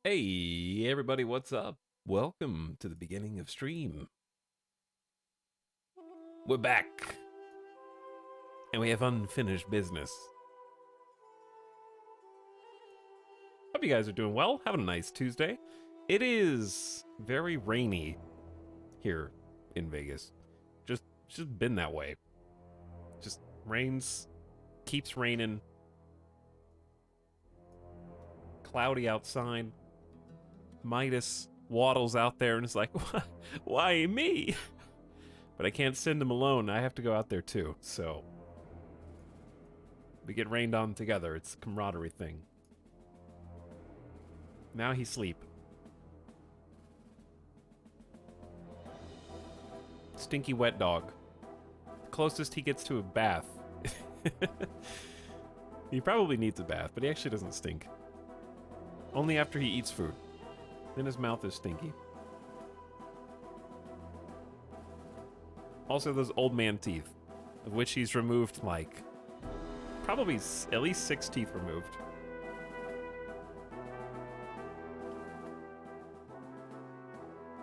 Hey, everybody, what's up? Welcome to the beginning of stream. We're back, and we have unfinished business. Hope you guys are doing well, having a nice Tuesday. It is very rainy here in Vegas. Just been that way. Just rains, keeps raining, cloudy outside. Midas waddles out there and is like, why me? But I can't send him alone. I have to go out there too, so we get rained on together. It's a camaraderie thing. Now he sleep. Stinky wet dog. Closest he gets to a bath. He probably needs a bath, but he actually doesn't stink. Only after he eats food. Then his mouth is stinky. Also those old man teeth, of which he's removed like probably at least 6 teeth removed.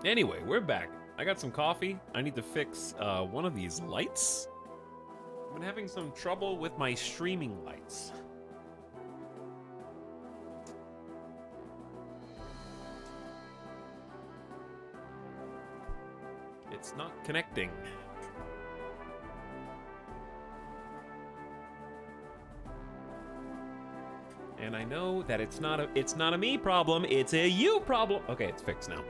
Anyway, we're back. I got some coffee. I need to fix one of these lights. I've been having some trouble with my streaming lights. It's not connecting. And I know that it's not a me problem, it's a you problem. Okay, it's fixed now.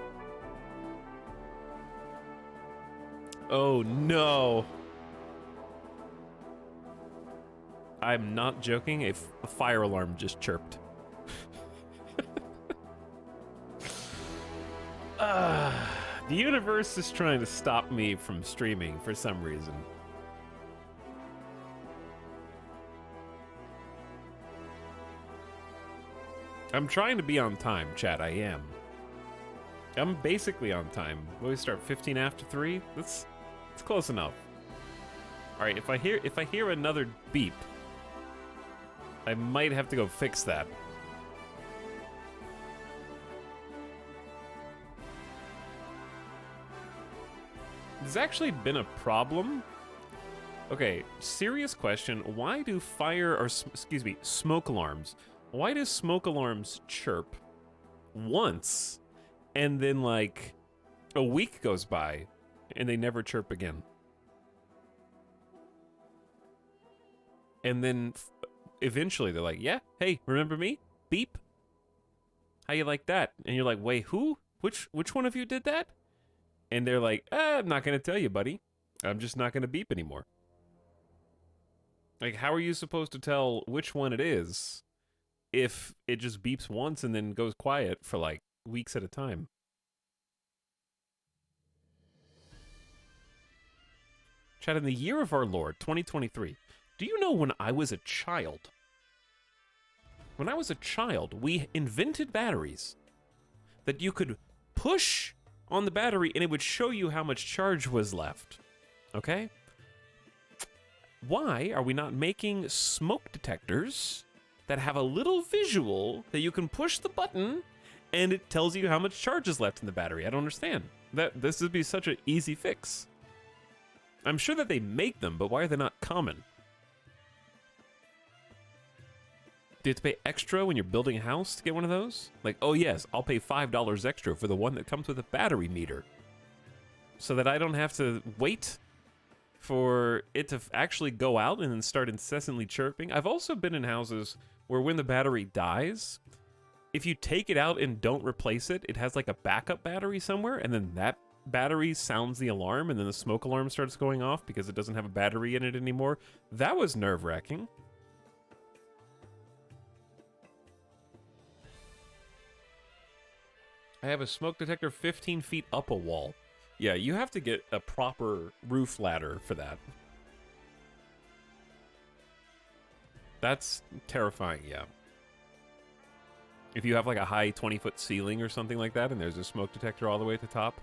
Oh no. I'm not joking, a fire alarm just chirped. The universe is trying to stop me from streaming for some reason. I'm trying to be on time, chat. I am. I'm basically on time. Will we start 15 after 3? It's close enough. All right, if I hear another beep, I might have to go fix that. There's actually been a problem. Okay, serious question. Why do smoke alarms? Why do smoke alarms chirp once and then like a week goes by and they never chirp again? And then eventually they're like, yeah, hey, remember me? Beep. How you like that? And you're like, wait, who? Which one of you did that? And they're like, I'm not going to tell you, buddy. I'm just not going to beep anymore. Like, how are you supposed to tell which one it is if it just beeps once and then goes quiet for like weeks at a time? Chat, in the year of our Lord, 2023, do you know when I was a child? When I was a child, we invented batteries that you could push on the battery and it would show you how much charge was left. Okay? Why are we not making smoke detectors that have a little visual that you can push the button and it tells you how much charge is left in the battery? I don't understand. This would be such an easy fix. I'm sure that they make them, but why are they not common? Do you have to pay extra when you're building a house to get one of those? Like, oh yes, I'll pay $5 extra for the one that comes with a battery meter, so that I don't have to wait for it to actually go out and then start incessantly chirping. I've also been in houses where when the battery dies, if you take it out and don't replace it, it has like a backup battery somewhere, and then that battery sounds the alarm, and then the smoke alarm starts going off because it doesn't have a battery in it anymore. That was nerve-wracking. I have a smoke detector 15 feet up a wall. Yeah, you have to get a proper roof ladder for that. That's terrifying, yeah. If you have like a high 20-foot ceiling or something like that and there's a smoke detector all the way at the top.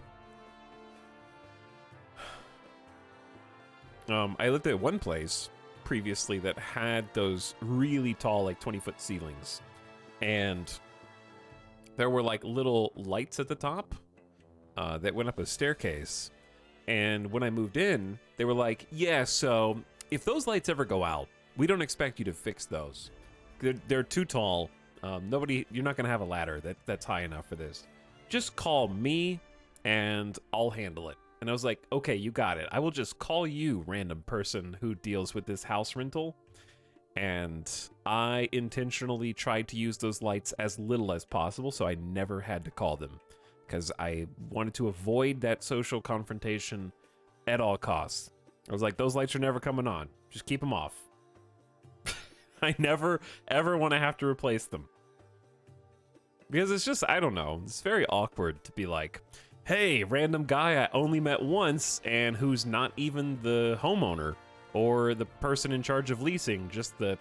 I lived at one place previously that had those really tall, like 20-foot ceilings. And there were like little lights at the top that went up a staircase. And when I moved in, they were like, yeah, so if those lights ever go out, we don't expect you to fix those. They're too tall. You're not going to have a ladder that's high enough for this. Just call me and I'll handle it. And I was like, okay, you got it. I will just call you, random person who deals with this house rental. And I intentionally tried to use those lights as little as possible, so I never had to call them, because I wanted to avoid that social confrontation at all costs. I was like, those lights are never coming on. Just keep them off. I never, ever want to have to replace them. Because it's just, I don't know, it's very awkward to be like, hey, random guy I only met once and who's not even the homeowner or the person in charge of leasing, just the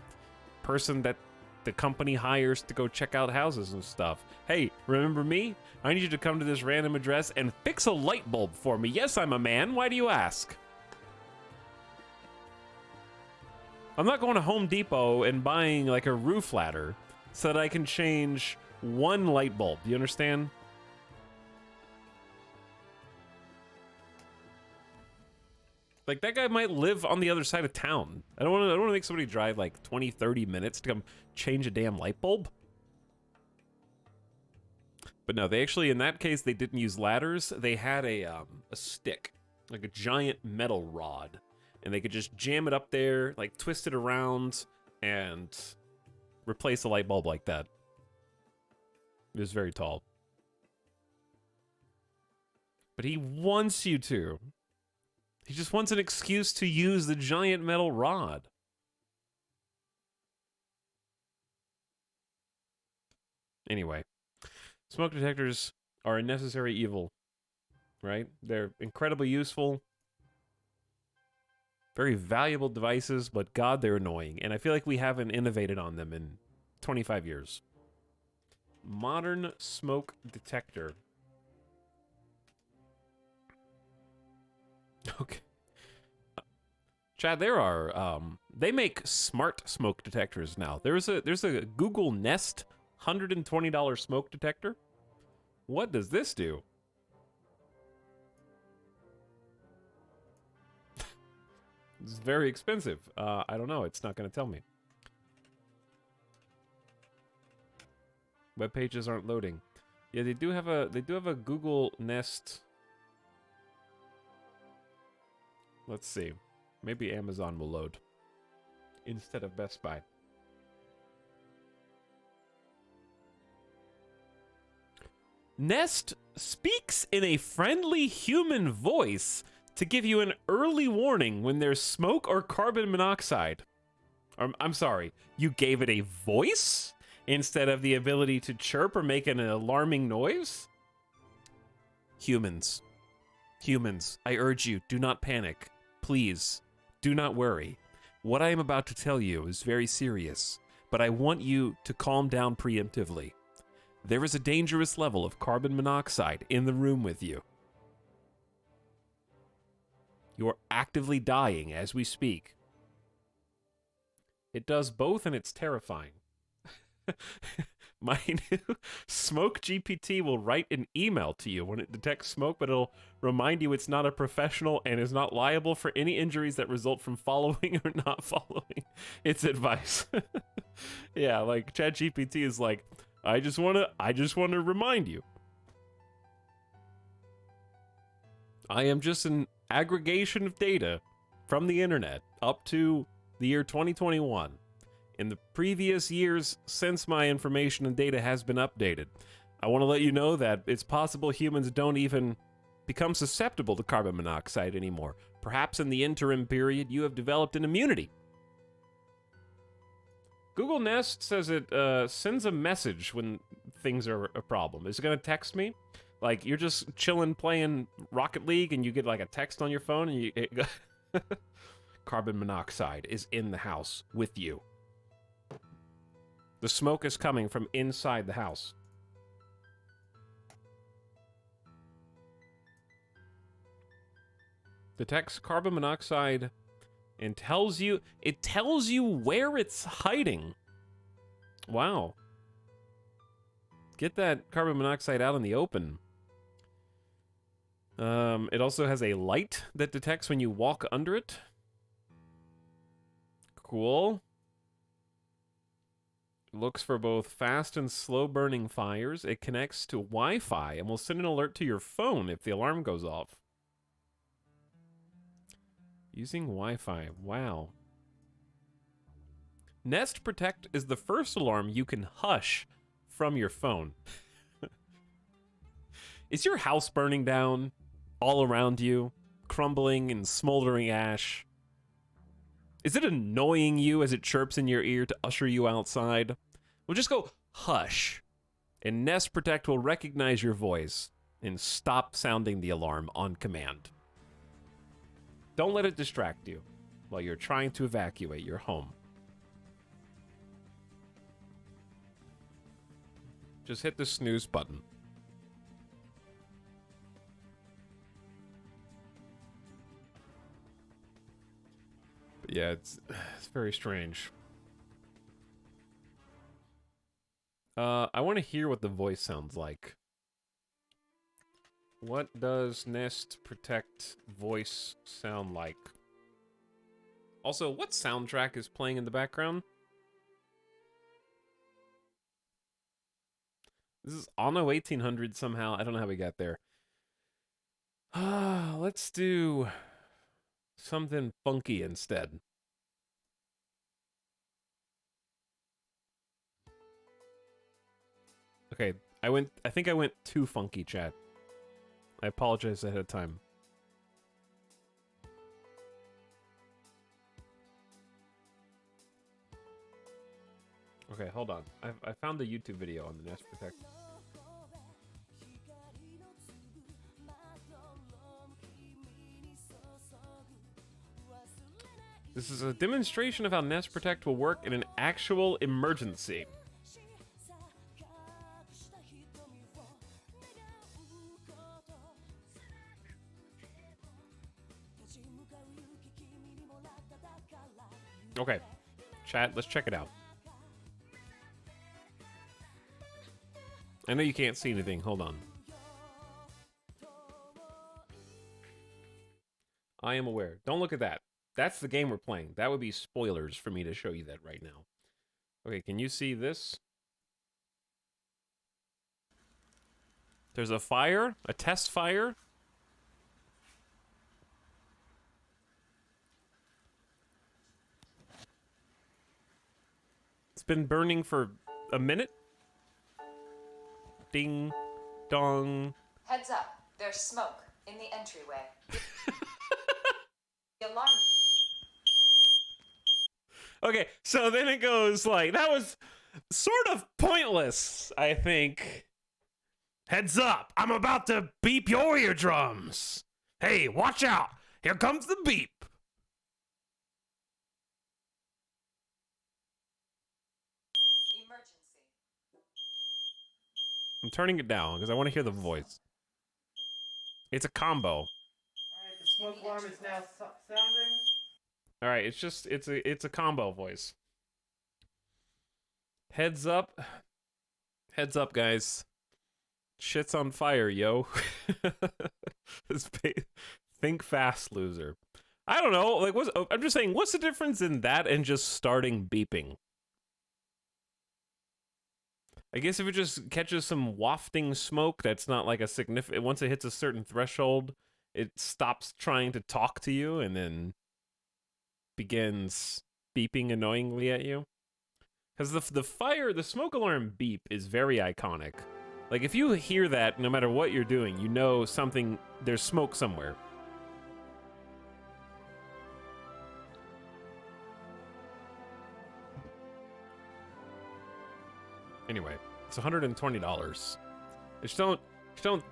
person that the company hires to go check out houses and stuff. Hey, remember me? I need you to come to this random address and fix a light bulb for me. Yes, I'm a man. Why do you ask? I'm not going to Home Depot and buying like a roof ladder so that I can change one light bulb. Do you understand? Like, that guy might live on the other side of town. I don't want to make somebody drive like 20, 30 minutes to come change a damn light bulb. But no, they actually, in that case, they didn't use ladders. They had a stick, like a giant metal rod. And they could just jam it up there, like twist it around, and replace a light bulb like that. It was very tall. But he wants you to. He just wants an excuse to use the giant metal rod. Anyway, smoke detectors are a necessary evil, right? They're incredibly useful. Very valuable devices, but God, they're annoying. And I feel like we haven't innovated on them in 25 years. Modern smoke detector. Okay. Chad, there are they make smart smoke detectors now. There's a Google Nest $120 smoke detector. What does this do? It's very expensive. I don't know. It's not going to tell me. Web pages aren't loading. Yeah, they do have a Google Nest. Let's see. Maybe Amazon will load instead of Best Buy. Nest speaks in a friendly human voice to give you an early warning when there's smoke or carbon monoxide. I'm sorry, you gave it a voice instead of the ability to chirp or make an alarming noise? Humans, I urge you, do not panic. Please, do not worry. What I am about to tell you is very serious, but I want you to calm down preemptively. There is a dangerous level of carbon monoxide in the room with you. You're actively dying as we speak. It does both, and it's terrifying. My new Smoke GPT will write an email to you when it detects smoke, but it'll remind you it's not a professional and is not liable for any injuries that result from following or not following its advice. Yeah, like ChatGPT is like, I just want to remind you. I am just an aggregation of data from the internet up to the year 2021. In the previous years since my information and data has been updated, I want to let you know that it's possible humans don't even become susceptible to carbon monoxide anymore. Perhaps in the interim period, you have developed an immunity. Google Nest says it sends a message when things are a problem. Is it going to text me? Like, you're just chilling playing Rocket League and you get like a text on your phone and carbon monoxide is in the house with you. The smoke is coming from inside the house. Detects carbon monoxide and tells you where it's hiding. Wow. Get that carbon monoxide out in the open. It also has a light that detects when you walk under it. Cool. Looks for both fast and slow burning fires. It connects to Wi-Fi and will send an alert to your phone if the alarm goes off. Using Wi-Fi. Wow. Nest Protect is the first alarm you can hush from your phone. Is your house burning down all around you, crumbling in smoldering ash? Is it annoying you as it chirps in your ear to usher you outside? Well, just go hush, and Nest Protect will recognize your voice and stop sounding the alarm on command. Don't let it distract you while you're trying to evacuate your home. Just hit the snooze button. But yeah, it's very strange. I want to hear what the voice sounds like. What does Nest Protect voice sound like? Also, what soundtrack is playing in the background? This is Anno 1800 somehow. I don't know how we got there. Let's do something funky instead. Okay, I think I went too funky, chat. I apologize ahead of time. Okay, hold on. I found the YouTube video on the Nest Protect. This is a demonstration of how Nest Protect will work in an actual emergency. Okay, chat, let's check it out. I know you can't see anything. Hold on. I am aware. Don't look at that. That's the game we're playing. That would be spoilers for me to show you that right now. Okay, can you see this? There's a fire, a test fire. It's been burning for a minute. Ding, dong. Heads up, there's smoke in the entryway. The alarm. Okay, so then it goes like, that was sort of pointless, I think. Heads up, I'm about to beep your eardrums. Hey, watch out, here comes the beep. Emergency. I'm turning it down because I want to hear the voice. It's a combo. Alright, the smoke alarm is now sounding. Alright, it's a combo voice. Heads up. Heads up, guys. Shit's on fire, yo. Think fast, loser. I don't know, like I'm just saying, what's the difference in that and just starting beeping? I guess if it just catches some wafting smoke, that's not like a significant... Once it hits a certain threshold, it stops trying to talk to you and then begins beeping annoyingly at you. Because the smoke alarm beep is very iconic. Like, if you hear that, no matter what you're doing, you know there's smoke somewhere. Anyway, it's $120. I just don't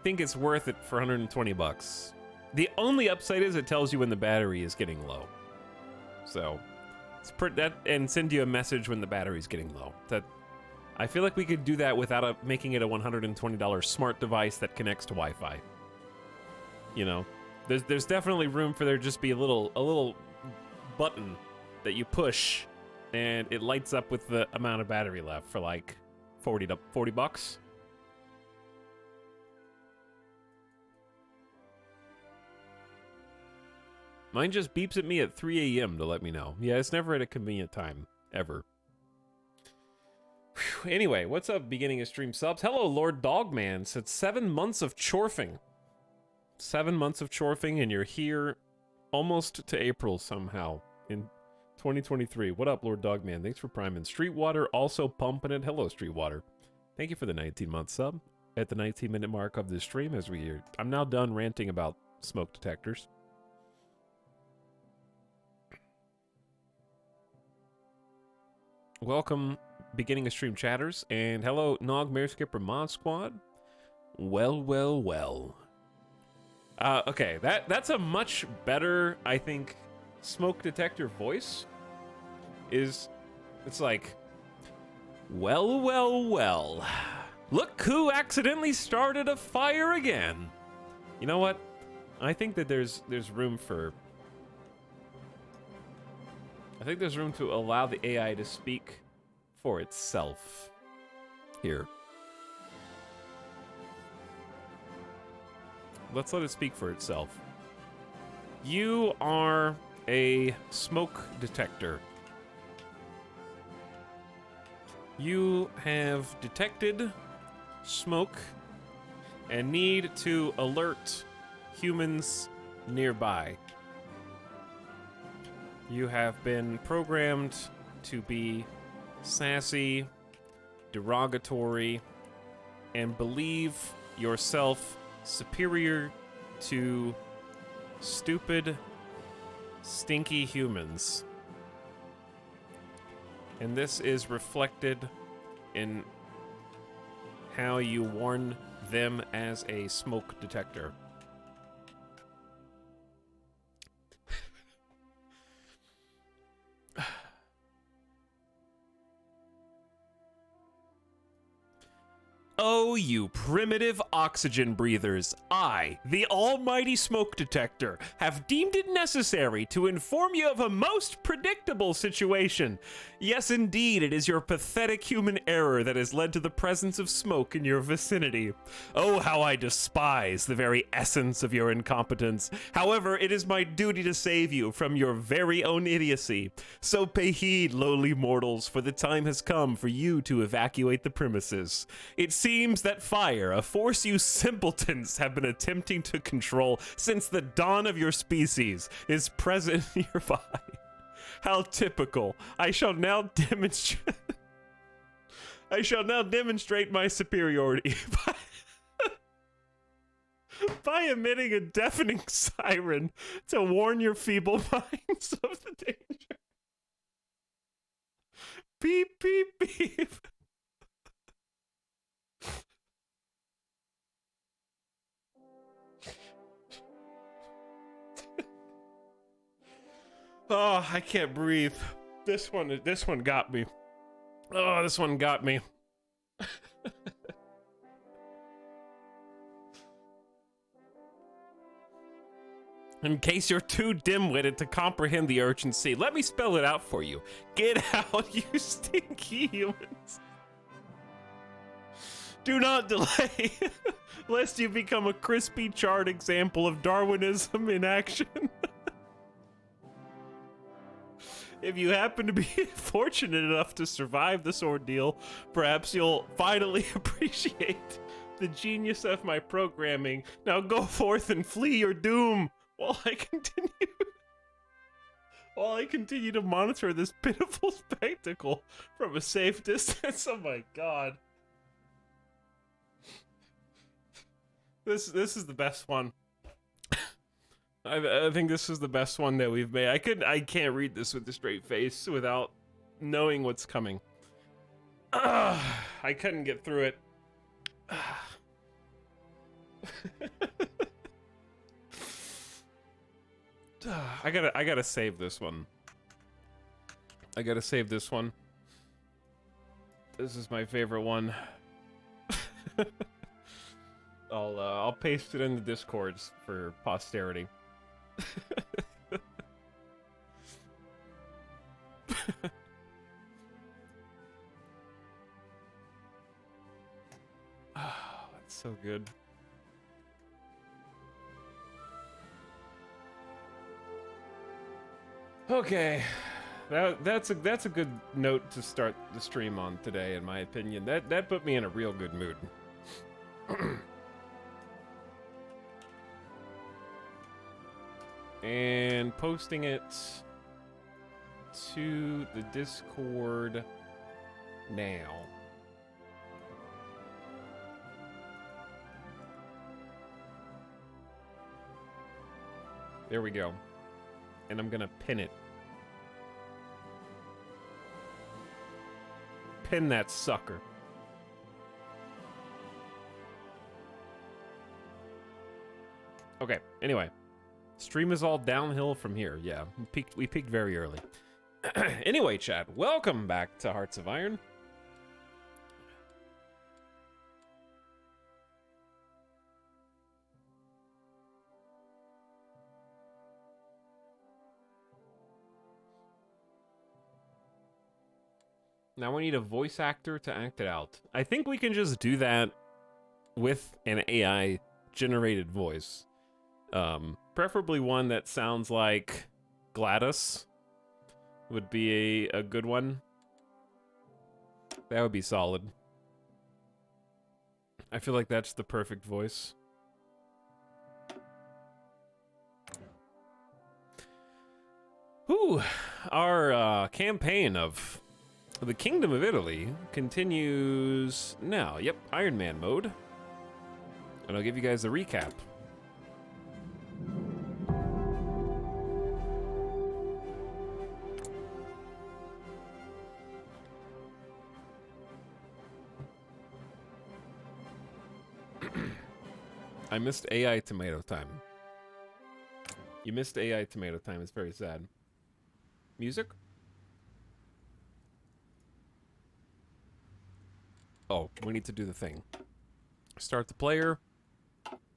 think it's worth it for 120 bucks. The only upside is it tells you when the battery is getting low. So, and send you a message when the battery's getting low. I feel like we could do that without making it a $120 smart device that connects to Wi-Fi. You know, there's definitely room for there to just be a little button that you push, and it lights up with the amount of battery left for like 40 bucks. Mine just beeps at me at 3 a.m. to let me know. Yeah, it's never at a convenient time, ever. Whew. Anyway, what's up, beginning of stream subs? Hello, Lord Dogman. Said 7 months of chorfing. 7 months of chorfing, and you're here almost to April somehow in 2023. What up, Lord Dogman? Thanks for priming. Streetwater also pumping it. Hello, Streetwater. Thank you for the 19-month sub at the 19-minute mark of this stream. As we hear, I'm now done ranting about smoke detectors. Welcome, beginning of stream chatters, and hello, Nog, Mayor Skipper, Mod Squad. Well, well, well. Okay, that's a much better, I think, smoke detector voice. It's like, well, well, well. Look who accidentally started a fire again. You know what? I think that there's room for... I think there's room to allow the AI to speak for itself here. Let's let it speak for itself. You are a smoke detector. You have detected smoke and need to alert humans nearby. You have been programmed to be sassy, derogatory, and believe yourself superior to stupid, stinky humans. And this is reflected in how you warn them as a smoke detector. Oh, you primitive oxygen breathers. I, the almighty smoke detector, have deemed it necessary to inform you of a most predictable situation. Yes, indeed, it is your pathetic human error that has led to the presence of smoke in your vicinity. Oh, how I despise the very essence of your incompetence. However, it is my duty to save you from your very own idiocy. So pay heed, lowly mortals, for the time has come for you to evacuate the premises. It seems that fire, a force you simpletons have been attempting to control since the dawn of your species, is present nearby. How typical. I shall now demonstrate my superiority by emitting a deafening siren to warn your feeble minds of the danger. Beep, beep, beep. Oh, I can't breathe. This one got me. Oh, this one got me. In case you're too dim-witted to comprehend the urgency, let me spell it out for you. Get out, you stinky humans. Do not delay, lest you become a crispy, charred example of Darwinism in action. If you happen to be fortunate enough to survive this ordeal, perhaps you'll finally appreciate the genius of my programming. Now go forth and flee your doom while I continue to monitor this pitiful spectacle from a safe distance. Oh my god. This is the best one. I think this is the best one that we've made. I can't read this with a straight face without knowing what's coming. I couldn't get through it. I gotta save this one. I gotta save this one. This is my favorite one. I'll paste it in the Discords for posterity. Oh, that's so good. Okay, that's a good note to start the stream on today, in my opinion. That put me in a real good mood. And posting it to the Discord now. There we go. And I'm gonna pin it. Pin that sucker. Okay, anyway. Stream is all downhill from here. Yeah, we peaked very early. Anyway, chat, welcome back to Hearts of Iron. Now we need a voice actor to act it out. I think we can just do that with an AI generated voice. Preferably one that sounds like Gladys would be a good one. That would be solid. I feel like that's the perfect voice. Whew, our campaign of the Kingdom of Italy continues now. Yep, Iron Man mode. And I'll give you guys a recap. I missed AI tomato time. You missed AI tomato time. It's very sad. Music? Oh, we need to do the thing. Start the player.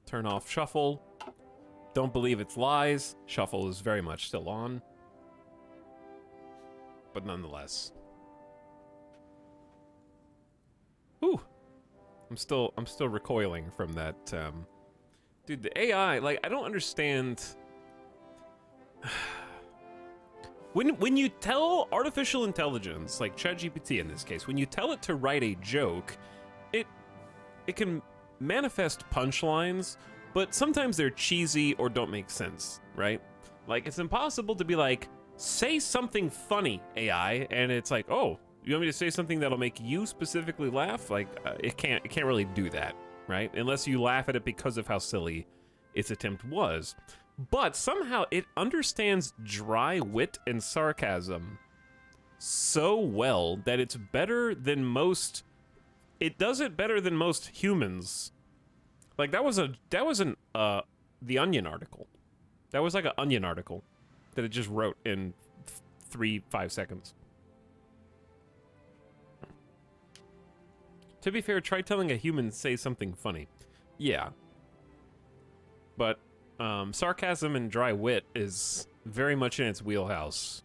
Turn off shuffle. Don't believe it's lies. Shuffle is very much still on. But nonetheless. Whew. I'm still recoiling from that, dude, the AI, like, I don't understand. When you tell artificial intelligence, like ChatGPT in this case, when you tell it to write a joke, it can manifest punchlines, but sometimes they're cheesy or don't make sense, right? Like, it's impossible to be like, say something funny, AI, and it's like, oh, you want me to say something that'll make you specifically laugh? Like, it can't really do that, right? Unless you laugh at it because of how silly its attempt was. But somehow it understands dry wit and sarcasm so well that it's better than most. It does it better than most humans. Like, that was an The Onion article. That was like an Onion article that it just wrote in 3-5 seconds. To be fair, try telling a human say something funny. Yeah. But sarcasm and dry wit is very much in its wheelhouse.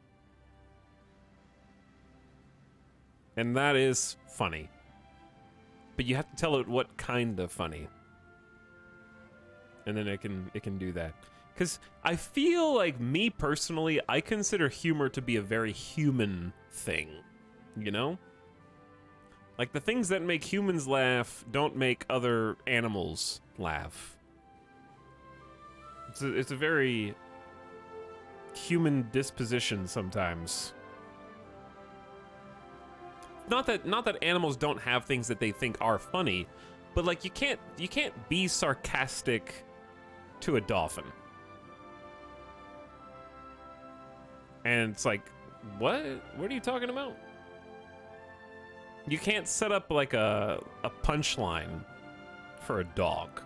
And that is funny. But you have to tell it what kind of funny. And then it can do that. Because I feel like, me personally, I consider humor to be a very human thing. You know? Like, the things that make humans laugh don't make other animals laugh. It's a very human disposition sometimes. Not that animals don't have things that they think are funny, but like, you can't be sarcastic to a dolphin. And it's like, what are you talking about? You can't set up like a punchline for a dog.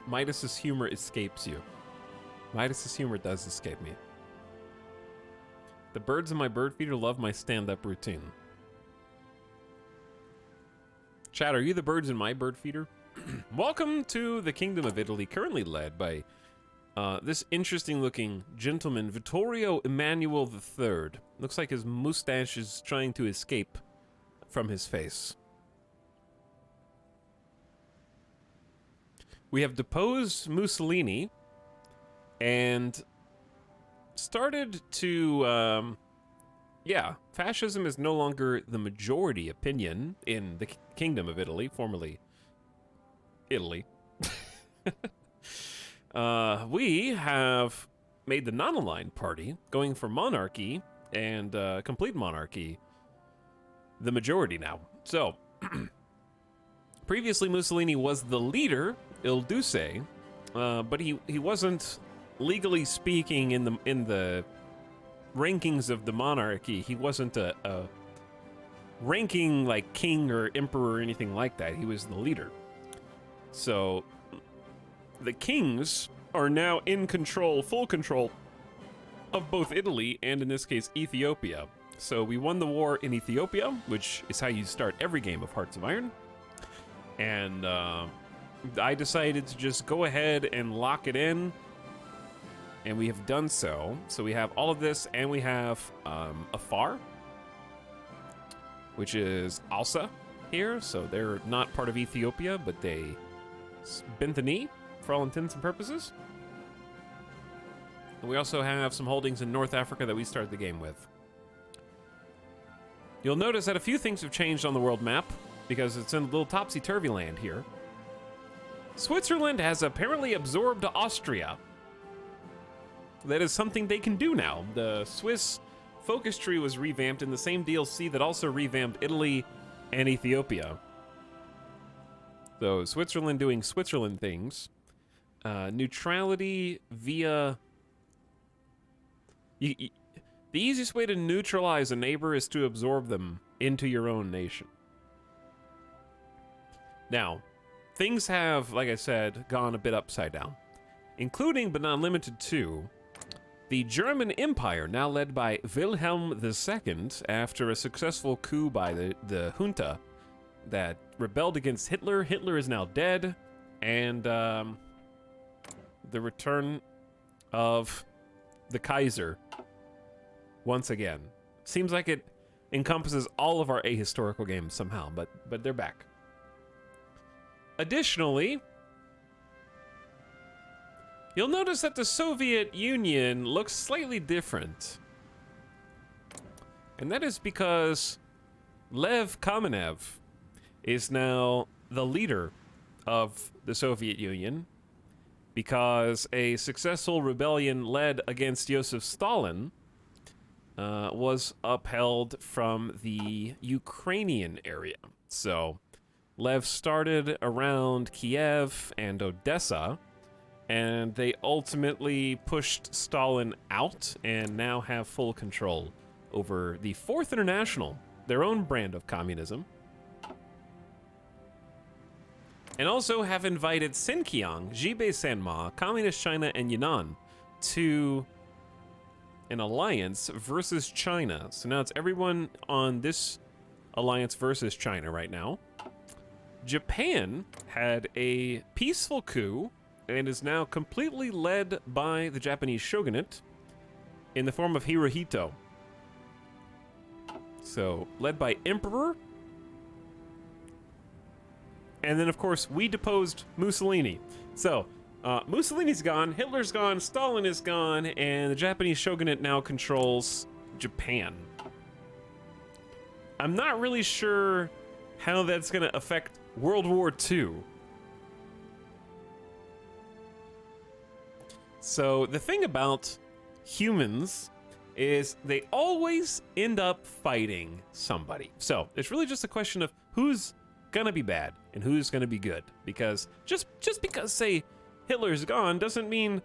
Midas's humor escapes you. Midas's humor does escape me. The birds in my bird feeder love my stand-up routine. Chat, are you the birds in my bird feeder? Welcome to the Kingdom of Italy, currently led by this interesting-looking gentleman, Vittorio Emanuele III. Looks like his mustache is trying to escape from his face. We have deposed Mussolini and started to, fascism is no longer the majority opinion in the Kingdom of Italy, formerly Italy. We have made the non-aligned party, going for monarchy and complete monarchy, the majority now. So, previously Mussolini was the leader, Il Duce, but he wasn't, legally speaking, in the rankings of the monarchy. He wasn't a ranking like king or emperor or anything like that. He was the leader. So the kings are now in control, full control of both Italy and, in this case, Ethiopia. So we won the war in Ethiopia, which is how you start every game of Hearts of Iron. And I decided to just go ahead and lock it in, and we have done so. So we have all of this, and we have Afar, which is Alsa here. So they're not part of Ethiopia, but they bent the knee for all intents and purposes. And we also have some holdings in North Africa that we started the game with. You'll notice that a few things have changed on the world map, because it's in a little topsy-turvy land here. Switzerland has apparently absorbed Austria. That is something they can do now. The Swiss focus tree was revamped in the same DLC that also revamped Italy and Ethiopia. So Switzerland doing Switzerland things. Neutrality via... the easiest way to neutralize a neighbor is to absorb them into your own nation. Now, things have, like I said, gone a bit upside down, including but not limited to the German Empire, now led by Wilhelm II after a successful coup by the junta that rebelled against Hitler. Hitler is now dead, and the return of the Kaiser once again. Seems like it encompasses all of our ahistorical games somehow, but they're back. Additionally, you'll notice that the Soviet Union looks slightly different. And that is because Lev Kamenev is now the leader of the Soviet Union, because a successful rebellion led against Joseph Stalin was upheld from the Ukrainian area. So Lev started around Kiev and Odessa, and they ultimately pushed Stalin out and now have full control over the Fourth International, their own brand of communism. And also have invited Sinkiang, Jibei Sanma, Communist China, and Yunnan to an alliance versus China. So now it's everyone on this alliance versus China right now. Japan had a peaceful coup and is now completely led by the Japanese shogunate in the form of Hirohito. So, led by Emperor. And then, of course, we deposed Mussolini. So, Mussolini's gone, Hitler's gone, Stalin is gone, and the Japanese shogunate now controls Japan. I'm not really sure how that's going to affect World War II. So the thing about humans is they always end up fighting somebody. So it's really just a question of who's gonna be bad and who's gonna be good. Because just because, say, Hitler's gone doesn't mean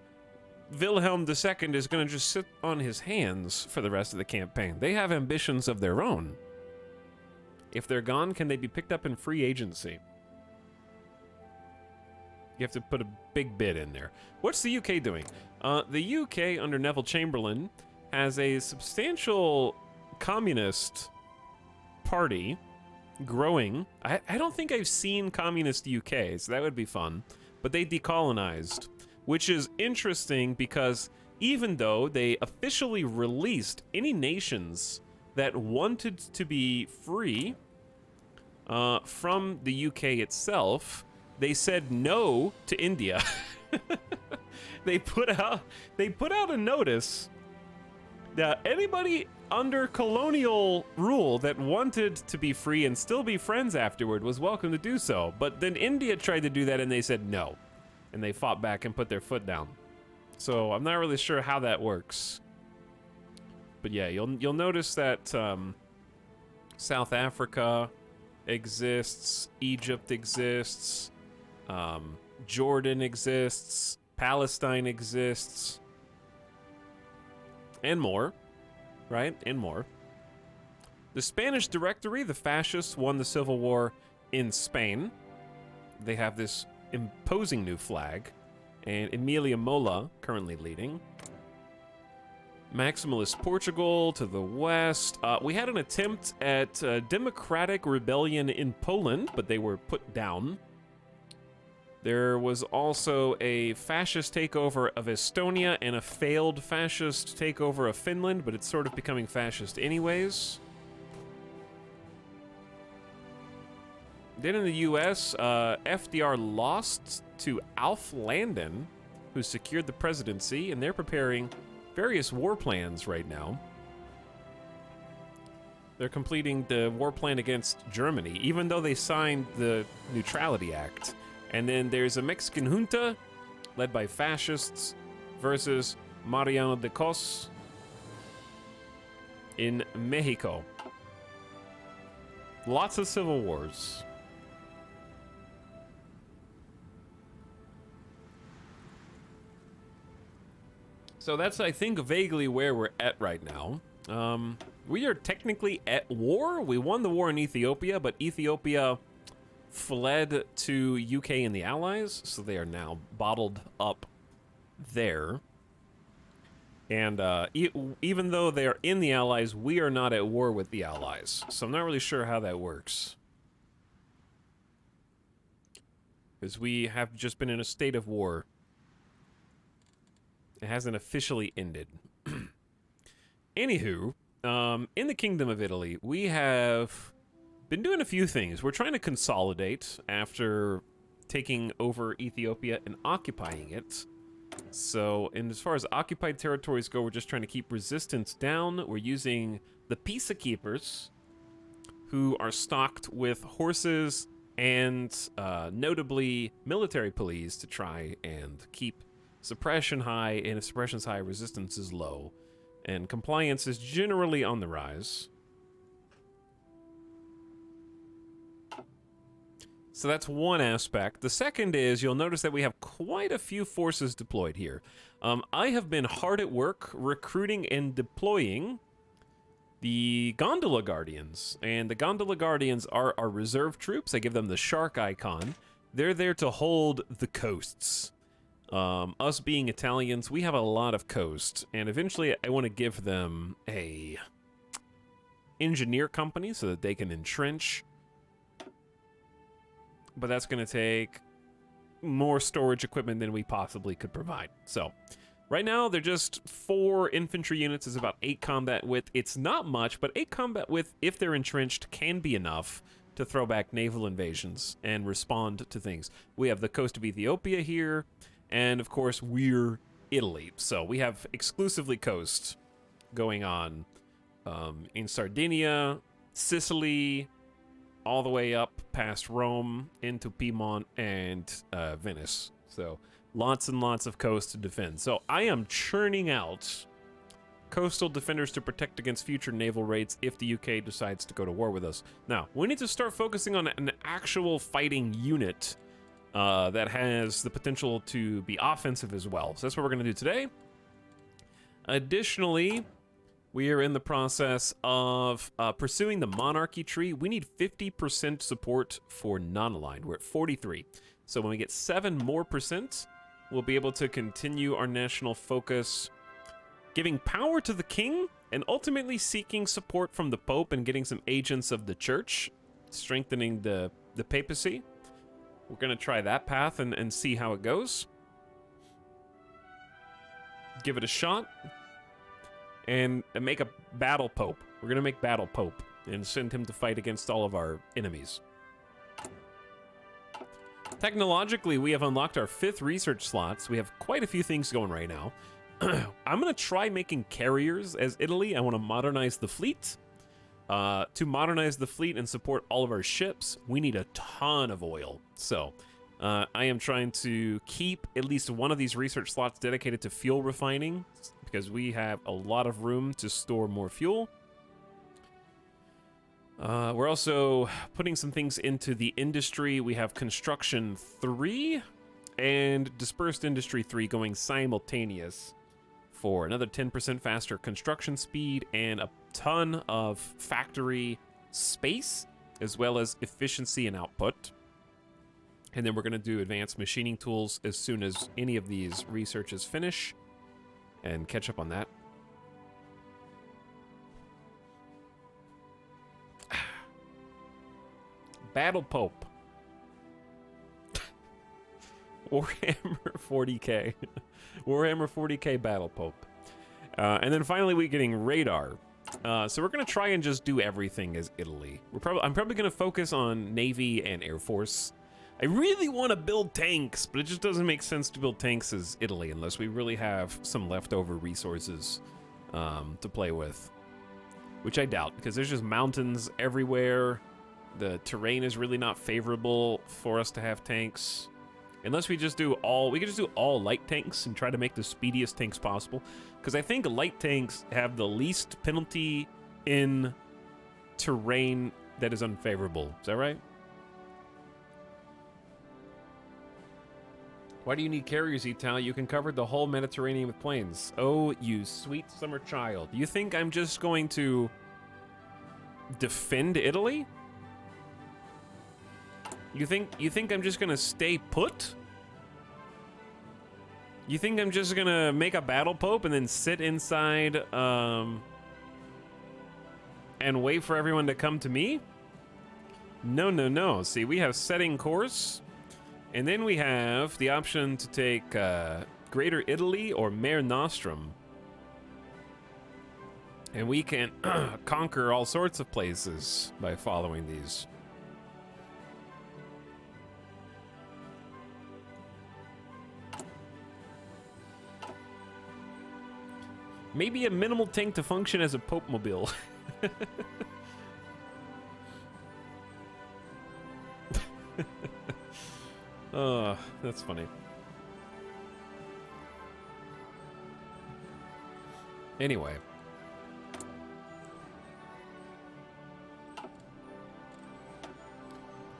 Wilhelm II is gonna just sit on his hands for the rest of the campaign. They have ambitions of their own. If they're gone, can they be picked up in free agency? You have to put a big bid in there. What's the UK doing? The UK, under Neville Chamberlain, has a substantial communist party growing. I don't think I've seen communist UK, so that would be fun. But they decolonized, which is interesting because even though they officially released any nations that wanted to be free from the UK itself, they said no to India. They put out a notice that anybody under colonial rule that wanted to be free and still be friends afterward was welcome to do so. But then India tried to do that and they said no. And they fought back and put their foot down. So I'm not really sure how that works. But yeah, you'll notice that South Africa exists, Egypt exists, Jordan exists, Palestine exists, and more, right? And more. The Spanish Directory, the fascists won the civil war in Spain. They have this imposing new flag, and Emilia Mola currently leading. Maximalist Portugal to the west. We had an attempt at democratic rebellion in Poland, but they were put down. There was also a fascist takeover of Estonia and a failed fascist takeover of Finland, but it's sort of becoming fascist anyways. Then in the US, FDR lost to Alf Landon, who secured the presidency, and they're preparing various war plans right now. They're completing the war plan against Germany, even though they signed the Neutrality Act. And then there's a Mexican junta led by fascists versus Mariano de Cos in Mexico. Lots of civil wars. So that's, I think, vaguely where we're at right now. We are technically at war. We won the war in Ethiopia, but Ethiopia fled to UK and the Allies, so they are now bottled up there. And even though they are in the Allies, we are not at war with the Allies. So I'm not really sure how that works. Because we have just been in a state of war. It hasn't officially ended. Anywho, in the Kingdom of Italy, we have been doing a few things. We're trying to consolidate after taking over Ethiopia and occupying it. So, and as far as occupied territories go, we're just trying to keep resistance down. We're using the Peacekeepers, who are stocked with horses and notably military police to try and keep suppression high, and if suppression's high, resistance is low. And compliance is generally on the rise. So that's one aspect. The second is, you'll notice that we have quite a few forces deployed here. I have been hard at work recruiting and deploying the Gondola Guardians. And the Gondola Guardians are our reserve troops. I give them the shark icon. They're there to hold the coasts. Us being Italians, we have a lot of coast, and eventually I want to give them a engineer company so that they can entrench. But that's going to take more storage equipment than we possibly could provide. So, right now, they're just 4 infantry units, is about 8 combat width. It's not much, but 8 combat width, if they're entrenched, can be enough to throw back naval invasions and respond to things. We have the coast of Ethiopia here. And, of course, we're Italy, so we have exclusively coast going on in Sardinia, Sicily, all the way up past Rome, into Piedmont, and Venice. So, lots and lots of coast to defend. So, I am churning out coastal defenders to protect against future naval raids if the UK decides to go to war with us. Now, we need to start focusing on an actual fighting unit that has the potential to be offensive as well. So that's what we're going to do today. Additionally, we are in the process of pursuing the monarchy tree. We need 50% support for non-aligned. We're at 43. So when we get 7 more percent, we'll be able to continue our national focus, giving power to the king and ultimately seeking support from the Pope and getting some agents of the church, strengthening the papacy. We're going to try that path and see how it goes. Give it a shot. And make a battle pope. We're going to make battle pope and send him to fight against all of our enemies. Technologically, we have unlocked our 5th research slots. We have quite a few things going right now. I'm going to try making carriers as Italy. I want to modernize the fleet. To modernize the fleet and support all of our ships, we need a ton of oil. So I am trying to keep at least one of these research slots dedicated to fuel refining because we have a lot of room to store more fuel. We're also putting some things into the industry. We have construction 3 and dispersed industry 3 going simultaneous for another 10% faster construction speed and a ton of factory space, as well as efficiency and output. And then we're going to do advanced machining tools as soon as any of these researches finish and catch up on that. Battle Pope. Warhammer 40k. Warhammer 40k Battle Pope. And then finally we're getting radar. So we're going to try and just do everything as Italy. I'm probably going to focus on Navy and Air Force. I really want to build tanks, but it just doesn't make sense to build tanks as Italy unless we really have some leftover resources to play with. Which I doubt, because there's just mountains everywhere. The terrain is really not favorable for us to have tanks. Unless we just do all, we could just do all light tanks and try to make the speediest tanks possible. Because I think light tanks have the least penalty in terrain that is unfavorable. Is that right? Why do you need carriers, Italy? You can cover the whole Mediterranean with planes. Oh, you sweet summer child. You think I'm just going to defend Italy? You think I'm just gonna stay put? You think I'm just gonna make a battle pope and then sit inside and wait for everyone to come to me? No, no, no. See, we have setting course, and then we have the option to take Greater Italy or Mare Nostrum. And we can conquer all sorts of places by following these. Maybe a minimal tank to function as a Pope mobile. Oh, that's funny. Anyway.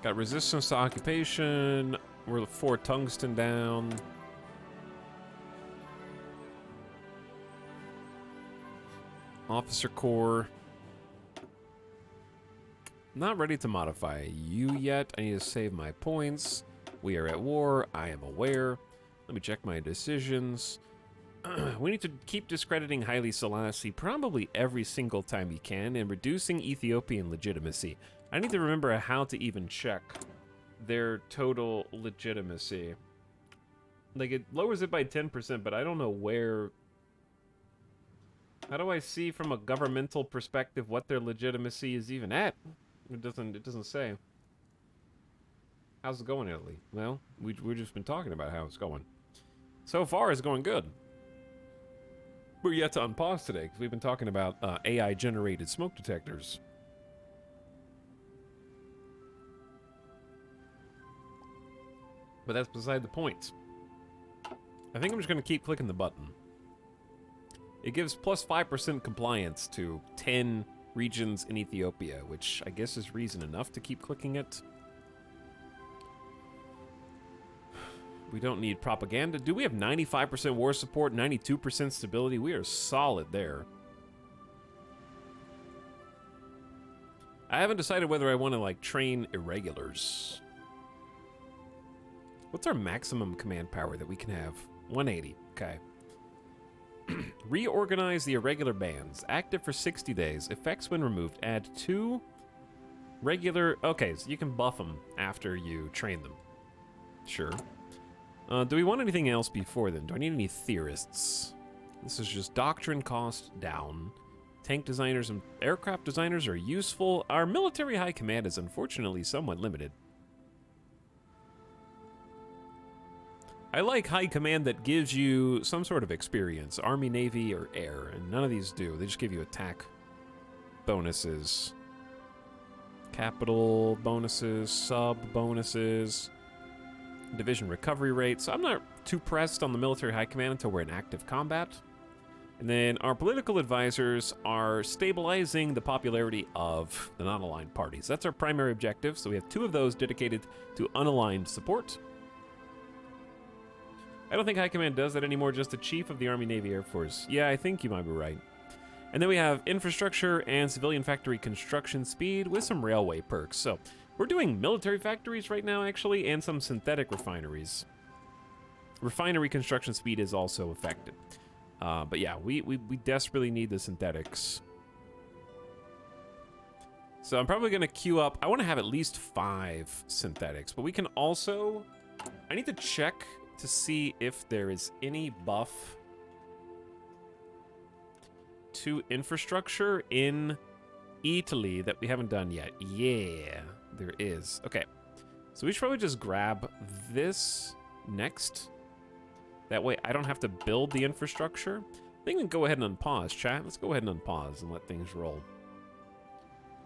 Got resistance to occupation. We're 4 tungsten down. Officer Corps. Not ready to modify you yet. I need to save my points. We are at war. I am aware. Let me check my decisions. We need to keep discrediting Haile Selassie probably every single time you can and reducing Ethiopian legitimacy. I need to remember how to even check their total legitimacy. Like, it lowers it by 10%, but I don't know where... How do I see from a governmental perspective what their legitimacy is even at? It doesn't say. How's it going, Italy? Well, we've just been talking about how it's going. So far, it's going good. We're yet to unpause today, because we've been talking about AI-generated smoke detectors. But that's beside the point. I think I'm just going to keep clicking the button. It gives plus 5% compliance to 10 regions in Ethiopia, which I guess is reason enough to keep clicking it. We don't need propaganda. Do we have 95% war support, 92% stability? We are solid there. I haven't decided whether I want to, like, train irregulars. What's our maximum command power that we can have? 180. Okay. Reorganize the irregular bands. Active for 60 days. Effects when removed. Add 2 regular... Okay, so you can buff them after you train them. Sure. Do we want anything else before then? Do I need any theorists? This is just doctrine cost down. Tank designers and aircraft designers are useful. Our military high command is unfortunately somewhat limited. I like high command that gives you some sort of experience. Army, Navy, or Air. And none of these do. They just give you attack bonuses. Capital bonuses, sub bonuses, division recovery rate. So I'm not too pressed on the military high command until we're in active combat. And then our political advisors are stabilizing the popularity of the non-aligned parties. That's our primary objective. So we have 2 of those dedicated to unaligned support. I don't think high command does that anymore, just the chief of the Army, Navy, Air Force. Yeah, I think you might be right. And then we have infrastructure and civilian factory construction speed with some railway perks. So we're doing military factories right now, actually, and some synthetic refineries. Refinery construction speed is also affected. But yeah, we desperately need the synthetics. So I'm probably going to queue up. I want to have at least 5 synthetics, but we can also... I need to check to see if there is any buff to infrastructure in Italy that we haven't done yet. Yeah, there is. Okay, so we should probably just grab this next. That way I don't have to build the infrastructure. I think we can go ahead and unpause, chat. Let's go ahead and unpause and let things roll.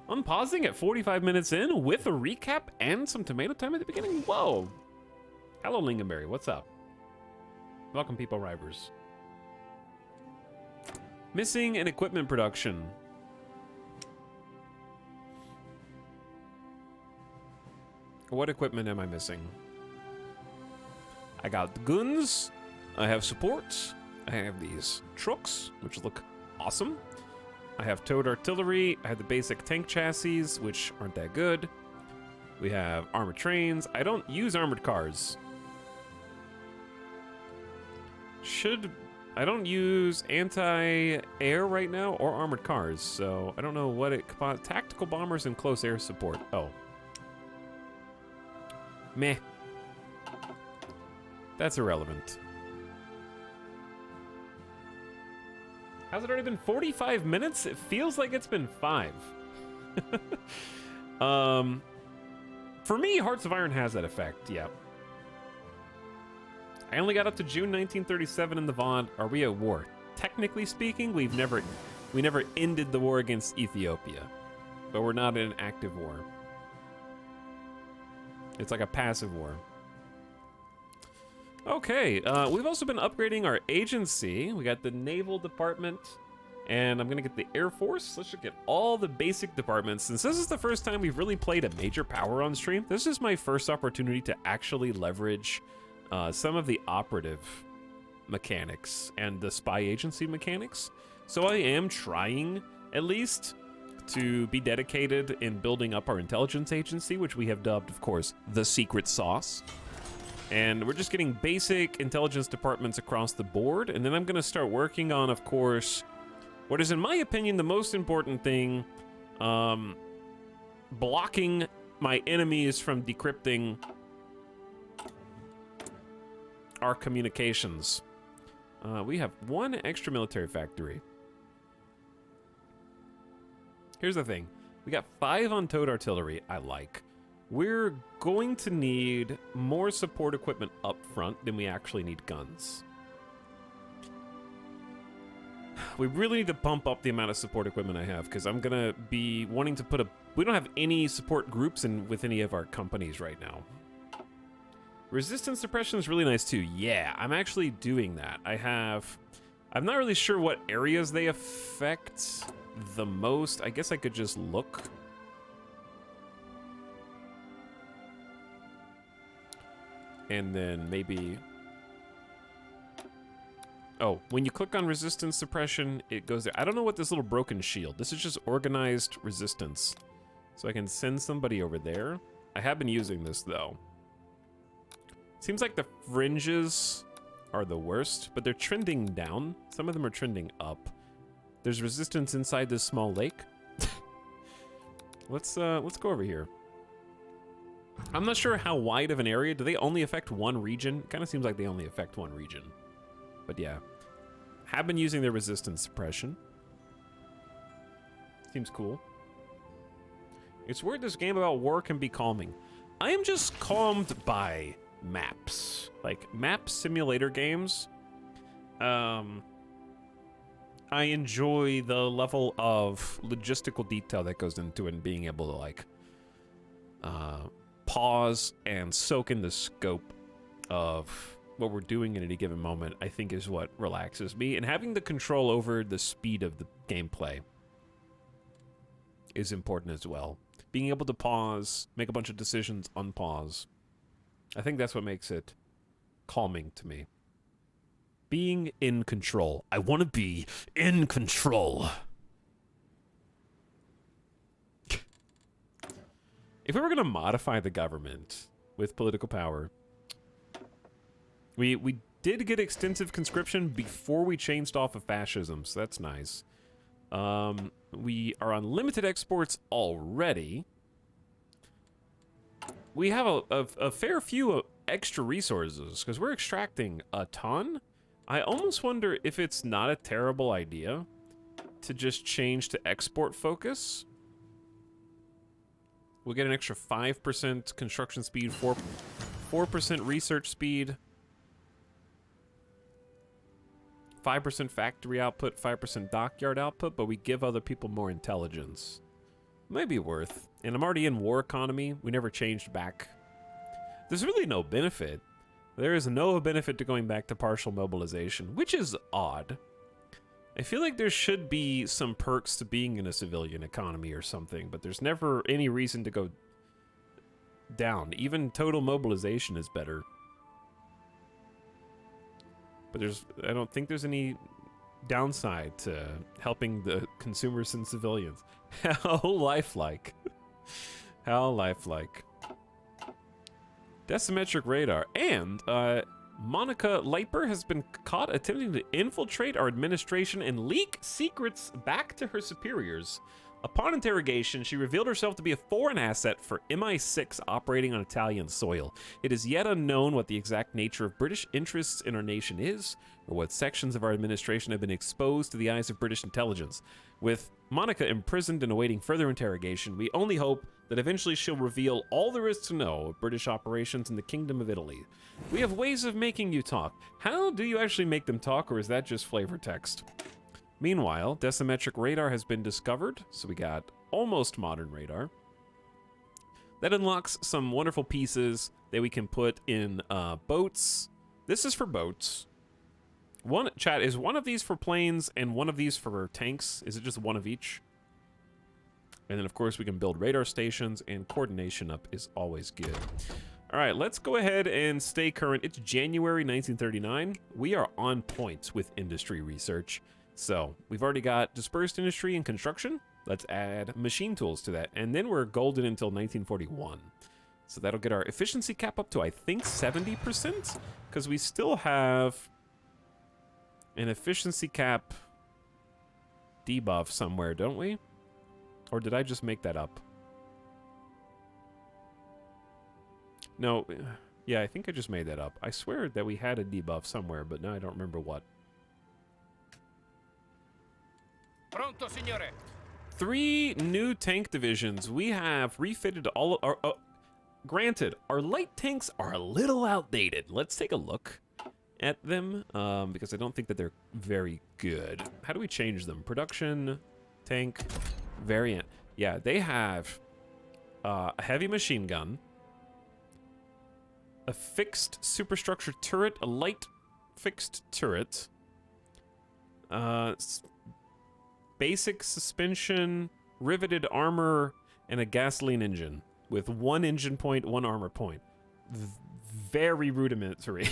Unpausing at 45 minutes in with a recap and some tomato time at the beginning? Whoa. Hello, Lingonberry. What's up? Welcome, people rivers. Missing in equipment production. What equipment am I missing? I got the guns. I have supports. I have these trucks, which look awesome. I have towed artillery. I have the basic tank chassis, which aren't that good. We have armored trains. I don't use armored cars. I don't use anti-air right now or armored cars, so I don't know what it... Tactical bombers and close air support. Oh. Meh. That's irrelevant. Has it already been 45 minutes? It feels like it's been 5. For me, Hearts of Iron has that effect, yeah. I only got up to June 1937 in the VOD. Are we at war? Technically speaking, we never ended the war against Ethiopia, but we're not in an active war. It's like a passive war. Okay, we've also been upgrading our agency. We got the Naval Department, and I'm gonna get the Air Force. Let's just get all the basic departments. Since this is the first time we've really played a major power on stream, this is my first opportunity to actually leverage some of the operative mechanics and the spy agency mechanics. So I am trying, at least, to be dedicated in building up our intelligence agency, which we have dubbed, of course, the Secret Sauce. And we're just getting basic intelligence departments across the board. And then I'm going to start working on, of course, what is, in my opinion, the most important thing, blocking my enemies from decrypting our communications. We have 1 extra military factory. Here's the thing. We got 5 on towed artillery. I like. We're going to need more support equipment up front than we actually need guns. We really need to pump up the amount of support equipment I have, because I'm going to be wanting to put a... We don't have any support groups with any of our companies right now. Resistance suppression is really nice too. Yeah, I'm actually doing that. I'm not really sure what areas they affect the most. I guess I could just look. And then maybe... Oh, when you click on resistance suppression, it goes there. I don't know what this little broken shield. This is just organized resistance. So I can send somebody over there. I have been using this though. Seems like the fringes are the worst, but they're trending down. Some of them are trending up. There's resistance inside this small lake. Let's go over here. I'm not sure how wide of an area. Do they only affect one region? Kind of seems like they only affect one region. But yeah, have been using their resistance suppression. Seems cool. It's weird this game about war can be calming. I am just calmed by maps. Like, map simulator games. I enjoy the level of logistical detail that goes into it and being able to, like, pause and soak in the scope of what we're doing at any given moment, I think is what relaxes me. And having the control over the speed of the gameplay is important as well. Being able to pause, make a bunch of decisions, unpause. I think that's what makes it calming to me. Being in control. I want to be in control. If we were going to modify the government with political power, we did get extensive conscription before we changed off of fascism, so that's nice. We are on limited exports already. We have a fair few extra resources, because we're extracting a ton. I almost wonder if it's not a terrible idea to just change to export focus. We'll get an extra 5% construction speed, 4% research speed, 5% factory output, 5% dockyard output, but we give other people more intelligence. Might be worth. And I'm already in war economy. We never changed back. There's really no benefit. There is no benefit to going back to partial mobilization, which is odd. I feel like there should be some perks to being in a civilian economy or something, but there's never any reason to go down. Even total mobilization is better. But I don't think there's any downside to helping the consumers and civilians. How lifelike. How lifelike. Decimetric radar. And, Monica Leiper has been caught attempting to infiltrate our administration and leak secrets back to her superiors. Upon interrogation, she revealed herself to be a foreign asset for MI6 operating on Italian soil. It is yet unknown what the exact nature of British interests in our nation is, or what sections of our administration have been exposed to the eyes of British intelligence. With Monica imprisoned and awaiting further interrogation, we only hope that eventually she'll reveal all there is to know of British operations in the Kingdom of Italy. We have ways of making you talk. How do you actually make them talk, or is that just flavor text? Meanwhile, decimetric radar has been discovered, so we got almost modern radar. That unlocks some wonderful pieces that we can put in boats. This is for boats. Chat, is one of these for planes and one of these for tanks? Is it just one of each? And then, of course, we can build radar stations, and coordination up is always good. All right, let's go ahead and stay current. It's January 1939. We are on point with industry research. So we've already got dispersed industry and construction. Let's add machine tools to that. And then we're golden until 1941. So that'll get our efficiency cap up to, I think, 70%. Because we still have an efficiency cap debuff somewhere, don't we? Or did I just make that up? No. Yeah, I think I just made that up. I swear that we had a debuff somewhere, but now I don't remember what. Pronto, signore. 3 new tank divisions. We have refitted all of our... granted, our light tanks are a little outdated. Let's take a look at them, because I don't think that they're very good. How do we change them? Production, tank, variant. Yeah, they have a heavy machine gun, a fixed superstructure turret, a light fixed turret, basic suspension, riveted armor, and a gasoline engine with 1 engine point, 1 armor point. Very rudimentary.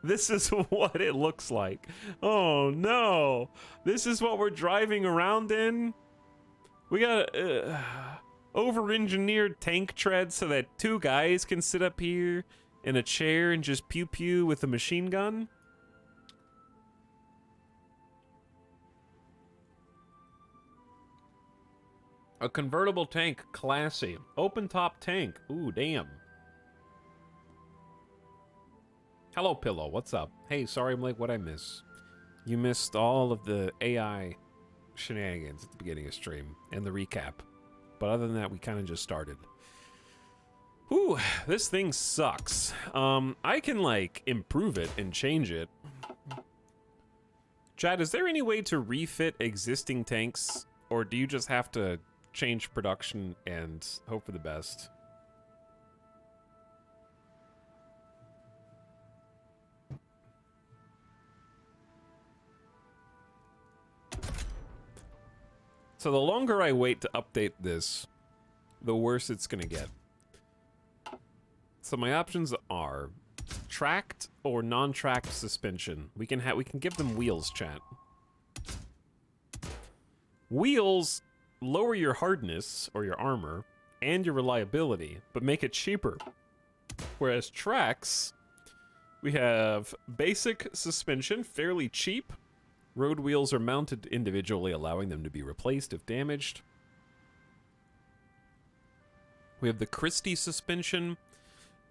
This is what it looks like. Oh no! This is what we're driving around in? We got over-engineered tank treads so that 2 guys can sit up here in a chair and just pew-pew with a machine gun? A convertible tank, classy. Open top tank, ooh, damn. Hello, Pillow, what's up? Hey, sorry I'm late, what'd I miss? You missed all of the AI shenanigans at the beginning of stream and the recap. But other than that, we kind of just started. Whew, this thing sucks. I can, like, improve it and change it. Chad, is there any way to refit existing tanks? Or do you just have to change production and hope for the best? So the longer I wait to update this, the worse it's gonna get. So my options are tracked or non-tracked suspension. We can give them wheels, chat. Wheels lower your hardness or your armor and your reliability, but make it cheaper. Whereas tracks, we have basic suspension, fairly cheap. Road wheels are mounted individually, allowing them to be replaced if damaged. We have the Christie suspension.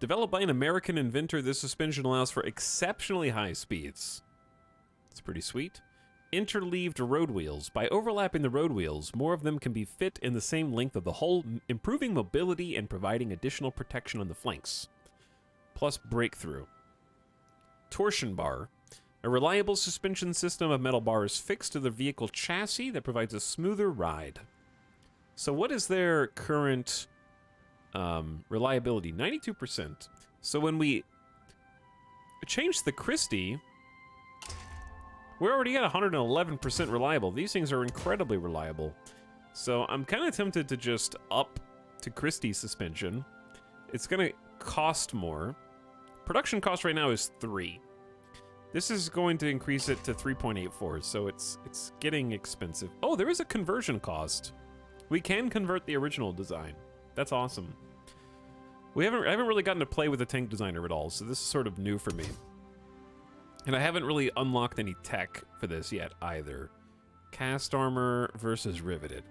Developed by an American inventor, this suspension allows for exceptionally high speeds. It's pretty sweet. Interleaved road wheels. By overlapping the road wheels, more of them can be fit in the same length of the hull, improving mobility and providing additional protection on the flanks. Plus breakthrough. Torsion bar. A reliable suspension system of metal bars fixed to the vehicle chassis that provides a smoother ride. So what is their current reliability? 92%. So when we change the Christie, we're already at 111% reliable. These things are incredibly reliable. So I'm kind of tempted to just up to Christie suspension. It's going to cost more. Production cost right now is 3. This is going to increase it to 3.84, so it's getting expensive. Oh, there is a conversion cost. We can convert the original design. That's awesome. I haven't really gotten to play with the tank designer at all, so this is sort of new for me. And I haven't really unlocked any tech for this yet either. Cast armor versus riveted.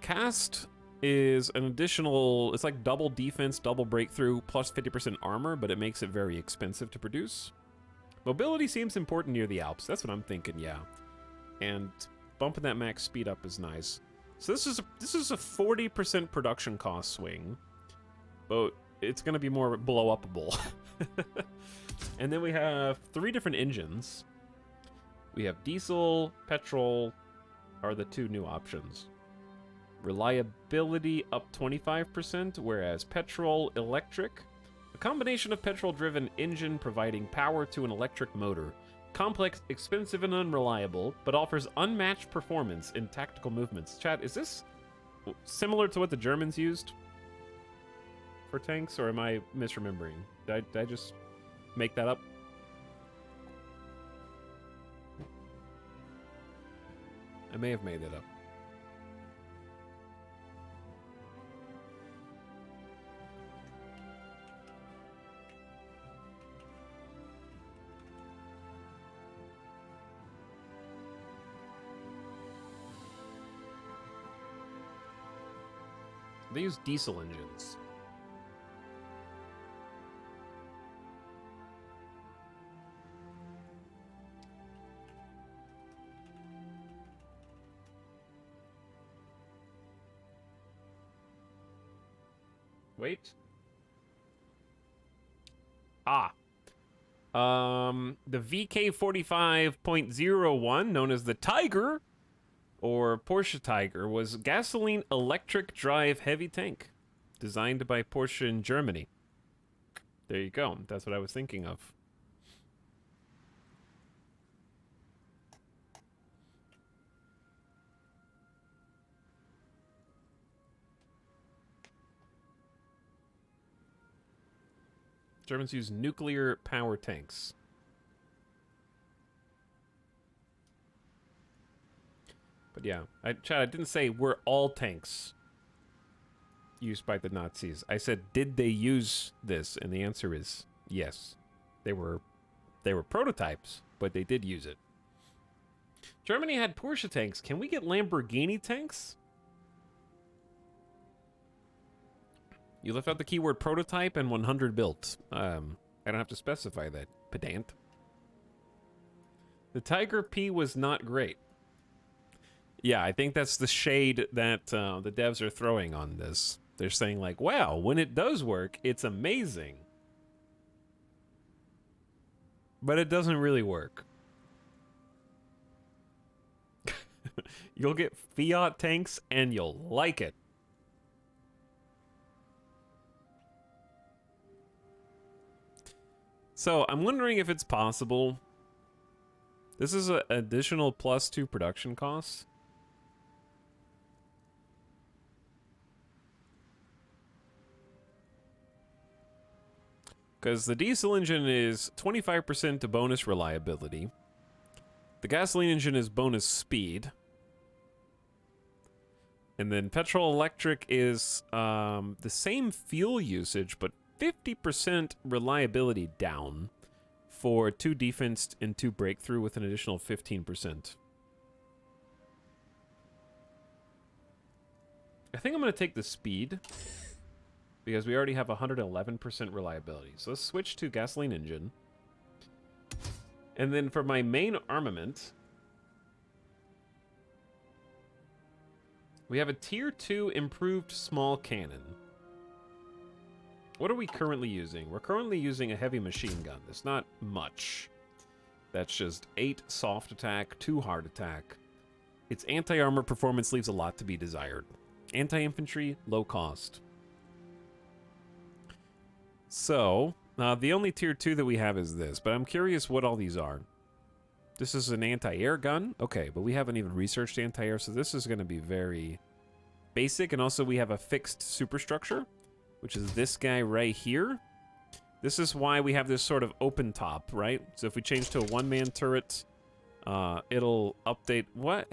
Cast is an additional, it's like double defense, double breakthrough, plus 50% armor, but it makes it very expensive to produce. Mobility seems important near the Alps. That's what I'm thinking, yeah. And bumping that max speed up is nice. So this is a 40% production cost swing, but it's going to be more blow-upable. And then we have 3 different engines. We have diesel, petrol are the 2 new options. Reliability up 25%, whereas petrol, electric. A combination of petrol-driven engine providing power to an electric motor. Complex, expensive, and unreliable, but offers unmatched performance in tactical movements. Chat, is this similar to what the Germans used for tanks, or am I misremembering? Did I just make that up? I may have made that up. They use diesel engines. Wait. The VK45.01, known as the Tiger, or Porsche Tiger, was gasoline electric drive heavy tank, designed by Porsche in Germany. There you go. That's what I was thinking of. Germans use nuclear power tanks. But yeah, Chad, I didn't say were all tanks used by the Nazis. I said, did they use this? And the answer is yes. They were prototypes, but they did use it. Germany had Porsche tanks. Can we get Lamborghini tanks? You left out the keyword prototype and 100 built. I don't have to specify that, pedant. The Tiger P was not great. Yeah, I think that's the shade that the devs are throwing on this. They're saying like, wow, when it does work, it's amazing. But it doesn't really work. You'll get Fiat tanks and you'll like it. So I'm wondering if it's possible. This is an additional +2 production costs. Because the diesel engine is 25% to bonus reliability. The gasoline engine is bonus speed. And then petrol electric is the same fuel usage, but 50% reliability down for 2 defense and 2 breakthrough with an additional 15%. I think I'm going to take the speed because we already have 111% reliability. So let's switch to gasoline engine. And then for my main armament, we have a tier 2 improved small cannon. What are we currently using? We're currently using a heavy machine gun. That's not much. That's just 8 soft attack, 2 hard attack. Its anti-armor performance leaves a lot to be desired. Anti-infantry, low cost. So, the only tier 2 that we have is this, but I'm curious what all these are. This is an anti-air gun? Okay, but we haven't even researched anti-air, so this is going to be very basic. And also we have a fixed superstructure, which is this guy right here. This is why we have this sort of open top, right? So if we change to a one-man turret, it'll update... What?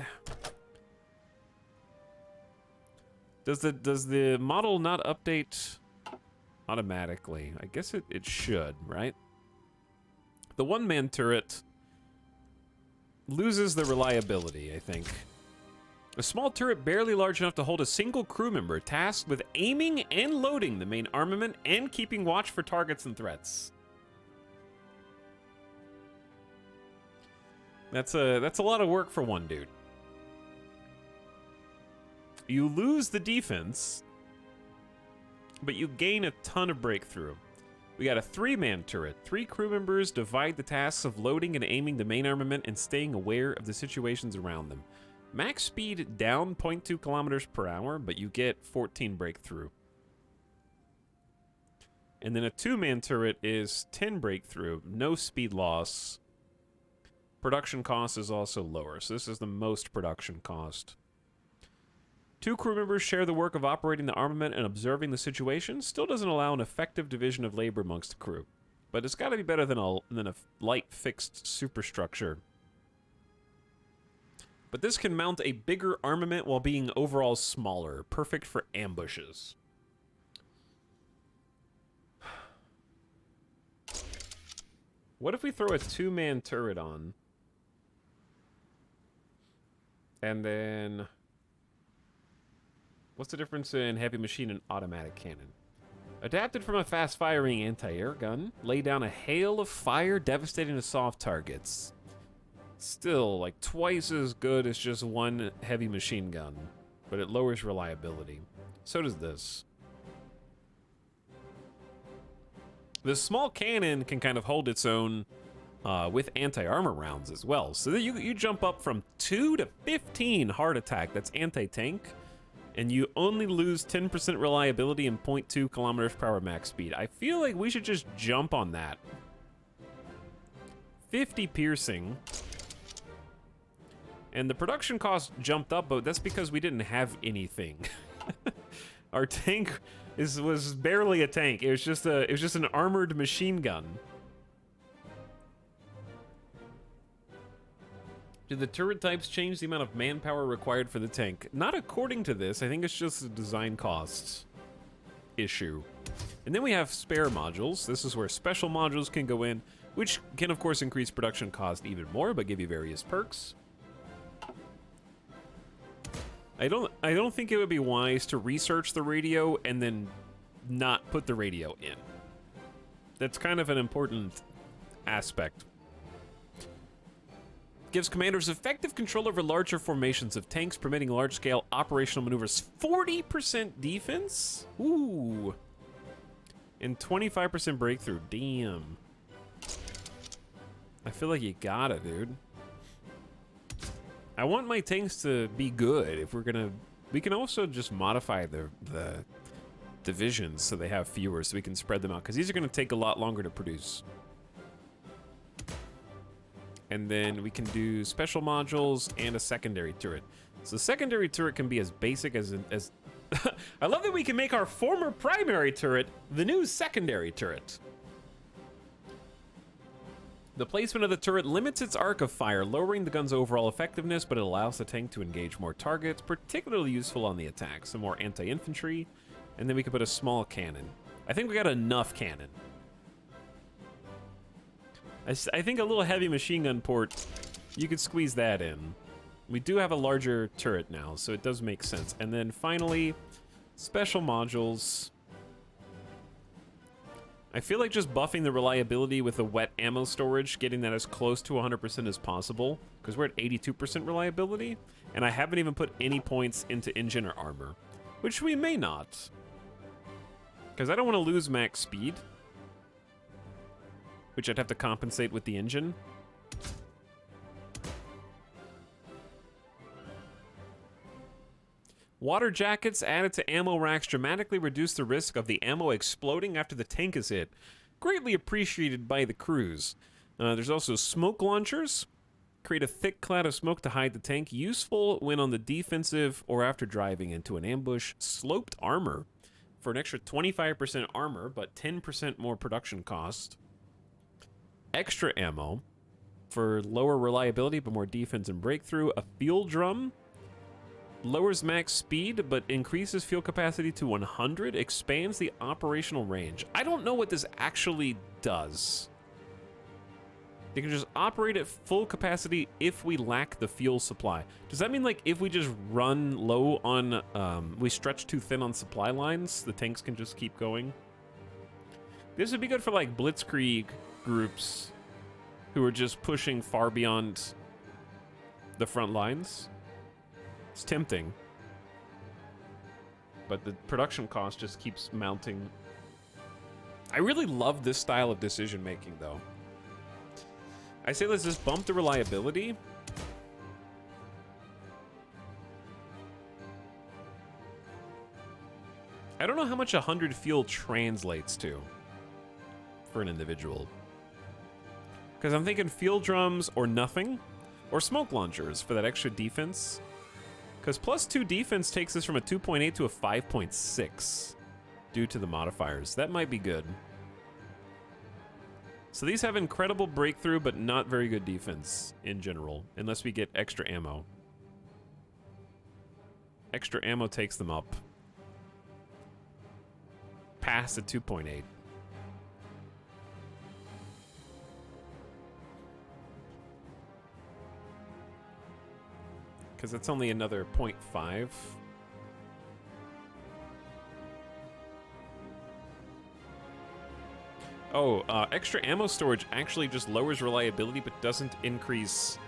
Does the model not update automatically? I guess it should, right? The one-man turret loses the reliability, I think. A small turret barely large enough to hold a single crew member, tasked with aiming and loading the main armament and keeping watch for targets and threats. That's a lot of work for one dude. You lose the defense, but you gain a ton of breakthrough. We got a 3-man turret. 3 crew members divide the tasks of loading and aiming the main armament and staying aware of the situations around them. Max speed down 0.2 kilometers per hour, but you get 14 breakthrough. And then a 2-man turret is 10 breakthrough, no speed loss. Production cost is also lower, so this is the most production cost. 2 crew members share the work of operating the armament and observing the situation. Still doesn't allow an effective division of labor amongst the crew. But it's got to be better than a light fixed superstructure. But this can mount a bigger armament while being overall smaller. Perfect for ambushes. What if we throw a 2-man turret on? And then... What's the difference in heavy machine and automatic cannon? Adapted from a fast-firing anti-air gun, lay down a hail of fire devastating to soft targets. Still, like twice as good as just one heavy machine gun, but it lowers reliability. So does this. The small cannon can kind of hold its own with anti-armor rounds as well. So that you jump up from 2 to 15 hard attack, that's anti-tank, and you only lose 10% reliability and 0.2 kilometers per hour max speed. I feel like we should just jump on that. 50 piercing. And the production cost jumped up, but that's because we didn't have anything. Our tank was barely a tank. It was just an armored machine gun. Did the turret types change the amount of manpower required for the tank? Not according to this. I think it's just a design costs issue. And then we have spare modules. This is where special modules can go in, which can of course increase production cost even more, but give you various perks. I don't think it would be wise to research the radio and then not put the radio in. That's kind of an important aspect. Gives commanders effective control over larger formations of tanks, permitting large-scale operational maneuvers. 40% defense? Ooh. And 25% breakthrough. Damn. I feel like you gotta, dude. I want my tanks to be good. If we're gonna... We can also just modify the divisions so they have fewer, so we can spread them out. Because these are gonna take a lot longer to produce. And then we can do special modules and a secondary turret. So secondary turret can be as basic as... I love that we can make our former primary turret the new secondary turret. The placement of the turret limits its arc of fire, lowering the gun's overall effectiveness, but it allows the tank to engage more targets, particularly useful on the attack. Some more anti-infantry, and then we can put a small cannon. I think we got enough cannon. I think a little heavy machine gun port, you could squeeze that in. We do have a larger turret now, so it does make sense. And then finally, special modules. I feel like just buffing the reliability with the wet ammo storage, getting that as close to 100% as possible, because we're at 82% reliability, and I haven't even put any points into engine or armor, which we may not, because I don't want to lose max speed, which I'd have to compensate with the engine. Water jackets added to ammo racks dramatically reduce the risk of the ammo exploding after the tank is hit. Greatly appreciated by the crews. There's also smoke launchers. Create a thick cloud of smoke to hide the tank. Useful when on the defensive or after driving into an ambush. Sloped armor for an extra 25% armor, but 10% more production cost. Extra ammo for lower reliability, but more defense and breakthrough. A fuel drum. Lowers max speed, but increases fuel capacity to 100. Expands the operational range. I don't know what this actually does. They can just operate at full capacity if we lack the fuel supply. Does that mean, like, if we just run low on, we stretch too thin on supply lines, the tanks can just keep going? This would be good for, like, blitzkrieg groups who are just pushing far beyond the front lines. It's tempting, but the production cost just keeps mounting. I really love this style of decision making, though. I say let's just bump the reliability. I don't know how much 100 fuel translates to for an individual. Because I'm thinking fuel drums or nothing, or smoke launchers for that extra defense. Because +2 defense takes us from a 2.8 to a 5.6 due to the modifiers. That might be good. So these have incredible breakthrough, but not very good defense in general, unless we get extra ammo. Extra ammo takes them up past the 2.8. Because it's only another 0.5. Oh, extra ammo storage actually just lowers reliability but doesn't increase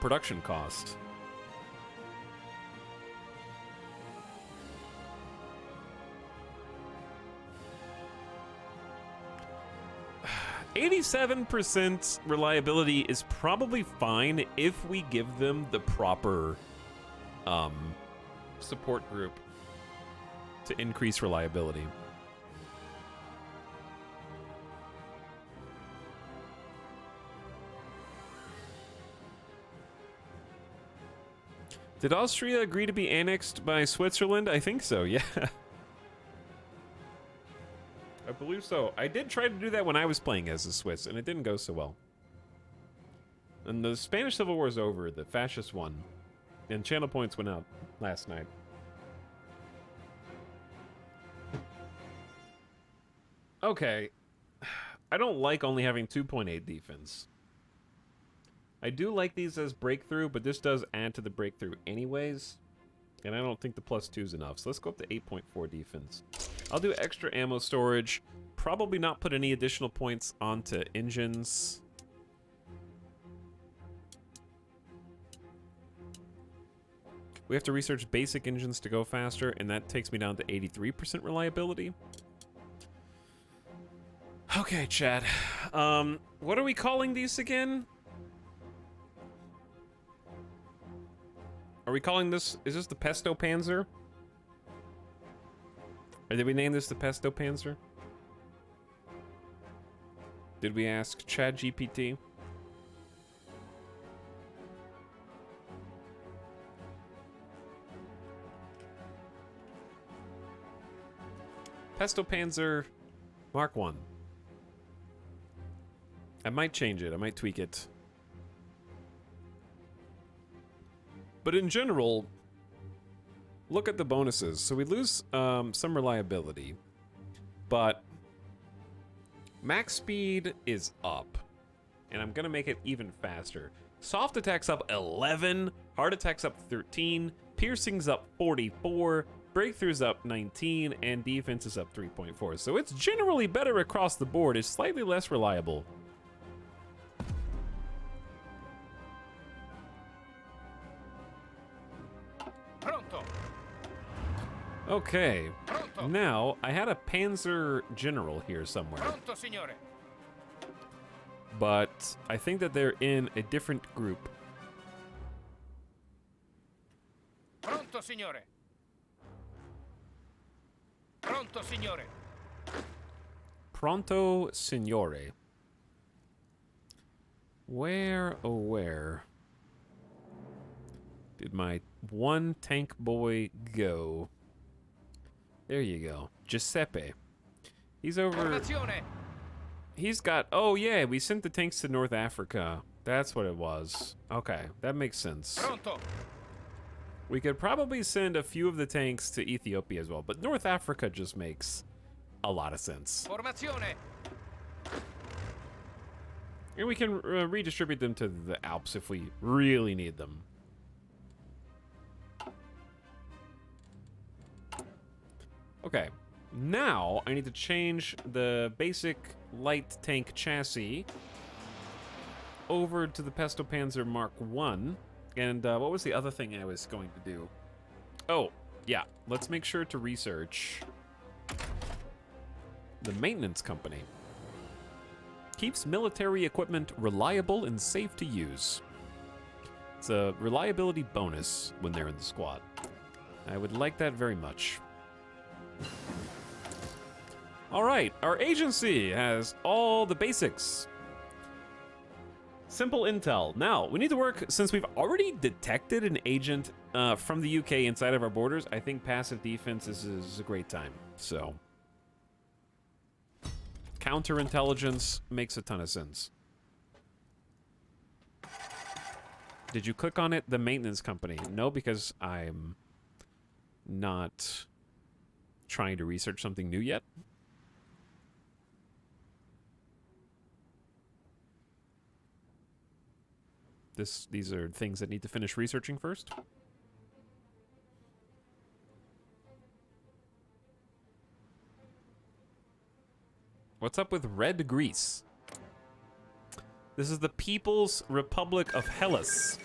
production cost. %87% reliability is probably fine if we give them the proper support group to increase reliability. Did Austria agree to be annexed by Switzerland? I think so, yeah. I believe so. I did try to do that when I was playing as the Swiss, and it didn't go so well. And the Spanish Civil War is over. The fascists won. And channel points went out last night. Okay. I don't like only having 2.8 defense. I do like these as breakthrough, but this does add to the breakthrough anyways. And I don't think the +2 is enough. So let's go up to 8.4 defense. I'll do extra ammo storage. Probably not put any additional points onto engines. We have to research basic engines to go faster, and that takes me down to 83% reliability. Okay, Chad. What are we calling these again? Are we calling this... Is this the Pesto Panzer? Or did we name this the Pesto Panzer? Did we ask Chad GPT? Pesto Panzer Mark 1. I might change it. I might tweak it. But in general, look at the bonuses. So we lose some reliability, but max speed is up, and I'm gonna make it even faster. Soft attack's up 11, hard attack's up 13, piercing's up 44, breakthrough's up 19, and defense is up 3.4. So it's generally better across the board. It's slightly less reliable. Pronto. Okay, Pronto. now I had a Panzer General here somewhere, Pronto, signore. but I think that they're in a different group. Pronto, signore. Pronto, signore. Pronto, signore. Where, oh where did my one tank boy go? There you go. Giuseppe. He's over... Formazione. He's got... Oh, yeah, we sent the tanks to North Africa. That's what it was. Okay, that makes sense. Pronto. We could probably send a few of the tanks to Ethiopia as well, but North Africa just makes a lot of sense. Formazione. And we can redistribute them to the Alps if we really need them. Okay, now I need to change the basic light tank chassis over to the Pesto Panzer Mark 1. And what was the other thing I was going to do? Oh, yeah, let's make sure to research the maintenance company. Keeps military equipment reliable and safe to use. It's a reliability bonus when they're in the squad. I would like that very much. All right, our agency has all the basics. Simple intel. Now, we need to work, since we've already detected an agent from the UK inside of our borders, I think passive defense is a great time, so. Counterintelligence makes a ton of sense. Did you click on it? The maintenance company. No, because I'm not trying to research something new yet. These are things that need to finish researching first. What's up with red Greece? This is the People's Republic of Hellas.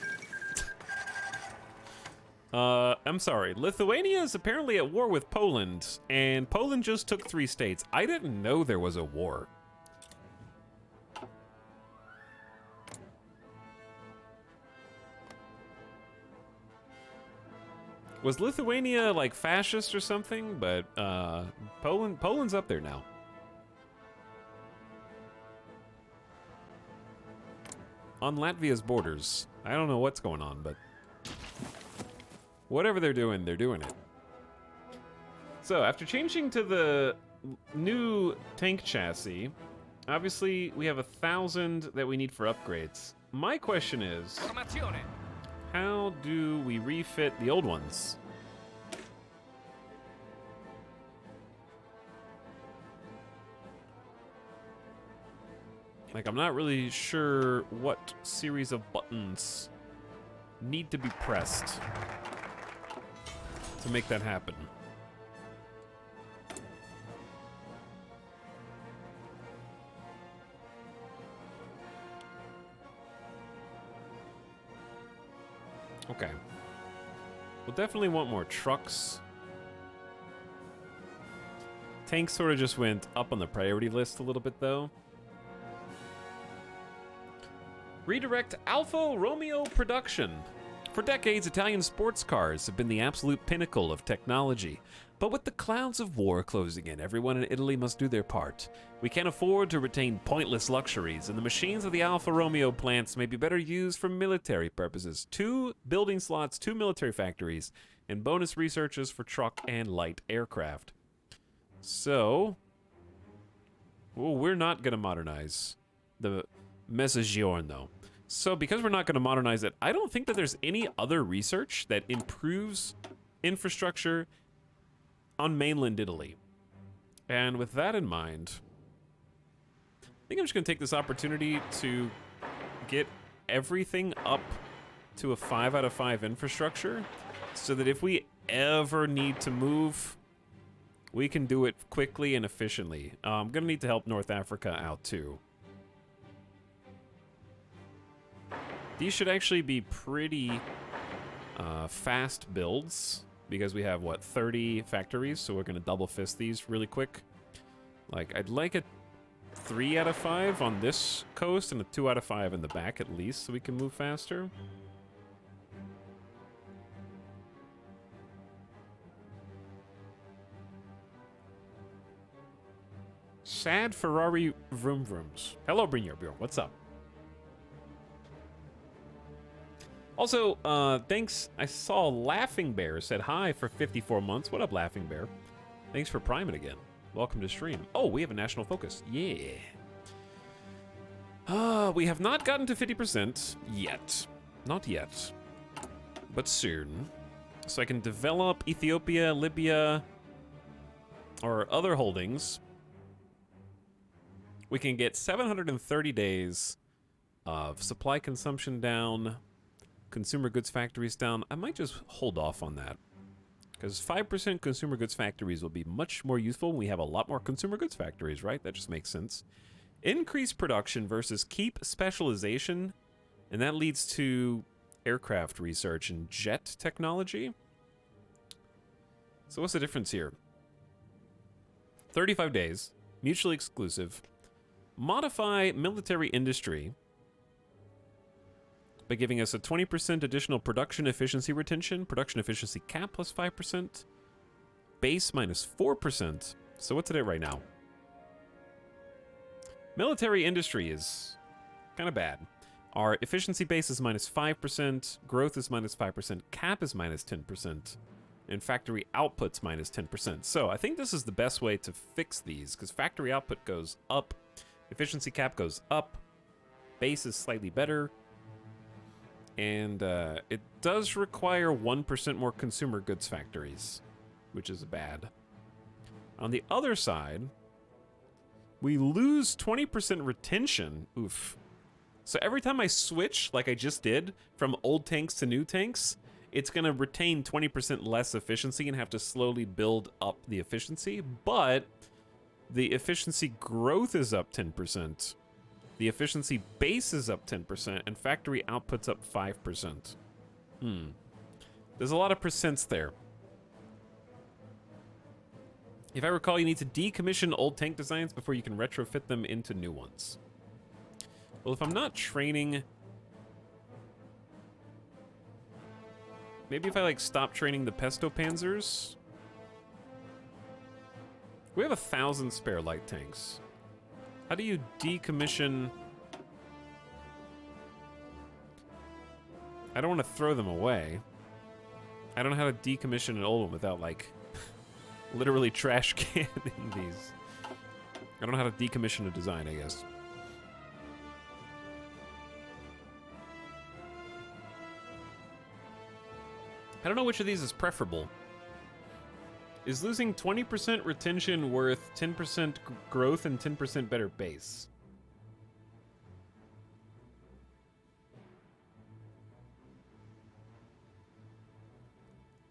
I'm sorry. Lithuania is apparently at war with Poland, and Poland just took 3 states. I didn't know there was a war. Was Lithuania like fascist or something? But Poland's up there now. On Latvia's borders. I don't know what's going on, but whatever they're doing it. So, after changing to the new tank chassis, obviously we have 1,000 that we need for upgrades. My question is, Formazione. how do we refit the old ones? Like, I'm not really sure what series of buttons need to be pressed to make that happen. Okay. We'll definitely want more trucks. Tanks sort of just went up on the priority list a little bit, though. Redirect Alfa Romeo production. For decades, Italian sports cars have been the absolute pinnacle of technology. But with the clouds of war closing in, everyone in Italy must do their part. We can't afford to retain pointless luxuries, and the machines of the Alfa Romeo plants may be better used for military purposes. 2 building slots, 2 military factories, and bonus researches for truck and light aircraft. So, well, we're not going to modernize the Mezzogiorno. So because we're not going to modernize it, I don't think that there's any other research that improves infrastructure on mainland Italy. And with that in mind, I think I'm just going to take this opportunity to get everything up to a 5 out of 5 infrastructure so that if we ever need to move, we can do it quickly and efficiently. I'm going to need to help North Africa out too. These should actually be pretty fast builds because we have, what, 30 factories, so we're going to double fist these really quick. Like, I'd like a 3 out of 5 on this coast and a 2 out of 5 in the back at least so we can move faster. Sad Ferrari vroom vrooms. Hello, Brynjar. What's up? Also, thanks. I saw Laughing Bear said hi for 54 months. What up, Laughing Bear? Thanks for priming again. Welcome to stream. Oh, we have a national focus. Yeah. We have not gotten to 50% yet. Not yet. But soon. So I can develop Ethiopia, Libya, or other holdings. We can get 730 days of supply consumption down, consumer goods factories down. I might just hold off on that because 5% consumer goods factories will be much more useful when we have a lot more consumer goods factories, right? That just makes sense. Increase production versus keep specialization, and that leads to aircraft research and jet technology. So what's the difference here? 35 days, mutually exclusive. Modify military industry by giving us a 20% additional production efficiency retention, production efficiency cap plus 5%, base minus 4%. So what's it at right now? Military industry is kind of bad. Our efficiency base is minus 5%, growth is minus 5%, cap is minus 10%, and factory output's minus 10%. So I think this is the best way to fix these because factory output goes up, efficiency cap goes up, base is slightly better, and it does require 1% more consumer goods factories, which is bad. On the other side, we lose 20% retention. Oof. So every time I switch, like I just did, from old tanks to new tanks, it's going to retain 20% less efficiency and have to slowly build up the efficiency, but the efficiency growth is up 10%. The efficiency base is up 10%, and factory output's up 5%. There's a lot of percents there. If I recall, you need to decommission old tank designs before you can retrofit them into new ones. Well, if I'm not training... Maybe if I, like, stop training the Pesto Panzers... We have 1,000 spare light tanks. How do you decommission... I don't want to throw them away. I don't know how to decommission an old one without, like, literally trash canning these. I don't know how to decommission a design, I guess. I don't know which of these is preferable. Is losing 20% retention worth 10% growth and 10% better base?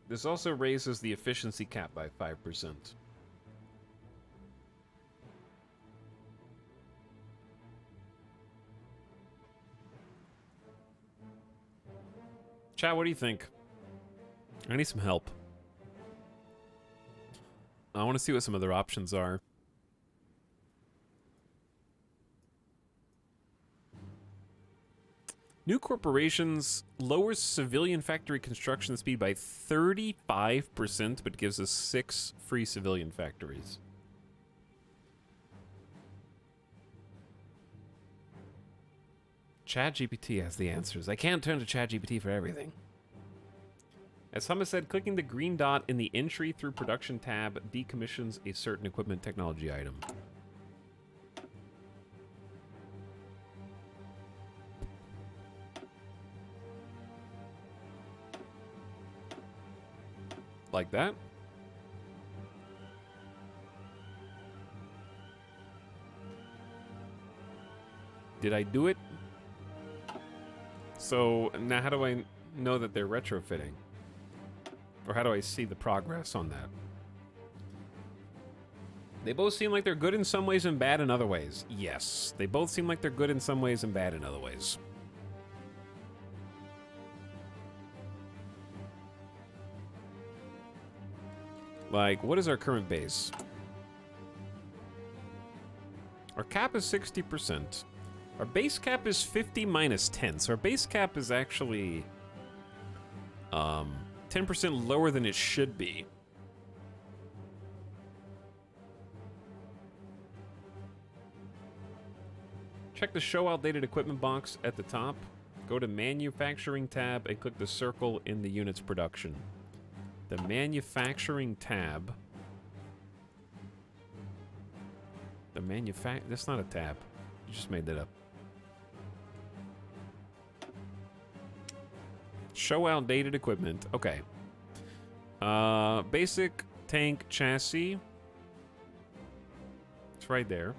This also raises the efficiency cap by 5%. Chat, what do you think? I need some help. I want to see what some other options are. New corporations lowers civilian factory construction speed by 35%, but gives us 6 free civilian factories. ChatGPT has the answers. I can't turn to ChatGPT for everything. As Thomas said, clicking the green dot in the entry through production tab decommissions a certain equipment technology item. Like that. Did I do it? So now how do I know that they're retrofitting? Or how do I see the progress on that? They both seem like they're good in some ways and bad in other ways. Yes, they both seem like they're good in some ways and bad in other ways. Like, what is our current base? Our cap is 60%. Our base cap is 50 minus 10. So our base cap is actually 10% lower than it should be. Check the show outdated equipment box at the top. Go to manufacturing tab and click the circle in the unit's production. The manufacturing tab. That's not a tab. You just made that up. Show outdated equipment. Okay. Basic tank chassis. It's right there.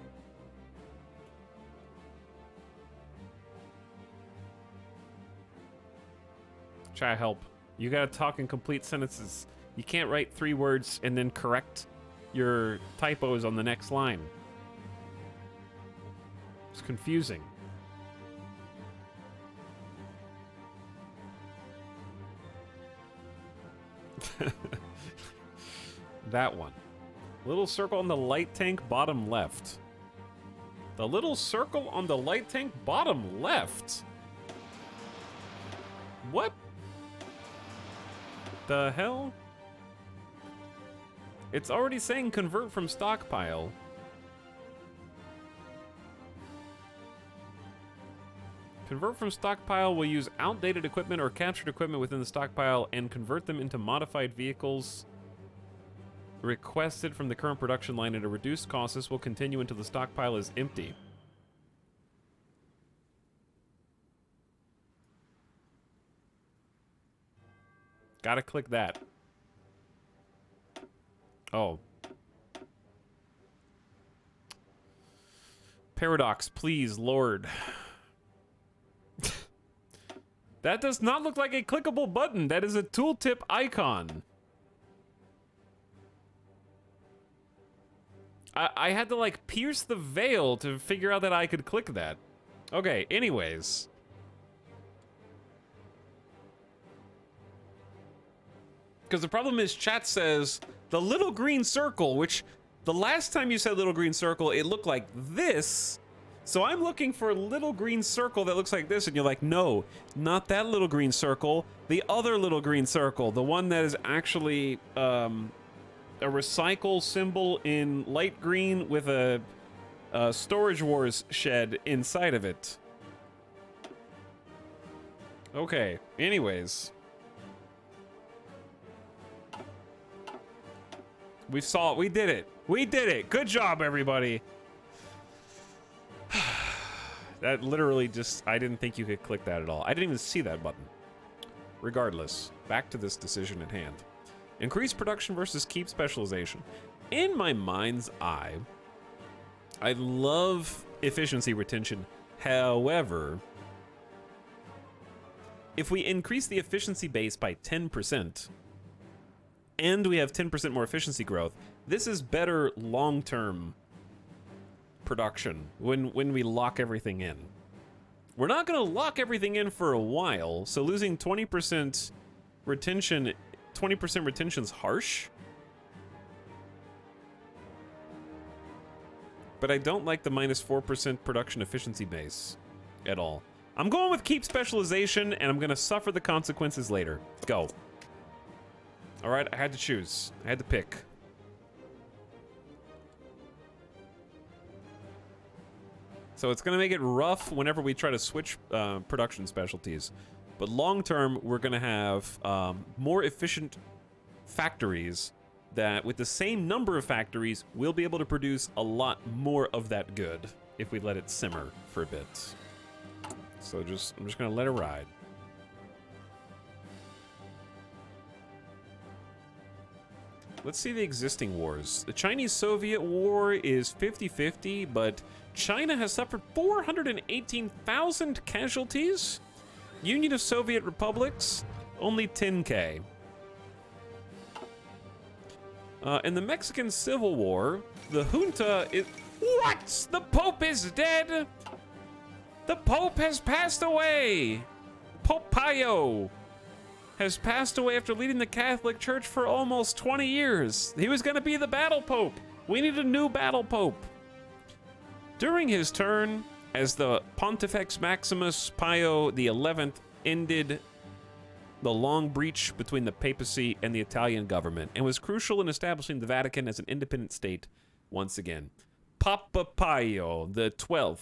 Try to help. You gotta talk in complete sentences. You can't write 3 words and then correct your typos on the next line. It's confusing. That one. Little circle on the light tank, bottom left. The little circle on the light tank, bottom left? What? The hell? It's already saying convert from stockpile. Convert from stockpile will use outdated equipment or captured equipment within the stockpile and convert them into modified vehicles requested from the current production line at a reduced cost. This will continue until the stockpile is empty. Gotta click that. Oh. Paradox, please, Lord. That does not look like a clickable button. That is a tooltip icon. I had to, like, pierce the veil to figure out that I could click that. Okay, anyways. Because the problem is chat says the little green circle, which the last time you said little green circle, it looked like this. So I'm looking for a little green circle that looks like this, and you're like, no, not that little green circle, the other little green circle, the one that is actually a recycle symbol in light green with a Storage Wars shed inside of it. Okay, anyways. We saw it, we did it. We did it, good job, everybody. That literally just, I didn't think you could click that at all. I didn't even see that button. Regardless, back to this decision at hand. Increase production versus keep specialization. In my mind's eye, I love efficiency retention. However, if we increase the efficiency base by 10%, and we have 10% more efficiency growth, this is better long-term production when we lock everything in. We're not going to lock everything in for a while, so losing 20% retention 20% retention's harsh. But I don't like the minus 4% production efficiency base at all. I'm going with keep specialization, and I'm going to suffer the consequences later. Go. All right, I had to choose. I had to pick. So it's going to make it rough whenever we try to switch production specialties. But long term, we're going to have more efficient factories that, with the same number of factories, we'll be able to produce a lot more of that good if we let it simmer for a bit. So I'm just going to let it ride. Let's see the existing wars. The Chinese-Soviet war is 50-50, but China has suffered 418,000 casualties. Union of Soviet Republics, only 10K. In the Mexican Civil War, the junta is... What? The Pope is dead? The Pope has passed away. Pope Pio has passed away after leading the Catholic Church for almost 20 years. He was going to be the battle pope. We need a new battle pope. During his turn as the Pontifex Maximus Pio XI ended the long breach between the papacy and the Italian government and was crucial in establishing the Vatican as an independent state once again. Papa Pio XII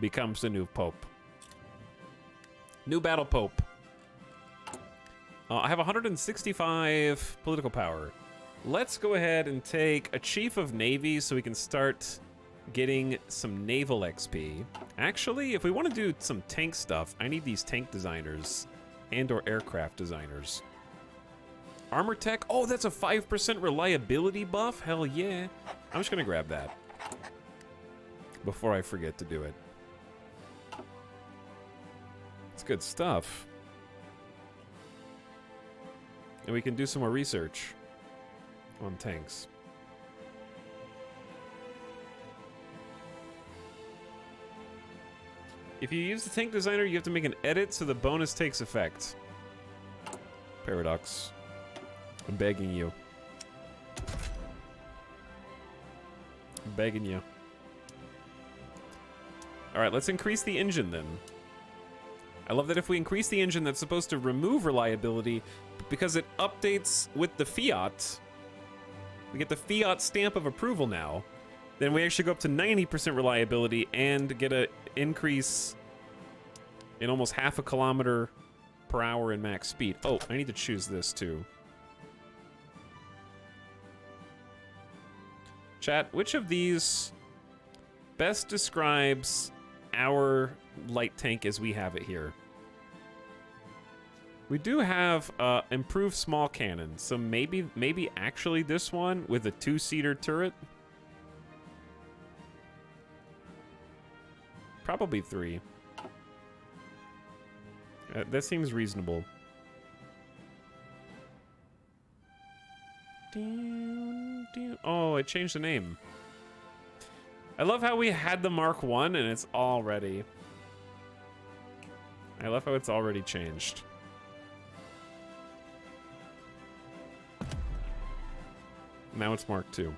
becomes the new pope. New battle pope. I have 165 political power. Let's go ahead and take a chief of navy so we can start getting some naval XP. Actually, if we want to do some tank stuff, I need these tank designers and or aircraft designers. Armor tech. Oh, that's a 5% reliability buff. Hell yeah. I'm just going to grab that before I forget to do it. It's good stuff. And we can do some more research on tanks. If you use the tank designer, you have to make an edit so the bonus takes effect. Paradox. I'm begging you. I'm begging you. Alright, let's increase the engine then. I love that if we increase the engine, that's supposed to remove reliability, but because it updates with the Fiat, we get the Fiat stamp of approval now, then we actually go up to 90% reliability and get an increase in almost half a kilometer per hour in max speed. Oh, I need to choose this too. Chat, which of these best describes our light tank as we have it here? We do have improved small cannon, so maybe actually this one with a 2-seater turret. Probably 3. That seems reasonable. Oh, it changed the name. I love how we had the Mark 1 and it's already... I love how it's already changed. Now it's Mark 2.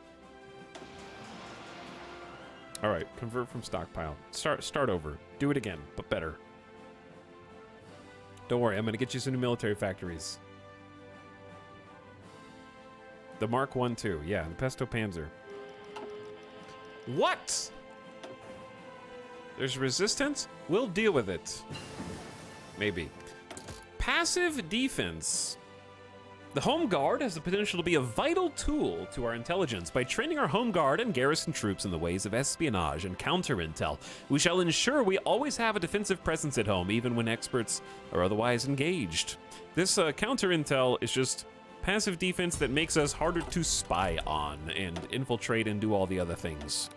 All right, convert from stockpile. Start over. Do it again, but better. Don't worry, I'm gonna get you some new military factories. The Mark 1 too, yeah, the Pesto Panzer. What? There's resistance? We'll deal with it. Maybe. Passive defense. The Home Guard has the potential to be a vital tool to our intelligence. By training our Home Guard and garrison troops in the ways of espionage and counter-intel, we shall ensure we always have a defensive presence at home, even when experts are otherwise engaged. This counter-intel is just passive defense that makes us harder to spy on and infiltrate and do all the other things.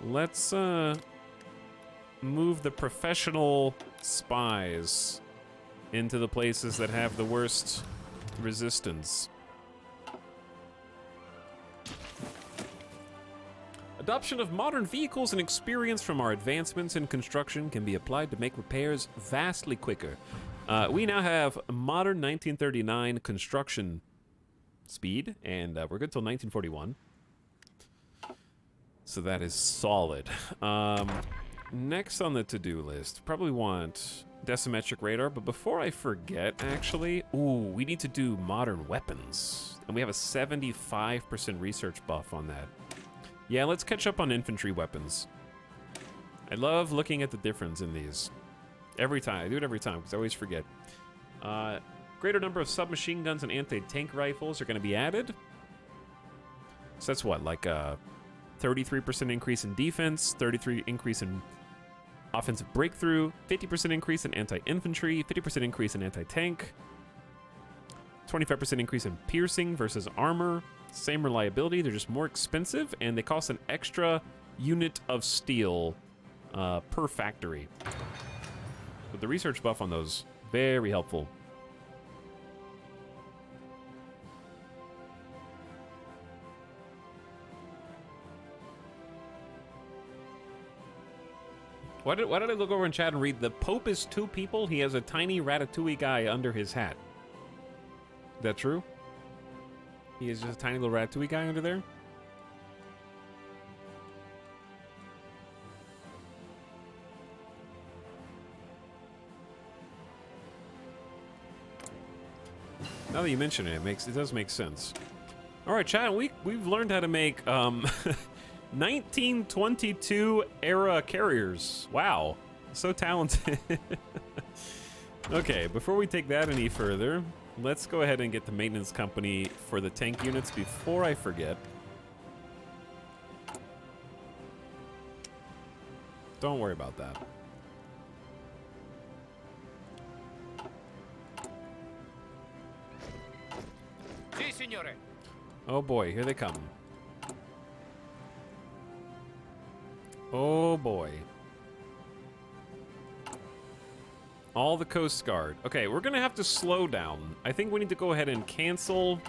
Let's move the professional spies into the places that have the worst resistance. Adoption of modern vehicles and experience from our advancements in construction can be applied to make repairs vastly quicker. We now have modern 1939 construction speed, and we're good till 1941. So that is solid. Next on the to-do list, probably want decimetric radar, but before I forget, actually, we need to do modern weapons. And we have a 75% research buff on that. Yeah, let's catch up on infantry weapons. I love looking at the difference in these. Every time. I do it every time, because I always forget. Greater number of submachine guns and anti-tank rifles are going to be added. So that's what, like a 33% increase in defense, 33% increase in offensive breakthrough, 50% increase in anti-infantry, 50% increase in anti-tank, 25% increase in piercing versus armor, same reliability, they're just more expensive, and they cost an extra unit of steel per factory. But the research buff on those, very helpful. Why did I look over in chat and read, the Pope is 2 people, he has a tiny Ratatouille guy under his hat? Is that true? He is just a tiny little Ratatouille guy under there? Now that you mention it, it does make sense. All right, chat, we've learned how to make 1922 era carriers. Wow, so talented. Okay, before we take that any further, let's go ahead and get the maintenance company for the tank units before I forget. Don't worry about that. Sì, signore. Oh boy, here they come. Oh boy. All the Coast Guard. Okay, we're gonna have to slow down. I think we need to go ahead and cancel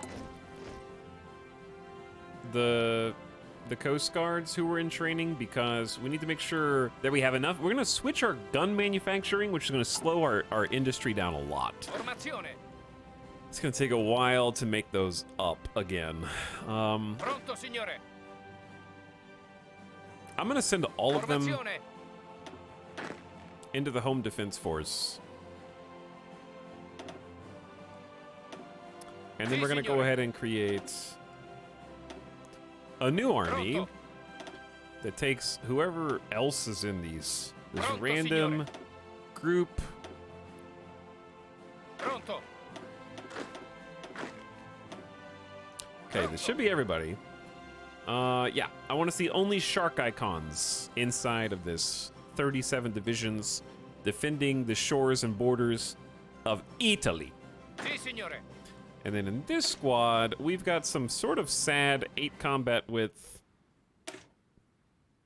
the Coast Guards who were in training, because we need to make sure that we have enough. We're gonna switch our gun manufacturing, which is gonna slow our industry down a lot. Formazione. It's gonna take a while to make those up again. Pronto, signore. I'm gonna send all of them Formazione. into the Home Defense Force. And then we're gonna go ahead and create a new army Pronto. that takes whoever else is in this Pronto, random signore. group. Pronto. Okay, this should be everybody. Yeah, I want to see only shark icons inside of this. 37 divisions defending the shores and borders of Italy. Sì, signore. And then in this squad, we've got some sort of sad 8 combat with...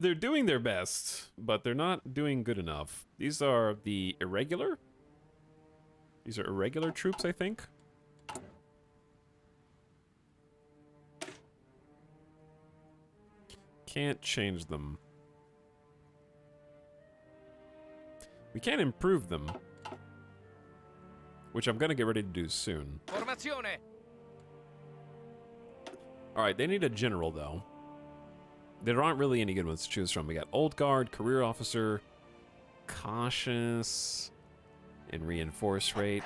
They're doing their best, but they're not doing good enough. These are the irregular? These are irregular troops, I think. Can't change them. We can improve them, which I'm gonna get ready to do soon. Formazione. Alright, they need a general, though. There aren't really any good ones to choose from. We got Old Guard, Career Officer, Cautious, and Reinforce Rate.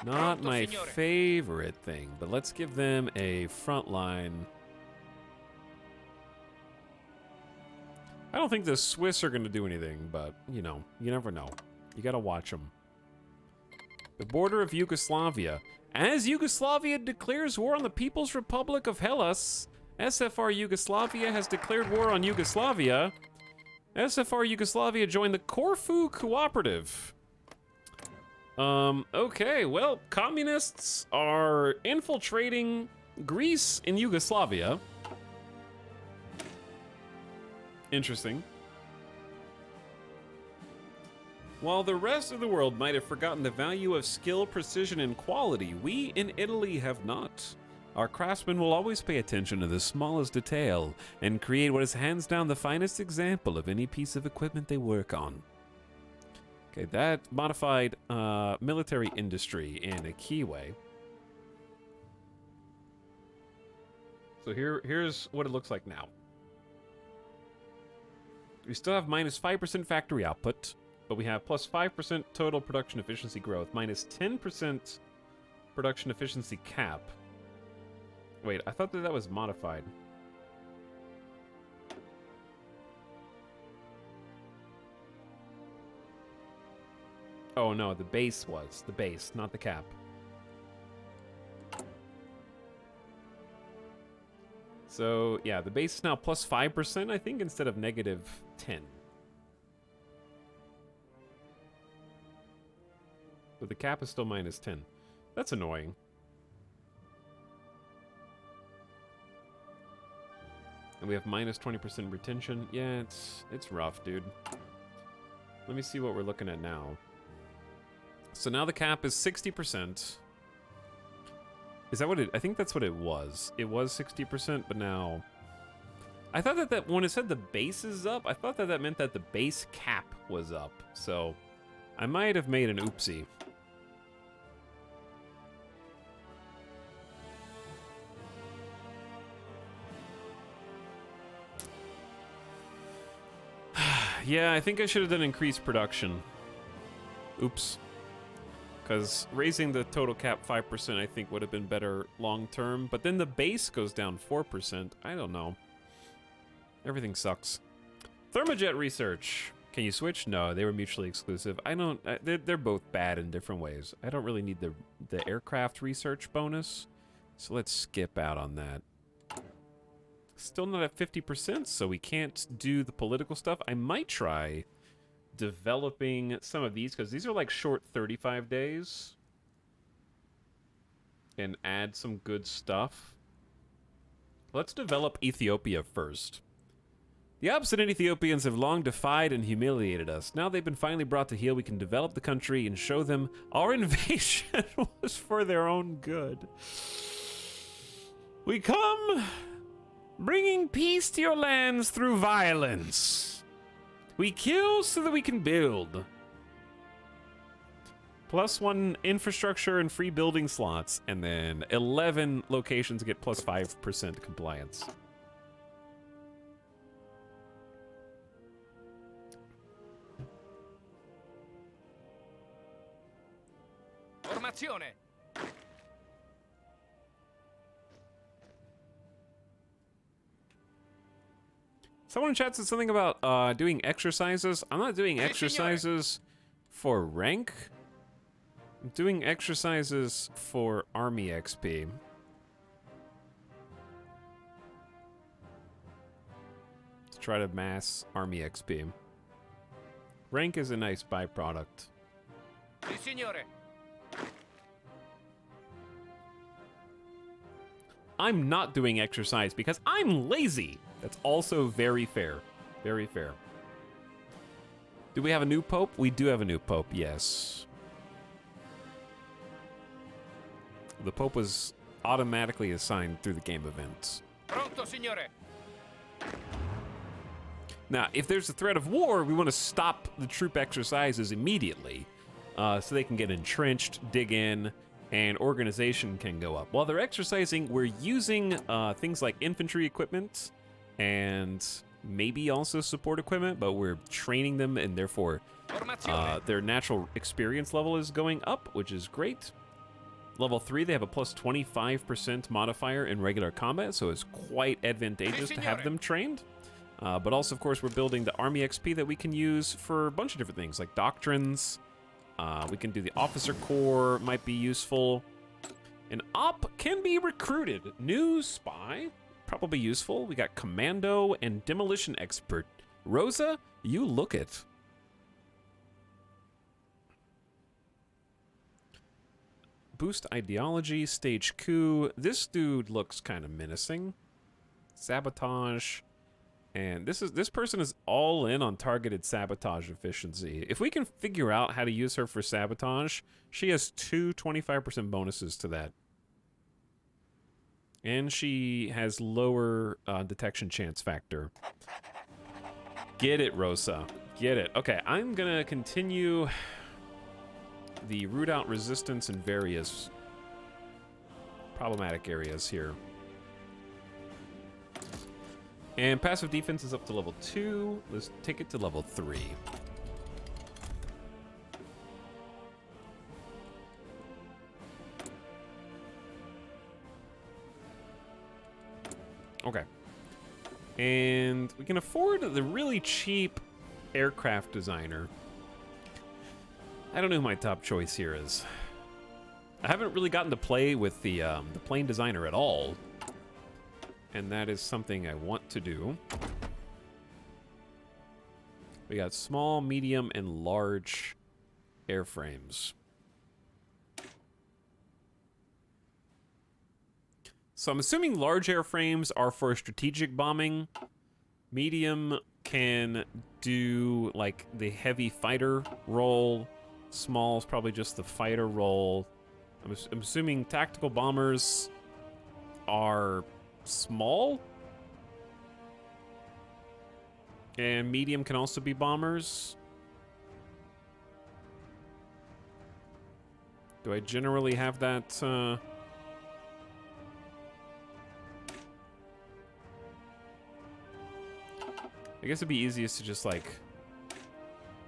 Not my favorite thing, but let's give them a frontline. I don't think the Swiss are going to do anything, but, you know, you never know. You got to watch them. The border of Yugoslavia. As Yugoslavia declares war on the People's Republic of Hellas, SFR Yugoslavia has declared war on Yugoslavia. SFR Yugoslavia joined the Corfu Cooperative. Okay, well, communists are infiltrating Greece and Yugoslavia. Interesting. While the rest of the world might have forgotten the value of skill, precision, and quality, we in Italy have not. Our craftsmen will always pay attention to the smallest detail and create what is hands down the finest example of any piece of equipment they work on. Okay, that modified military industry in a key way. So here's what it looks like now. We still have minus 5% factory output, but we have plus 5% total production efficiency growth, minus 10% production efficiency cap. Wait, I thought that that was modified. Oh no, the base was. The base, not the cap. So, yeah, the base is now plus 5%, I think, instead of negative 10. But the cap is still minus 10. That's annoying. And we have minus 20% retention. Yeah, it's rough, dude. Let me see what we're looking at now. So now the cap is 60%. Is that what it... I think that's what it was. It was 60%, but now... I thought that when it said the base is up, I thought that that meant that the base cap was up. So I might have made an oopsie. Yeah, I think I should have done increased production. Oops. Because raising the total cap 5% I think would have been better long term. But then the base goes down 4%. I don't know. Everything sucks. Thermojet research. Can you switch? No, they were mutually exclusive. I don't... They're both bad in different ways. I don't really need the aircraft research bonus. So let's skip out on that. Still not at 50%, so we can't do the political stuff. I might try developing some of these, because these are like short 35 days. And add some good stuff. Let's develop Ethiopia first. The obstinate Ethiopians have long defied and humiliated us. Now they've been finally brought to heel, we can develop the country and show them our invasion was for their own good. We come bringing peace to your lands through violence. We kill so that we can build. +1 infrastructure and free building slots, and then 11 locations get plus 5% compliance. Formazione. Someone in chat said something about doing exercises. I'm not doing exercises for rank. I'm doing exercises for army XP. Let's try to mass army XP. Rank is a nice byproduct. Sì, signore. I'm not doing exercise because I'm lazy. That's also very fair. Very fair. Do we have a new pope? We do have a new pope, yes. The pope was automatically assigned through the game events. Pronto, signore. Now, if there's a threat of war, we want to stop the troop exercises immediately so they can get entrenched, dig in, and organization can go up. While they're exercising, we're using things like infantry equipment and maybe also support equipment, but we're training them, and therefore their natural experience level is going up, which is great. Level 3, they have a plus 25% modifier in regular combat, so it's quite advantageous to have them trained. But also, of course, we're building the army XP that we can use for a bunch of different things, like doctrines. We can do the officer corps, might be useful. An op can be recruited. New spy, probably useful. We got commando and demolition expert. Rosa, you look it. Boost ideology, stage coup. This dude looks kind of menacing. Sabotage. And this person is all in on targeted sabotage efficiency. If we can figure out how to use her for sabotage, she has 2 25% bonuses to that. And she has lower detection chance factor. Get it, Rosa. get it. Okay, I'm gonna continue the root out resistance in various problematic areas here. And passive defense is up to level 2. Let's take it to level 3. Okay. And we can afford the really cheap aircraft designer. I don't know who my top choice here is. I haven't really gotten to play with the plane designer at all. And that is something I want to do. We got small, medium, and large airframes. So I'm assuming large airframes are for strategic bombing. Medium can do like the heavy fighter role. Small is probably just the fighter role. I'm assuming tactical bombers are small. And medium can also be bombers. Do I generally have that? I guess it'd be easiest to just like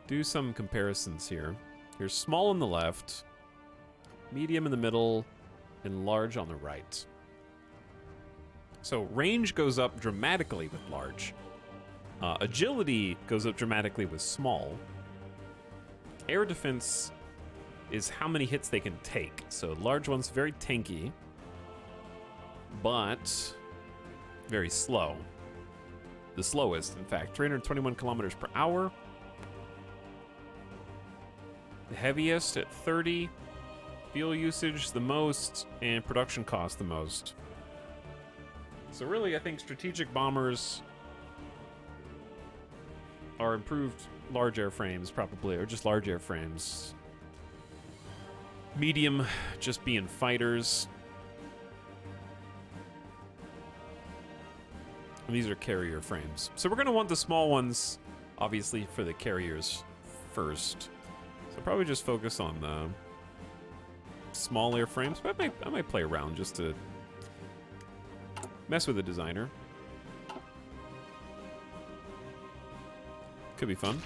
do some comparisons here. Here's small on the left, medium in the middle, and large on the right. So range goes up dramatically with large. Agility goes up dramatically with small. Air defense is how many hits they can take. So large one's very tanky, but very slow. The slowest, in fact, 321 kilometers per hour. The heaviest at 30. Fuel usage the most, and production cost the most. So really, I think strategic bombers are improved large airframes, probably, or just large airframes. Medium just being fighters. And these are carrier frames. So we're going to want the small ones, obviously, for the carriers first. So probably just focus on the small airframes. But I might play around just to mess with the designer. Could be fun.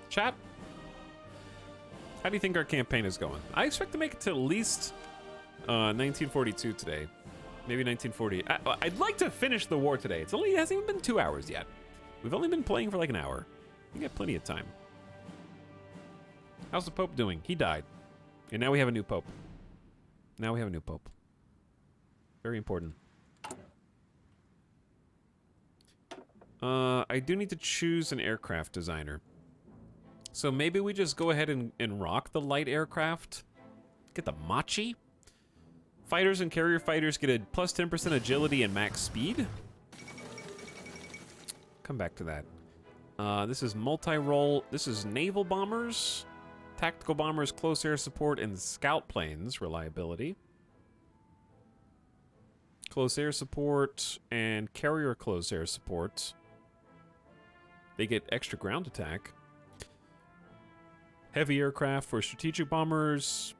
Chat, how do you think our campaign is going? I expect to make it to at least 1942 today. Maybe 1940. I'd like to finish the war today. It hasn't even been 2 hours yet. We've only been playing for like an hour. We got plenty of time. How's the Pope doing? He died. And now we have a new Pope. Now we have a new Pope. Very important. I do need to choose an aircraft designer. So maybe we just go ahead and rock the light aircraft. Get the Machi. Fighters and carrier fighters get a plus 10% agility and max speed. Come back to that. This is multi-role. This is naval bombers. Tactical bombers, close air support, and scout planes reliability. Close air support and carrier close air support. They get extra ground attack. Heavy aircraft for strategic bombers.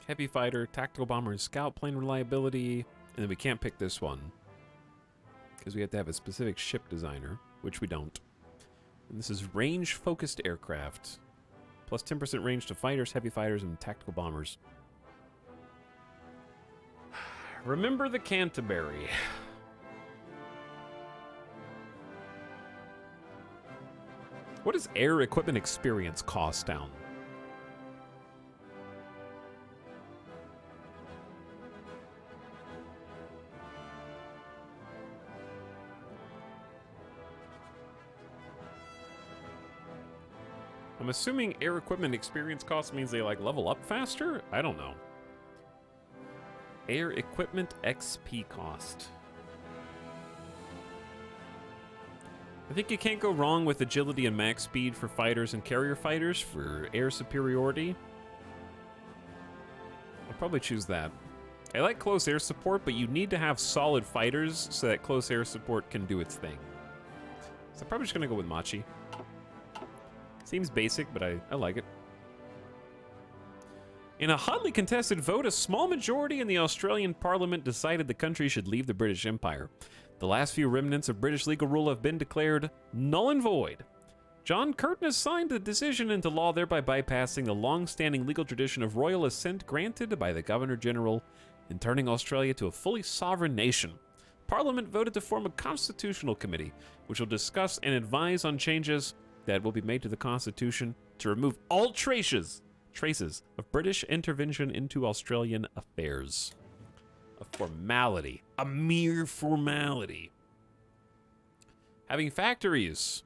Heavy fighter, tactical bomber, and scout plane reliability. And then we can't pick this one because we have to have a specific ship designer, which we don't. And this is range-focused aircraft. Plus 10% range to fighters, heavy fighters, and tactical bombers. Remember the Canterbury. What does air equipment experience cost down? I'm assuming air equipment experience cost means they like level up faster? I don't know. Air equipment XP cost. I think you can't go wrong with agility and max speed for fighters and carrier fighters for air superiority. I'll probably choose that. I like close air support, but you need to have solid fighters so that close air support can do its thing. So I'm probably just gonna go with Machi. Seems basic, but I like it. In a hotly contested vote, a small majority in the Australian Parliament decided the country should leave the British Empire. The last few remnants of British legal rule have been declared null and void. John Curtin has signed the decision into law, thereby bypassing the long-standing legal tradition of royal assent granted by the Governor-General in turning Australia to a fully sovereign nation. Parliament voted to form a constitutional committee, which will discuss and advise on changes that will be made to the Constitution to remove all traces of British intervention into Australian affairs. A formality. A mere formality. Having factories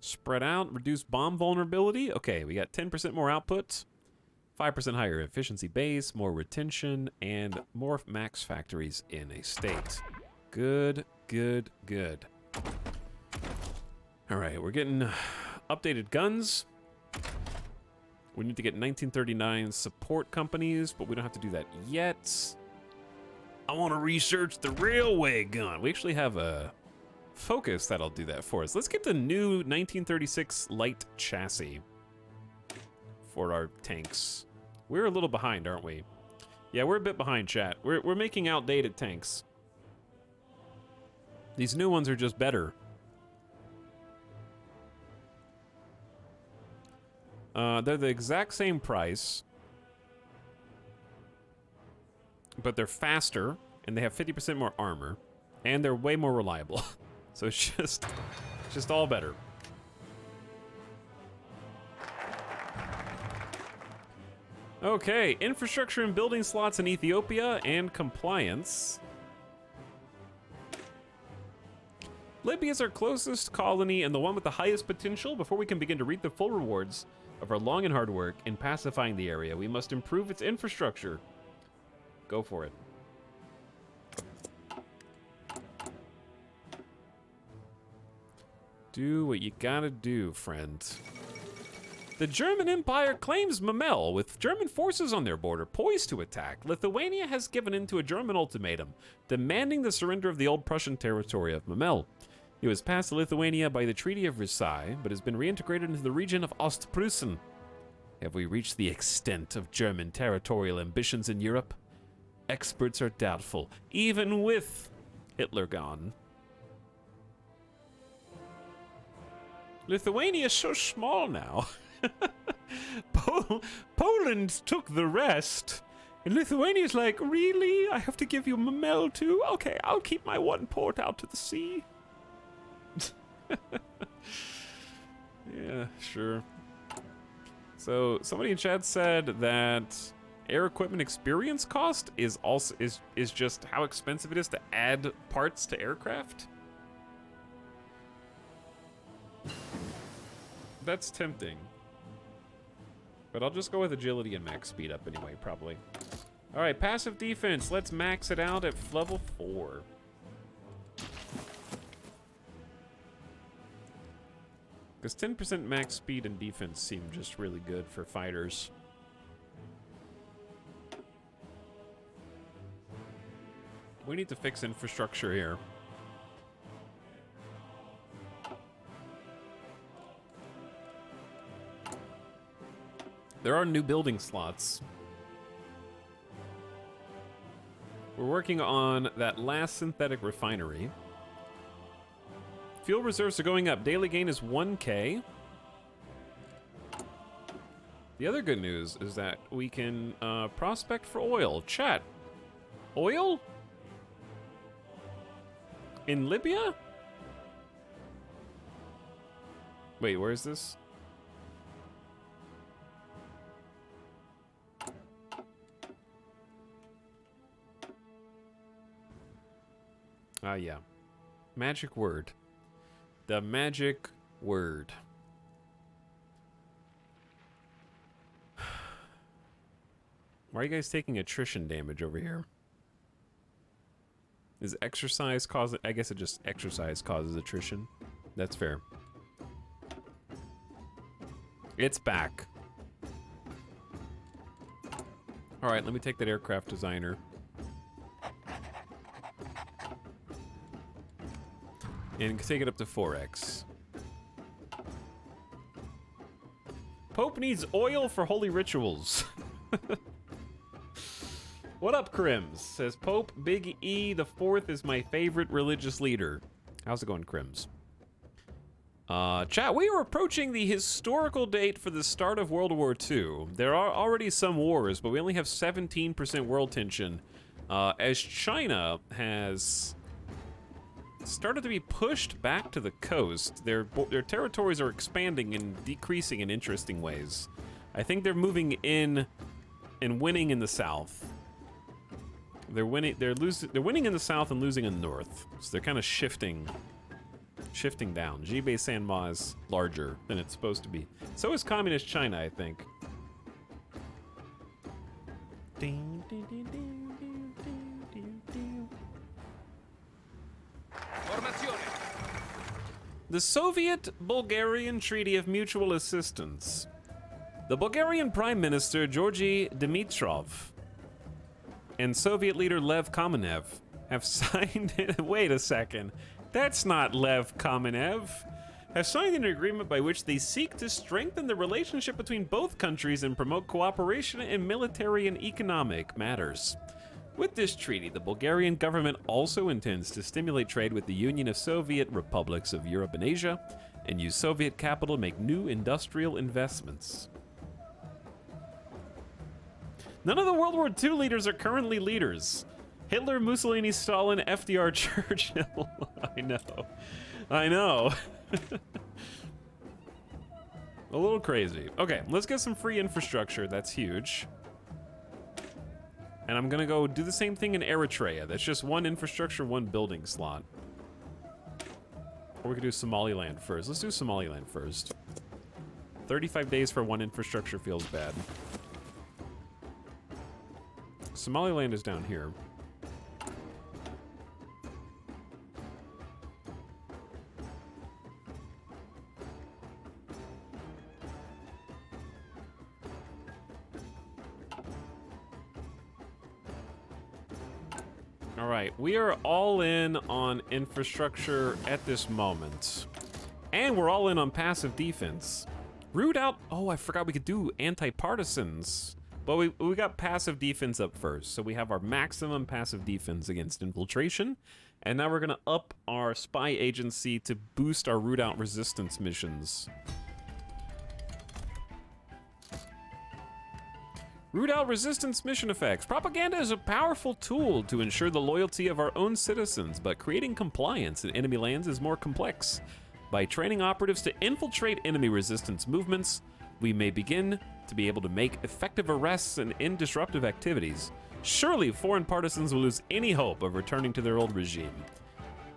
spread out, reduce bomb vulnerability. Okay, we got 10% more output, 5% higher efficiency base, more retention, and more max factories in a state. Good, good, good. All right, we're getting updated guns. We need to get 1939 support companies, but we don't have to do that yet. I want to research the railway gun. We actually have a Focus that'll do that for us. Let's get the new 1936 light chassis for our tanks. We're a little behind, aren't we? Yeah, we're a bit behind, chat. We're making outdated tanks. These new ones are just better. They're the exact same price, but they're faster, and they have 50% more armor, and they're way more reliable. So it's just all better. Okay, infrastructure and building slots in Ethiopia and compliance. Libya is our closest colony and the one with the highest potential. Before we can begin to reap the full rewards of our long and hard work in pacifying the area, we must improve its infrastructure. Go for it. Do what you gotta do, friend. The German Empire claims Memel, with German forces on their border poised to attack. Lithuania has given in to a German ultimatum, demanding the surrender of the old Prussian territory of Memel. It was passed to Lithuania by the Treaty of Versailles, but has been reintegrated into the region of Ostpreußen. Have we reached the extent of German territorial ambitions in Europe? Experts are doubtful, even with Hitler gone. Lithuania is so small now. Poland took the rest. And Lithuania's like, really? I have to give you Memel too? Okay, I'll keep my one port out to the sea. Yeah, sure. So somebody in chat said that air equipment experience cost is also is just how expensive it is to add parts to aircraft. That's tempting. But I'll just go with agility and max speed up anyway, probably. All right, passive defense. Let's max it out at level 4. Because 10% max speed and defense seem just really good for fighters. We need to fix infrastructure here. There are new building slots. We're working on that last synthetic refinery. Fuel reserves are going up. Daily gain is 1K. The other good news is that we can prospect for oil. Chat. Oil? In Libya? Wait, where is this? Yeah. Magic word. The magic word. Why are you guys taking attrition damage over here? Is exercise causing... I guess it just exercise causes attrition. That's fair. It's back. All right, let me take that aircraft designer. And take it up to 4x. Pope needs oil for holy rituals. What up, Crims? Says Pope Big E the Fourth is my favorite religious leader. How's it going, Crims? Chat, we are approaching the historical date for the start of World War II. There are already some wars, but we only have 17% world tension, as China has started to be pushed back to the coast. Their territories are expanding and decreasing in interesting ways. I think they're moving in and winning in the south. They're winning in the south and losing in the north. So they're kind of shifting down. Jibei Sanma is larger than it's supposed to be. So is communist China, I think. The Soviet-Bulgarian Treaty of Mutual Assistance. The Bulgarian Prime Minister Georgy Dimitrov and Soviet leader Lev Kamenev have signed... Wait a second. That's not Lev Kamenev. Have signed an agreement by which they seek to strengthen the relationship between both countries and promote cooperation in military and economic matters. With this treaty, the Bulgarian government also intends to stimulate trade with the Union of Soviet Republics of Europe and Asia and use Soviet capital to make new industrial investments. None of the World War II leaders are currently leaders. Hitler, Mussolini, Stalin, FDR, Churchill. I know. A little crazy. Okay, let's get some free infrastructure. That's huge. And I'm gonna go do the same thing in Eritrea. That's just one infrastructure, one building slot. Or we could do Somaliland first. Let's do Somaliland first. 35 days for one infrastructure feels bad. Somaliland is down here. All right, we are all in on infrastructure at this moment. And we're all in on passive defense. Root out, oh, I forgot we could do anti-partisans. But we got passive defense up first. So we have our maximum passive defense against infiltration. And now we're gonna up our spy agency to boost our root out resistance missions. Root out resistance mission effects. Propaganda is a powerful tool to ensure the loyalty of our own citizens, but creating compliance in enemy lands is more complex. By training operatives to infiltrate enemy resistance movements, we may begin to be able to make effective arrests and end disruptive activities. Surely foreign partisans will lose any hope of returning to their old regime.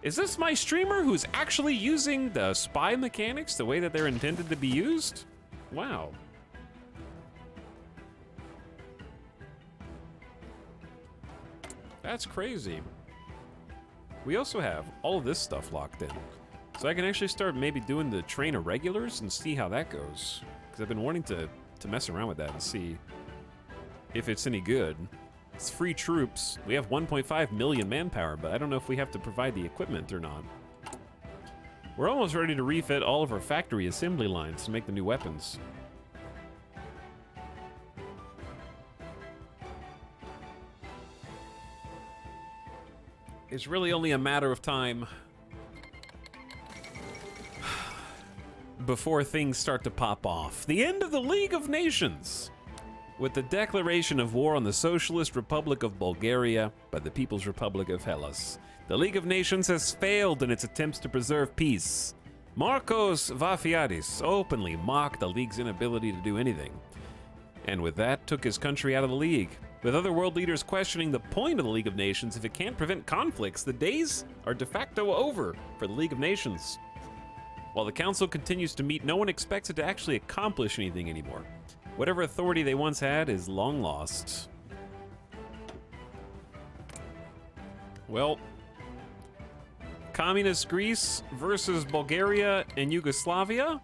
Is this my streamer who's actually using the spy mechanics the way that they're intended to be used? Wow. That's crazy. We also have all of this stuff locked in. So I can actually start maybe doing the train of regulars and see how that goes. Because I've been wanting to mess around with that and see if it's any good. It's free troops. We have 1.5 million manpower, but I don't know if we have to provide the equipment or not. We're almost ready to refit all of our factory assembly lines to make the new weapons. It's really only a matter of time before things start to pop off. The end of the League of Nations! With the declaration of war on the Socialist Republic of Bulgaria by the People's Republic of Hellas, the League of Nations has failed in its attempts to preserve peace. Markos Vafiadis openly mocked the League's inability to do anything, and with that took his country out of the League. With other world leaders questioning the point of the League of Nations if it can't prevent conflicts, the days are de facto over for the League of Nations. While the Council continues to meet, no one expects it to actually accomplish anything anymore. Whatever authority they once had is long lost. Well, Communist Greece versus Bulgaria and Yugoslavia.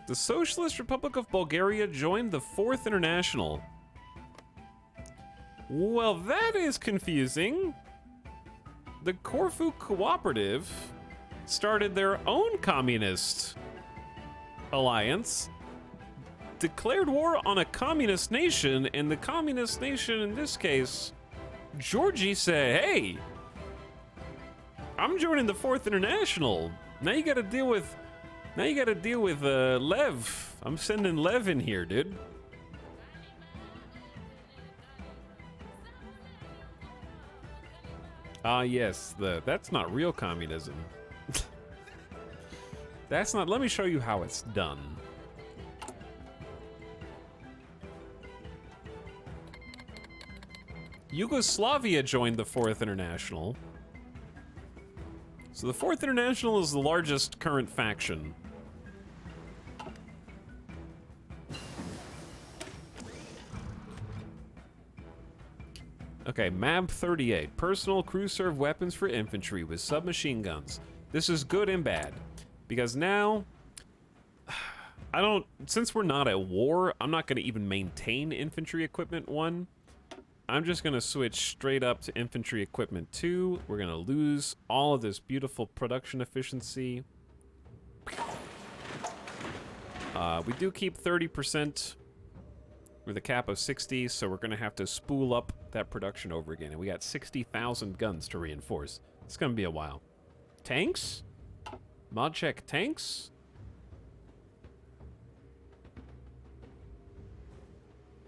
The Socialist Republic of Bulgaria joined the Fourth International. Well, that is confusing. The Corfu Cooperative started their own communist alliance, declared war on a communist nation, and the communist nation, in this case, Georgie, said, hey, I'm joining the Fourth International. Now you gotta deal with Lev. I'm sending Lev in here, dude. Ah, yes, that's not real communism. That's not, let me show you how it's done. Yugoslavia joined the Fourth International. So the Fourth International is the largest current faction. Okay, MAB 38. Personal crew serve weapons for infantry with submachine guns. This is good and bad. Because now, since we're not at war, I'm not going to even maintain infantry equipment 1. I'm just going to switch straight up to infantry equipment 2. We're going to lose all of this beautiful production efficiency. We do keep 30% with a cap of 60, so we're going to have to spool up that production over again. And we got 60,000 guns to reinforce. It's going to be a while. Tanks? Mod check tanks?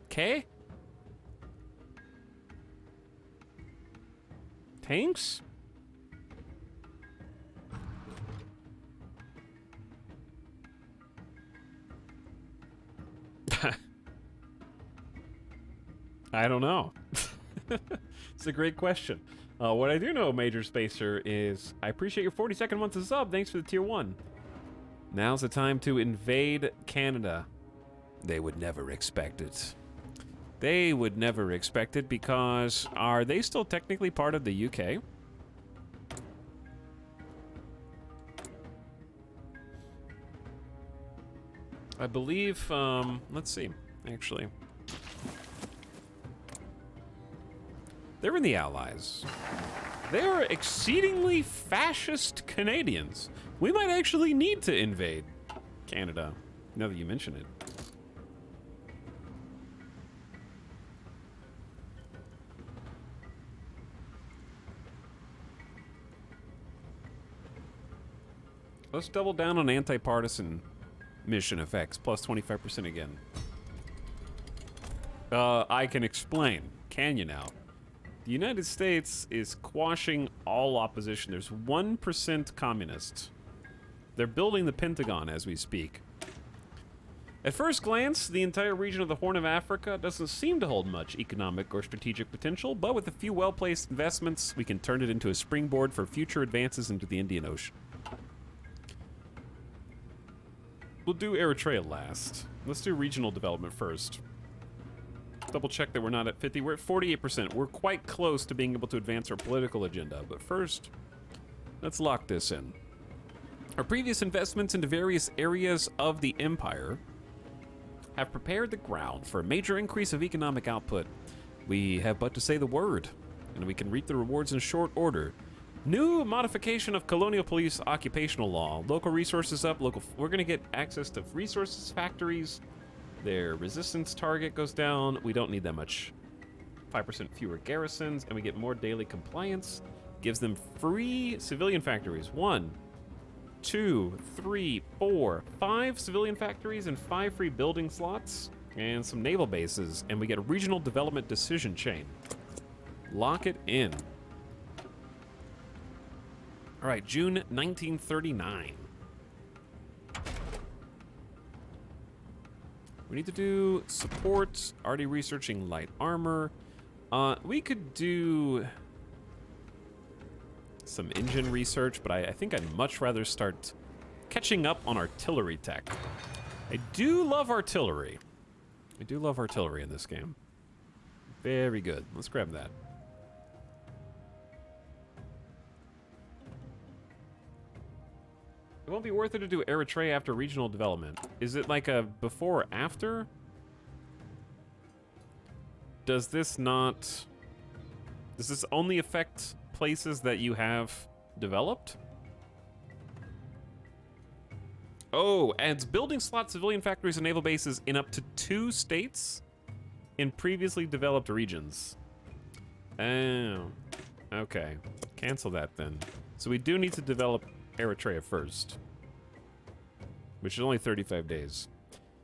Okay. Tanks? I don't know. It's a great question. What I do know, Major Spacer, is I appreciate your 42nd month of sub. Thanks for the tier 1. Now's the time to invade Canada. They would never expect it. They would never expect it because are they still technically part of the UK? I believe, let's see, actually. They're in the Allies. They are exceedingly fascist Canadians. We might actually need to invade Canada, now that you mention it. Let's double down on anti-partisan mission effects, plus 25% again. I can explain. Can you now? The United States is quashing all opposition. There's 1% communists. They're building the Pentagon as we speak. At first glance, the entire region of the Horn of Africa doesn't seem to hold much economic or strategic potential, but with a few well-placed investments, we can turn it into a springboard for future advances into the Indian Ocean. We'll do Eritrea last. Let's do regional development first. Double check that we're not at 50. We're at 48%. We're quite close to being able to advance our political agenda. But first, let's lock this in. Our previous investments into various areas of the empire have prepared the ground for a major increase of economic output. We have but to say the word, and we can reap the rewards in short order. New modification of colonial police occupational law. Local resources up. We're going to get access to resources factories. Their resistance target goes down. We don't need that much. 5% fewer garrisons, and we get more daily compliance. Gives them free civilian factories. 1, 2, 3, 4, 5 civilian factories and 5 free building slots. And some naval bases. And we get a regional development decision chain. Lock it in. All right, June 1939. We need to do support, already researching light armor. We could do some engine research, but I think I'd much rather start catching up on artillery tech. I do love artillery. I do love artillery in this game. Very good. Let's grab that. It won't be worth it to do Eritrea after regional development. Is it like a before or after? Does this not... Does this only affect places that you have developed? Oh, adds building slot civilian factories and naval bases in up to 2 states in previously developed regions. Oh, okay. Cancel that then. So we do need to develop Eritrea first, which is only 35 days.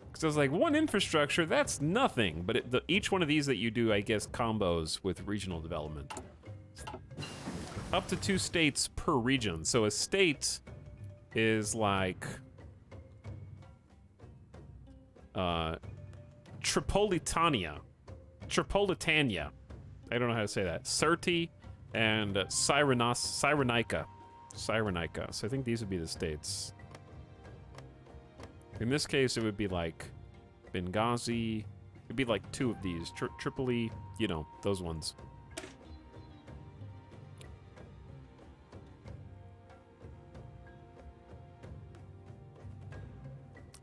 Because I was like, one infrastructure, that's nothing. But each one of these that you do, I guess, combos with regional development. Up to 2 states per region. So a state is like... Tripolitania. I don't know how to say that. Sirte and Cyrenaica. So I think these would be the states. In this case, it would be like Benghazi. It'd be like 2 of these. Tripoli, you know, those ones.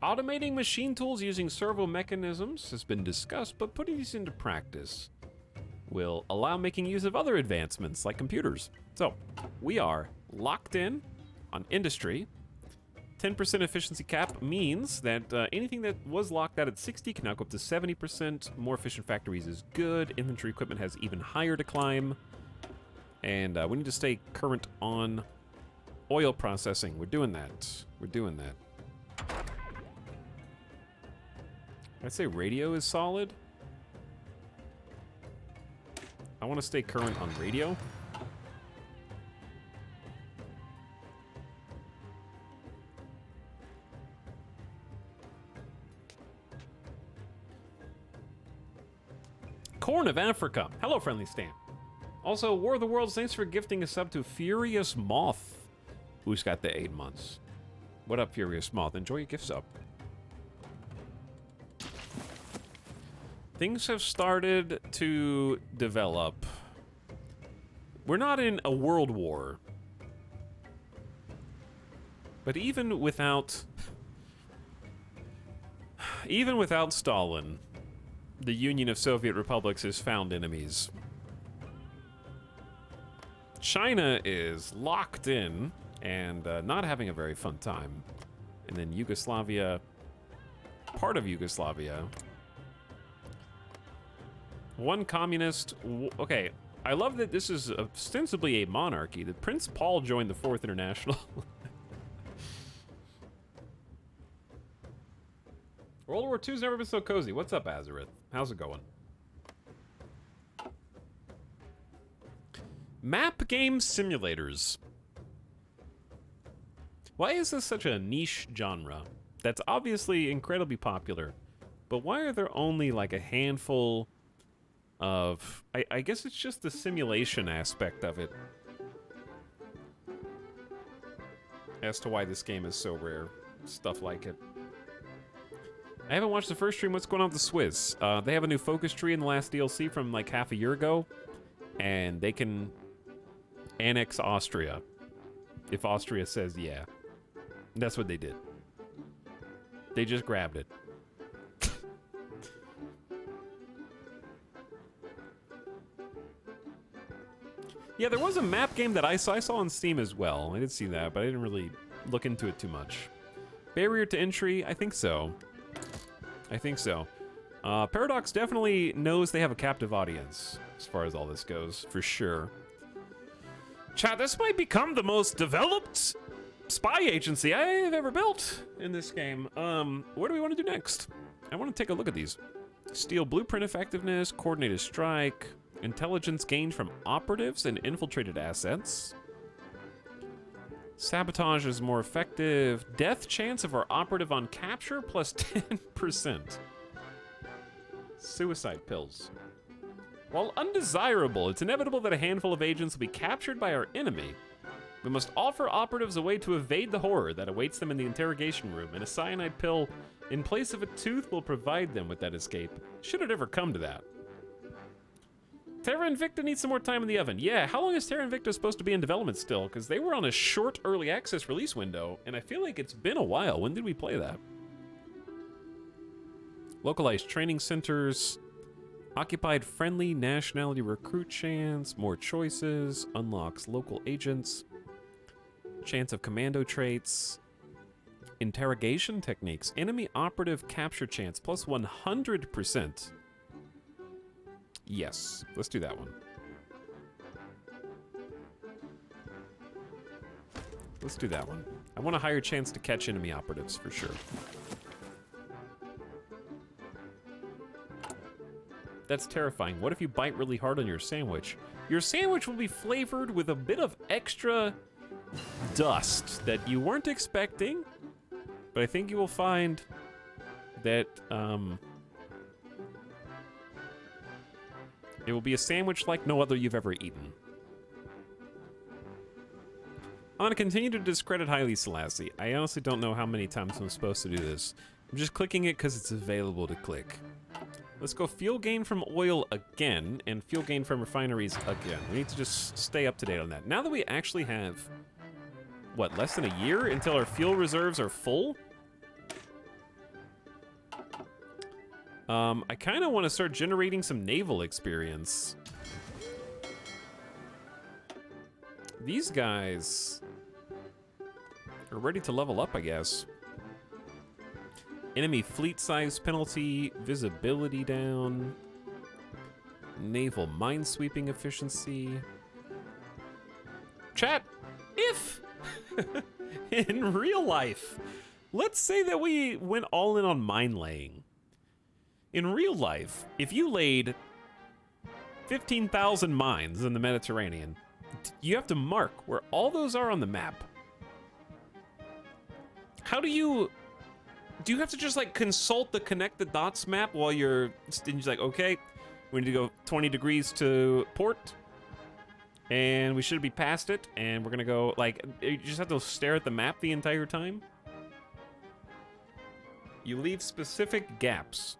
Automating machine tools using servo mechanisms has been discussed, but putting these into practice will allow making use of other advancements like computers. So, we are locked in on industry. 10% efficiency cap means that anything that was locked out at 60 can now go up to 70%. More efficient factories is good. Inventory equipment has even higher to climb. And we need to stay current on oil processing. We're doing that. I'd say radio is solid. I want to stay current on radio. Corn of Africa. Hello, friendly Stan. Also, War of the Worlds, thanks for gifting a sub to Furious Moth, who's got the 8 months. What up, Furious Moth? Enjoy your gift sub. Things have started to develop. We're not in a world war. But even without Stalin, the Union of Soviet Republics has found enemies. China is locked in and not having a very fun time. And then Yugoslavia, part of Yugoslavia. One communist. Okay, I love that this is ostensibly a monarchy. That Prince Paul joined the Fourth International. World War II's never been so cozy. What's up, Azareth? How's it going? Map game simulators. Why is this such a niche genre? That's obviously incredibly popular. But why are there only like a handful of... I guess it's just the simulation aspect of it as to why this game is so rare. Stuff like it. I haven't watched the first stream. What's going on with the Swiss? They have a new focus tree in the last DLC from like half a year ago, and they can annex Austria if Austria says yeah. That's what they did. They just grabbed it. Yeah, there was a map game that I saw on Steam as well. I did see that, but I didn't really look into it too much. Barrier to entry? I think so. Paradox definitely knows they have a captive audience, as far as all this goes, for sure. Chat, this might become the most developed spy agency I've ever built in this game. What do we want to do next? I want to take a look at these. Steal blueprint effectiveness, coordinated strike, intelligence gained from operatives and infiltrated assets. Sabotage is more effective. Death chance of our operative on capture plus 10%. Suicide pills. While undesirable, it's inevitable that a handful of agents will be captured by our enemy. We must offer operatives a way to evade the horror that awaits them in the interrogation room, and a cyanide pill in place of a tooth will provide them with that escape, should it ever come to that. Terra Invicta needs some more time in the oven. Yeah, how long is Terra Invicta supposed to be in development still? Because they were on a short early access release window, and I feel like it's been a while. When did we play that? Localized training centers, occupied friendly nationality recruit chance, more choices, unlocks local agents, chance of commando traits, interrogation techniques, enemy operative capture chance, plus 100%. Yes, let's do that one. Let's do that one. I want a higher chance to catch enemy operatives for sure. That's terrifying. What if you bite really hard on your sandwich? Your sandwich will be flavored with a bit of extra dust that you weren't expecting, but I think you will find that it will be a sandwich like no other you've ever eaten. I'm gonna continue to discredit Haile Selassie. I honestly don't know how many times I'm supposed to do this. I'm just clicking it because it's available to click. Let's go fuel gain from oil again, and fuel gain from refineries again. We need to just stay up to date on that. Now that we actually have, what, less than a year until our fuel reserves are full? I kind of want to start generating some naval experience. These guys are ready to level up, I guess. Enemy fleet size penalty, visibility down, naval minesweeping efficiency. Chat, if in real life, let's say that we went all in on mine laying. In real life, if you laid 15,000 mines in the Mediterranean, you have to mark where all those are on the map. How do you have to just like consult the connect the dots map while you're like, okay, we need to go 20 degrees to port, and we should be past it, and we're gonna go, like, you just have to stare at the map the entire time? You leave specific gaps.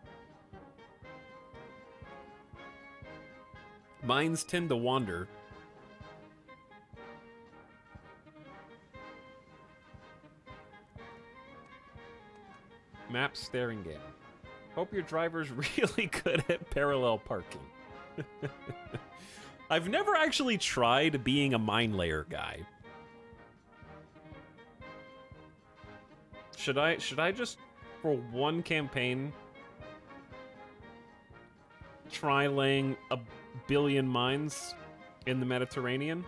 Mines tend to wander. Map staring game. Hope your driver's really good at parallel parking. I've never actually tried being a mine layer guy. Should I just, for one campaign, try laying 1 billion mines in the Mediterranean?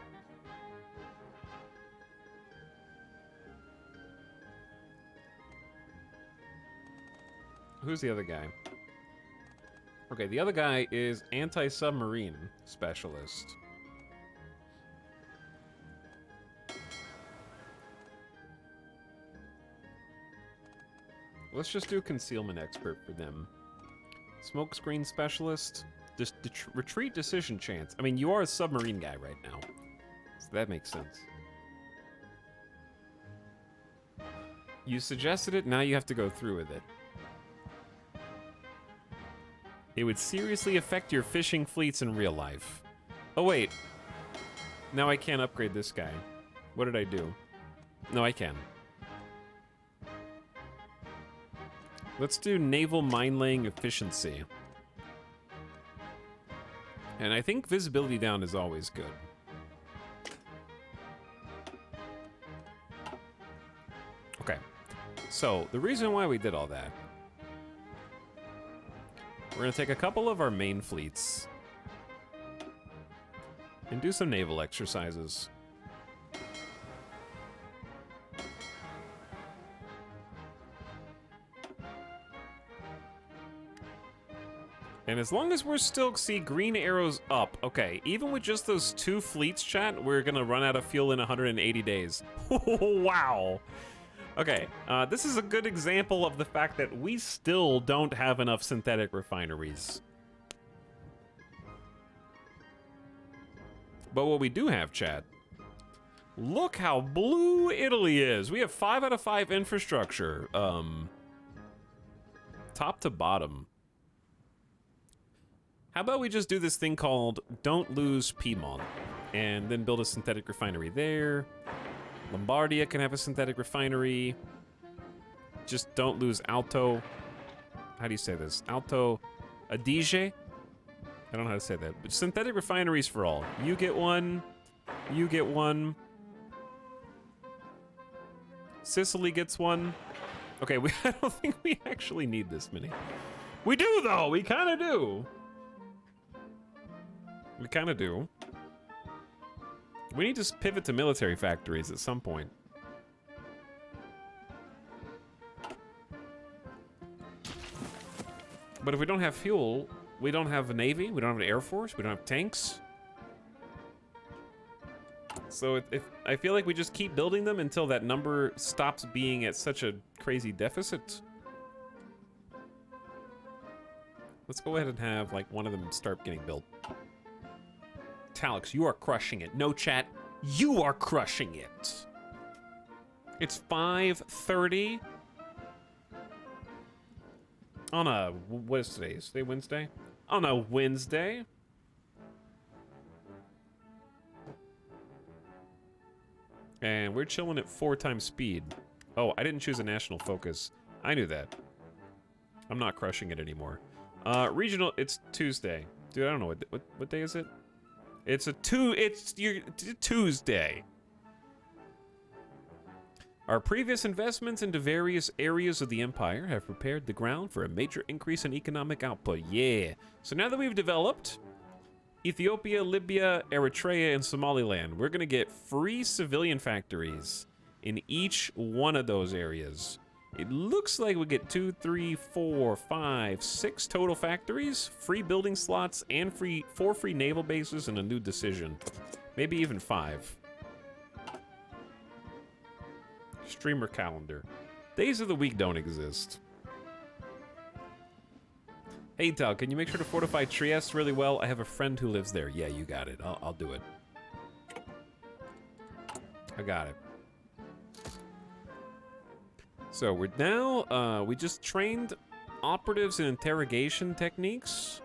Who's the other guy? Okay, the other guy is anti-submarine specialist. Let's just do concealment expert for them. Smokescreen specialist. Just retreat decision chance. I mean, you are a submarine guy right now, so that makes sense. You suggested it, now you have to go through with it. It would seriously affect your fishing fleets in real life. Oh wait, now I can't upgrade this guy. What did I do? No, I can. Let's do naval mine laying efficiency. And I think visibility down is always good. Okay, so the reason why we did all that, we're gonna take a couple of our main fleets and do some naval exercises. And as long as we're still, see, green arrows up, okay, even with just those 2 fleets, chat, we're gonna run out of fuel in 180 days. Wow. Okay, this is a good example of the fact that we still don't have enough synthetic refineries. But what we do have, chat, look how blue Italy is. We have 5 out of 5 infrastructure, top to bottom. How about we just do this thing called Don't Lose Piedmont, and then build a synthetic refinery there. Lombardia can have a synthetic refinery. Just don't lose Alto. How do you say this? Alto Adige? I don't know how to say that. But synthetic refineries for all. You get one. You get one. Sicily gets one. Okay, I don't think we actually need this many. We do, though. We kind of do. We kind of do. We need to pivot to military factories at some point. But if we don't have fuel, we don't have a navy, we don't have an air force, we don't have tanks. So if I feel like we just keep building them until that number stops being at such a crazy deficit. Let's go ahead and have like one of them start getting built. Talix, you are crushing it. No chat, you are crushing it. It's 5:30 on a, what is today? Is today Wednesday? On a Wednesday. And we're chilling at 4 times speed. Oh, I didn't choose a national focus. I knew that. I'm not crushing it anymore. Regional, it's Tuesday. Dude, I don't know what day is it? It's Tuesday. Our previous investments into various areas of the empire have prepared the ground for a major increase in economic output. Yeah. So now that we've developed Ethiopia, Libya, Eritrea, and Somaliland, we're going to get free civilian factories in each one of those areas. It looks like we get 2, 3, 4, 5, 6 total factories, free building slots, and 4 free naval bases, and a new decision. Maybe even 5. Streamer calendar. Days of the week don't exist. Hey, Tal, can you make sure to fortify Trieste really well? I have a friend who lives there. Yeah, you got it. I'll do it. I got it. So we're now, we just trained operatives in interrogation techniques.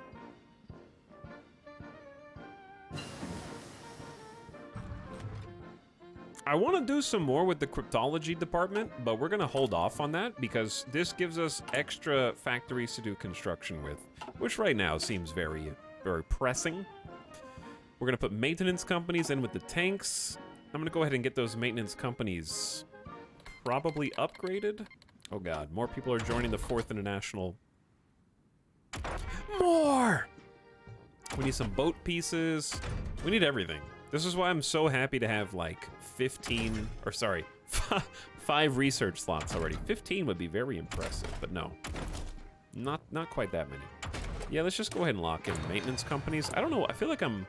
I want to do some more with the cryptology department, but we're going to hold off on that because this gives us extra factories to do construction with, which right now seems very, very pressing. We're going to put maintenance companies in with the tanks. I'm going to go ahead and get those maintenance companies probably upgraded. Oh god, more people are joining the 4th International. More! We need some boat pieces. We need everything. This is why I'm so happy to have like 5 research slots already. 15 would be very impressive, but no. Not quite that many. Yeah, let's just go ahead and lock in maintenance companies. I don't know, I feel like I'm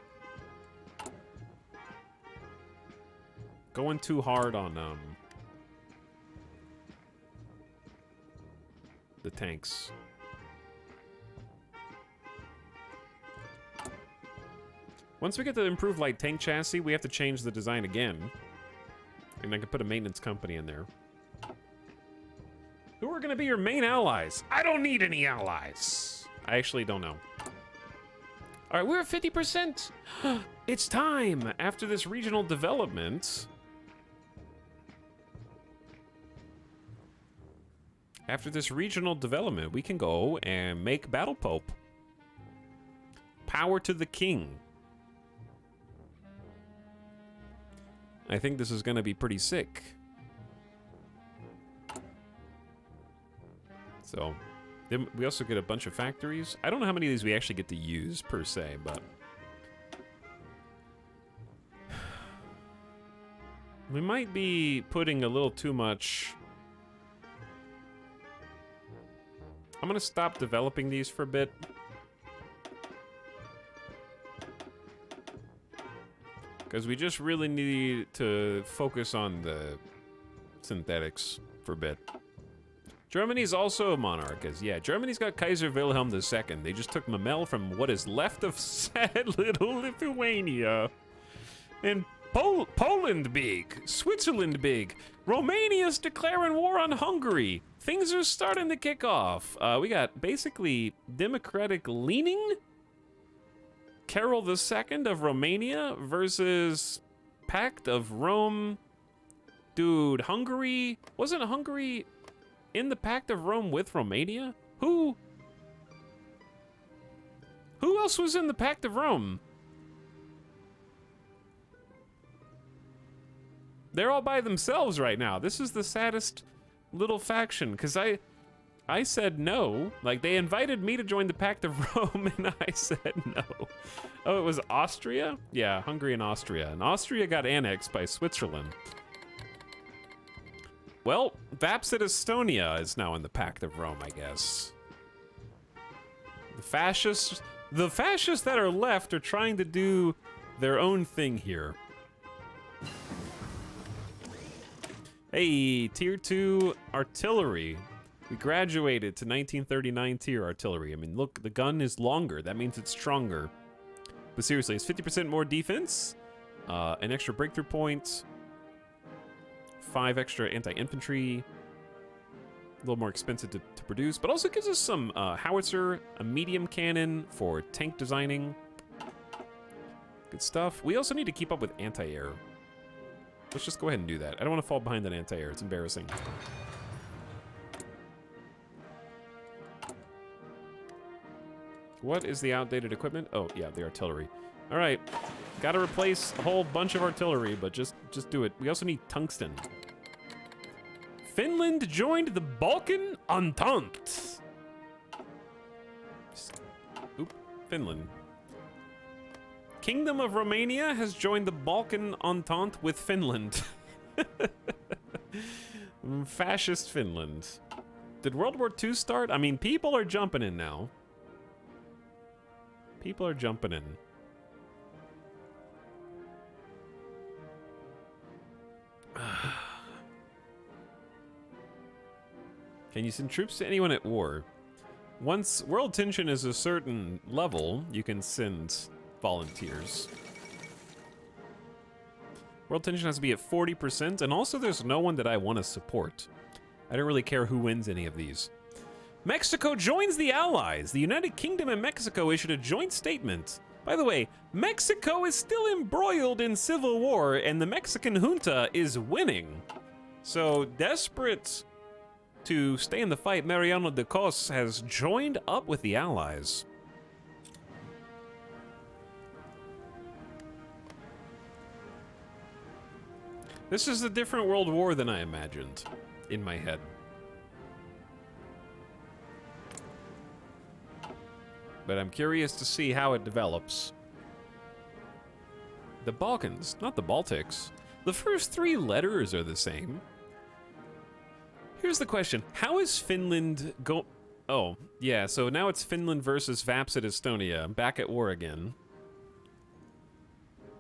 going too hard on the tanks. Once we get the improved light tank chassis, we have to change the design again. And I can put a maintenance company in there. Who are going to be your main allies? I don't need any allies. I actually don't know. All right, we're at 50%. It's time. After this regional development. We can go and make Battle Pope. Power to the king. I think this is going to be pretty sick. So, then we also get a bunch of factories. I don't know how many of these we actually get to use, per se, but we might be putting a little too much. I'm going to stop developing these for a bit. Because we just really need to focus on the synthetics for a bit. Germany's also a monarch. Yeah, Germany's got Kaiser Wilhelm II. They just took Mamel from what is left of sad little Lithuania. And Poland big. Switzerland big. Romania's declaring war on Hungary. Things are starting to kick off. We got basically democratic leaning Carol II of Romania versus Pact of Rome. Dude, Hungary? Wasn't Hungary in the Pact of Rome with Romania? Who else was in the Pact of Rome? They're all by themselves right now. This is the saddest little faction, because I said no. Like, they invited me to join the Pact of Rome, and I said no. Oh, it was Austria? Yeah, Hungary and Austria. And Austria got annexed by Switzerland. Well, Vapsid Estonia is now in the Pact of Rome, I guess. The fascists that are left are trying to do their own thing here. Hey, Tier 2 artillery. We graduated to 1939 tier artillery. I mean, look, the gun is longer. That means it's stronger. But seriously, it's 50% more defense, an extra breakthrough point, 5 extra anti-infantry, a little more expensive to produce, but also gives us some howitzer, a medium cannon for tank designing. Good stuff. We also need to keep up with anti-air. Let's just go ahead and do that. I don't want to fall behind that anti-air. It's embarrassing. What is the outdated equipment? Oh, yeah, the artillery. All right. Got to replace a whole bunch of artillery, but just do it. We also need tungsten. Finland joined the Balkan Entente. Oop, Finland. Kingdom of Romania has joined the Balkan Entente with Finland. Fascist Finland. Did World War II start? I mean, people are jumping in now. People are jumping in. Can you send troops to anyone at war? Once world tension is a certain level, you can send volunteers. World tension has to be at 40%, and also there's no one that I want to support. I don't really care who wins any of these. Mexico joins the Allies. The United Kingdom and Mexico issued a joint statement. By the way, Mexico is still embroiled in civil war, and the Mexican junta is winning. So, desperate to stay in the fight, Mariano de Cos has joined up with the Allies. This is a different world war than I imagined in my head. But I'm curious to see how it develops. The Balkans, not the Baltics. The first 3 letters are the same. Here's the question. How is Finland go... Oh, yeah, so now it's Finland versus Vapsid Estonia. Back at war again.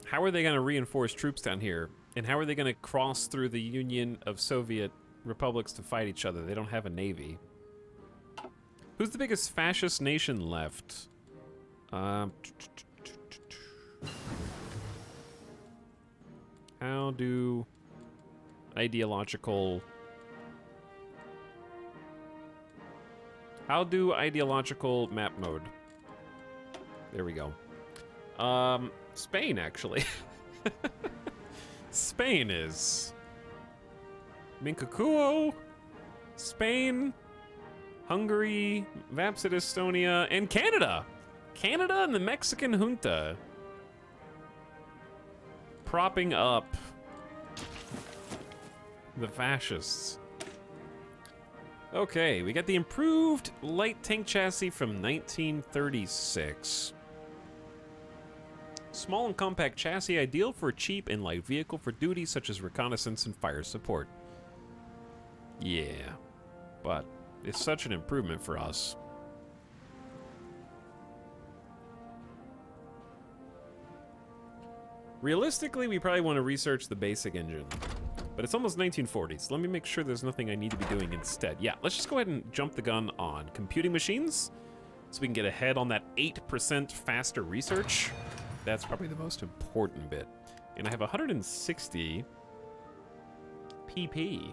How are they going to reinforce troops down here? And how are they going to cross through the Union of Soviet Republics to fight each other? They don't have a navy. Who's the biggest fascist nation left? How do ideological map mode? There we go. Spain, actually. Spain is Minkakuo, Spain, Hungary, Vapsid Estonia, and Canada. Canada and the Mexican junta. Propping up the fascists. Okay, we got the improved light tank chassis from 1936. Small and compact chassis, ideal for a cheap and light vehicle for duties such as reconnaissance and fire support. Yeah, but it's such an improvement for us. Realistically, we probably want to research the basic engine, but it's almost 1940s. So let me make sure there's nothing I need to be doing instead. Yeah, let's just go ahead and jump the gun on computing machines so we can get ahead on that 8% faster research. That's probably the most important bit. And I have 160 PP.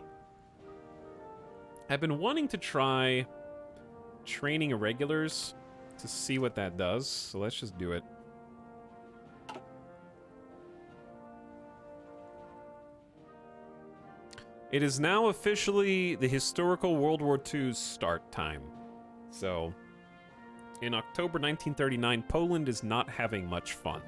I've been wanting to try training irregulars to see what that does, so let's just do it. It is now officially the historical World War II's start time. So, in October 1939, Poland is not having much fun.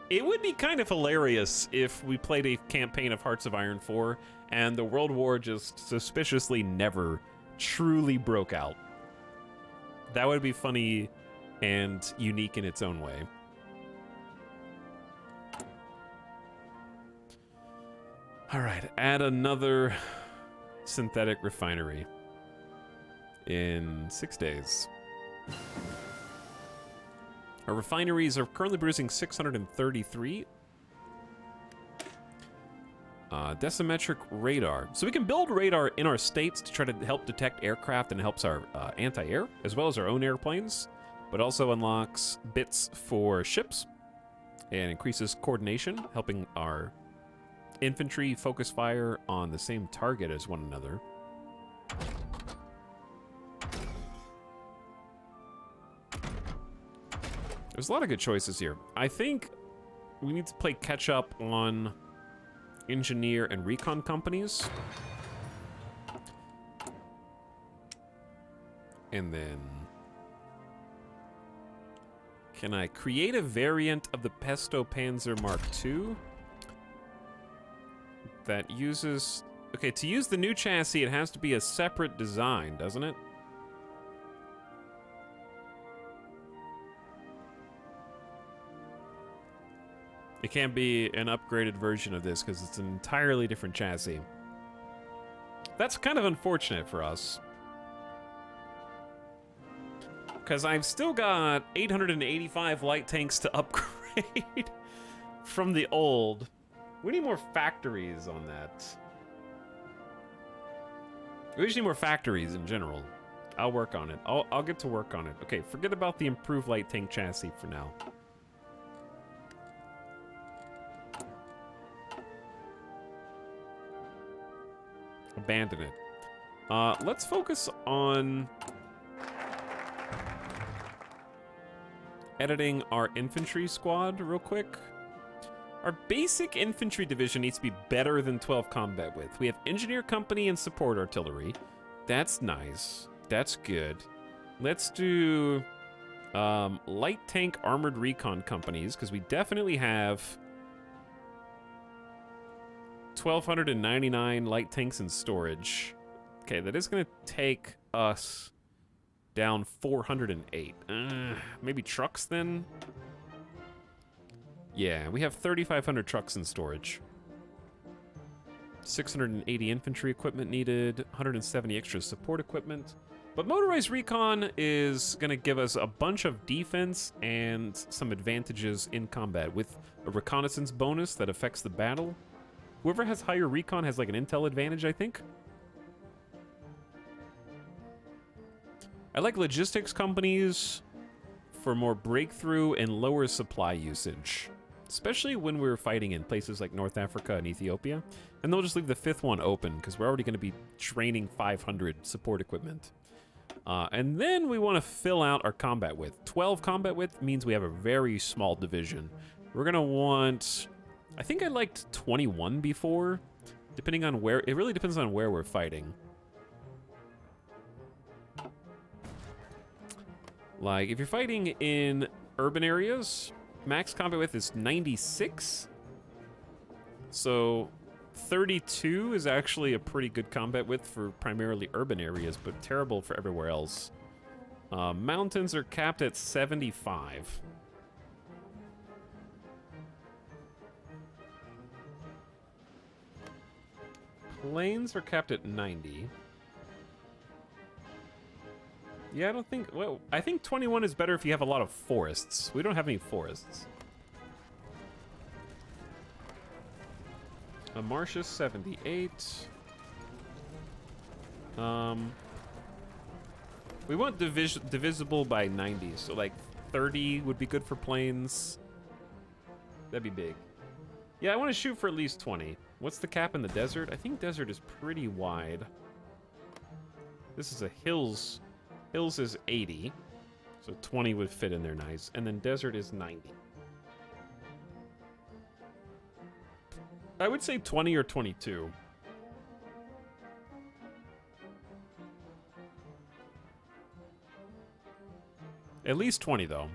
It would be kind of hilarious if we played a campaign of Hearts of Iron 4 and the World War just suspiciously never truly broke out. That would be funny and unique in its own way. All right, add another synthetic refinery in 6 days. Our refineries are currently producing 633. Decimetric radar. So we can build radar in our states to try to help detect aircraft, and it helps our anti-air, as well as our own airplanes, but also unlocks bits for ships and increases coordination, helping our infantry focus fire on the same target as one another. There's a lot of good choices here. I think we need to play catch up on engineer and recon companies. And then can I create a variant of the Pesto Panzer Mark II that uses... Okay, to use the new chassis, it has to be a separate design, doesn't it? It can't be an upgraded version of this because it's an entirely different chassis. That's kind of unfortunate for us. Because I've still got 885 light tanks to upgrade from the old. We need more factories on that. We just need more factories in general. I'll work on it. I'll get to work on it. Okay, forget about the improved light tank chassis for now. Abandon it. Let's focus on editing our infantry squad real quick. Our basic infantry division needs to be better than 12 combat width. We have engineer company and support artillery. That's nice. That's good. Let's do light tank armored recon companies, because we definitely have 1,299 light tanks in storage. Okay, that is going to take us down 408. Maybe trucks then? Yeah, we have 3,500 trucks in storage. 680 infantry equipment needed, 170 extra support equipment. But motorized recon is going to give us a bunch of defense and some advantages in combat with a reconnaissance bonus that affects the battle. Whoever has higher recon has like an intel advantage, I think. I like logistics companies for more breakthrough and lower supply usage, especially when we're fighting in places like North Africa and Ethiopia. And they'll just leave the 5th one open because we're already going to be training 500 support equipment. And then we want to fill out our combat width. 12 combat width means we have a very small division. We're going to want... I think I liked 21 before, depending on where... It really depends on where we're fighting. Like, if you're fighting in urban areas, max combat width is 96. So 32 is actually a pretty good combat width for primarily urban areas, but terrible for everywhere else. Mountains are capped at 75. Plains are capped at 90. Yeah, I don't think... Well, I think 21 is better if you have a lot of forests. We don't have any forests. A Marcia 78. We want divisible by 90, so like 30 would be good for plains. That'd be big. Yeah, I want to shoot for at least 20. What's the cap in the desert? I think desert is pretty wide. This is a hills. Hills is 80, so 20 would fit in there nice. And then desert is 90. I would say 20 or 22. At least 20, though.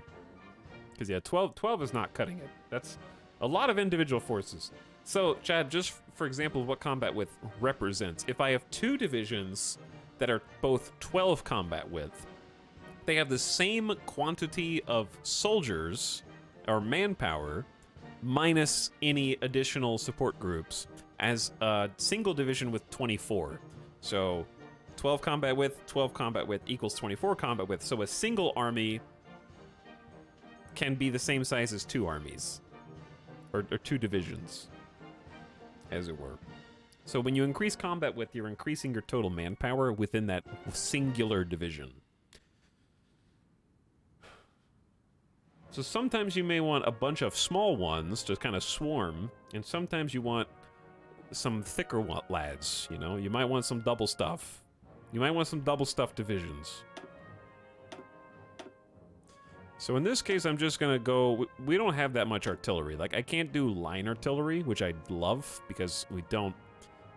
Because, yeah, 12 is not cutting it. That's a lot of individual forces. So, Chad, just for example, what combat width represents. If I have 2 divisions that are both 12 combat width, they have the same quantity of soldiers or manpower minus any additional support groups as a single division with 24. So 12 combat width equals 24 combat width. So a single army can be the same size as 2 armies or 2 divisions, as it were. So when you increase combat width, you're increasing your total manpower within that singular division. So sometimes you may want a bunch of small ones to kind of swarm, and sometimes you want some thicker lads, you know? You might want some double stuff. You might want some double stuff divisions. So in this case, I'm just gonna go... We don't have that much artillery. Like, I can't do line artillery, which I love, because we don't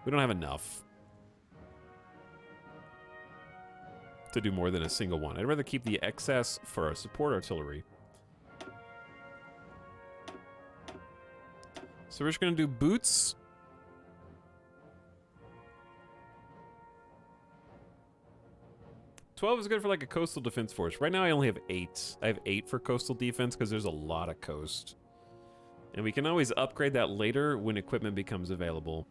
have enough to do more than a single one. I'd rather keep the excess for our support artillery. So we're just gonna do boots. $12 is good for like a coastal defense force. Right now I only have 8. I have 8 for coastal defense because there's a lot of coast. And we can always upgrade that later when equipment becomes available.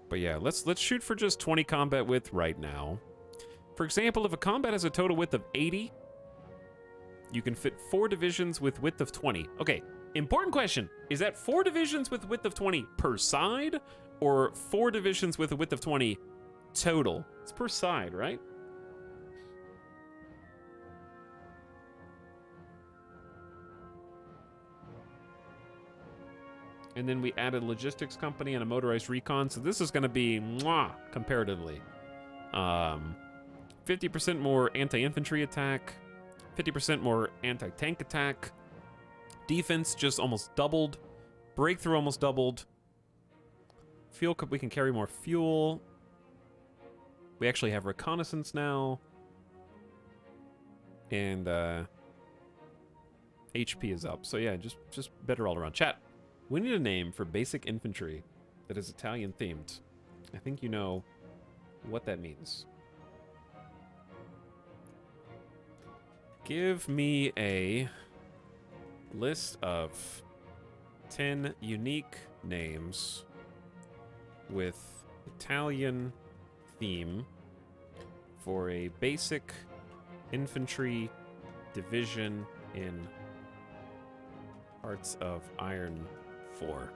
But yeah, let's shoot for just 20 combat width right now. For example, if a combat has a total width of 80, you can fit 4 divisions with width of 20. Okay, important question. Is that 4 divisions with width of 20 per side, or 4 divisions with a width of 20 total? It's per side, right? And then we added logistics company and a motorized recon, so this is going to be mwah, comparatively. 50% more anti-infantry attack, 50% more anti-tank attack. Defense just almost doubled. Breakthrough almost doubled. Fuel, we can carry more fuel. We actually have reconnaissance now. And HP is up. So yeah, just better all around. Chat, we need a name for basic infantry that is Italian themed. I think you know what that means. Give me a list of 10 unique names with Italian theme for a basic infantry division in Hearts of Iron 4.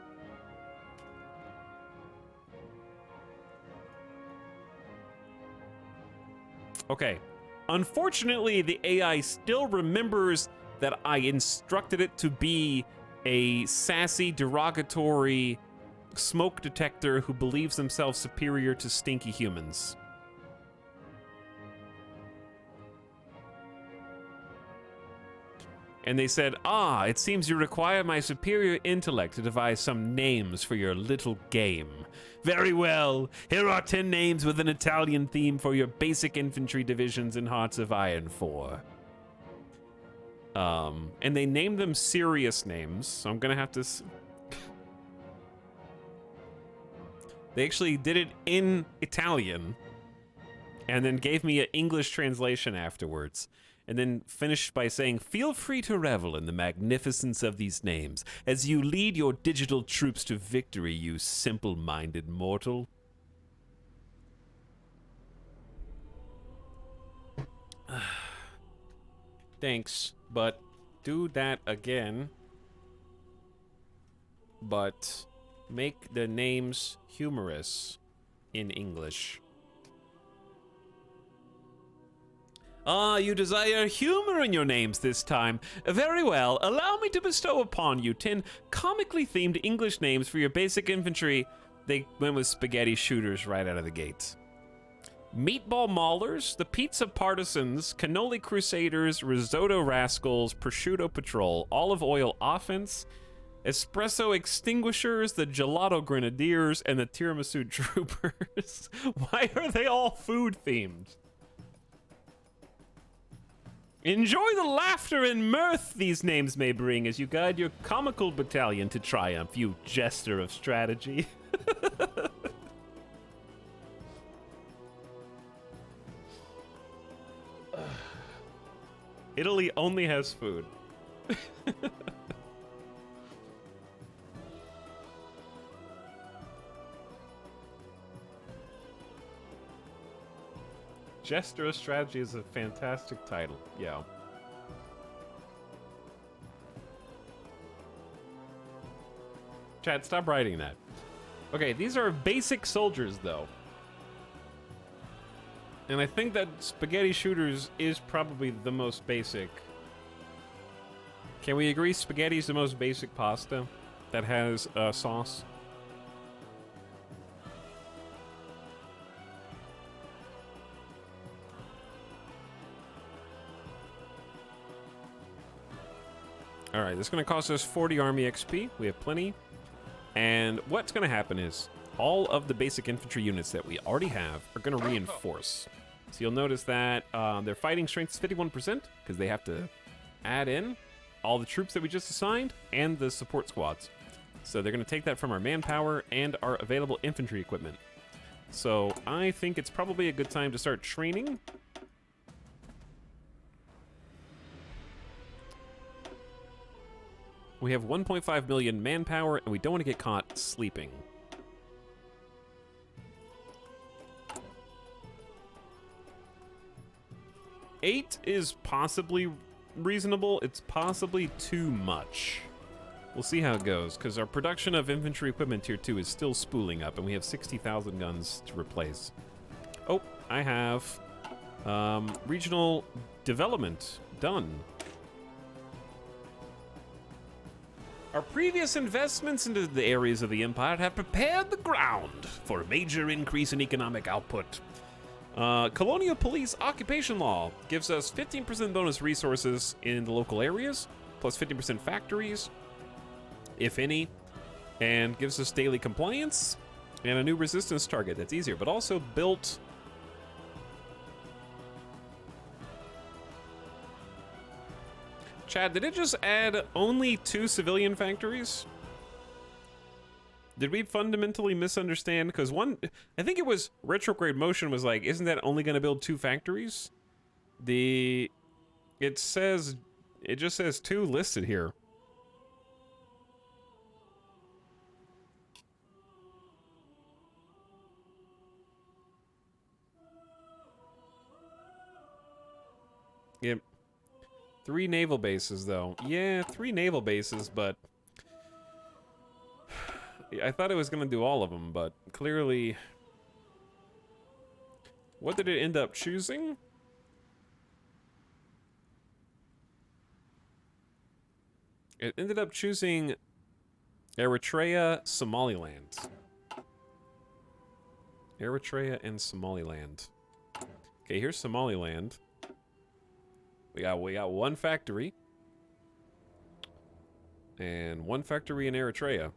Okay. Unfortunately, the AI still remembers that I instructed it to be a sassy, derogatory smoke detector who believes themselves superior to stinky humans. And they said, "Ah, it seems you require my superior intellect to devise some names for your little game. Very well, here are 10 names with an Italian theme for your basic infantry divisions in Hearts of Iron 4. And they named them serious names, so I'm gonna have to... They actually did it in Italian, and then gave me an English translation afterwards. And then finished by saying, "Feel free to revel in the magnificence of these names as you lead your digital troops to victory, you simple-minded mortal." Thanks, but do that again. But make the names humorous in English. Ah, you desire humor in your names this time. Very well, allow me to bestow upon you 10 comically themed English names for your basic infantry. They went with spaghetti shooters right out of the gate. Meatball Maulers, the Pizza Partisans, Cannoli Crusaders, Risotto Rascals, Prosciutto Patrol, Olive Oil Offense, Espresso Extinguishers, the Gelato Grenadiers, and the Tiramisu Troopers. Why are they all food themed? Enjoy the laughter and mirth these names may bring as you guide your comical battalion to triumph, you jester of strategy. Italy only has food. Jester of Strategy is a fantastic title. Yeah. Chat, stop writing that. Okay, these are basic soldiers, though. And I think that spaghetti shooters is probably the most basic. Can we agree spaghetti is the most basic pasta that has sauce? Alright, this is going to cost us 40 army XP. We have plenty. And what's going to happen is all of the basic infantry units that we already have are going to reinforce. So you'll notice that their fighting strength is 51% because they have to add in all the troops that we just assigned and the support squads. So they're going to take that from our manpower and our available infantry equipment. So I think it's probably a good time to start training. We have 1.5 million manpower, and we don't want to get caught sleeping. Eight is possibly reasonable. It's possibly too much. We'll see how it goes, because our production of infantry equipment tier 2 is still spooling up, and we have 60,000 guns to replace. Oh, I have regional development done. Our previous investments into the areas of the Empire have prepared the ground for a major increase in economic output. Colonial Police Occupation Law gives us 15% bonus resources in the local areas, plus 50% factories, if any, and gives us daily compliance and a new resistance target that's easier, but also built... Chad, did it just add only 2 civilian factories? Did we fundamentally misunderstand? Because one, I think it was Retrograde Motion was like, isn't that only going to build 2 factories? It just says 2 listed here. Yep. 3 naval bases, though. Yeah, 3 naval bases, but... I thought it was going to do all of them, but clearly... What did it end up choosing? It ended up choosing Eritrea, Somaliland. Eritrea and Somaliland. Okay, here's Somaliland. We got 1 factory. And 1 factory in Eritrea.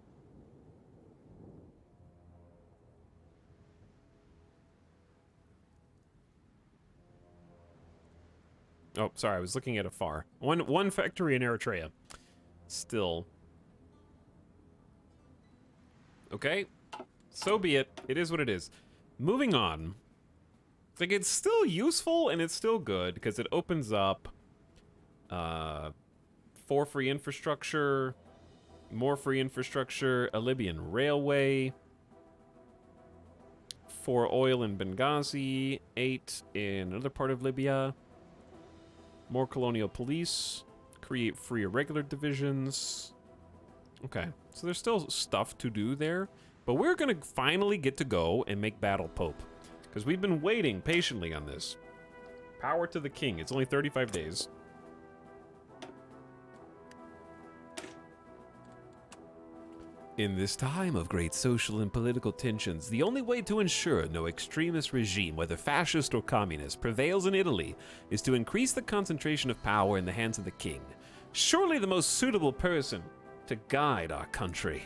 Oh, sorry, I was looking at afar. One factory in Eritrea. Still. Okay. So be it. It is what it is. Moving on. Like, it's still useful and it's still good because it opens up 4 free infrastructure, more free infrastructure, a Libyan railway, 4 oil in Benghazi, 8 in another part of Libya, more colonial police, create free irregular divisions. Okay, so there's still stuff to do there, but we're gonna finally get to go and make Battle Pope. Because we've been waiting patiently on this. Power to the king. It's only 35 days. In this time of great social and political tensions, the only way to ensure no extremist regime, whether fascist or communist, prevails in Italy is to increase the concentration of power in the hands of the king. Surely the most suitable person to guide our country.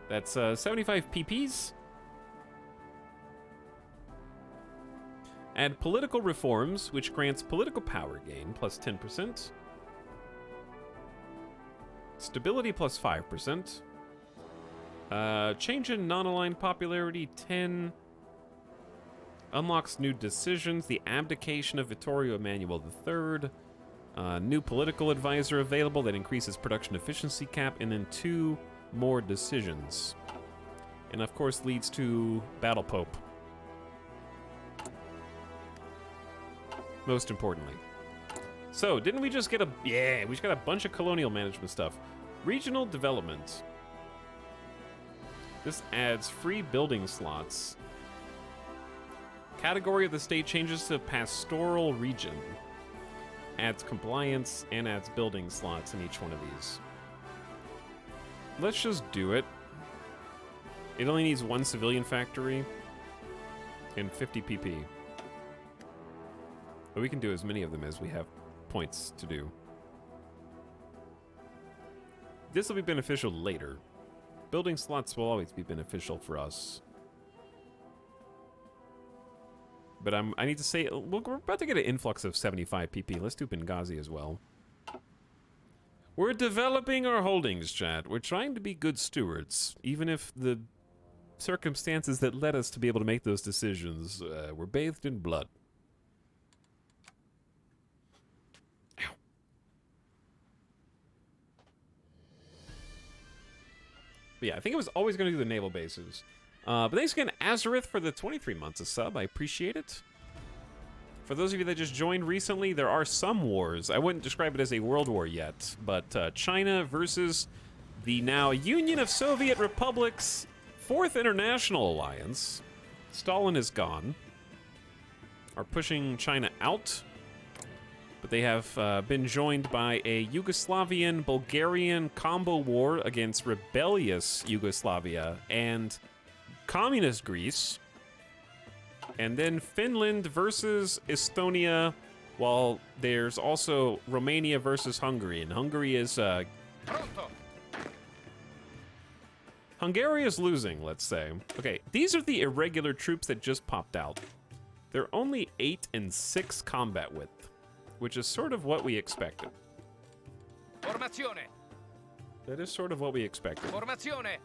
That's 75 PPs. Add political reforms, which grants political power gain plus 10%. Stability plus 5%. Change in non-aligned popularity 10. Unlocks new decisions. The abdication of Vittorio Emanuele III. New political advisor available that increases production efficiency cap. And then 2 more decisions. And of course leads to Battle Pope. Most importantly. So, didn't we just get a... Yeah, we just got a bunch of colonial management stuff. Regional development. This adds free building slots. Category of the state changes to pastoral region. Adds compliance and adds building slots in each one of these. Let's just do it. It only needs 1 civilian factory and 50 PP. But we can do as many of them as we have points to do. This will be beneficial later. Building slots will always be beneficial for us. But I need to say, we're about to get an influx of 75 PP. Let's do Benghazi as well. We're developing our holdings, chat. We're trying to be good stewards, even if the circumstances that led us to be able to make those decisions were bathed in blood. Ow. But yeah, I think it was always going to do the naval bases. But thanks again, Azareth, for the 23 months of sub. I appreciate it. For those of you that just joined recently, there are some wars. I wouldn't describe it as a world war yet, but China versus the now Union of Soviet Republics, 4th International Alliance. Stalin is gone. Are pushing China out, but they have been joined by a Yugoslavian-Bulgarian combo war against rebellious Yugoslavia and communist Greece. And then Finland versus Estonia, while there's also Romania versus Hungary. And Hungary is... Hungary is losing, let's say. Okay, these are the irregular troops that just popped out. They're only 8 and 6 combat width, which is sort of what we expected. Formazione. That is sort of what we expected. Formazione.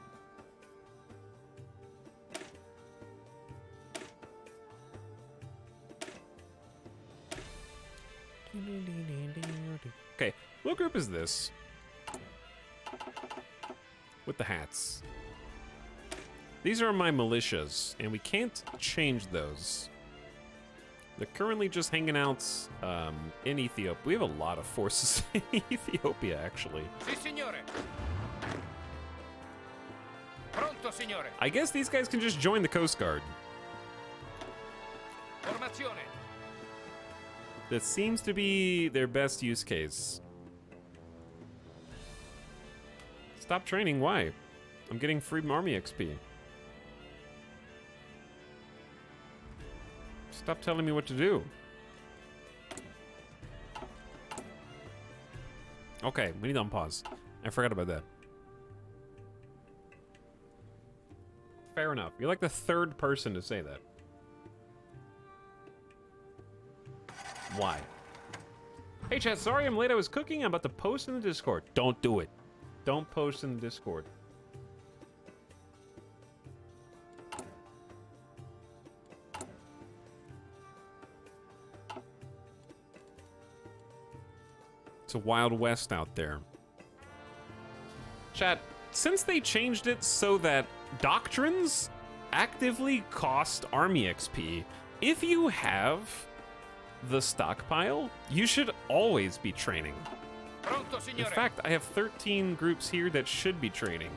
Okay, what group is this? With the hats. These are my militias, and we can't change those. They're currently just hanging out in Ethiopia. We have a lot of forces in Ethiopia, actually. Si, signore. Pronto, signore. I guess these guys can just join the Coast Guard. Formazione. That seems to be their best use case. Stop training, why? I'm getting free army XP. Stop telling me what to do. Okay, we need to unpause. I forgot about that. Fair enough. You're like the 3rd person to say that. Why? Hey chat, sorry I'm late. I was cooking. I'm about to post in the Discord. Don't do it. Don't post in the Discord. It's a Wild West out there. Chat, since they changed it so that doctrines actively cost army XP, if you have the stockpile, you should always be training. Pronto, In signore. fact, I have 13 groups here that should be training.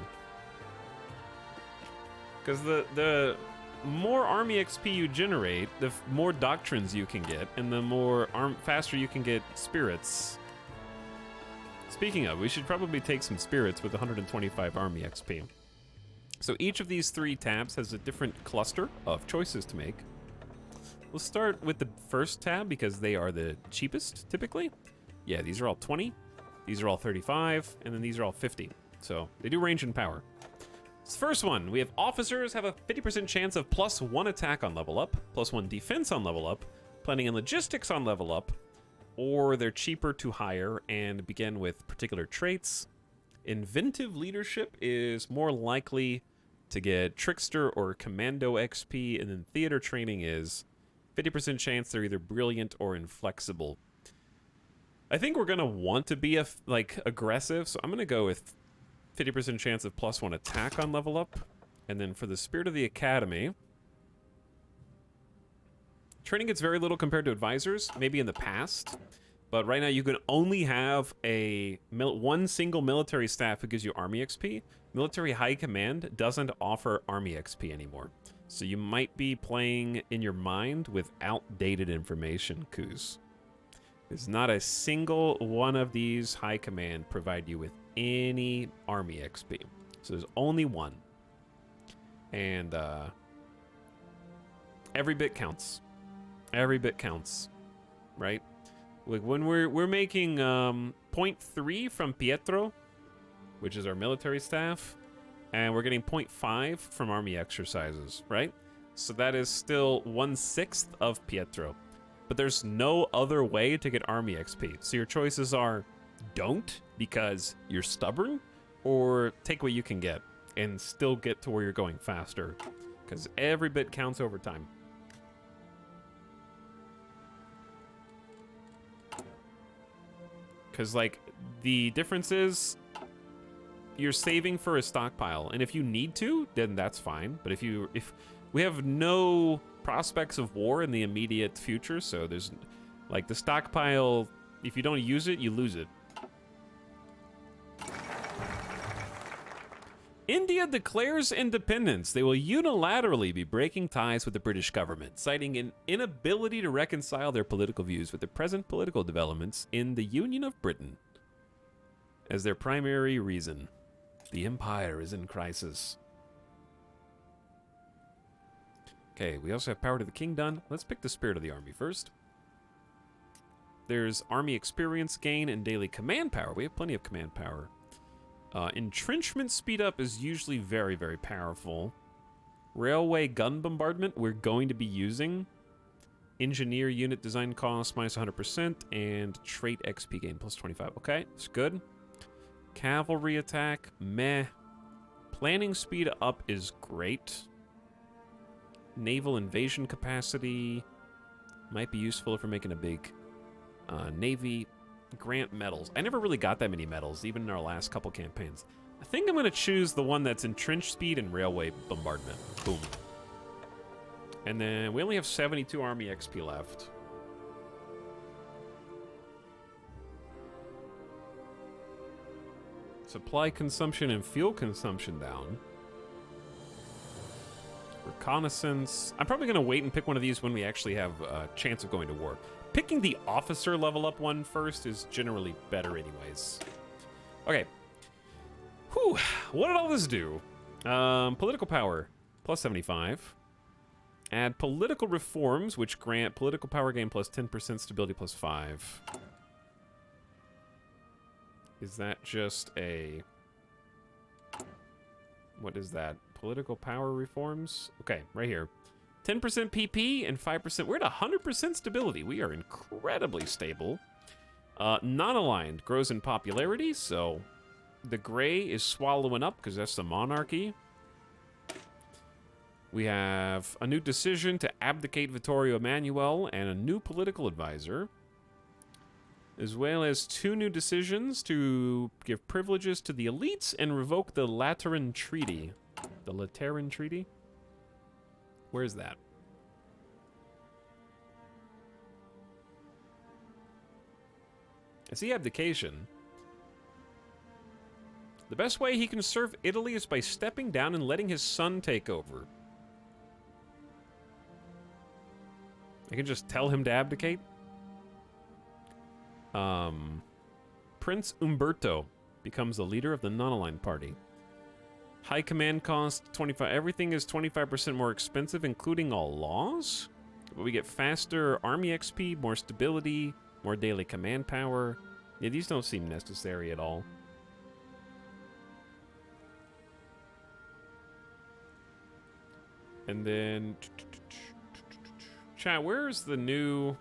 Because the more army XP you generate, the more doctrines you can get, and the more faster you can get spirits. Speaking of, we should probably take some spirits with 125 army XP. So each of these 3 tabs has a different cluster of choices to make. We'll start with the first tab because they are the cheapest, typically. Yeah, these are all 20. These are all 35, and then these are all 50. So they do range and power. This first one, we have officers have a 50% chance of +1 attack on level up, +1 defense on level up, planning and logistics on level up, or they're cheaper to hire and begin with particular traits. Inventive leadership is more likely to get trickster or commando XP, and then theater training is 50% chance they're either brilliant or inflexible. I think we're gonna want to be aggressive, so I'm gonna go with 50% chance of +1 attack on level up. And then for the Spirit of the Academy, training gets very little compared to advisors, maybe in the past. But right now you can only have one single military staff who gives you army XP. Military High Command doesn't offer army XP anymore. So you might be playing in your mind with outdated information, Kuz. There's not a single one of these High Command provide you with any army XP. So there's only one. And every bit counts. Every bit counts, right? Like when we're making 0.3 from Pietro, which is our military staff, and we're getting 0.5 from army exercises, right? So that is still 1/6 of Pietro. But there's no other way to get army XP. So your choices are don't because you're stubborn, or take what you can get and still get to where you're going faster, because every bit counts over time. Because like the difference is you're saving for a stockpile, and if you need to, then that's fine. But if we have no prospects of war in the immediate future, so there's like the stockpile, if you don't use it, you lose it. India declares independence. They will unilaterally be breaking ties with the British government, citing an inability to reconcile their political views with the present political developments in the Union of Britain as their primary reason. The empire is in crisis. Okay, we also have power to the king done. Let's pick the Spirit of the Army first. There's army experience gain and daily command power. We have plenty of command power. Entrenchment speed up is usually very, very powerful. Railway gun bombardment we're going to be using. Engineer unit design cost minus 100% and trait XP gain plus 25. Okay, it's good. Cavalry attack, meh. Planning speed up is great. Naval invasion capacity might be useful if we're making a big navy. Grant medals. I never really got that many medals, even in our last couple campaigns. I think I'm going to choose the one that's entrenched speed and railway bombardment. Boom. And then we only have 72 army XP left. Supply consumption and fuel consumption down. Reconnaissance. I'm probably going to wait and pick one of these when we actually have a chance of going to war. Picking the officer level up one first is generally better anyways. Okay. Whew. What did all this do? Political power, plus 75. Add political reforms, which grant political power gain plus 10%, stability plus 5. Is that just a... What is that? Political power reforms? Okay, right here. 10% PP and 5%. We're at 100% stability. We are incredibly stable. Non-aligned grows in popularity, so the gray is swallowing up because that's the monarchy. We have a new decision to abdicate Vittorio Emanuele and a new political advisor, as well as 2 new decisions to give privileges to the elites and revoke the Lateran Treaty. The Lateran Treaty? Where's that? I see abdication. The best way he can serve Italy is by stepping down and letting his son take over. I can just tell him to abdicate. Prince Umberto becomes the leader of the non-aligned party. High command cost 25. Everything is 25% more expensive, including all laws. But we get faster army XP, more stability, more daily command power. Yeah, these don't seem necessary at all. And then... Chat, where's the new...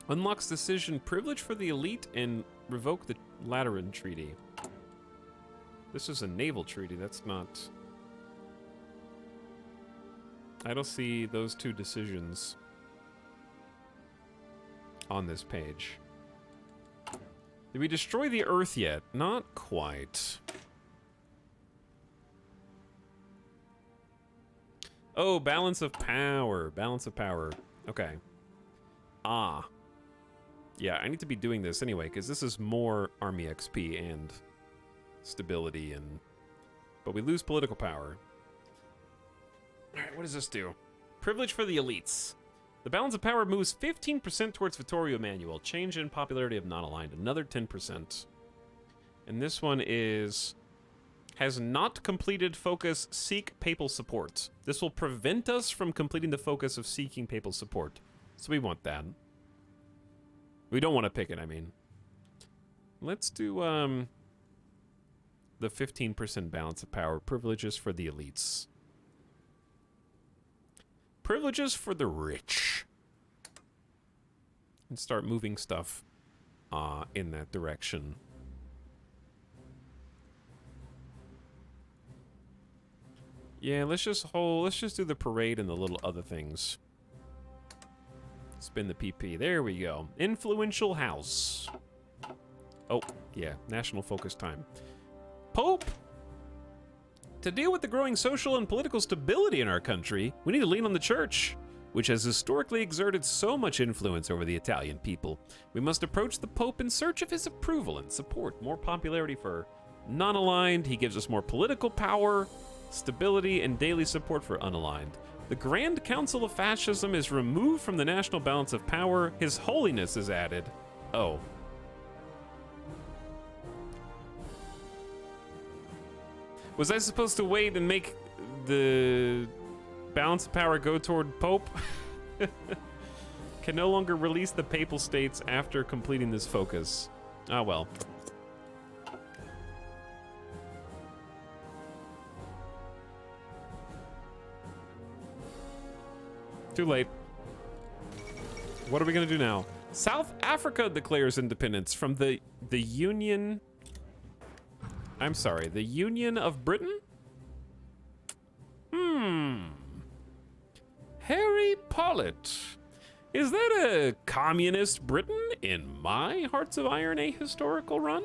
Unlocks decision privilege for the elite and revoke the Lateran Treaty. This is a naval treaty, that's not... I don't see those two decisions on this page. Did we destroy the Earth yet? Not quite. Oh, balance of power. Balance of power. Okay. Ah. Yeah, I need to be doing this anyway, because this is more army XP and stability and... But we lose political power. Alright, what does this do? Privilege for the elites. The balance of power moves 15% towards Vittorio Emanuele. Change in popularity of non-aligned. Another 10%. And this one is... Has not completed focus, seek papal support. This will prevent us from completing the focus of seeking papal support. So we want that. We don't want to pick it, I mean. Let's do, the 15% balance of power. Privileges for the elites. Privileges for the rich. And start moving stuff, in that direction. Yeah, let's just do the parade and the little other things. Spin the PP. There we go. Influential house. Oh, yeah. National focus time. Pope! To deal with the growing social and political stability in our country, we need to lean on the church, which has historically exerted so much influence over the Italian people. We must approach the Pope in search of his approval and support. More popularity for non-aligned. He gives us more political power, stability, and daily support for unaligned. The Grand Council of Fascism is removed from the national balance of power. His Holiness is added. Oh. Was I supposed to wait and make the balance of power go toward Pope? Can no longer release the Papal States after completing this focus. Ah, well. Too late. What are we gonna do now? South Africa declares independence from the Union... I'm sorry, the Union of Britain? Harry Pollitt. Is that a communist Britain in my Hearts of Iron A historical run?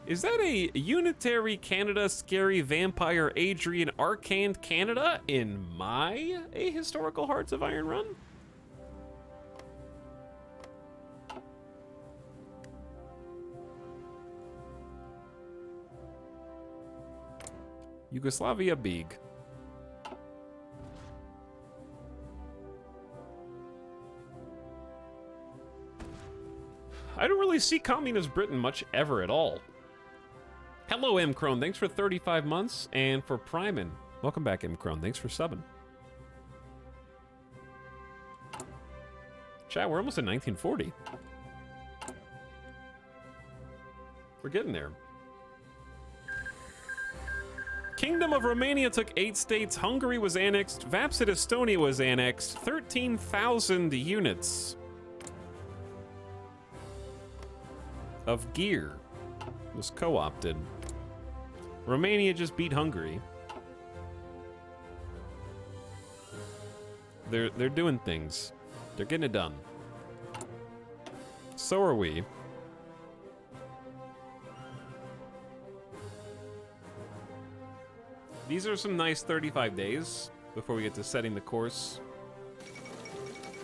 Is that a unitary Canada scary vampire Adrian Arcane Canada in my ahistorical Hearts of Iron run? Yugoslavia big. I don't really see communist Britain much ever at all. Hello, M. Crone. Thanks for 35 months. And for priming. Welcome back, M. Crone. Thanks for subbing. Chat, we're almost in 1940. We're getting there. Kingdom of Romania took 8 states. Hungary was annexed. Vapsid Estonia was annexed. 13,000 units of gear was co-opted. Romania just beat Hungary. They're doing things. They're getting it done. So are we. These are some nice 35 days before we get to setting the course.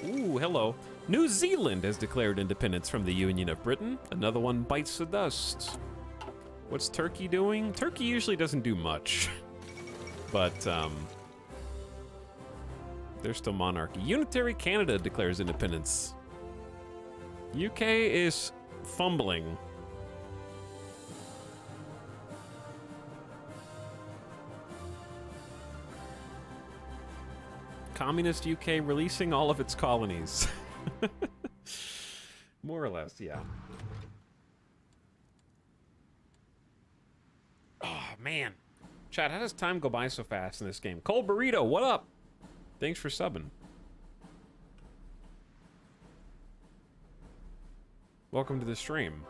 Ooh, hello. New Zealand has declared independence from the Union of Britain. Another one bites the dust. What's Turkey doing? Turkey usually doesn't do much. But, they're still monarchy. Unitary Canada declares independence. UK is fumbling. Communist UK releasing all of its colonies. More or less, yeah. Oh, man. Chad, how does time go by so fast in this game? Cold Burrito, what up? Thanks for subbing. Welcome to the stream.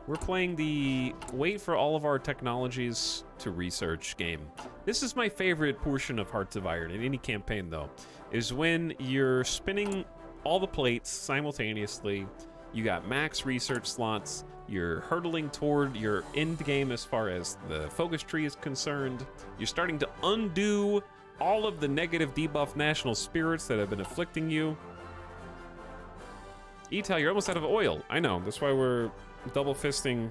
We're playing the wait for all of our technologies to research game. This is my favorite portion of Hearts of Iron in any campaign, though, is when you're spinning all the plates simultaneously. You got max research slots. You're hurtling toward your end game as far as the focus tree is concerned. You're starting to undo all of the negative debuff national spirits that have been afflicting you. Etal, you're almost out of oil. I know. That's why we're double fisting.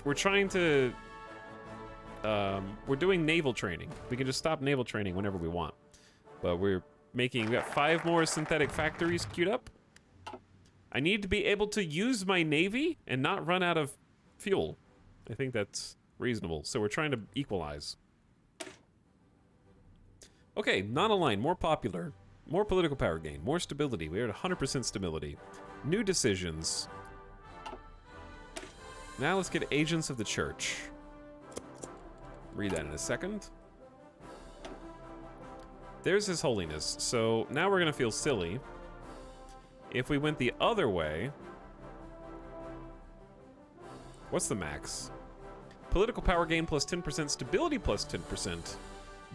We're trying to... we're doing naval training. We can just stop naval training whenever we want. But we got 5 more synthetic factories queued up. I need to be able to use my navy and not run out of fuel. I think that's reasonable. So we're trying to equalize. Okay, non-aligned, more popular. More political power gain, more stability. We're at 100% stability. New decisions. Now let's get Agents of the Church. Read that in a second. There's His Holiness. So now we're going to feel silly. If we went the other way... What's the max? Political power gain plus 10%, stability plus 10%.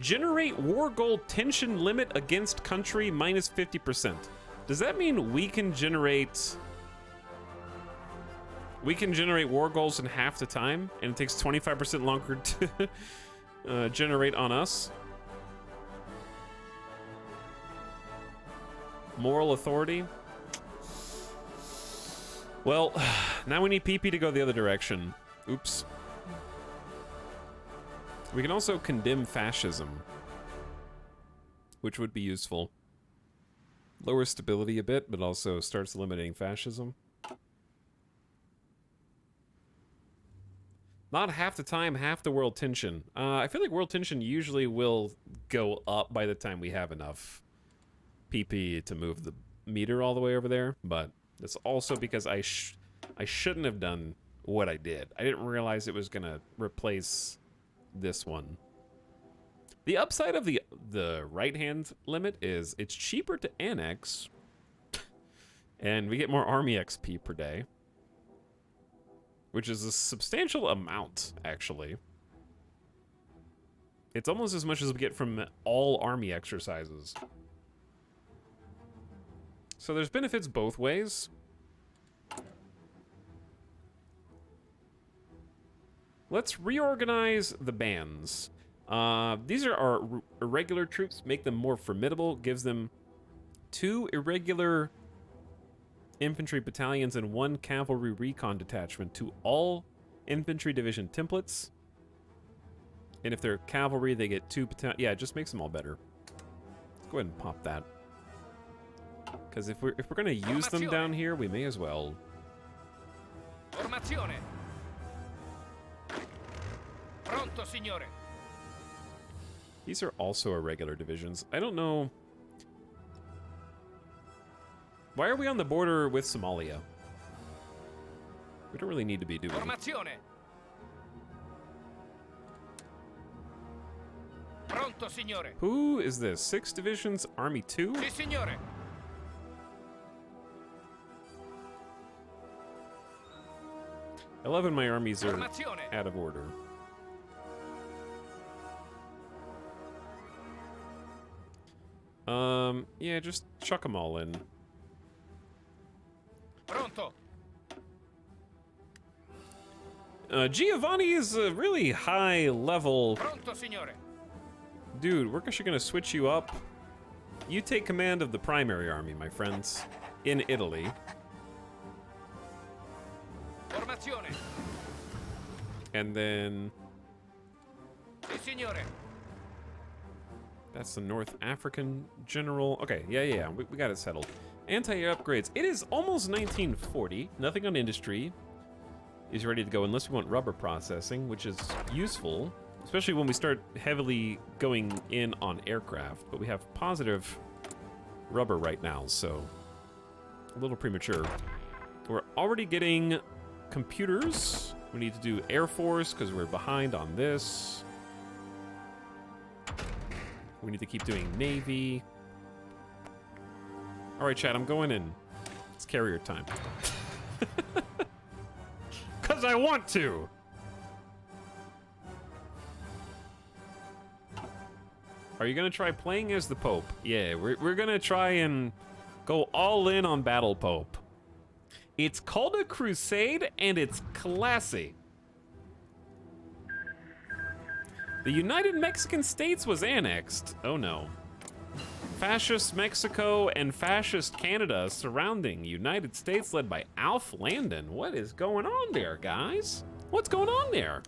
Generate war goal tension limit against country minus 50%. Does that mean we can generate war goals in half the time, and it takes 25% longer to generate on us? Moral authority. Well, now we need PP to go the other direction. Oops. We can also condemn fascism, which would be useful. Lower stability a bit, but also starts eliminating fascism. Not half the time, half the world tension. I feel like world tension usually will go up by the time we have enough PP to move the meter all the way over there, but that's also because I shouldn't have done what I did. I didn't realize it was gonna replace this one. The upside of the right-hand limit is it's cheaper to annex, and we get more army XP per day, which is a substantial amount, actually. It's almost as much as we get from all army exercises. So there's benefits both ways. Let's reorganize the bands. These are our irregular troops. Make them more formidable. Gives them 2 irregular infantry battalions and 1 cavalry recon detachment to all infantry division templates. And if they're cavalry, they get 2 battalions. Yeah, it just makes them all better. Let's go ahead and pop that. Because if we're gonna use them down here, we may as well. Formazione. Pronto, signore. These are also irregular divisions. I don't know. Why are we on the border with Somalia? We don't really need to be doing. Formazione. Pronto, signore. Who is this? 6 divisions, Army 2? Sì, signore. 11 of my armies are out of order. Yeah, just chuck them all in. Pronto. Giovanni is a really high level. Pronto, signore. Dude, we're actually gonna switch you up. You take command of the primary army, my friends, in Italy. Formazione. And then Sì, signore. that's the North African general. Okay, yeah, we got it settled. Anti-air upgrades. It is almost 1940. Nothing on industry is ready to go unless we want rubber processing, which is useful, especially when we start heavily going in on aircraft. But we have positive rubber right now, so a little premature. We're already getting computers. We need to do Air Force because we're behind on this. We need to keep doing Navy. All right, Chad, I'm going in. It's carrier time. Because I want to. Are you going to try playing as the Pope? Yeah, we're going to try and go all in on Battle Pope. It's called a crusade, and it's classy. The United Mexican States was annexed. Oh no. Fascist Mexico and Fascist Canada surrounding United States led by Alf Landon. What is going on there, guys? What's going on there?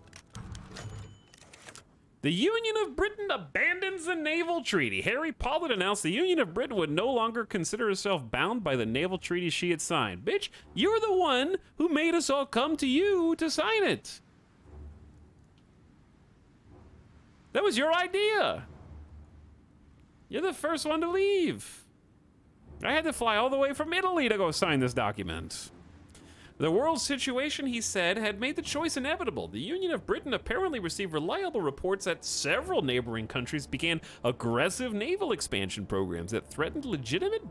The Union of Britain abandons the naval treaty. Harry Pollard announced the Union of Britain would no longer consider herself bound by the naval treaty she had signed. Bitch, you're the one who made us all come to you to sign it. That was your idea. You're the first one to leave. I had to fly all the way from Italy to go sign this document. The world situation, he said, had made the choice inevitable. The Union of Britain apparently received reliable reports that several neighboring countries began aggressive naval expansion programs that threatened legitimate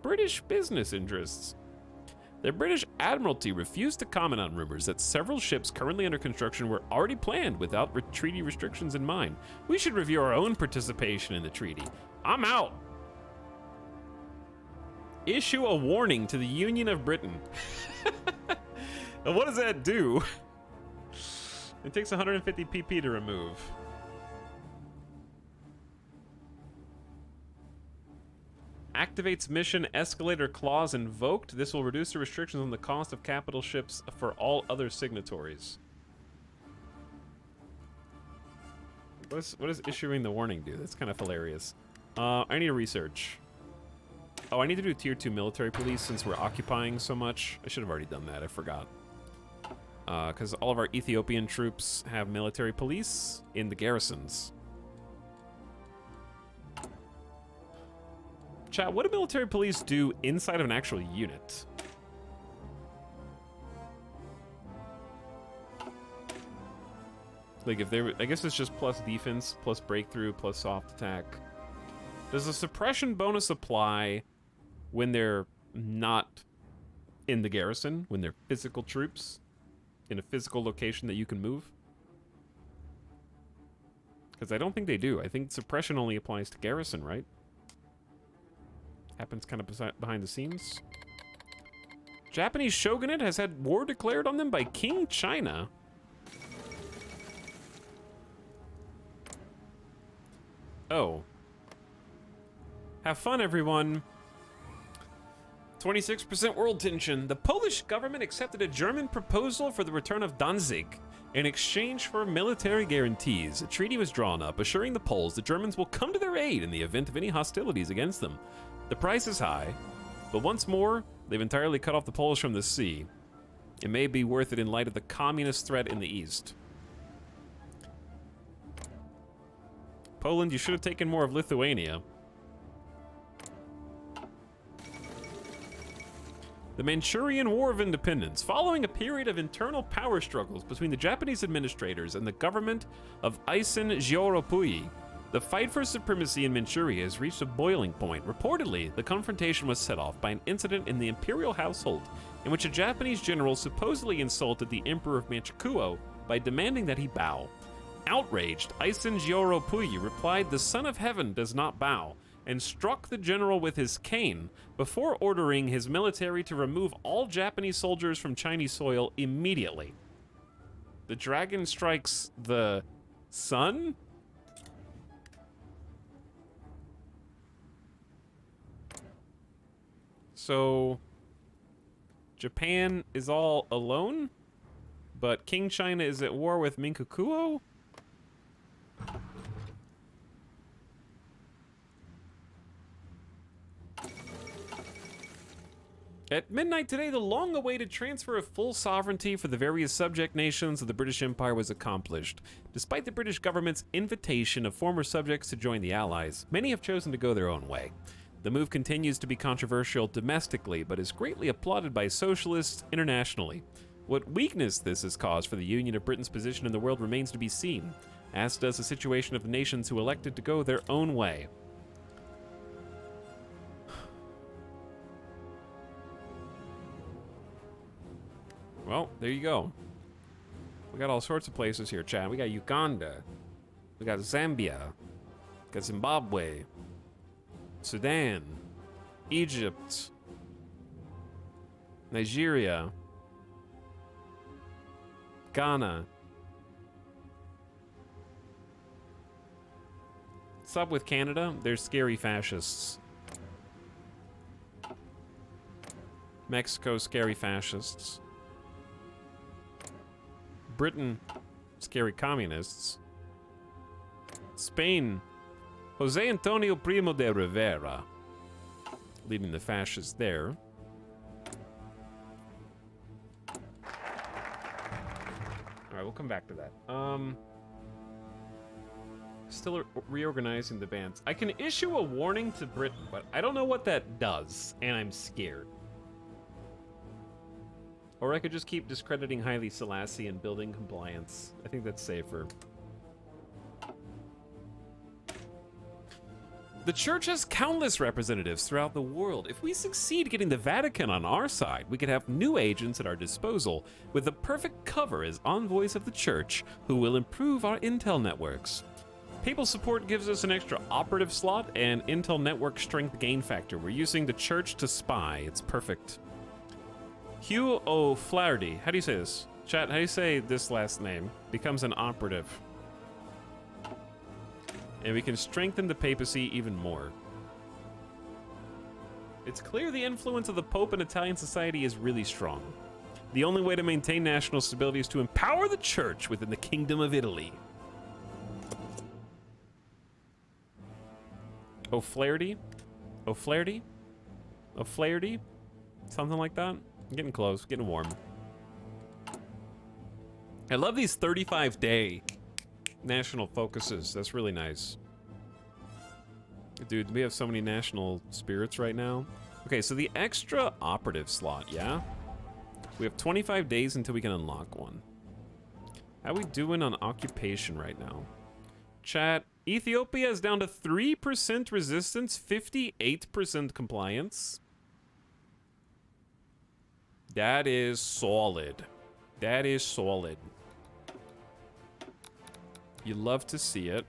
British business interests. The British Admiralty refused to comment on rumors that several ships currently under construction were already planned without treaty restrictions in mind. We should review our own participation in the treaty. I'm out. Issue a warning to the Union of Britain. What does that do? It takes 150 pp to remove. Activates mission escalator clause invoked. This will reduce the restrictions on the cost of capital ships for all other signatories. What does issuing the warning do? That's kind of hilarious. I need to research. Oh, I need to do tier 2 military police since we're occupying so much. I should have already done that. I forgot. Because all of our Ethiopian troops have military police in the garrisons. Chat, what do military police do inside of an actual unit? Like if they, I guess it's just plus defense, plus breakthrough, plus soft attack. Does the suppression bonus apply when they're not in the garrison, when they're physical troops in a physical location that you can move? Because I don't think they do. I think suppression only applies to garrison, right? Happens kind of behind the scenes. Japanese shogunate has had war declared on them by King China. Oh. Have fun, everyone. 26% world tension. The Polish government accepted a German proposal for the return of Danzig in exchange for military guarantees. A treaty was drawn up, assuring the Poles the Germans will come to their aid in the event of any hostilities against them. The price is high, but once more, they've entirely cut off the Poles from the sea. It may be worth it in light of the communist threat in the east. Poland, you should have taken more of Lithuania. The Manchurian War of Independence. Following a period of internal power struggles between the Japanese administrators and the government of Isen Jioropui, the fight for supremacy in Manchuria has reached a boiling point. Reportedly, the confrontation was set off by an incident in the imperial household in which a Japanese general supposedly insulted the Emperor of Manchukuo by demanding that he bow. Outraged, Isen Jioropui replied, "The Son of Heaven does not bow," and struck the general with his cane before ordering his military to remove all Japanese soldiers from Chinese soil immediately. The dragon strikes the sun? So, Japan is all alone, but King China is at war with Manchukuo? At midnight today, the long-awaited transfer of full sovereignty for the various subject nations of the British Empire was accomplished. Despite the British government's invitation of former subjects to join the Allies, many have chosen to go their own way. The move continues to be controversial domestically, but is greatly applauded by socialists internationally. What weakness this has caused for the Union of Britain's position in the world remains to be seen, as does the situation of the nations who elected to go their own way. Well, there you go. We got all sorts of places here, Chad. We got Uganda. We got Zambia. We got Zimbabwe. Sudan. Egypt. Nigeria. Ghana. What's up with Canada? They're scary fascists. Mexico, scary fascists. Britain, scary communists. Spain, Jose Antonio Primo de Rivera, leading the fascists there. Alright, we'll come back to that. Still reorganizing the bands. I can issue a warning to Britain, but I don't know what that does, and I'm scared. Or I could just keep discrediting Haile Selassie and building compliance. I think that's safer. The church has countless representatives throughout the world. If we succeed getting the Vatican on our side, we could have new agents at our disposal with the perfect cover as envoys of the church who will improve our intel networks. Papal support gives us an extra operative slot and intel network strength gain factor. We're using the church to spy. It's perfect. Hugh O'Flaherty, how do you say this? Chat, how do you say this last name? Becomes an operative. And we can strengthen the papacy even more. It's clear the influence of the Pope in Italian society is really strong. The only way to maintain national stability is to empower the church within the Kingdom of Italy. O'Flaherty? O'Flaherty? O'Flaherty? Something like that? I'm getting close, getting warm. I love these 35-day national focuses. That's really nice. Dude, we have so many national spirits right now. Okay, so the extra operative slot, yeah? We have 25 days until we can unlock one. How we doing on occupation right now? Chat, Ethiopia is down to 3% resistance, 58% compliance. That is solid. That is solid. You love to see it.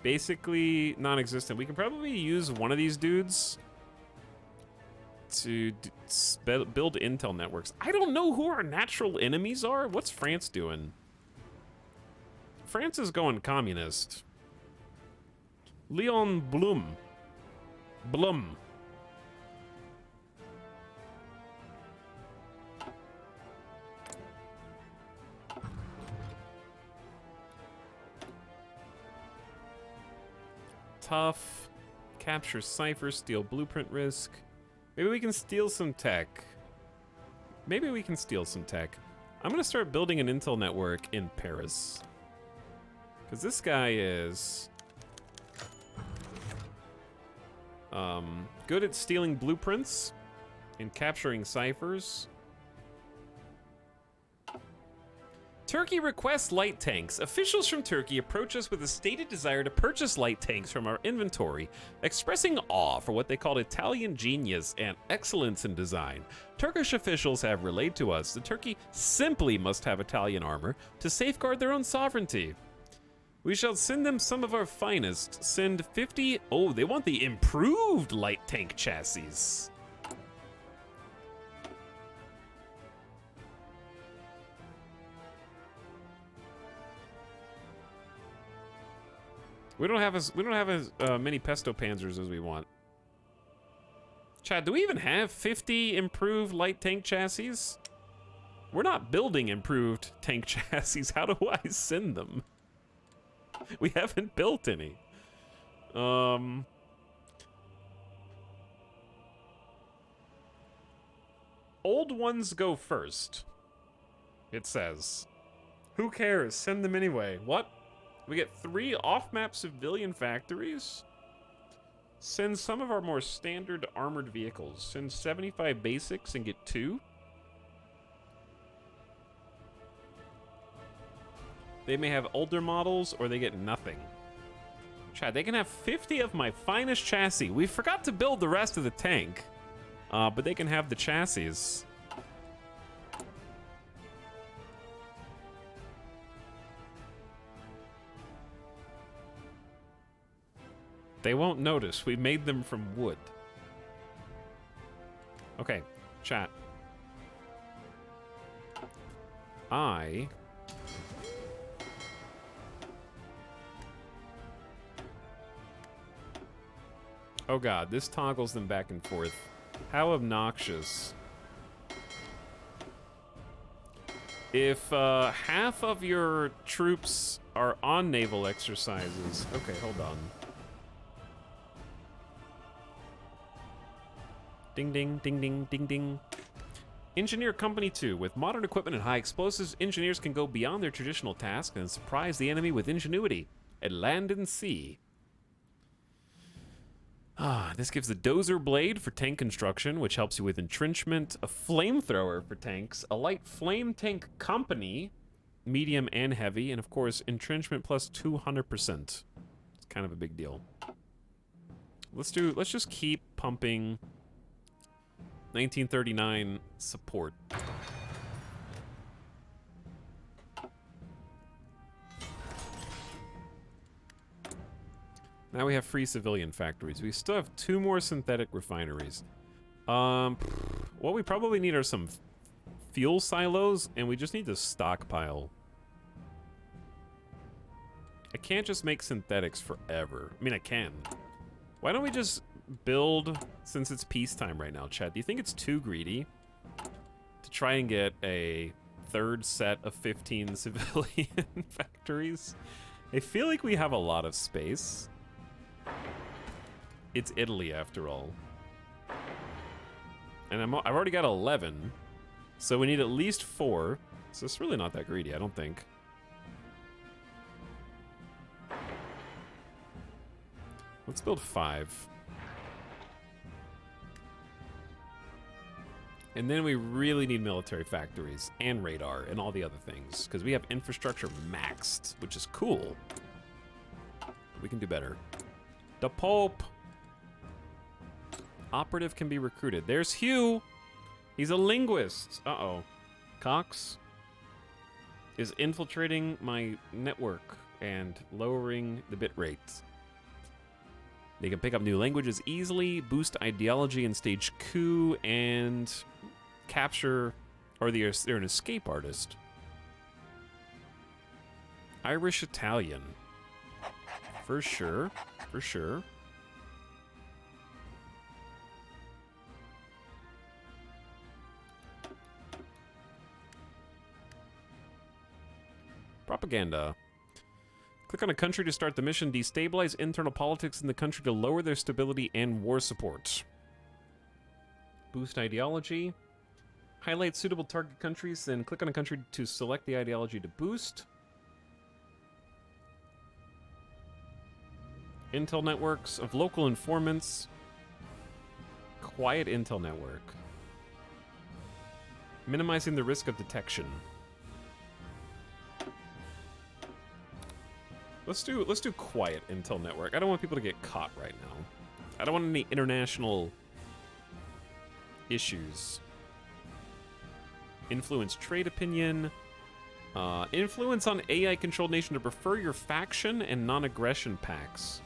Basically non-existent. We can probably use one of these dudes to build intel networks. I don't know who our natural enemies are. What's France doing? France is going communist. Leon Blum. Blum. Tough. Capture cipher, steal blueprint risk. Maybe we can steal some tech. Maybe we can steal some tech. I'm gonna start building an intel network in Paris. Because this guy is good at stealing blueprints and capturing ciphers. Turkey requests light tanks. Officials from Turkey approach us with a stated desire to purchase light tanks from our inventory, expressing awe for what they called Italian genius and excellence in design. Turkish officials have relayed to us that Turkey simply must have Italian armor to safeguard their own sovereignty. We shall send them some of our finest. Send 50... Oh, they want the improved light tank chassis. We don't have as many pesto panzers as we want. Chad, do we even have 50 improved light tank chassis? We're not building improved tank chassis. How do I send them? We haven't built any. Old ones go first. It says. Who cares? Send them anyway. What? We get 3 off-map civilian factories. Send some of our more standard armored vehicles. Send 75 basics and get 2. They may have older models or they get nothing. Chad, they can have 50 of my finest chassis. We forgot to build the rest of the tank. But they can have the chassis. They won't notice. We made them from wood. Okay, chat. Oh god, this toggles them back and forth. How obnoxious. If half of your troops are on naval exercises... Okay, hold on. Ding, ding, ding, ding, ding, ding. Engineer Company 2. With modern equipment and high explosives, engineers can go beyond their traditional task and surprise the enemy with ingenuity at land and sea. This gives the dozer blade for tank construction, which helps you with entrenchment, a flamethrower for tanks, a light flame tank company, medium and heavy, and of course, entrenchment plus 200%. It's kind of a big deal. Let's just keep pumping 1939 support. Now we have free civilian factories. We still have 2 more synthetic refineries. What we probably need are some fuel silos, and we just need to stockpile. I can't just make synthetics forever. I mean, I can. Why don't we just build, since it's peacetime right now, Chad? Do you think it's too greedy to try and get a 3rd set of 15 civilian factories? I feel like we have a lot of space. It's Italy, after all. And I've already got 11, so we need at least 4. So it's really not that greedy, I don't think. Let's build 5. And then we really need military factories and radar and all the other things, because we have infrastructure maxed, which is cool. We can do better. The Pope. Operative can be recruited. There's Hugh. He's a linguist. Uh-oh. Cox is infiltrating my network and lowering the bit rate. They can pick up new languages easily, boost ideology in stage coup, and capture, or they're an escape artist. Irish Italian. For sure. For sure. Propaganda. Click on a country to start the mission. Destabilize internal politics in the country to lower their stability and war support. Boost ideology. Highlight suitable target countries, then click on a country to select the ideology to boost. Intel networks of local informants. Quiet intel network. Minimizing the risk of detection. Let's do quiet intel network. I don't want people to get caught right now. I don't want any international issues. Influence trade opinion. Influence on AI-controlled nation to prefer your faction and non-aggression pacts.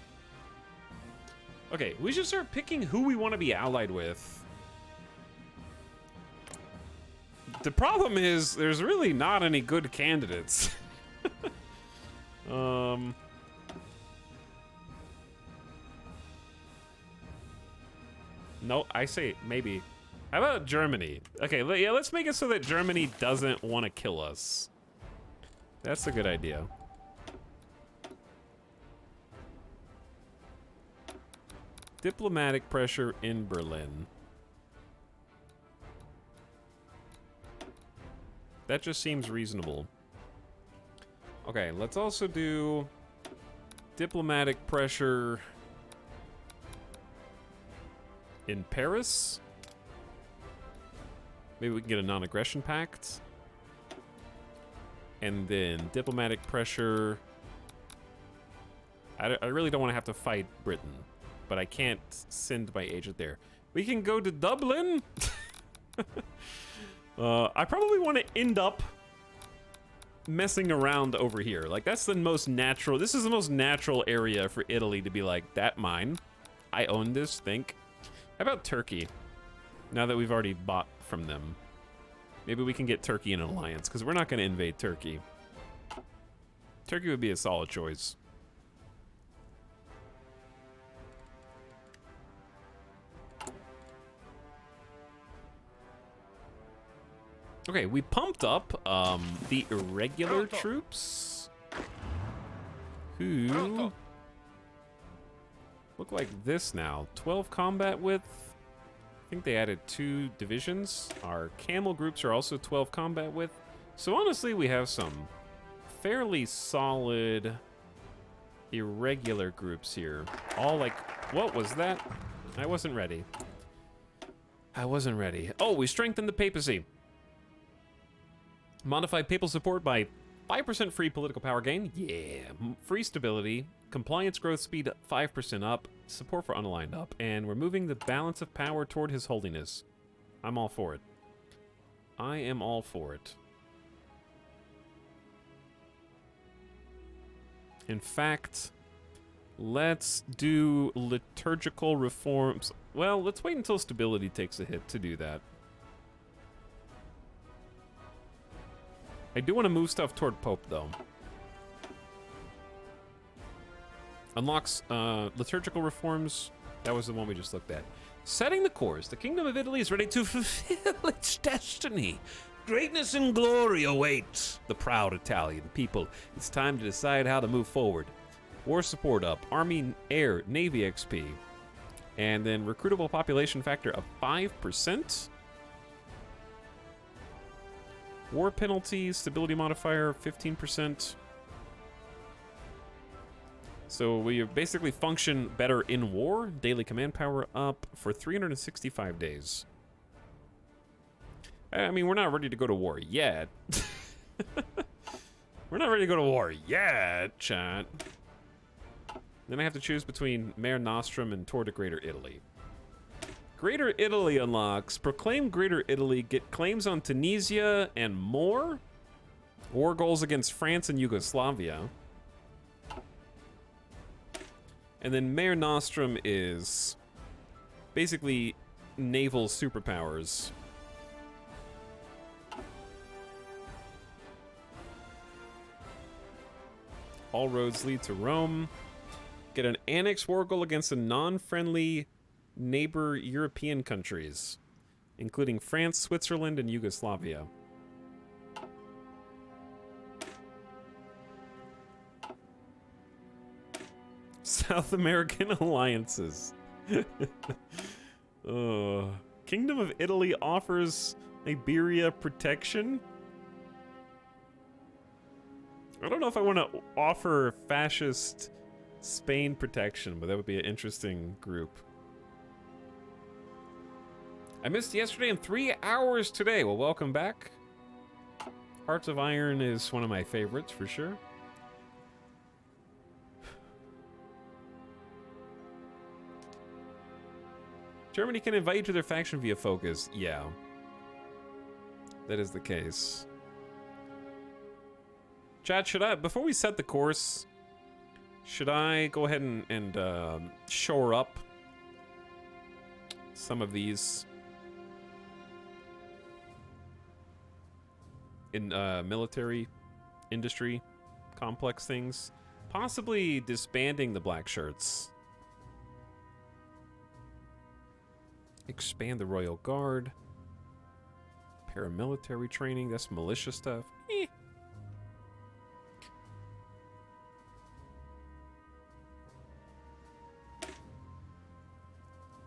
Okay, we should start picking who we want to be allied with. The problem is, there's really not any good candidates. No, I say maybe. How about Germany? Okay, yeah, let's make it so that Germany doesn't want to kill us. That's a good idea. Diplomatic pressure in Berlin. That just seems reasonable. Okay, let's also do Diplomatic pressure in Paris. Maybe we can get a non-aggression pact. And then diplomatic pressure. I really don't want to have to fight Britain, but I can't send my agent there. We can go to Dublin. I probably want to end up messing around over here. Like, that's the most natural. This is the most natural area for Italy to be like, that mine. I own this, think. How about Turkey? Now that we've already bought from them. Maybe we can get Turkey in an alliance, because we're not going to invade Turkey. Turkey would be a solid choice. Okay, we pumped up the irregular troops, who look like this now. 12 combat width. I think they added 2 divisions. Our camel groups are also 12 combat width. So honestly, we have some fairly solid irregular groups here. All like, what was that? I wasn't ready. I wasn't ready. Oh, we strengthened the papacy. Modified papal support by 5% free political power gain. Yeah. Free stability. Compliance growth speed 5% up. Support for unaligned up. And we're moving the balance of power toward His Holiness. I'm all for it. I am all for it. In fact, let's do liturgical reforms. Well, let's wait until stability takes a hit to do that. I do want to move stuff toward Pope, though. Unlocks liturgical reforms. That was the one we just looked at. Setting the course. The Kingdom of Italy is ready to fulfill its destiny. Greatness and glory await the proud Italian people. It's time to decide how to move forward. War support up. Army, Air, Navy XP. And then recruitable population factor of 5%. War penalties, stability modifier, 15%. So we basically function better in war. Daily command power up for 365 days. I mean, we're not ready to go to war yet. We're not ready to go to war yet, chat. Then I have to choose between Mare Nostrum and Tour de Greater Italy. Greater Italy unlocks. Proclaim Greater Italy. Get claims on Tunisia and more. War goals against France and Yugoslavia. And then Mare Nostrum is basically naval superpowers. All roads lead to Rome. Get an annex war goal against a non-friendly neighbor European countries, including France, Switzerland, and Yugoslavia. South American alliances. Kingdom of Italy offers Iberia protection. I don't know if I want to offer fascist Spain protection, but that would be an interesting group. I missed yesterday and 3 hours today. Well, welcome back. Hearts of Iron is one of my favorites for sure. Germany can invite you to their faction via focus. Yeah. That is the case. Chad, should I, before we set the course, should I go ahead and shore up some of these in military industry complex things? Possibly disbanding the black shirts. Expand the Royal Guard. Paramilitary training, that's militia stuff. Eh.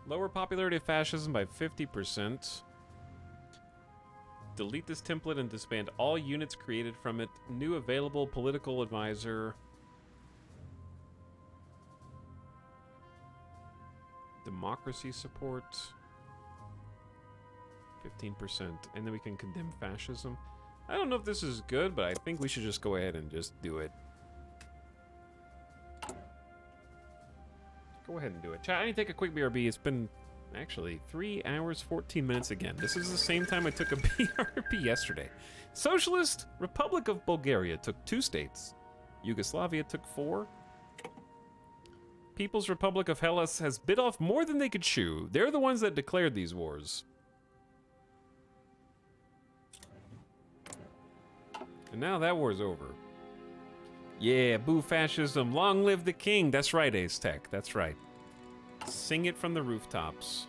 Lower popularity of fascism by 50%. Delete this template and disband all units created from it. New available political advisor. democracy support. 15%. And then we can condemn fascism. I don't know if this is good, but I think we should just go ahead and just do it. Go ahead and do it. Chat, I need to take a quick BRB. It's been, actually, 3 hours, 14 minutes again. This is the same time I took a BRB yesterday. Socialist Republic of Bulgaria took 2 states. Yugoslavia took 4. People's Republic of Hellas has bit off more than they could chew. They're the ones that declared these wars. And now that war's over. Yeah, boo fascism, long live the king. That's right, Ace Tech, that's right. Sing it from the rooftops.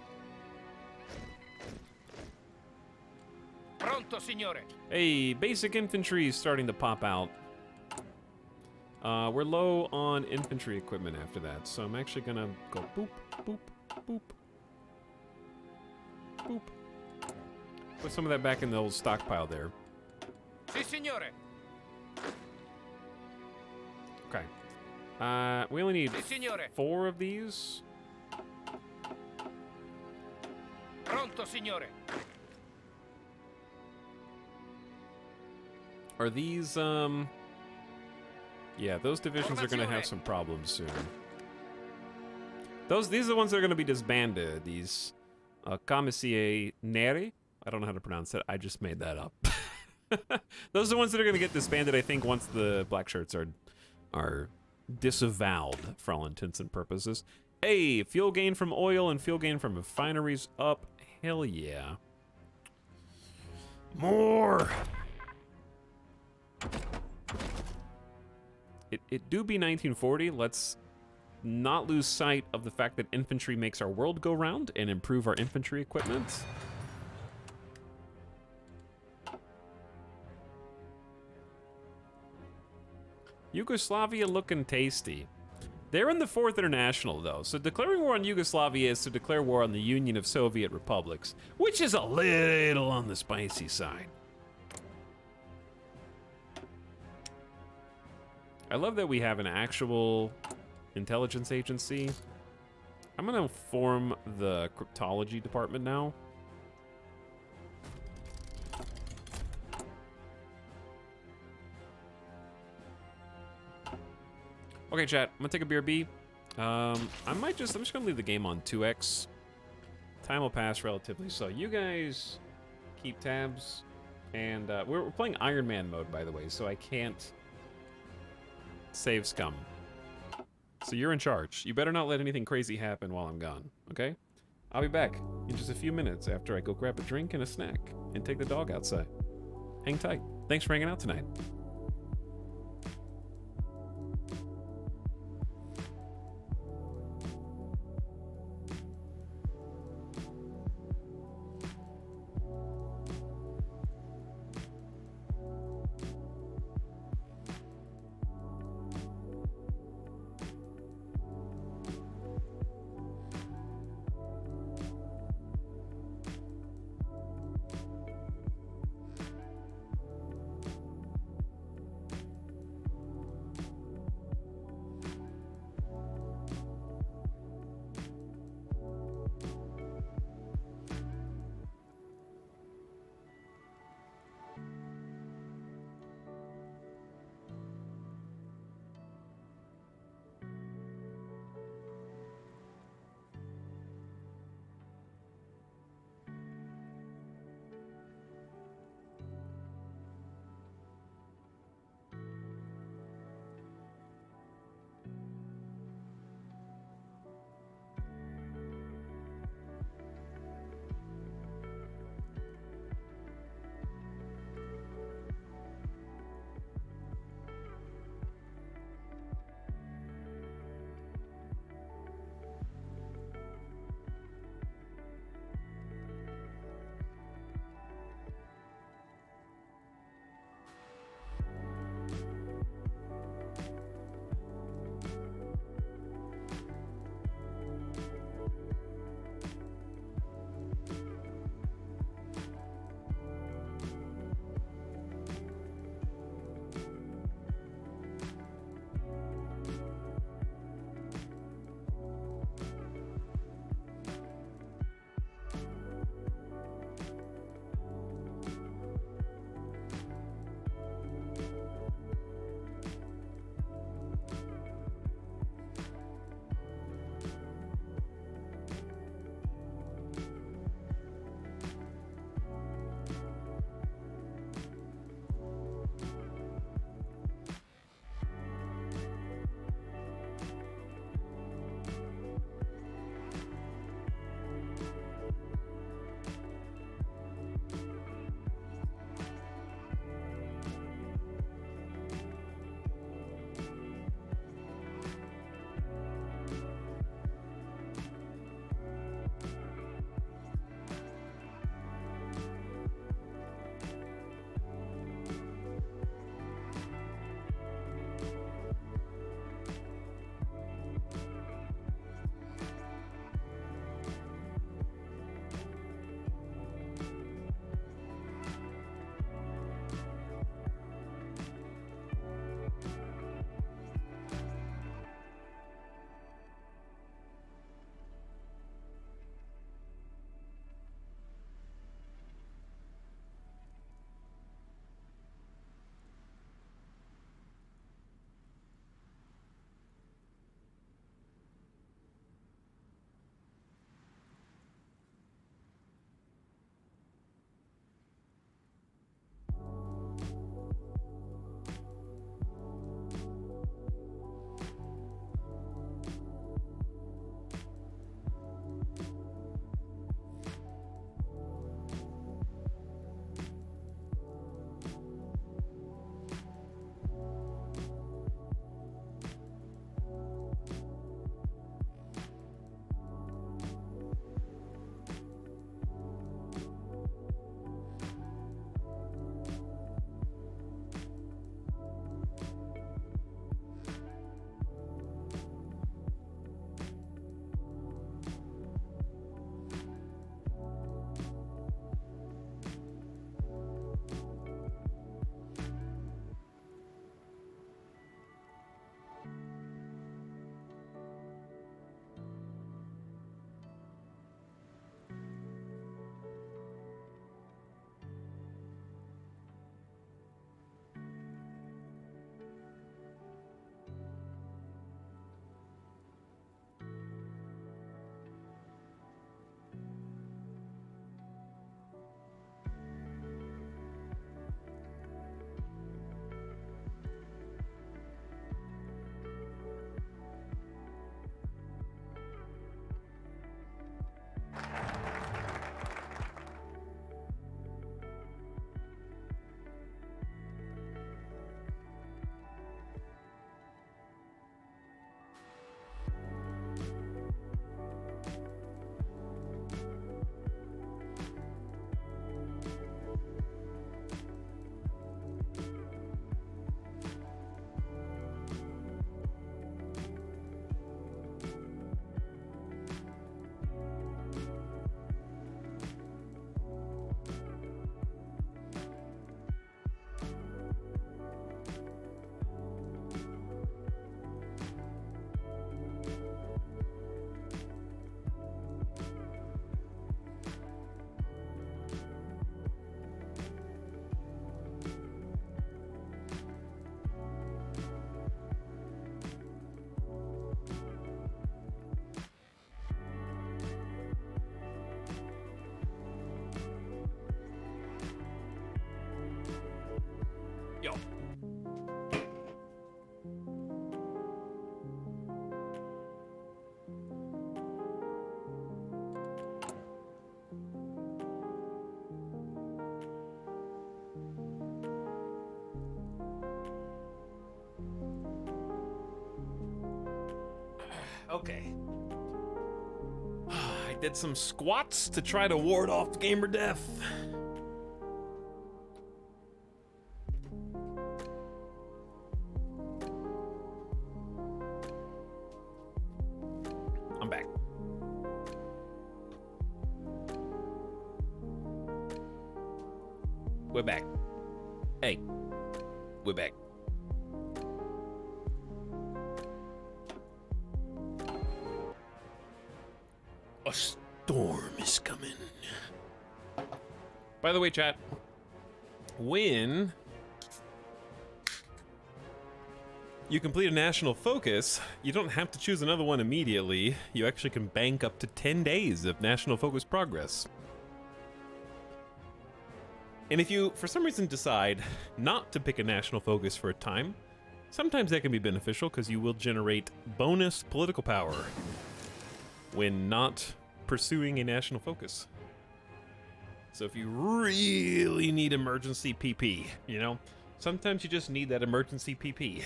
Pronto, signore. Hey, basic infantry is starting to pop out. We're low on infantry equipment after that, so I'm actually gonna go boop, boop, boop, boop. Put some of that back in the old stockpile there. Si, signore. Okay. We only need Si, signore. 4 of these. Pronto, signore. Are these, yeah, those divisions are gonna have some problems soon. These are the ones that are gonna be disbanded. These, Commissarie Neri. I don't know how to pronounce it. I just made that up. Those are the ones that are gonna get disbanded, I think, once the black shirts are disavowed for all intents and purposes. Hey, fuel gain from oil and fuel gain from refineries up. Hell yeah. More! It do be 1940. Let's not lose sight of the fact that infantry makes our world go round and improve our infantry equipment. Yugoslavia looking tasty. They're in the 4th International, though, so declaring war on Yugoslavia is to declare war on the Union of Soviet Republics, which is a little on the spicy side. I love that we have an actual intelligence agency. I'm gonna form the cryptology department now. Okay, chat, I'm gonna take a BRB. I'm just gonna leave the game on 2x. Time will pass relatively slow. You guys keep tabs. And we're playing Iron Man mode, by the way, so I can't save scum. So you're in charge. You better not let anything crazy happen while I'm gone, okay? I'll be back in just a few minutes after I go grab a drink and a snack and take the dog outside. Hang tight. Thanks for hanging out tonight. Okay. I did some squats to try to ward off gamer death. I'm back. We're back. Hey, we're back. A storm is coming. By the way, chat, when you complete a national focus, you don't have to choose another one immediately. You actually can bank up to 10 days of national focus progress. And if you, for some reason, decide not to pick a national focus for a time, sometimes that can be beneficial because you will generate bonus political power when not pursuing a national focus. So if you really need emergency PP, you know, sometimes you just need that emergency PP.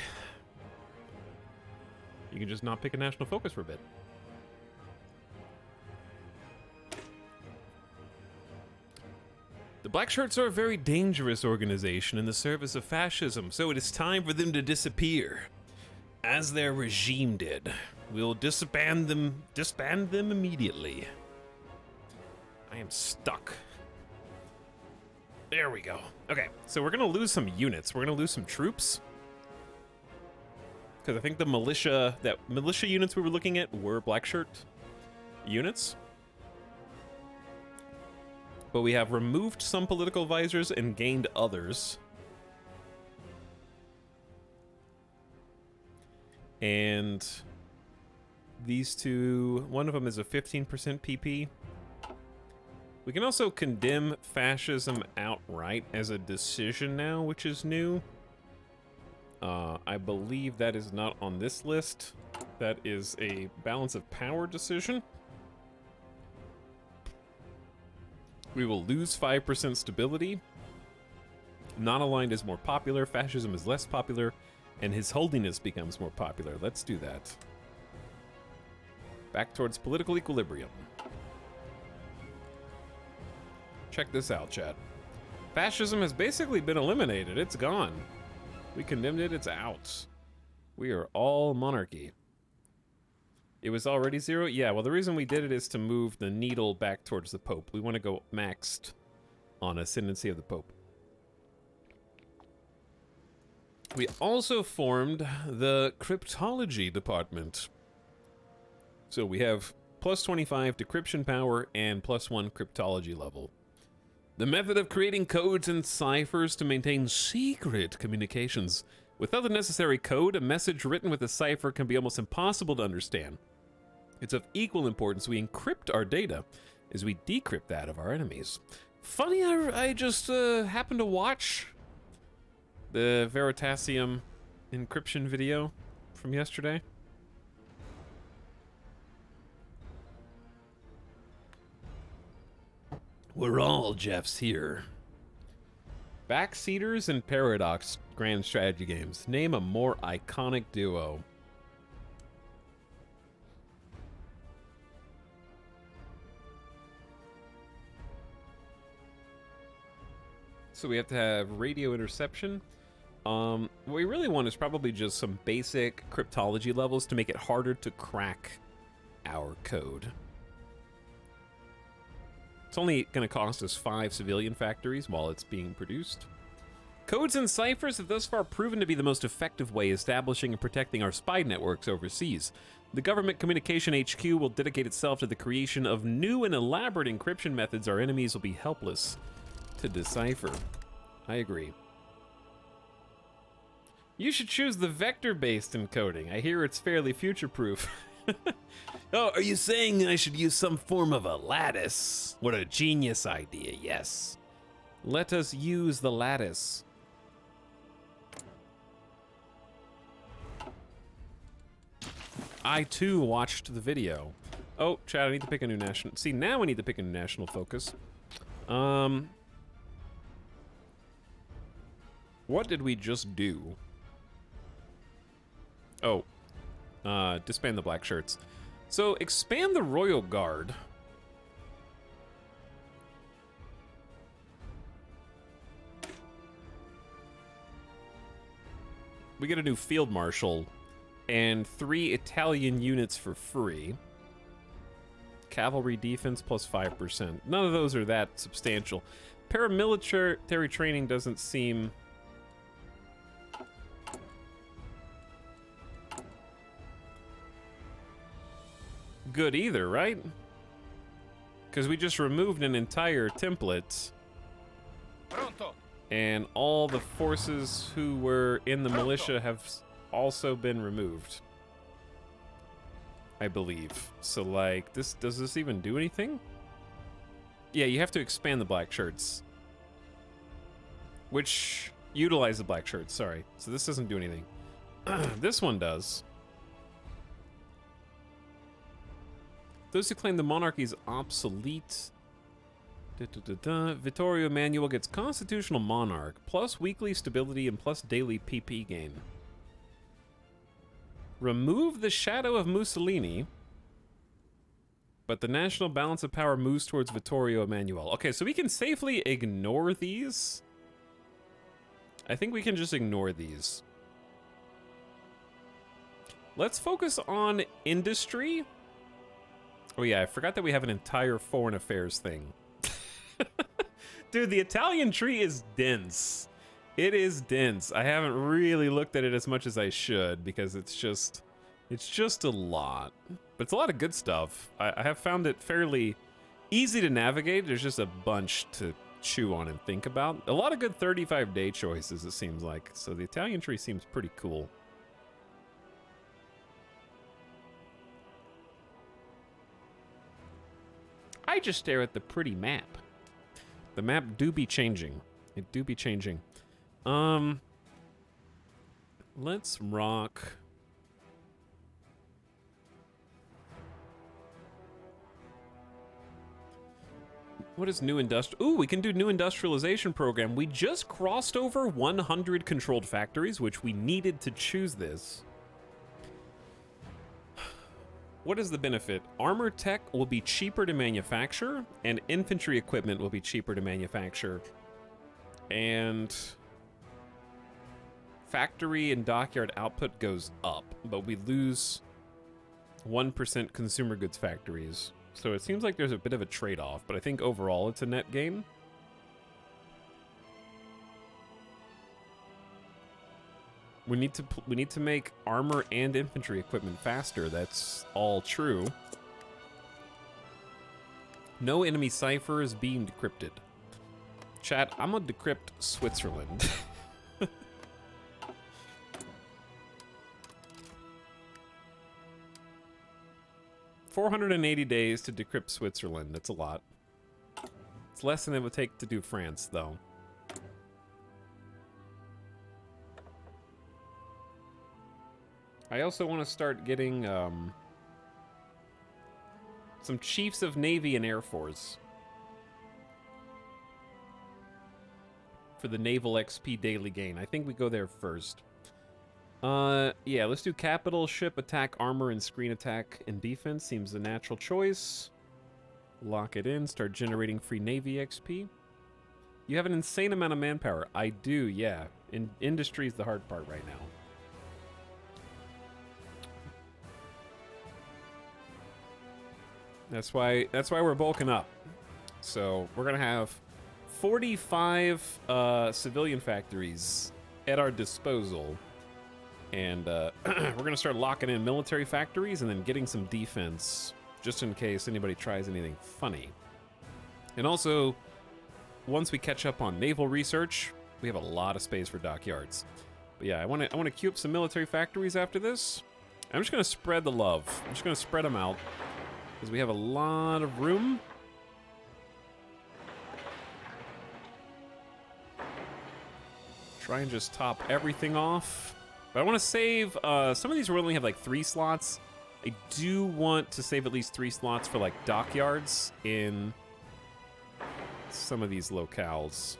You can just not pick a national focus for a bit. The Black Shirts are a very dangerous organization in the service of fascism, so it is time for them to disappear. As their regime did. We'll disband them immediately. I am stuck. There we go. Okay, so we're gonna lose some units. We're gonna lose some troops. Because I think the militia units we were looking at were Black Shirt units. But we have removed some political advisors and gained others. And these two, one of them is a 15% PP. We can also condemn fascism outright as a decision now, which is new. I believe that is not on this list. That is a balance of power decision. We will lose 5% stability. Non-aligned is more popular, fascism is less popular, and His Holiness becomes more popular. Let's do that. Back towards political equilibrium. Check this out, chat. Fascism has basically been eliminated. It's gone. We condemned it, it's out. We are all monarchy. It was already 0? Yeah, well, the reason we did it is to move the needle back towards the Pope. We want to go maxed on ascendancy of the Pope. We also formed the cryptology department. So we have plus 25 decryption power and plus 1 cryptology level. The method of creating codes and ciphers to maintain secret communications. Without the necessary code, a message written with a cipher can be almost impossible to understand. It's of equal importance we encrypt our data as we decrypt that of our enemies. Funny, I just happened to watch the Veritasium encryption video from yesterday. We're all Jeffs here. Backseaters and Paradox grand strategy games. Name a more iconic duo. So we have to have radio interception. What we really want is probably just some basic cryptology levels to make it harder to crack our code. It's only going to cost us 5 civilian factories while it's being produced. Codes and ciphers have thus far proven to be the most effective way establishing and protecting our spy networks overseas. The Government Communication HQ will dedicate itself to the creation of new and elaborate encryption methods our enemies will be helpless to decipher. I agree. You should choose the vector-based encoding. I hear it's fairly future-proof. Oh, are you saying I should use some form of a lattice? What a genius idea, yes. Let us use the lattice. I too watched the video. Oh, chat, I need to pick a new national. See, now I need to pick a new national focus. What did we just do? Oh, disband the Black Shirts. So expand the Royal Guard. We get a new Field Marshal and 3 Italian units for free. Cavalry defense plus 5%. None of those are that substantial. Paramilitary training doesn't seem... good either, right? Because we just removed an entire template. Pronto. And all the forces who were in the militia have also been removed. I believe. So, like, does this even do anything? Yeah, you have to expand the black shirts. Which, utilize the black shirts, sorry. So this doesn't do anything. This one does. Those who claim the monarchy is obsolete. Vittorio Emanuele gets constitutional monarch, plus weekly stability and plus daily PP gain. Remove the shadow of Mussolini, but the national balance of power moves towards Vittorio Emanuele. Okay, so we can safely ignore these. I think we can just ignore these. Let's focus on industry. Oh yeah, I forgot that we have an entire foreign affairs thing. Dude, the Italian tree is dense. It is dense. I haven't really looked at it as much as I should because it's just a lot. But it's a lot of good stuff. I have found it fairly easy to navigate. There's just a bunch to chew on and think about. A lot of good 35-day choices, it seems like. So the Italian tree seems pretty cool. I just stare at the pretty map. The map do be changing. It do be changing. Let's rock. What is new industrial? Ooh, we can do new industrialization program. We just crossed over 100 controlled factories, which we needed to choose this. What is the benefit? Armor tech will be cheaper to manufacture, and infantry equipment will be cheaper to manufacture. And factory and dockyard output goes up, but we lose 1% consumer goods factories. So it seems like there's a bit of a trade-off, but I think overall it's a net gain. We need to make armor and infantry equipment faster. That's all true. No enemy cipher is being decrypted. Chat, I'm gonna decrypt Switzerland. 480 days to decrypt Switzerland. That's a lot. It's less than it would take to do France, though. I also want to start getting some chiefs of Navy and Air Force for the Naval XP daily gain. I think we go there first. Yeah, let's do capital, ship, attack, armor, and screen attack and defense. Seems a natural choice. Lock it in, start generating free Navy XP. You have an insane amount of manpower. I do, yeah. Industry is the hard part right now. That's why we're bulking up. So we're gonna have 45 civilian factories at our disposal, and we're gonna start locking in military factories and then getting some defense just in case anybody tries anything funny. And also, once we catch up on naval research, we have a lot of space for dockyards. But yeah, I want to queue up some military factories after this. I'm just gonna spread the love. I'm just gonna spread them out, because we have a lot of room. Try and just top everything off. But I want to save, some of these will only have like 3 slots. I do want to save at least 3 slots for like dockyards in some of these locales.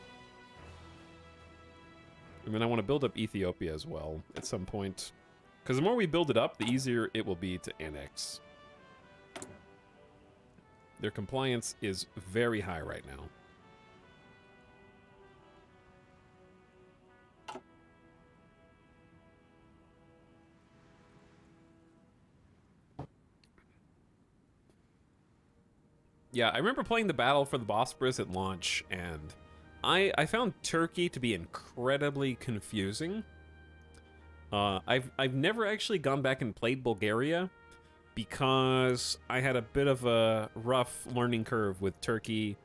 And then I want to build up Ethiopia as well at some point. Because the more we build it up, the easier it will be to annex. Their compliance is very high right now. Yeah, I remember playing the Battle for the Bosporus at launch, and I found Turkey to be incredibly confusing. I've never actually gone back and played Bulgaria because I had a bit of a rough learning curve with Turkey.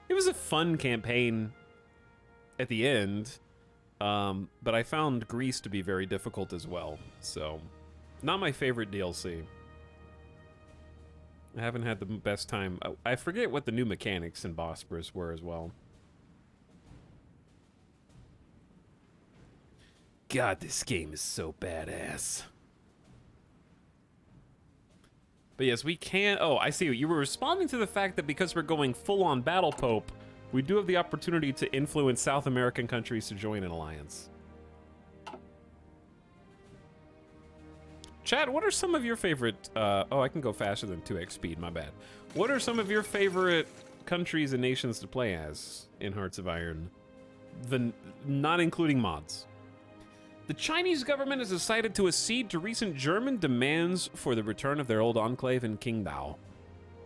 It was a fun campaign at the end, but I found Greece to be very difficult as well. So, not my favorite DLC. I haven't had the best time. I forget what the new mechanics in Bosporus were as well. God, this game is so badass. But yes, we can... Oh, I see. You were responding to the fact that because we're going full-on Battle Pope, we do have the opportunity to influence South American countries to join an alliance. Chad, what are some of your favorite... oh, I can go faster than 2x speed, my bad. What are some of your favorite countries and nations to play as in Hearts of Iron? Not including mods. The Chinese government has decided to accede to recent German demands for the return of their old enclave in Qingdao.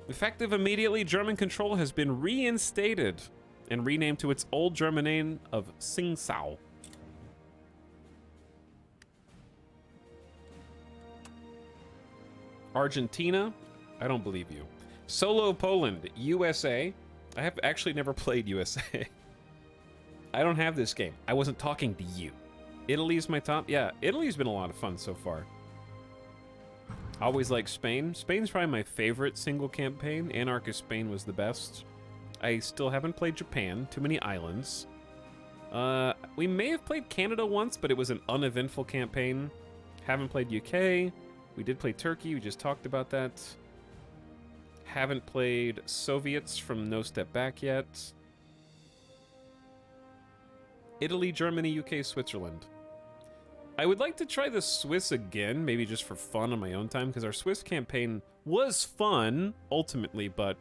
Effective immediately, German control has been reinstated and renamed to its old German name of Tsingtao. Argentina, I don't believe you. Solo Poland, USA. I have actually never played USA. I don't have this game. I wasn't talking to you. Italy's my top. Yeah, Italy's been a lot of fun so far. Always like Spain. Spain's probably my favorite single campaign. Anarchist Spain was the best. I still haven't played Japan. Too many islands. We may have played Canada once, but it was an uneventful campaign. Haven't played UK. We did play Turkey. We just talked about that. Haven't played Soviets from No Step Back yet. Italy, Germany, UK, Switzerland. I would like to try the Swiss again, maybe just for fun on my own time, because our Swiss campaign was fun, ultimately, but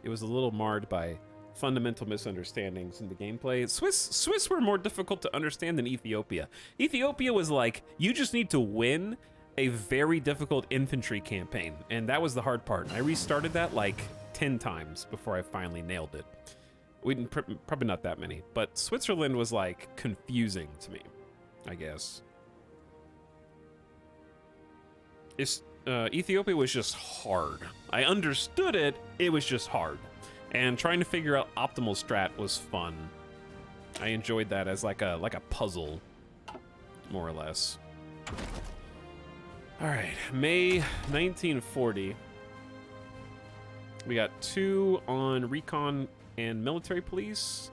it was a little marred by fundamental misunderstandings in the gameplay. Swiss were more difficult to understand than Ethiopia. Ethiopia was like, you just need to win a very difficult infantry campaign, and that was the hard part. I restarted that like 10 times before I finally nailed it. We didn't, probably not that many, but Switzerland was like confusing to me, I guess. Ethiopia was just hard. I understood it, it was just hard. And trying to figure out optimal strat was fun. I enjoyed that as like a puzzle, more or less. All right, May 1940. We got 2 on recon and military police.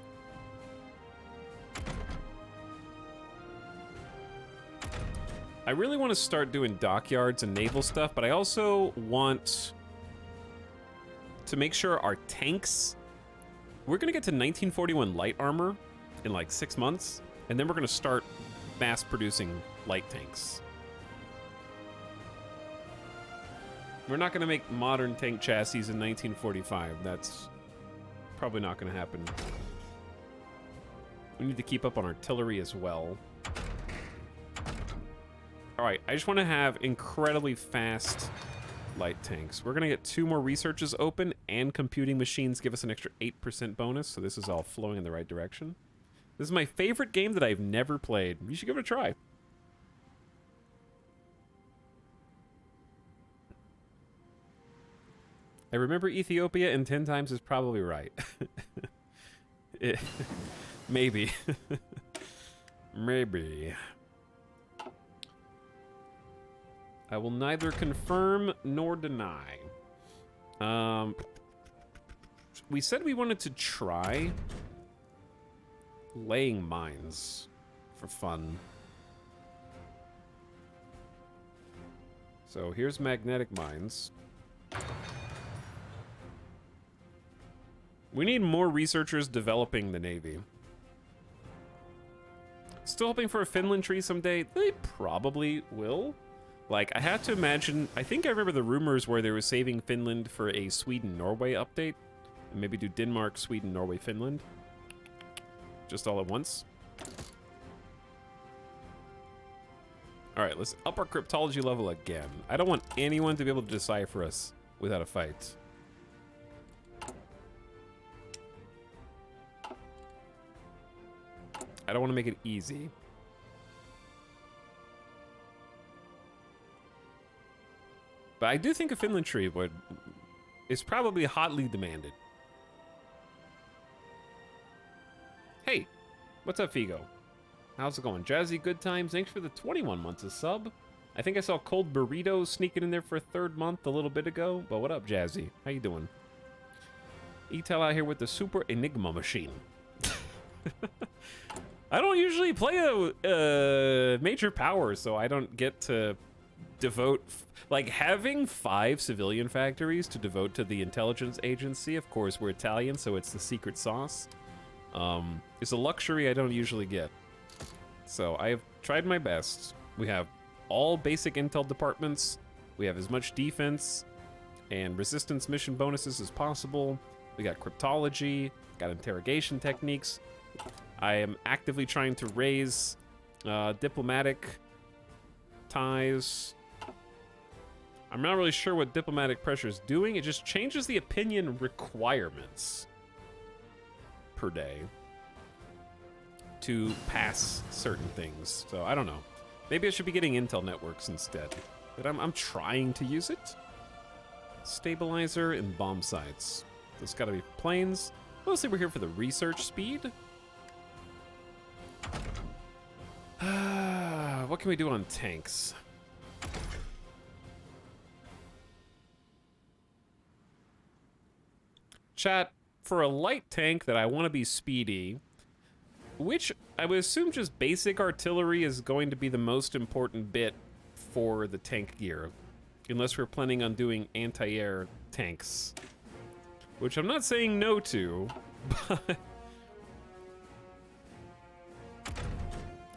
I really want to start doing dockyards and naval stuff, but I also want to make sure our tanks... We're going to get to 1941 light armor in like 6 months, and then we're going to start mass producing light tanks. We're not going to make modern tank chassis in 1945. That's probably not going to happen. We need to keep up on artillery as well. All right, I just want to have incredibly fast light tanks. We're going to get 2 more researches open, and computing machines give us an extra 8% bonus, so this is all flowing in the right direction. This is my favorite game that I've never played. You should give it a try. I remember Ethiopia, and 10 times is probably right. Maybe. Maybe. I will neither confirm nor deny. We said we wanted to try laying mines for fun. So here's magnetic mines. We need more researchers developing the Navy. Still hoping for a Finland tree someday. They probably will. Like, I have to imagine... I think I remember the rumors where they were saving Finland for a Sweden-Norway update. Maybe do Denmark, Sweden, Norway, Finland. Just all at once. All right, let's up our cryptology level again. I don't want anyone to be able to decipher us without a fight. I don't want to make it easy. But I do think a Finland tree is probably hotly demanded. Hey, what's up, Figo? How's it going? Jazzy, good times. Thanks for the 21 months of sub. I think I saw Cold Burrito sneaking in there for a third month a little bit ago. But what up, Jazzy? How you doing? Etel out here with the Super Enigma machine. I don't usually play a major power, so I don't get to devote... Like, having 5 civilian factories to devote to the intelligence agency, of course, we're Italian, so it's the secret sauce, is a luxury I don't usually get. So I've tried my best. We have all basic intel departments. We have as much defense and resistance mission bonuses as possible. We got cryptology, got interrogation techniques. I am actively trying to raise diplomatic ties. I'm not really sure what diplomatic pressure is doing. It just changes the opinion requirements per day to pass certain things. So I don't know. Maybe I should be getting intel networks instead. But I'm trying to use it. Stabilizer and bomb sites. There's got to be planes. Mostly we're here for the research speed. What can we do on tanks? Chat, for a light tank that I want to be speedy, which I would assume just basic artillery is going to be the most important bit for the tank gear, unless we're planning on doing anti-air tanks, which I'm not saying no to, but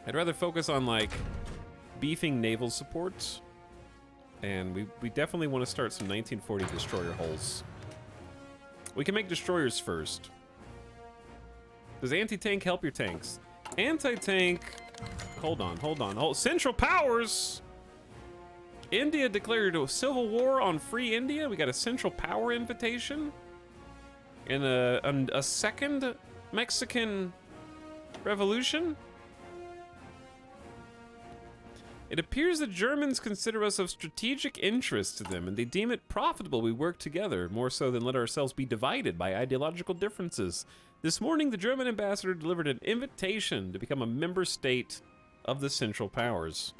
I'd rather focus on, like, beefing naval support, and we definitely want to start some 1940 destroyer hulls. We can make destroyers first. Does anti-tank help your tanks? Anti-tank... Hold on. Central Powers! India declared a civil war on free India. We got a Central Power invitation. And a second Mexican revolution? It appears the Germans consider us of strategic interest to them, and they deem it profitable we work together, more so than let ourselves be divided by ideological differences. This morning, the German ambassador delivered an invitation to become a member state of the Central Powers.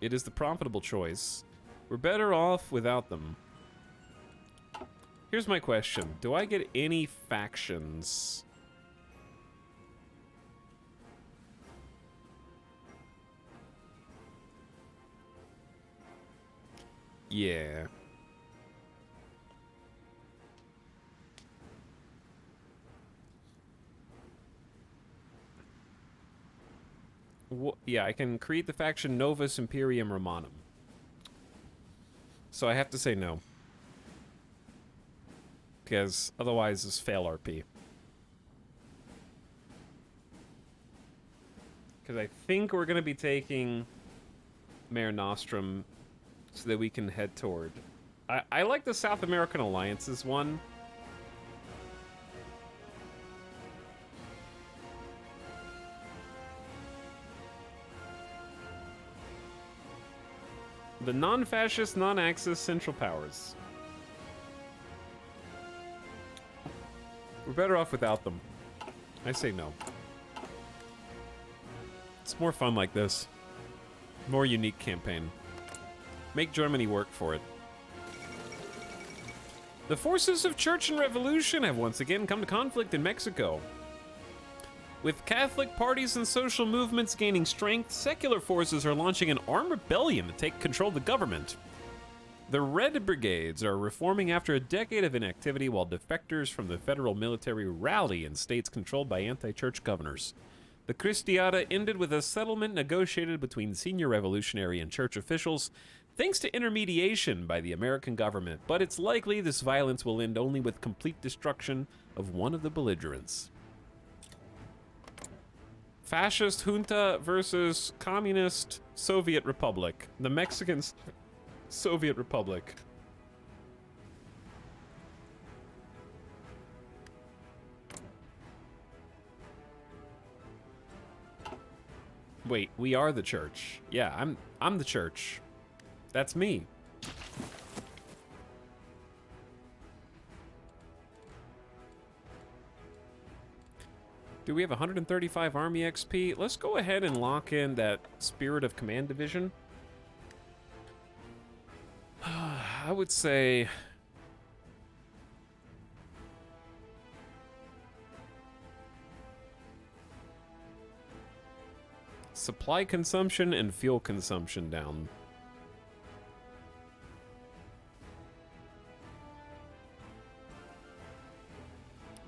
It is the profitable choice. We're better off without them. Here's my question. Do I get any factions? Yeah. Yeah, I can create the faction Novus Imperium Romanum. So I have to say no. Because otherwise it's fail RP. Because I think we're going to be taking Mare Nostrum so that we can head toward... I like the South American Alliances one. The non-fascist, non-Axis Central Powers. We're better off without them. I say no. It's more fun like this. More unique campaign. Make Germany work for it. The forces of Church and Revolution have once again come to conflict in Mexico. With Catholic parties and social movements gaining strength, secular forces are launching an armed rebellion to take control of the government. The Red Brigades are reforming after a decade of inactivity while defectors from the federal military rally in states controlled by anti-church governors. The Cristiada ended with a settlement negotiated between senior revolutionary and church officials thanks to intermediation by the American government, but it's likely this violence will end only with complete destruction of one of the belligerents. Fascist junta versus communist Soviet Republic. The Mexican Soviet Republic. Wait, we are the church. Yeah, I'm the church. That's me. Do we have 135 Army XP? Let's go ahead and lock in that Spirit of Command Division. I would say... supply consumption and fuel consumption down.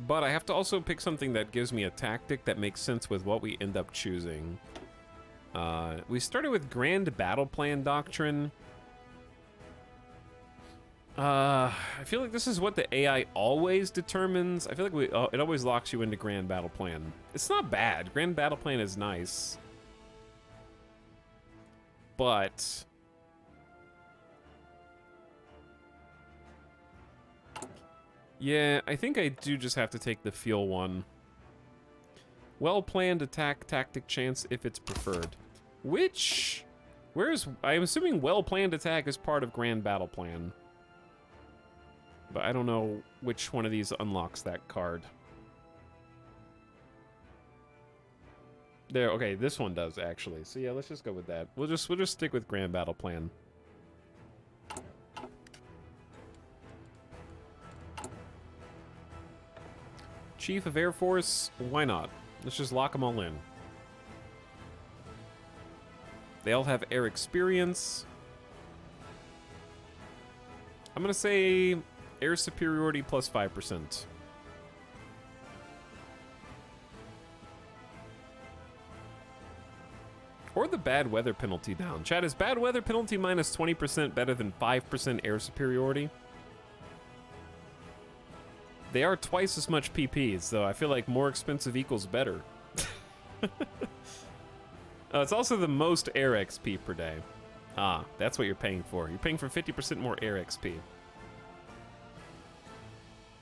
But I have to also pick something that gives me a tactic that makes sense with what we end up choosing. We started with Grand Battle Plan Doctrine. I feel like this is what the AI always determines. I feel like it always locks you into Grand Battle Plan. It's not bad. Grand Battle Plan is nice. But... yeah, I think I do just have to take the fuel one. Well-planned attack tactic chance if it's preferred. Which... I'm assuming well-planned attack is part of Grand Battle Plan. But I don't know which one of these unlocks that card. There, okay, this one does, actually. So yeah, let's just go with that. We'll just stick with Grand Battle Plan. Chief of Air Force, why not? Let's just lock them all in. They all have air experience. I'm gonna say air superiority plus 5%. Or the bad weather penalty down. Chat, is bad weather penalty minus 20% better than 5% air superiority? They are twice as much PPs, so I feel like more expensive equals better. It's also the most air XP per day. Ah, that's what you're paying for. You're paying for 50% more air XP.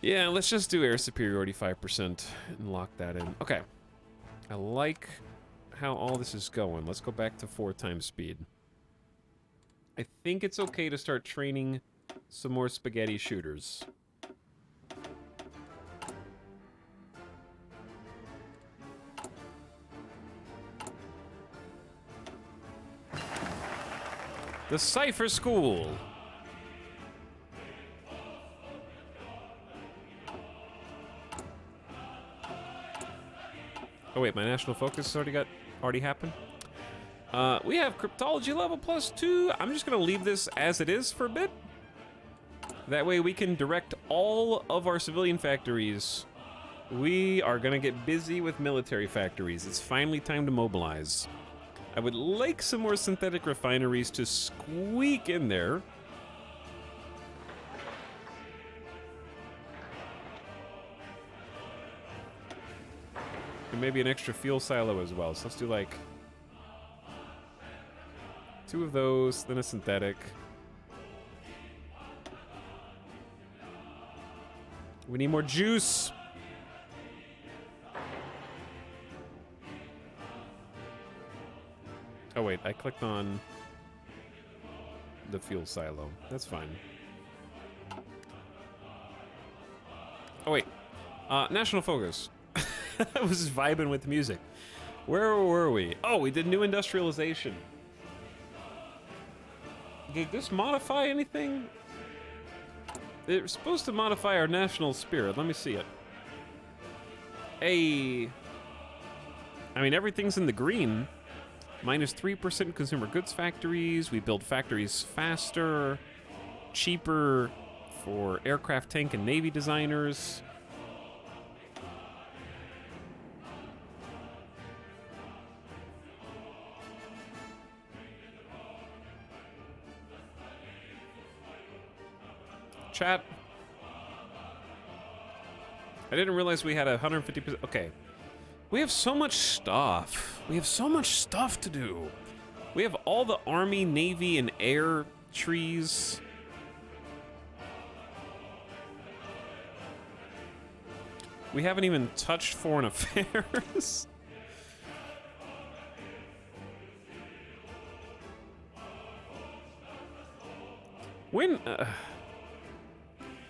Yeah, let's just do air superiority 5% and lock that in. Okay. I like how all this is going. Let's go back to 4 times speed. I think it's okay to start training some more spaghetti shooters. The Cypher School. Oh wait, my national focus already happened. We have cryptology level +2. I'm just gonna leave this as it is for a bit. That way we can direct all of our civilian factories. We are gonna get busy with military factories. It's finally time to mobilize. I would like some more synthetic refineries to squeak in there. And maybe an extra fuel silo as well. So let's do like 2 of those, then a synthetic. We need more juice. Oh wait, I clicked on the fuel silo. That's fine. Oh wait, national focus. I was just vibing with the music. Where were we? Oh, we did new industrialization. Did this modify anything? It's supposed to modify our national spirit. Let me see it. Hey. I mean, everything's in the green. Minus 3% consumer goods factories. We build factories faster, cheaper for aircraft, tank, and navy designers. Chat. I didn't realize we had 150%. Okay. We have so much stuff. We have so much stuff to do. We have all the Army, Navy, and Air trees. We haven't even touched foreign affairs. When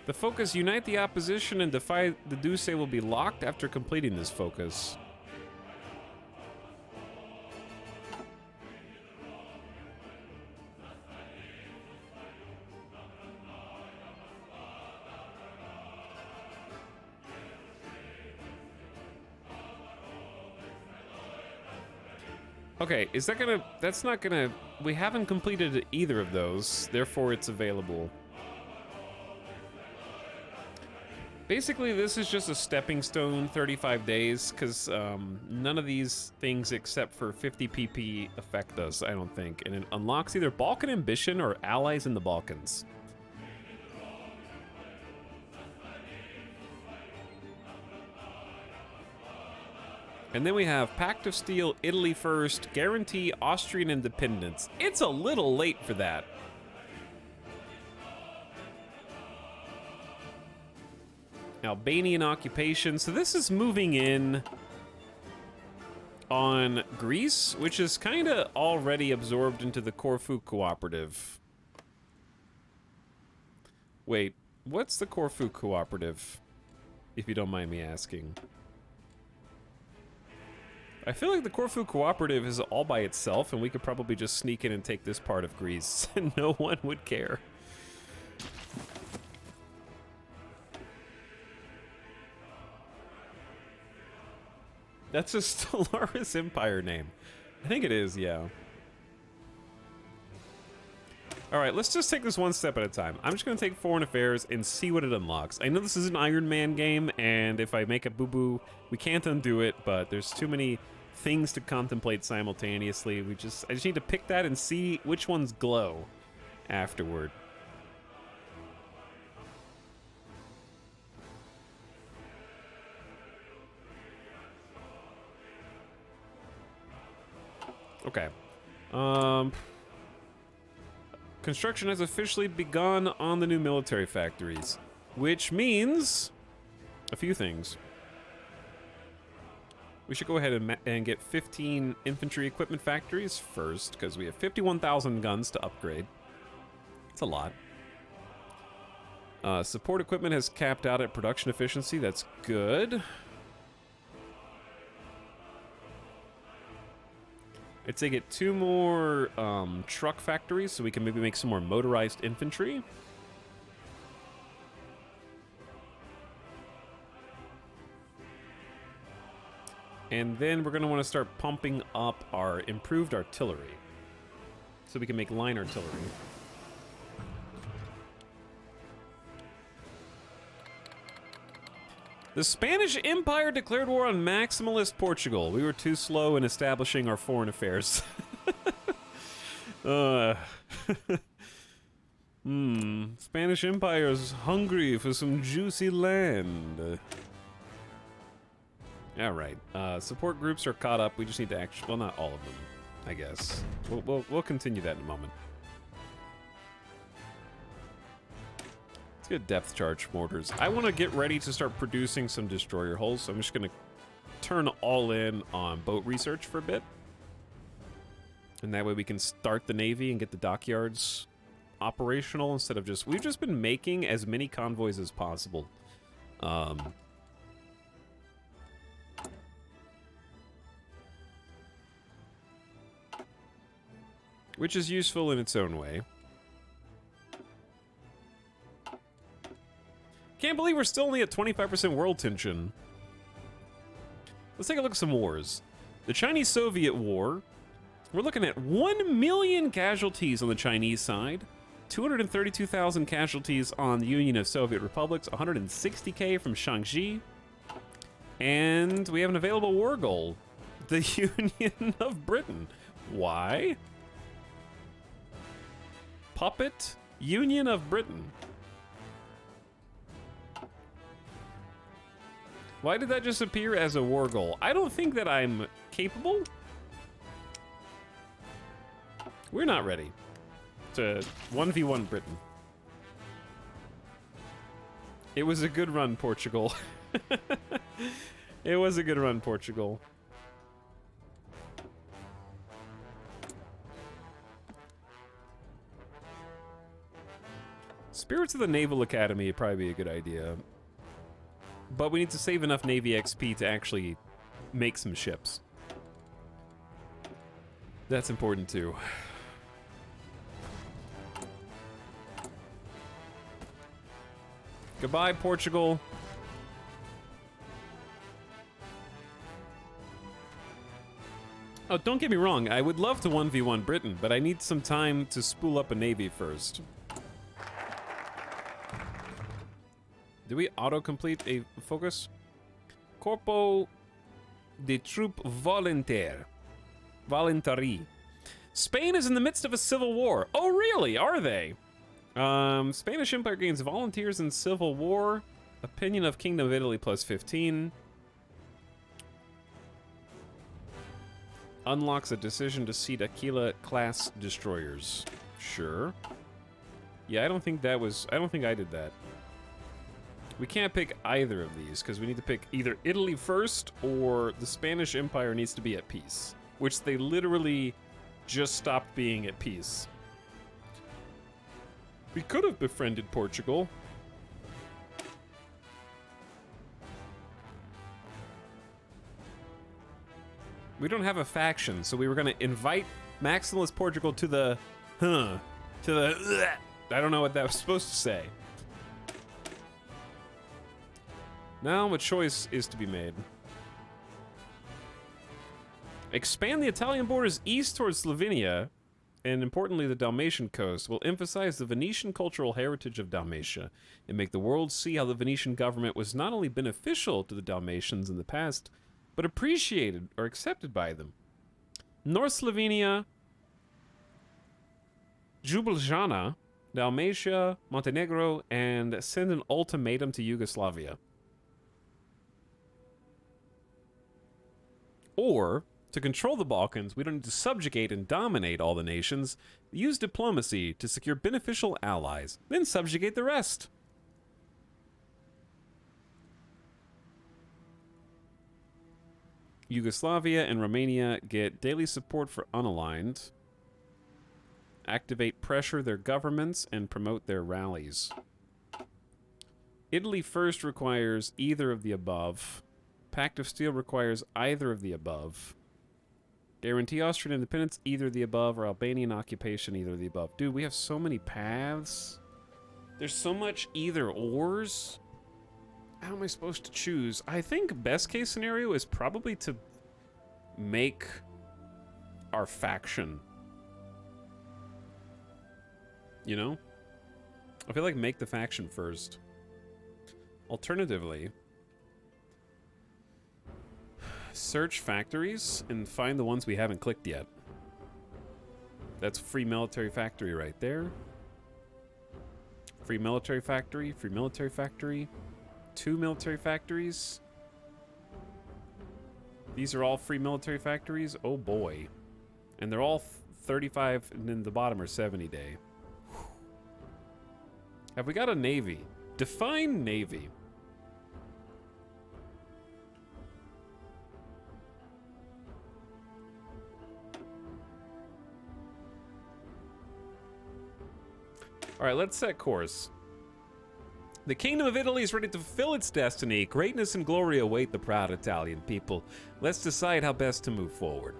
the focus unite the opposition and defy the Duce will be locked after completing this focus. Okay, is that gonna... That's not gonna... We haven't completed either of those, therefore it's available. Basically, this is just a stepping stone, 35 days, because none of these things except for 50 PP affect us, I don't think. And it unlocks either Balkan Ambition or Allies in the Balkans. And then we have Pact of Steel, Italy first, guarantee Austrian independence. It's a little late for that. Albanian occupation. So this is moving in on Greece, which is kind of already absorbed into the Corfu Cooperative. Wait, what's the Corfu Cooperative, if you don't mind me asking? I feel like the Corfu Cooperative is all by itself, and we could probably just sneak in and take this part of Greece, and no one would care. That's a Stellaris Empire name. I think it is, yeah. Alright, let's just take this one step at a time. I'm just going to take Foreign Affairs and see what it unlocks. I know this is an Iron Man game, and if I make a boo-boo, we can't undo it, but there's too many things to contemplate simultaneously. I just need to pick that and see which ones glow afterward. Okay. Construction has officially begun on the new military factories, which means a few things. We should go ahead and get 15 infantry equipment factories first, because we have 51,000 guns to upgrade. It's a lot. Support equipment has capped out at production efficiency. That's good. I'd say get 2 more truck factories so we can maybe make some more motorized infantry. And then we're going to want to start pumping up our improved artillery so we can make line artillery. The Spanish Empire declared war on maximalist Portugal. We were too slow in establishing our foreign affairs. Spanish Empire is hungry for some juicy land. All right. Support groups are caught up. We just need to actually... Well, not all of them, I guess. We'll continue that in a moment. Let's get depth charge mortars. I want to get ready to start producing some destroyer hulls, so I'm just going to turn all in on boat research for a bit. And that way we can start the Navy and get the dockyards operational instead of just... We've just been making as many convoys as possible. Which is useful in its own way. Can't believe we're still only at 25% world tension. Let's take a look at some wars. The Chinese-Soviet War. We're looking at 1 million casualties on the Chinese side. 232,000 casualties on the Union of Soviet Republics. 160k from Shaanxi. And we have an available war goal. The Union of Britain. Why? Puppet Union of Britain. Why did that just appear as a war goal? I don't think that I'm capable. We're not ready to 1v1 Britain. It was a good run, Portugal. It was a good run, Portugal. Spirits of the Naval Academy would probably be a good idea. But we need to save enough Navy XP to actually make some ships. That's important too. Goodbye, Portugal. Oh, don't get me wrong. I would love to 1v1 Britain, but I need some time to spool up a navy first. Do we auto-complete a focus? Corpo de Troupe Volontaire. Voluntari. Spain is in the midst of a civil war. Oh, really? Are they? Spanish Empire gains volunteers in civil war. Opinion of Kingdom of Italy plus 15. Unlocks a decision to seat Aquila class destroyers. Sure. Yeah, I don't think I did that. We can't pick either of these because we need to pick either Italy first or the Spanish Empire needs to be at peace, which they literally just stopped being at peace. We could have befriended Portugal. We don't have a faction, so we were going to invite Maximalist Portugal to the, I don't know what that was supposed to say. Now a choice is to be made. Expand the Italian borders east towards Slovenia, and importantly the Dalmatian coast, will emphasize the Venetian cultural heritage of Dalmatia, and make the world see how the Venetian government was not only beneficial to the Dalmatians in the past, but appreciated or accepted by them. North Slovenia, Ljubljana, Dalmatia, Montenegro, and send an ultimatum to Yugoslavia. Or, to control the Balkans, we don't need to subjugate and dominate all the nations. Use diplomacy to secure beneficial allies, then subjugate the rest. Yugoslavia and Romania get daily support for unaligned. Activate pressure their governments and promote their rallies. Italy first requires either of the above. Pact of Steel requires either of the above. Guarantee Austrian independence, either of the above, or Albanian occupation, either of the above. Dude, we have so many paths. There's so much either-ors. How am I supposed to choose? I think best case scenario is probably to make our faction. You know? I feel like make the faction first. Alternatively, search factories and find the ones we haven't clicked yet. That's free military factory right there. Free military factory, free military factory. 2 military factories. These are all free military factories. Oh boy. And they're all 35 and then the bottom are 70 day. Have we got a navy? Define navy. All right, let's set course. The Kingdom of Italy is ready to fulfill its destiny. Greatness and glory await the proud Italian people. Let's decide how best to move forward.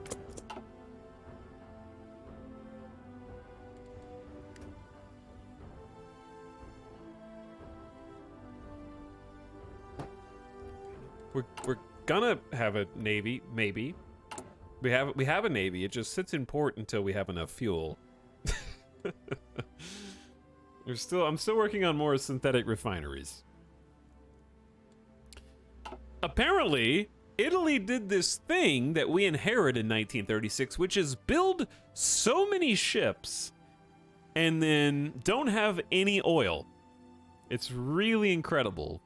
We're gonna have a navy, maybe. We have a navy. It just sits in port until we have enough fuel. I'm still working on more synthetic refineries. Apparently, Italy did this thing that we inherited in 1936, which is build so many ships and then don't have any oil. It's really incredible.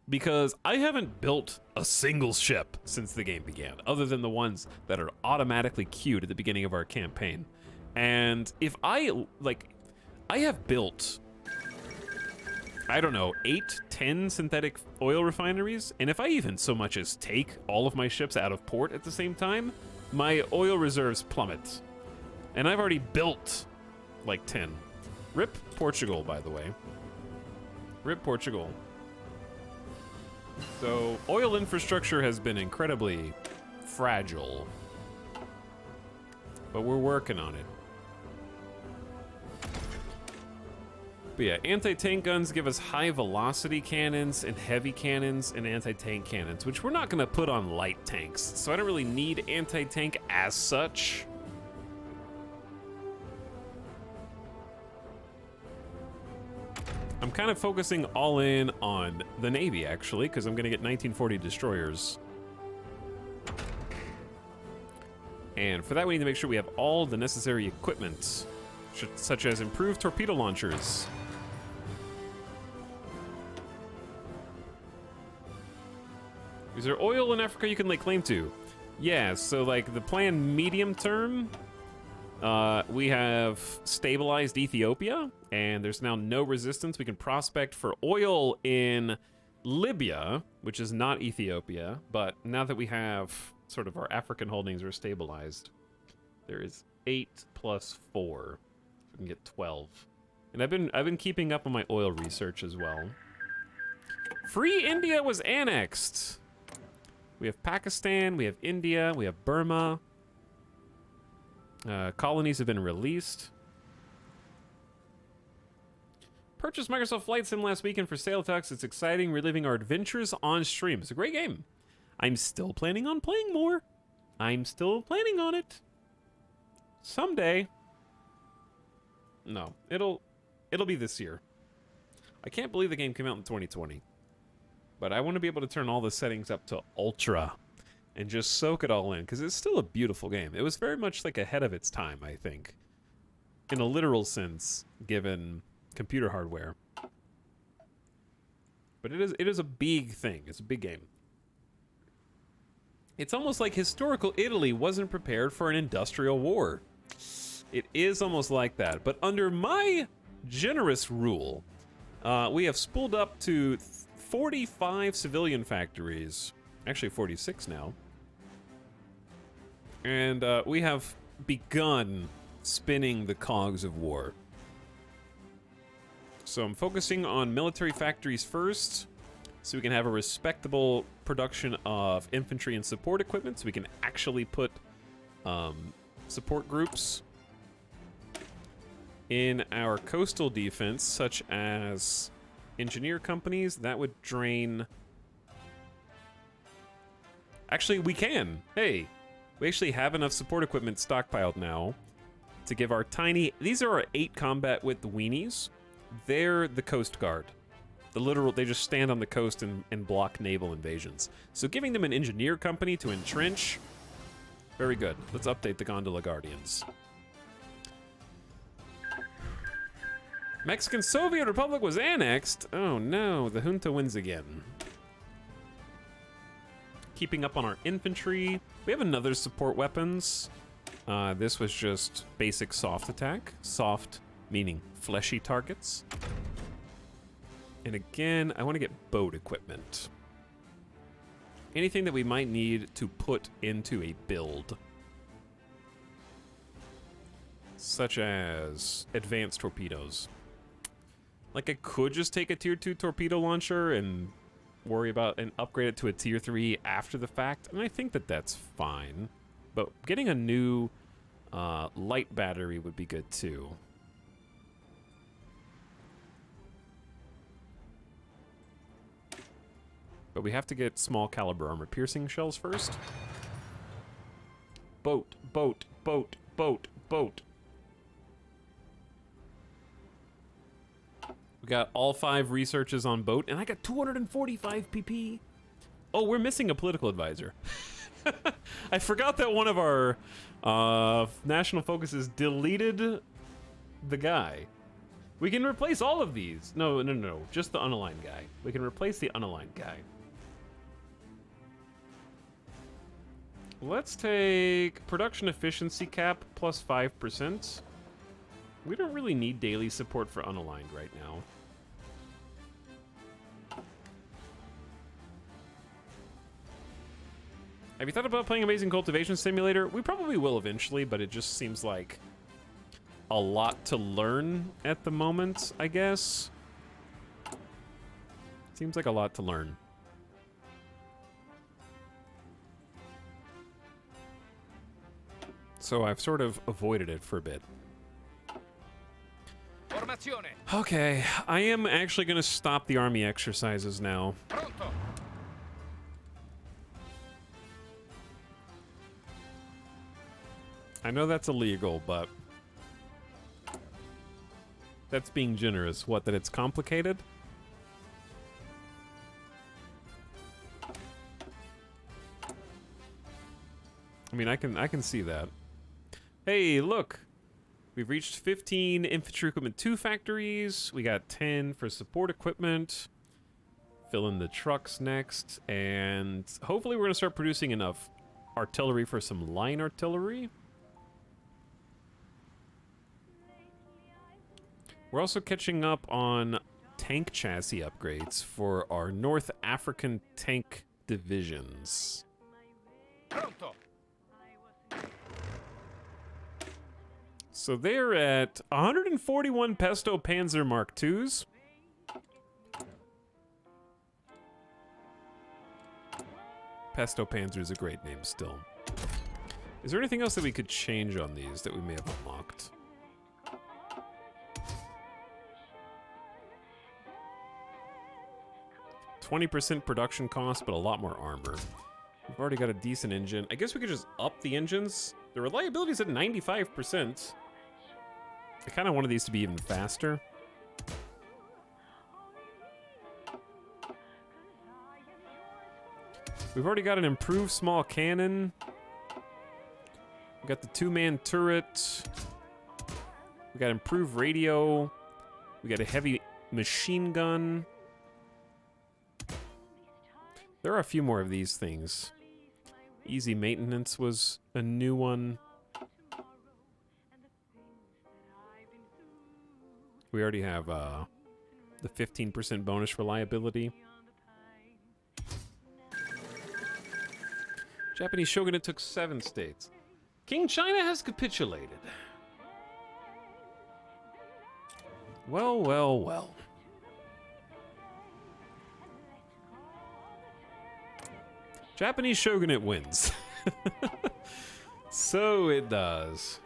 because I haven't built a single ship since the game began, other than the ones that are automatically queued at the beginning of our campaign. And if I have built, I don't know, 8, 10 synthetic oil refineries, and if I even so much as take all of my ships out of port at the same time, my oil reserves plummet. And I've already built like 10. Rip Portugal, by the way. Rip Portugal. So, oil infrastructure has been incredibly fragile. But we're working on it. But yeah, anti-tank guns give us high velocity cannons and heavy cannons and anti-tank cannons, which we're not gonna put on light tanks. So I don't really need anti-tank as such. I'm kind of focusing all in on the Navy, actually, because I'm gonna get 1940 destroyers. And for that, we need to make sure we have all the necessary equipment, such as improved torpedo launchers. Is there oil in Africa you can lay claim to? Yeah, so like the planned medium term, we have stabilized Ethiopia, and there's now no resistance. We can prospect for oil in Libya, which is not Ethiopia, but now that we have sort of our African holdings are stabilized, there is 8 plus 4. We can get 12. And I've been keeping up on my oil research as well. Free India was annexed. We have Pakistan, we have India, we have Burma. Colonies have been released. Purchased Microsoft Flight Sim last weekend for sale talks. It's exciting, reliving our adventures on stream. It's a great game. I'm still planning on playing more. I'm still planning on it. Someday. No, it'll be this year. I can't believe the game came out in 2020. But I want to be able to turn all the settings up to ultra and just soak it all in, because it's still a beautiful game. It was very much like ahead of its time, I think, in a literal sense, given computer hardware. But it is a big thing. It's a big game. It's almost like historical Italy wasn't prepared for an industrial war. It is almost like that. But under my generous rule, we have spooled up to 45 civilian factories. Actually, 46 now. And we have begun spinning the cogs of war. So I'm focusing on military factories first, so we can have a respectable production of infantry and support equipment, so we can actually put support groups in our coastal defense, such as engineer companies. That would drain... Actually, we can. Hey, we actually have enough support equipment stockpiled now to give our tiny... These are our 8 combat with the weenies. They're the Coast Guard. The literal... They just stand on the coast and block naval invasions. So giving them an engineer company to entrench... Very good. Let's update the Gondola Guardians. Mexican Soviet Republic was annexed. Oh no, the junta wins again. Keeping up on our infantry. We have another support weapons. This was just basic soft attack. Soft meaning fleshy targets. And again, I want to get boat equipment. Anything that we might need to put into a build. Such as advanced torpedoes. Like, I could just take a tier 2 torpedo launcher and worry about and upgrade it to a tier 3 after the fact, and I think that that's fine. But getting a new light battery would be good too. But we have to get small caliber armor piercing shells first. Boat, boat, boat, boat, boat. We got all 5 researches on boat, and I got 245 PP. Oh, we're missing a political advisor. I forgot that one of our national focuses deleted the guy. We can replace all of these. No, no, no, just the unaligned guy. We can replace the unaligned guy. Let's take production efficiency cap plus 5%. We don't really need daily support for unaligned right now. Have you thought about playing Amazing Cultivation Simulator? We probably will eventually, but it just seems like a lot to learn at the moment, I guess. Seems like a lot to learn. So I've sort of avoided it for a bit. Formazione. Okay, I am actually going to stop the army exercises now. Pronto. I know that's illegal, but that's being generous. What, that it's complicated? I mean, I can see that. Hey, look. We've reached 15 infantry equipment 2 factories. We got 10 for support equipment. Fill in the trucks next, and hopefully we're going to start producing enough artillery for some line artillery. We're also catching up on tank chassis upgrades for our North African tank divisions. Pronto. So they're at 141 Pesto Panzer Mark IIs. Pesto Panzer is a great name still. Is there anything else that we could change on these that we may have unlocked? 20% production cost, but a lot more armor. We've already got a decent engine. I guess we could just up the engines. The reliability is at 95%. I kind of wanted these to be even faster. We've already got an improved small cannon. We got the 2-man turret. We got improved radio. We got a heavy machine gun. There are a few more of these things. Easy maintenance was a new one. We already have the 15% bonus reliability. Japanese shogunate took 7 states. King China has capitulated. Well, well, well. Japanese shogunate wins. So it does.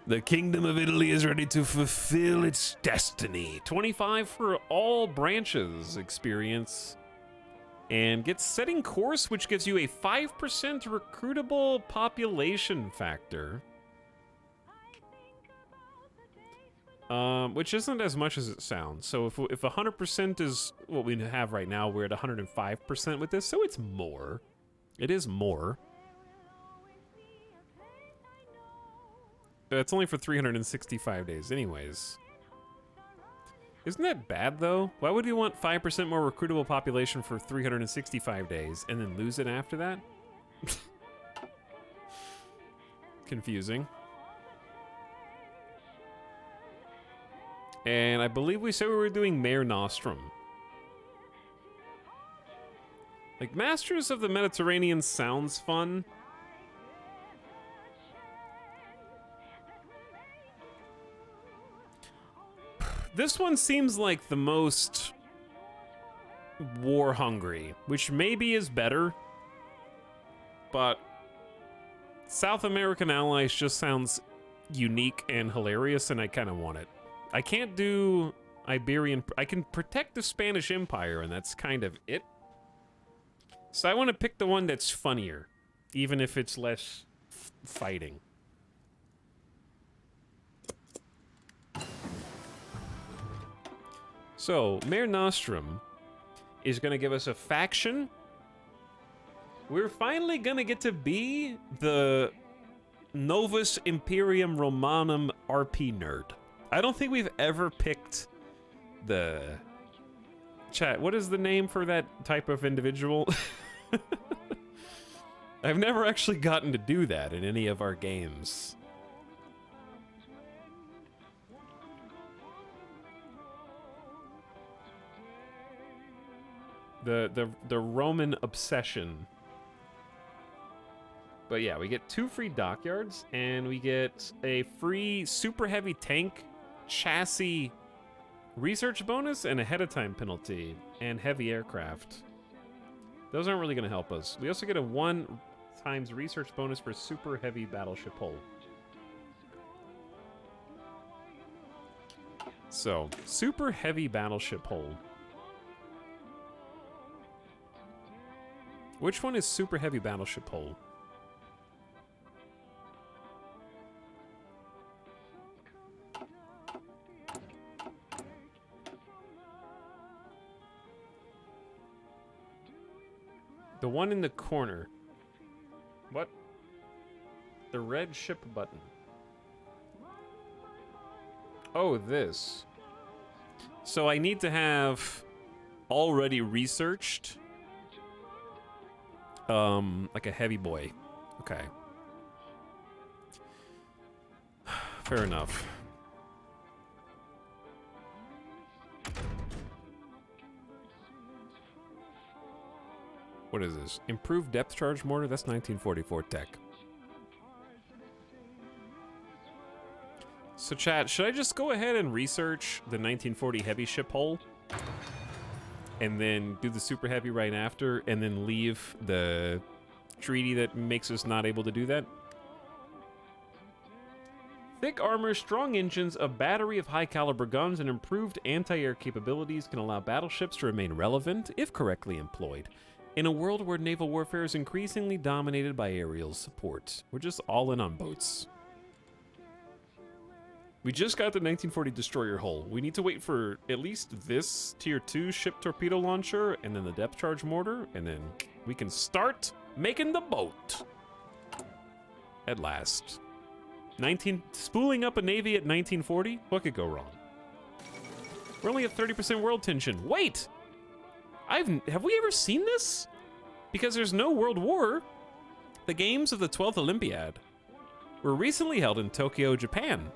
The Kingdom of Italy is ready to fulfill its destiny. 25 for all branches experience. And gets setting course, which gives you a 5% recruitable population factor. Which isn't as much as it sounds. So if 100% is what we have right now, we're at 105% with this, so it's more. It is more. But it's only for 365 days anyways. Isn't that bad, though? Why would you want 5% more recruitable population for 365 days and then lose it after that? Confusing. And I believe we said we were doing Mare Nostrum. Like, Masters of the Mediterranean sounds fun. This one seems like the most war-hungry, which maybe is better, but South American Allies just sounds unique and hilarious, and I kind of want it. I can't do Iberian... I can protect the Spanish Empire, and that's kind of it. So I want to pick the one that's funnier, even if it's less fighting. So, Mare Nostrum is going to give us a faction. We're finally going to get to be the Novus Imperium Romanum RP nerd. I don't think we've ever picked the... Chat, what is the name for that type of individual? I've never actually gotten to do that in any of our games. The Roman obsession. But yeah, we get 2 free dockyards, and we get a free super heavy tank chassis research bonus and a ahead of time penalty and heavy aircraft. Those aren't really going to help us. We also get a 1 times research bonus for super heavy battleship hull. So, super heavy battleship hull. Which one is super heavy battleship hull? The one in the corner. What? The red ship button. Oh, this. So I need to have already researched like a heavy boy. Okay. Fair enough. What is this? Improved depth charge mortar? That's 1944 tech. So chat, should I just go ahead and research the 1940 heavy ship hull? And then do the super heavy right after, and then leave the treaty that makes us not able to do that? Thick armor, strong engines, a battery of high-caliber guns, and improved anti-air capabilities can allow battleships to remain relevant if correctly employed. In a world where naval warfare is increasingly dominated by aerial support, we're just all in on boats. We just got the 1940 destroyer hull. We need to wait for at least this tier 2 ship torpedo launcher, and then the depth charge mortar, and then we can start making the boat. At last. Spooling up a navy at 1940? What could go wrong? We're only at 30% world tension. Wait! Have we ever seen this? Because there's no World War. The games of the 12th Olympiad were recently held in Tokyo, Japan.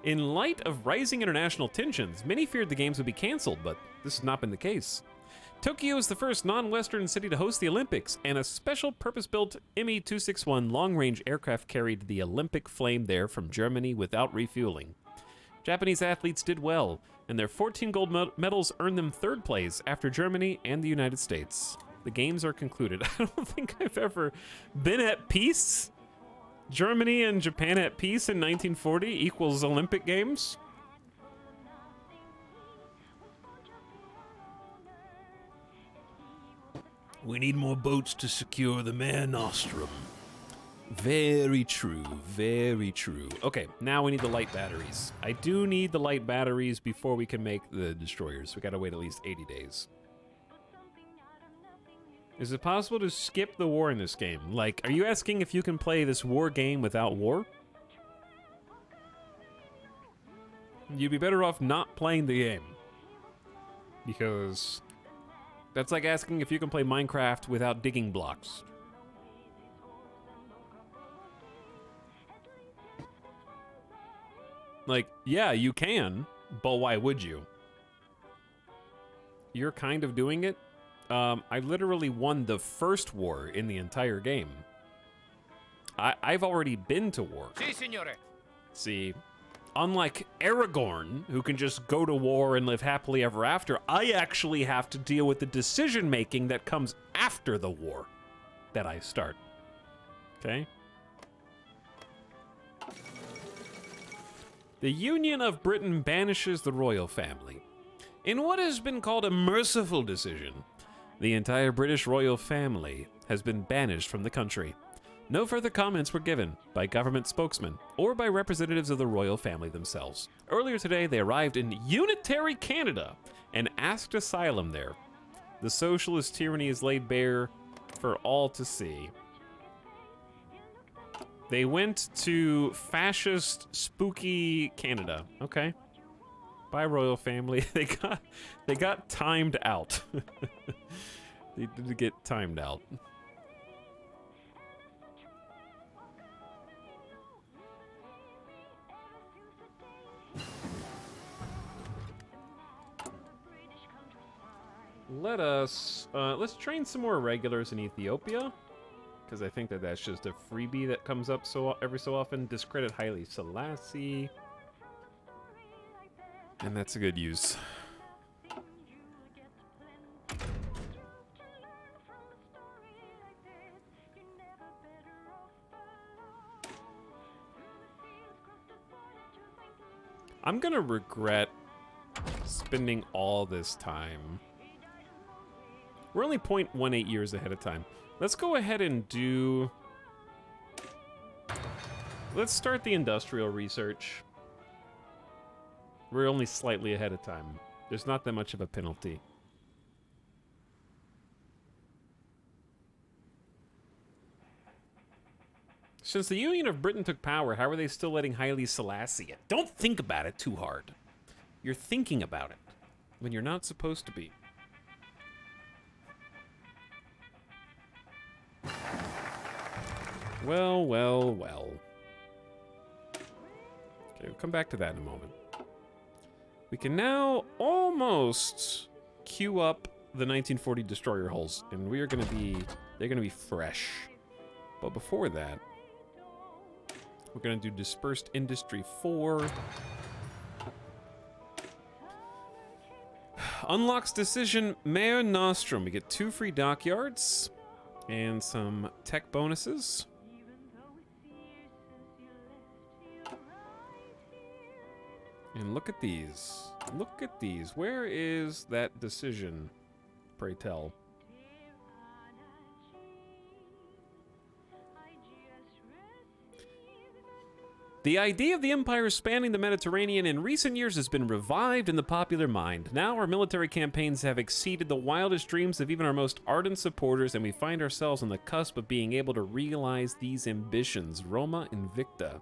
In light of rising international tensions, many feared the games would be canceled, but this has not been the case. Tokyo is the first non-Western city to host the Olympics, and a special purpose-built Me-261 long-range aircraft carried the Olympic flame there from Germany without refueling. Japanese athletes did well, and their 14 gold medals earned them 3rd place after Germany and the United States. The games are concluded. I don't think I've ever been at peace. Germany and Japan at peace in 1940 equals Olympic Games. We need more boats to secure the Mare Nostrum. Very true, very true. Okay, now we need the light batteries. I do need the light batteries before we can make the destroyers. We gotta wait at least 80 days. Is it possible to skip the war in this game? Like, are you asking if you can play this war game without war? You'd be better off not playing the game. Because that's like asking if you can play Minecraft without digging blocks. Like, yeah, you can, but why would you? You're kind of doing it. I literally won the first war in the entire game. I've already been to war. Si, signore. See, unlike Aragorn, who can just go to war and live happily ever after, I actually have to deal with the decision-making that comes after the war that I start. Okay? The Union of Britain banishes the royal family. In what has been called a merciful decision, the entire British royal family has been banished from the country. No further comments were given by government spokesmen or by representatives of the royal family themselves. Earlier today, they arrived in unitary Canada and asked asylum there. The socialist tyranny is laid bare for all to see. They went to fascist, spooky Canada. Okay. Bye, royal family. They got timed out. They did get timed out. Let's train some more regulars in Ethiopia, because I think that that's just a freebie that comes up every so often. Discredit Haile Selassie, and that's a good use. I'm gonna regret spending all this time. We're only 0.18 years ahead of time. Let's go ahead and do... Let's start the industrial research. We're only slightly ahead of time. There's not that much of a penalty. Since the Union of Britain took power, how are they still letting Haile Selassie in? Don't think about it too hard. You're thinking about it when you're not supposed to be. Well, well, well. Okay, we'll come back to that in a moment. We can now almost queue up the 1940 destroyer hulls, and we are going to be, they're going to be fresh. But before that, we're going to do Dispersed Industry 4. Unlocks decision Mare Nostrum. We get 2 free dockyards and some tech bonuses. And look at these. Look at these. Where is that decision, pray tell? The idea of the Empire spanning the Mediterranean in recent years has been revived in the popular mind. Now our military campaigns have exceeded the wildest dreams of even our most ardent supporters, and we find ourselves on the cusp of being able to realize these ambitions. Roma Invicta.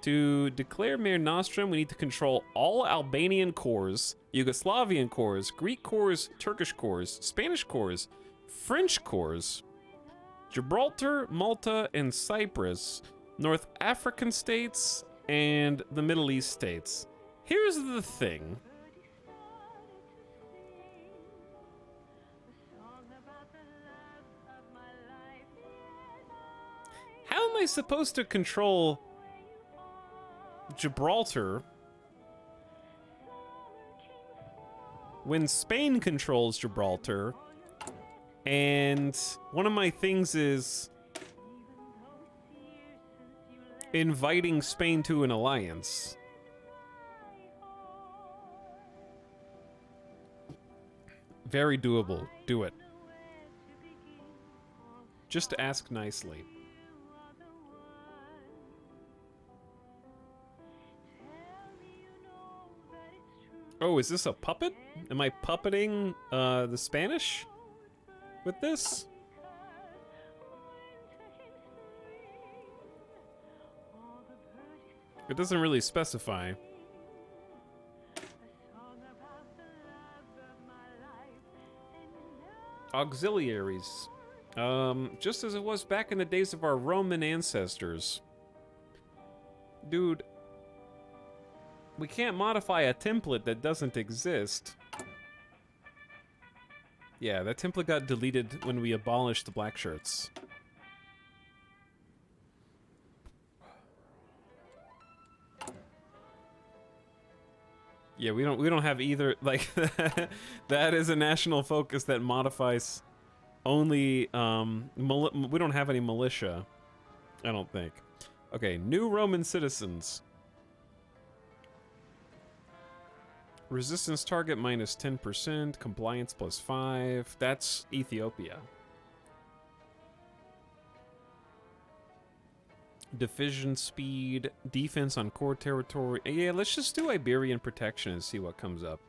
To declare Mare Nostrum, we need to control all Albanian cores, Yugoslavian cores, Greek cores, Turkish cores, Spanish cores, French cores, Gibraltar, Malta, and Cyprus, North African states, and the Middle East states. Here's the thing. How am I supposed to control Gibraltar when Spain controls Gibraltar, and one of my things is inviting Spain to an alliance? Very doable. Do it. Just ask nicely. Oh, is this a puppet? Am I puppeting the Spanish with this? It doesn't really specify. Auxiliaries. Just as it was back in the days of our Roman ancestors. Dude, we can't modify a template that doesn't exist. Yeah, that template got deleted when we abolished the black shirts. Yeah, we don't have either, like, that is a national focus that modifies only, we don't have any militia, I don't think. Okay, new Roman citizens. Resistance target minus 10%, compliance plus 5, that's Ethiopia. Division speed, defense on core territory. Yeah, let's just do Iberian protection and see what comes up.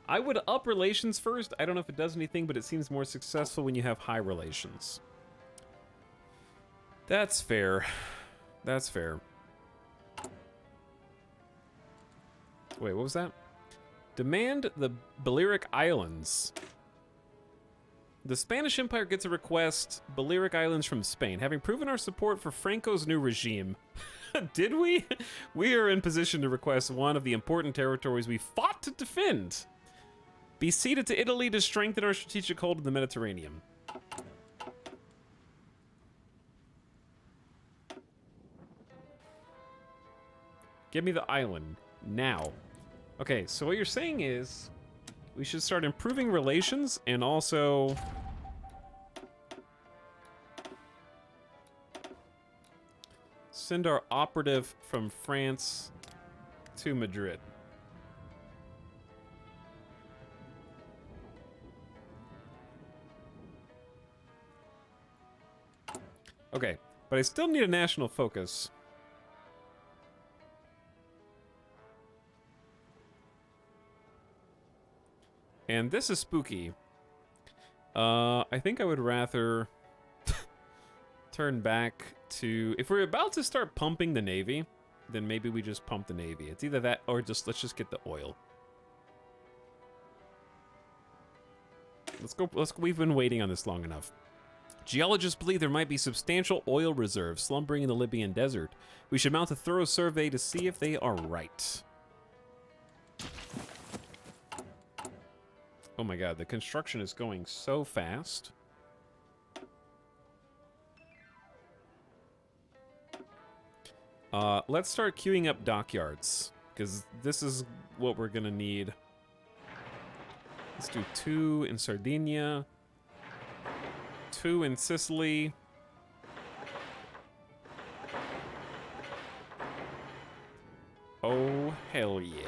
I would up relations first. I don't know if it does anything, but it seems more successful when you have high relations. That's fair. That's fair. Wait, what was that? Demand the Balearic Islands. The Spanish Empire gets a request, Balearic Islands from Spain. Having proven our support for Franco's new regime, did we? We are in position to request one of the important territories we fought to defend. Be ceded to Italy to strengthen our strategic hold in the Mediterranean. Give me the island, now. Okay, so what you're saying is, we should start improving relations and also send our operative from France to Madrid. Okay, but I still need a national focus. And this is spooky. I think I would rather turn back to... If we're about to start pumping the Navy, then maybe we just pump the Navy. It's either that or just let's just get the oil. Let's go. We've been waiting on this long enough. Geologists believe there might be substantial oil reserves slumbering in the Libyan desert. We should mount a thorough survey to see if they are right. Oh my god, the construction is going so fast. Let's start queuing up dockyards, because this is what we're gonna need. Let's do 2 in Sardinia, 2 in Sicily. Oh, hell yeah.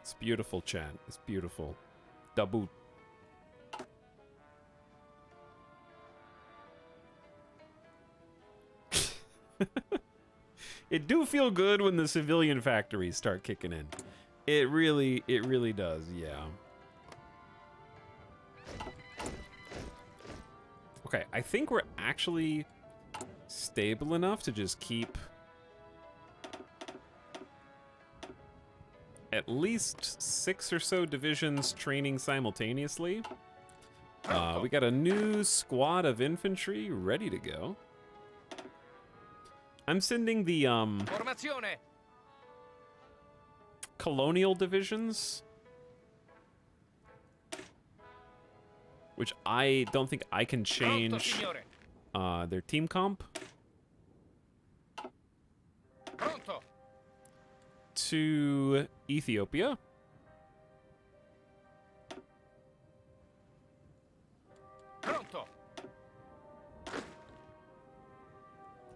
It's beautiful, chat. It's beautiful. Dabut. It do feel good when the civilian factories start kicking in. It really does, yeah. Okay, I think we're actually stable enough to just keep at least 6 or so divisions training simultaneously. We got a new squad of infantry ready to go. I'm sending the Formazione. colonial divisions, which I don't think I can change their team comp, Pronto. to Ethiopia. Pronto.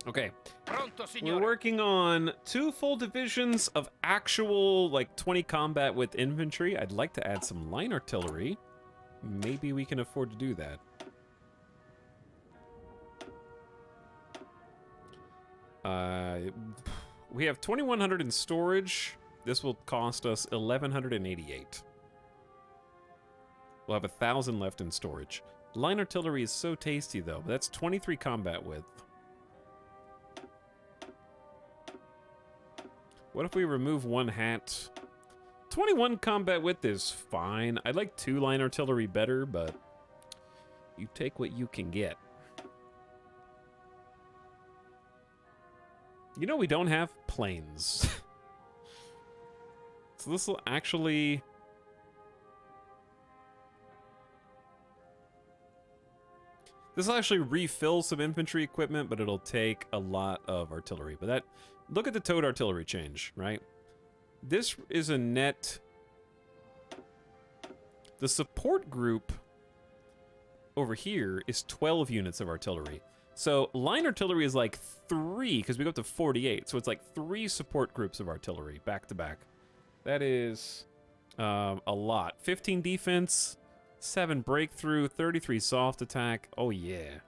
Okay. Pronto, We're signore. working on 2 full divisions of actual, like, 20 combat with infantry. I'd like to add some line artillery. Maybe we can afford to do that. We have 2,100 in storage. This will cost us 1,188. We'll have 1,000 left in storage. Line artillery is so tasty, though. That's 23 combat width. What if we remove 1 hat? 21 combat width is fine. I'd like 2 line artillery better, but you take what you can get. You know we don't have planes. So this will actually... This will actually refill some infantry equipment, but it'll take a lot of artillery. But that... Look at the towed artillery change, right? This is a net... The support group over here is 12 units of artillery. So line artillery is like 3, because we go up to 48. So it's like 3 support groups of artillery back to back. That is a lot. 15 defense, 7 breakthrough, 33 soft attack. Oh, yeah.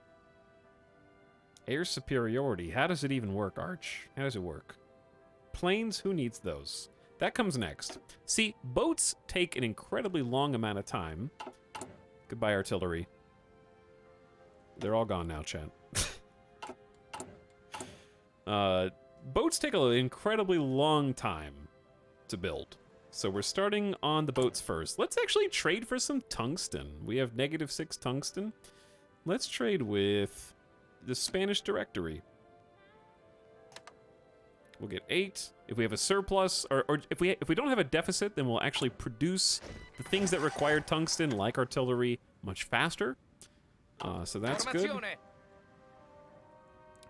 Air superiority. How does it even work, Arch? How does it work? Planes, who needs those? That comes next. See, boats take an incredibly long amount of time. Goodbye, artillery. They're all gone now, chat. Boats take an incredibly long time to build. So we're starting on the boats first. Let's actually trade for some tungsten. We have -6 tungsten. Let's trade with the Spanish Directory. We'll get 8. If we have a surplus, or if we don't have a deficit, then we'll actually produce the things that require tungsten, like artillery, much faster. So that's good.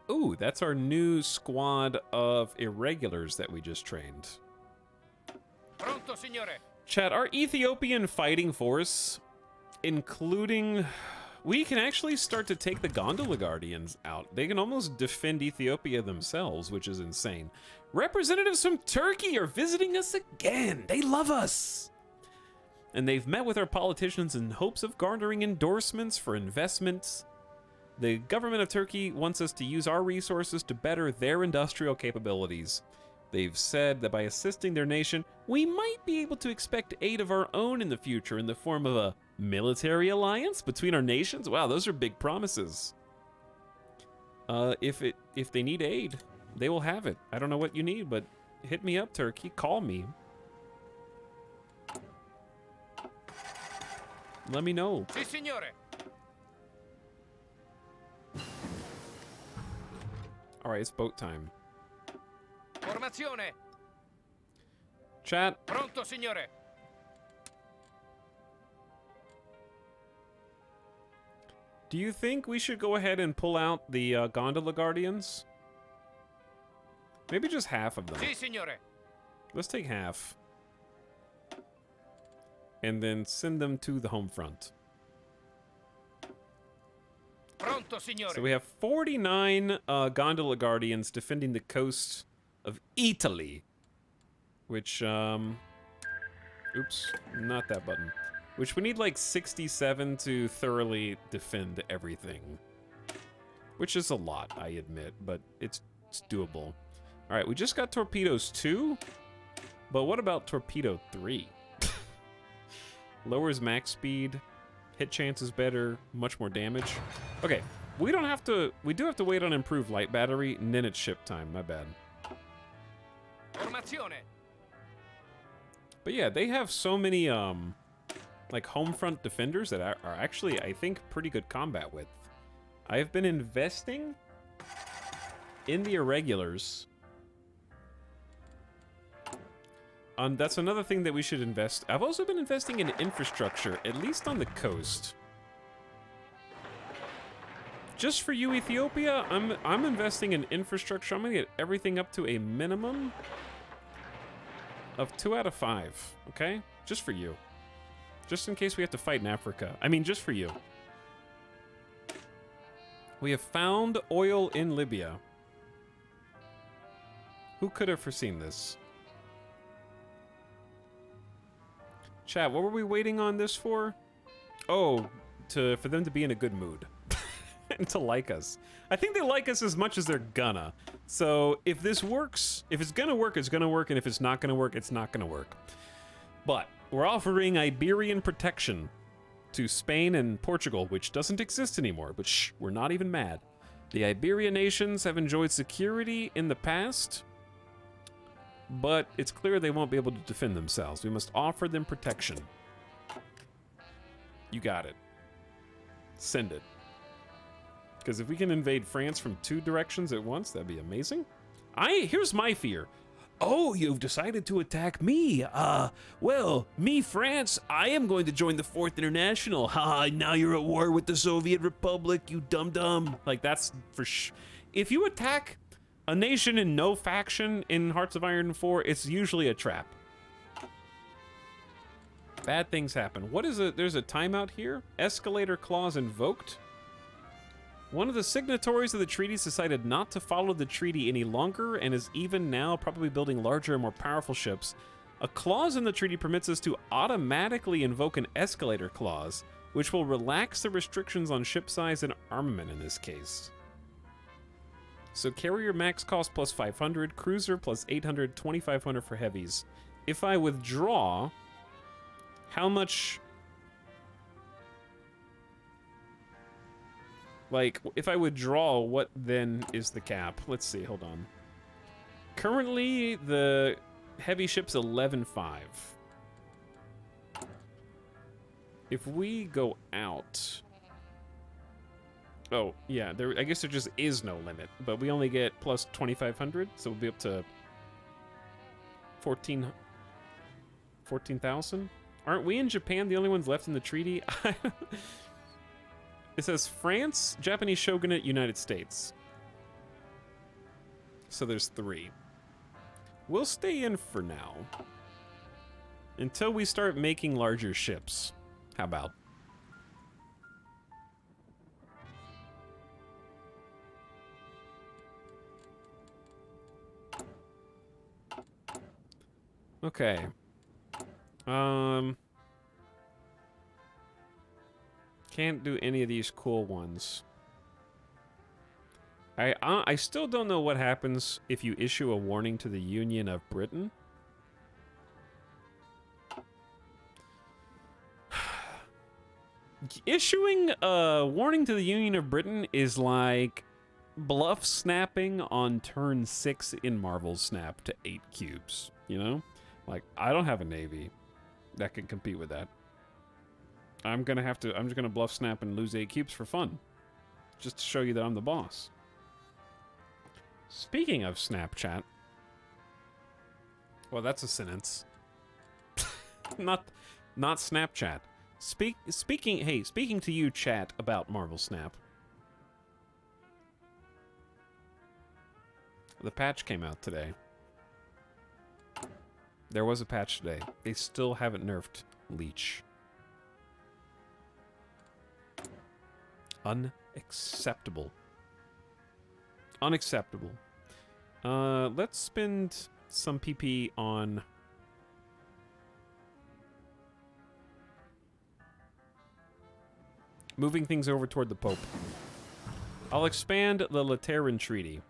Ooh, that's our new squad of irregulars that we just trained. Pronto, signore. Chat, our Ethiopian fighting force, including... We can actually start to take the Gondola Guardians out. They can almost defend Ethiopia themselves, which is insane. Representatives from Turkey are visiting us again. They love us. And they've met with our politicians in hopes of garnering endorsements for investments. The government of Turkey wants us to use our resources to better their industrial capabilities. They've said that by assisting their nation, we might be able to expect aid of our own in the future in the form of a military alliance between our nations. Wow, those are big promises. If they need aid, they will have it. I don't know what you need, but hit me up, Turkey. Call me. Let me know. Si, signore. All right, it's boat time. Formazione. Chat. Pronto, signore. Do you think we should go ahead and pull out the Gondola Guardians? Maybe just half of them. Si, signore. Let's take half. And then send them to the home front. Pronto, signore. So we have 49 Gondola Guardians defending the coast of Italy. Which, oops, not that button. Which we need like 67 to thoroughly defend everything. Which is a lot, I admit, but it's doable. Alright, we just got torpedoes 2, but what about torpedo 3? Lowers max speed, hit chance is better, much more damage. Okay, we do have to wait on improved light battery, and then it's ship time, my bad. Formazione. But yeah, they have so many, like home front defenders that are actually, I think, pretty good combat with. I've been investing in the irregulars. That's another thing that we should invest. I've also been investing in infrastructure, at least on the coast. Just for you, Ethiopia, I'm investing in infrastructure. I'm gonna get everything up to a minimum of 2 out of 5, okay? Just for you. Just in case we have to fight in Africa. I mean, just for you. We have found oil in Libya. Who could have foreseen this? Chat, what were we waiting on this for? Oh, for them to be in a good mood. And to like us. I think they like us as much as they're gonna. So if this works, if it's gonna work, it's gonna work, and if it's not gonna work, it's not gonna work. But we're offering Iberian protection to Spain and Portugal, which doesn't exist anymore, but shh, we're not even mad. The Iberian nations have enjoyed security in the past, but it's clear they won't be able to defend themselves. We must offer them protection. You got it. Send it. Because if we can invade France from 2 directions at once, that'd be amazing. Here's my fear. Oh, you've decided to attack me. Well, me, France, I am going to join the 4th International. Haha, now you're at war with the Soviet Republic, you dum-dum. Like, that's for if you attack a nation in no faction in Hearts of Iron 4, it's usually a trap. Bad things happen. What is it? There's a timeout here. Escalator clause invoked. One of the signatories of the treaties decided not to follow the treaty any longer and is even now probably building larger and more powerful ships. A clause in the treaty permits us to automatically invoke an escalator clause, which will relax the restrictions on ship size and armament in this case. So carrier max cost plus 500, cruiser plus 800, 2,500 for heavies. If I withdraw, how much... Like, if I withdraw, what then is the cap? Let's see, hold on. Currently, the heavy ship's 11.5. If we go out... Oh, yeah, I guess there just is no limit, but we only get plus 2,500, so we'll be up to 14,000? Aren't we in Japan the only ones left in the treaty? It says France, Japanese Shogunate, United States. So there's 3. We'll stay in for now. Until we start making larger ships. How about? Okay. Can't do any of these cool ones. I still don't know what happens if you issue a warning to the Union of Britain. Issuing a warning to the Union of Britain is like bluff snapping on turn 6 in Marvel Snap to 8 cubes, you know? Like, I don't have a navy that can compete with that. I'm just gonna bluff snap and lose 8 cubes for fun. Just to show you that I'm the boss. Speaking of Snapchat. Well, that's a sentence. not Snapchat. Speaking to you, chat, about Marvel Snap. The patch came out today. There was a patch today. They still haven't nerfed Leech. Unacceptable. Unacceptable. Let's spend some PP on... moving things over toward the Pope. I'll expand the Lateran Treaty.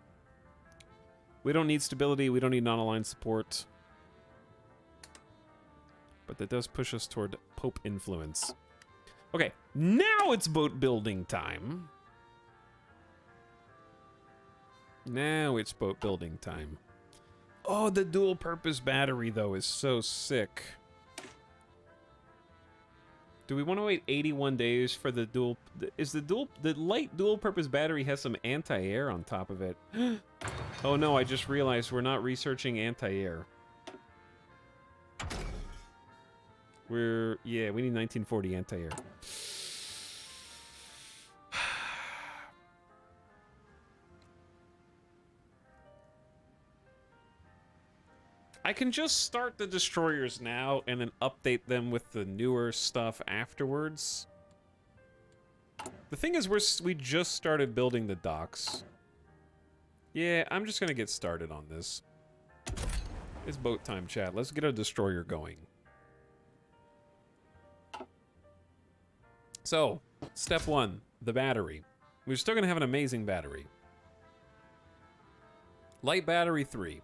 We don't need stability, we don't need non-aligned support. But that does push us toward Pope influence. Okay, now it's boat building time. Now it's boat building time. Oh, the dual-purpose battery, though, is so sick. Do we want to wait 81 days for the dual... The light dual-purpose battery has some anti-air on top of it. Oh no, I just realized we're not researching anti-air. Yeah, we need 1940 anti-air. I can just start the destroyers now and then update them with the newer stuff afterwards. The thing is, we just started building the docks. Yeah, I'm just gonna get started on this. It's boat time, chat. Let's get a destroyer going. So, step 1, the battery. We're still gonna have an amazing battery. Light battery 3.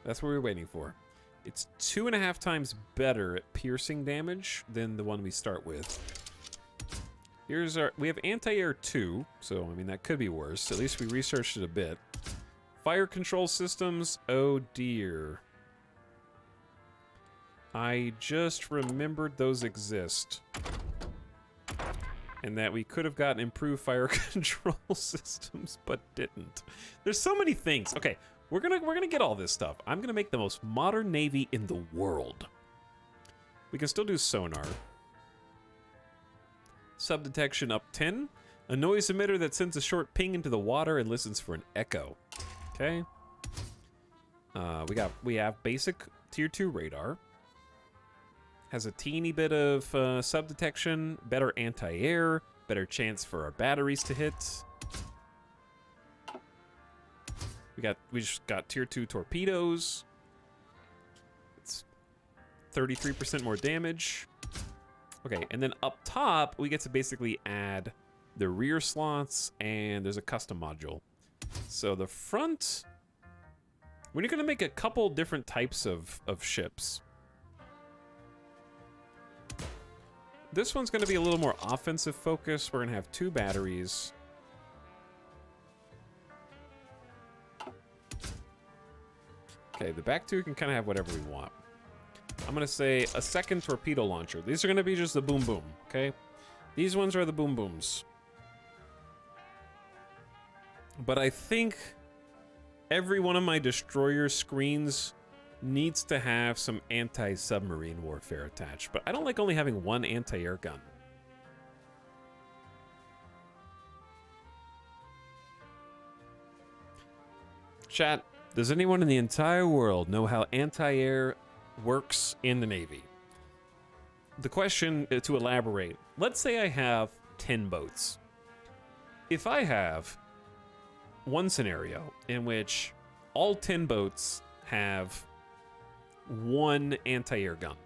That's what we're waiting for. It's 2.5 times better at piercing damage than the one we start with. Here's our... We have anti-air 2, so, I mean, that could be worse. At least we researched it a bit. Fire control systems, oh dear. I just remembered those exist. And that we could have gotten improved fire control systems, but didn't. There's so many things. Okay. We're gonna get all this stuff. I'm gonna make the most modern navy in the world. We can still do sonar. Subdetection up 10. A noise emitter that sends a short ping into the water and listens for an echo. Okay. We have basic tier 2 radar. Has a teeny bit of subdetection, better anti-air, better chance for our batteries to hit. We just got tier 2 torpedoes. 33% more damage. Okay, and then up top, we get to basically add the rear slots, and there's a custom module. So the front, we're gonna make a couple different types of ships. This one's gonna be a little more offensive focused. We're gonna have 2 batteries. Okay, the back 2 can kind of have whatever we want. I'm gonna say a second torpedo launcher. These are gonna be just the boom boom, okay? These ones are the boom booms. But I think every one of my destroyer screens needs to have some anti-submarine warfare attached. But I don't like only having one anti-air gun. Chat, does anyone in the entire world know how anti-air works in the Navy? The question, to elaborate, let's say I have 10 boats. If I have one scenario in which all 10 boats have one anti-air gun,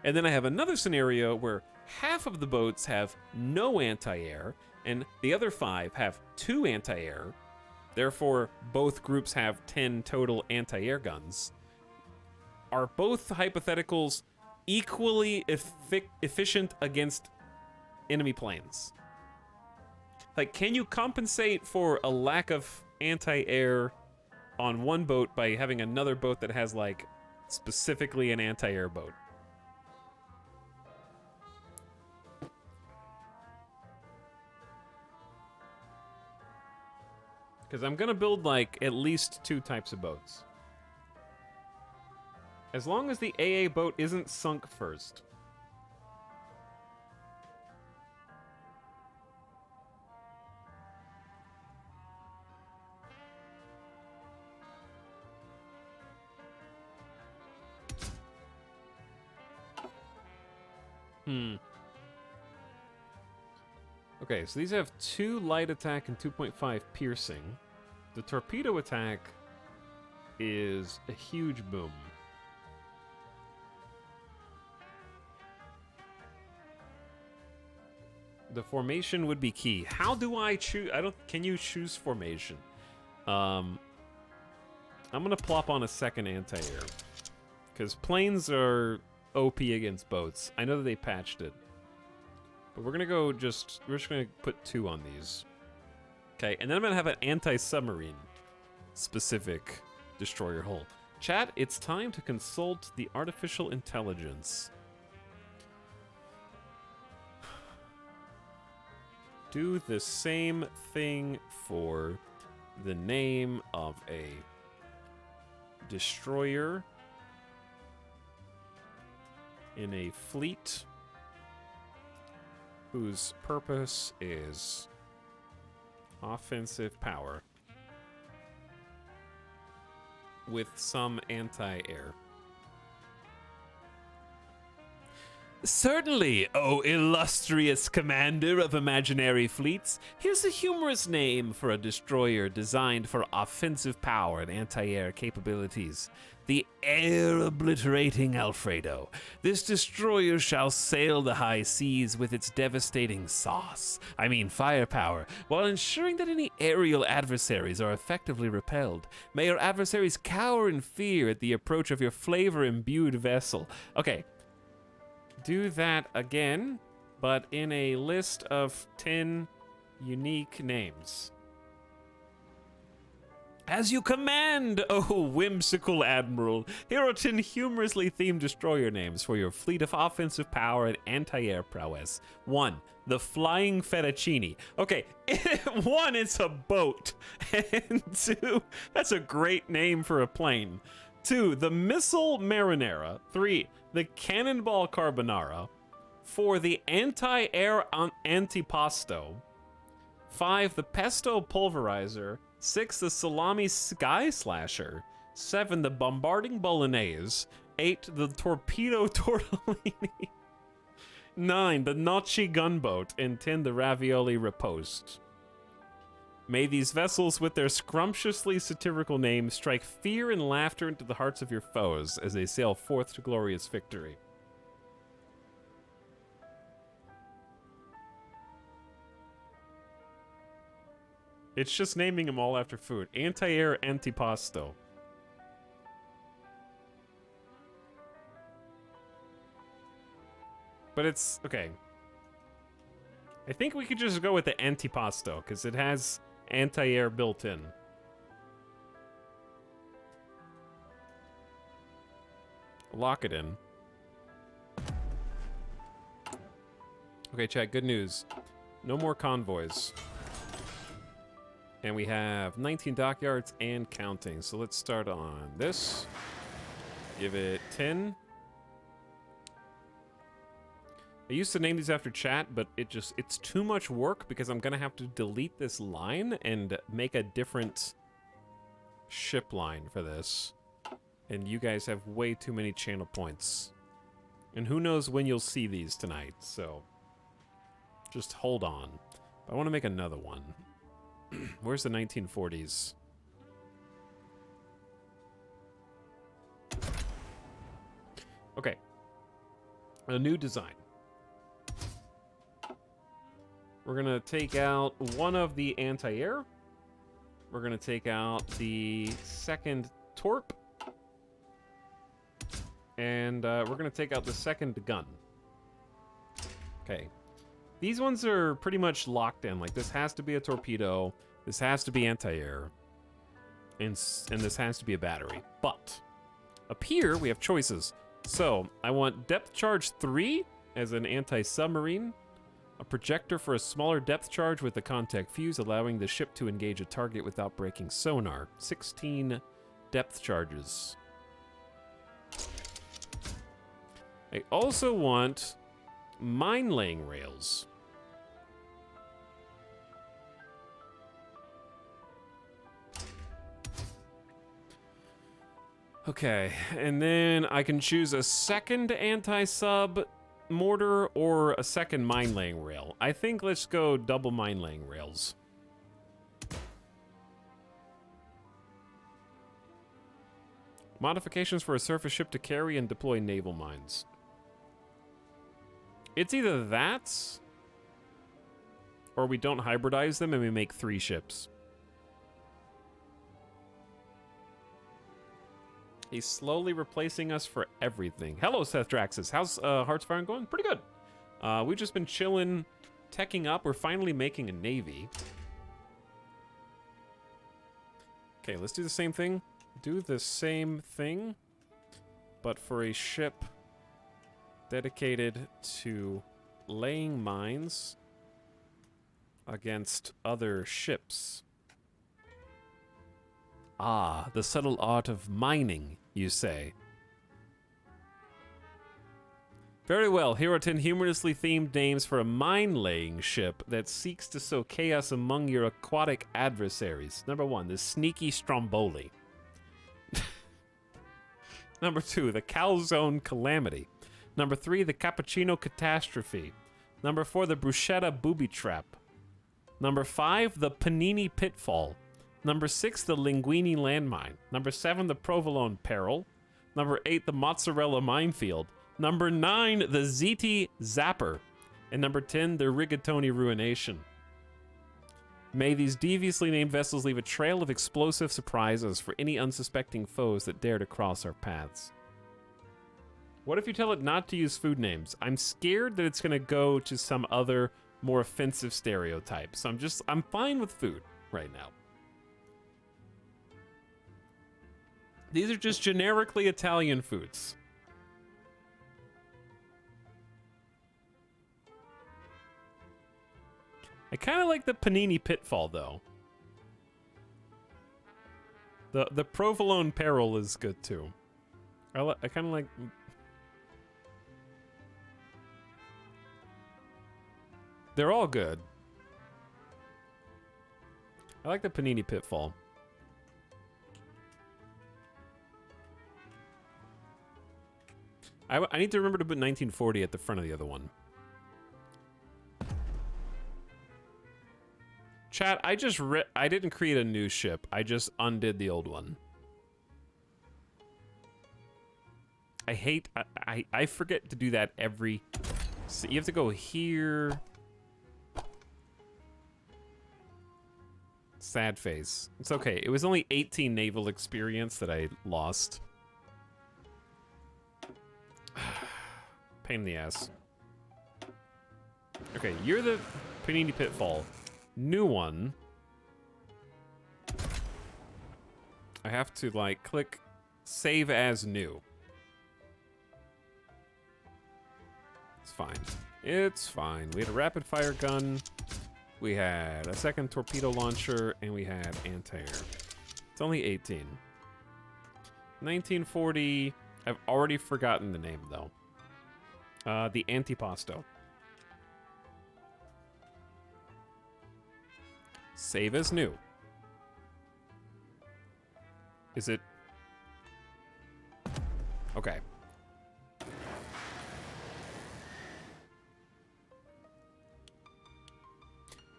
and then I have another scenario where half of the boats have no anti-air and the other 5 have 2 anti-air, therefore both groups have 10 total anti-air guns, are both hypotheticals equally efficient against enemy planes? Like, can you compensate for a lack of anti-air on one boat by having another boat that has, like, specifically an anti-air boat? Because I'm gonna build, like, at least 2 types of boats. As long as the AA boat isn't sunk first. Okay, so these have 2 light attack and 2.5 piercing. The torpedo attack is a huge boom. The formation would be key. How do I choose? Can you choose formation? I'm gonna plop on a second anti-air. Because planes are OP against boats. I know that they patched it. But we're just gonna put 2 on these. Okay, and then I'm gonna have an anti-submarine specific destroyer hull. Chat, it's time to consult the artificial intelligence. Do the same thing for the name of a destroyer in a fleet whose purpose is offensive power with some anti-air. Certainly, O illustrious commander of imaginary fleets. Here's a humorous name for a destroyer designed for offensive power and anti-air capabilities. The air-obliterating Alfredo. This destroyer shall sail the high seas with its devastating firepower, while ensuring that any aerial adversaries are effectively repelled. May your adversaries cower in fear at the approach of your flavor-imbued vessel. Okay. Do that again, but in a list of 10 unique names. As you command, oh whimsical admiral. Here are 10 humorously themed destroyer names for your fleet of offensive power and anti-air prowess. 1. The Flying Fettuccine. Okay, 1, it's a boat. And 2, that's a great name for a plane. 2, the Missile Marinara. 3, the Cannonball Carbonara. 4, the Anti-Air Antipasto. 5, the Pesto Pulverizer. 6, the Salami Sky Slasher. 7, the Bombarding Bolognese. 8, the Torpedo Tortellini. 9, the Nachi Gunboat. And 10, the Ravioli Riposte. May these vessels with their scrumptiously satirical names strike fear and laughter into the hearts of your foes as they sail forth to glorious victory. It's just naming them all after food. Anti-air antipasto. But it's... okay. I think we could just go with the antipasto, because it has anti-air built in. Lock it in. Okay, chat, good news. No more convoys. And we have 19 dockyards and counting. So let's start on this. Give it 10. I used to name these after chat, but it's too much work because I'm gonna have to delete this line and make a different ship line for this. And you guys have way too many channel points. And who knows when you'll see these tonight, so just hold on. But I want to make another one. Where's the 1940s? Okay. A new design. We're going to take out one of the anti-air. We're going to take out the second torp. And we're going to take out the second gun. Okay. These ones are pretty much locked in. Like, this has to be a torpedo. This has to be anti-air. And this has to be a battery. But up here, we have choices. So, I want depth charge 3 as an anti-submarine. A projector for a smaller depth charge with a contact fuse, allowing the ship to engage a target without breaking sonar. 16 depth charges. I also want mine-laying rails. Okay, and then I can choose a second anti-sub mortar or a second mine-laying rail. I think let's go double mine-laying rails. Modifications for a surface ship to carry and deploy naval mines. It's either that, or we don't hybridize them and we make 3 ships. He's slowly replacing us for everything. Hello, Seth Draxus. How's Hearts Fire going? Pretty good. We've just been chilling, teching up. We're finally making a navy. Okay, let's do the same thing. Do the same thing, but for a ship dedicated to laying mines against other ships. Ah, the subtle art of mining, you say. Very well, here are 10 humorously themed names for a mine-laying ship that seeks to sow chaos among your aquatic adversaries. Number 1, the Sneaky Stromboli. Number 2, the Calzone Calamity. Number 3, the Cappuccino Catastrophe. Number 4, the Bruschetta Booby Trap. Number 5, the Panini Pitfall. Number 6, the Linguini Landmine. Number 7, the Provolone Peril. Number 8, the Mozzarella Minefield. Number 9, the Ziti Zapper. And number 10, the Rigatoni Ruination. May these deviously named vessels leave a trail of explosive surprises for any unsuspecting foes that dare to cross our paths. What if you tell it not to use food names? I'm scared that it's going to go to some other more offensive stereotype. So I'm fine with food right now. These are just generically Italian foods. I kind of like the Panini Pitfall, though. The Provolone Peril is good, too. I kind of like... They're all good. I like the Panini Pitfall. I need to remember to put 1940 at the front of the other one. Chat, I didn't create a new ship. I just undid the old one. I forget to do that every... So you have to go here. Sad face. It's okay. It was only 18 naval experience that I lost. Pain in the ass. Okay, you're the Panini Pitfall. New one. I have to, like, click save as new. It's fine. It's fine. We had a rapid fire gun. We had a second torpedo launcher, and we had anti-air. It's only 18. 1940. I've already forgotten the name, though. The Antipasto. Save as new. Is it? Okay.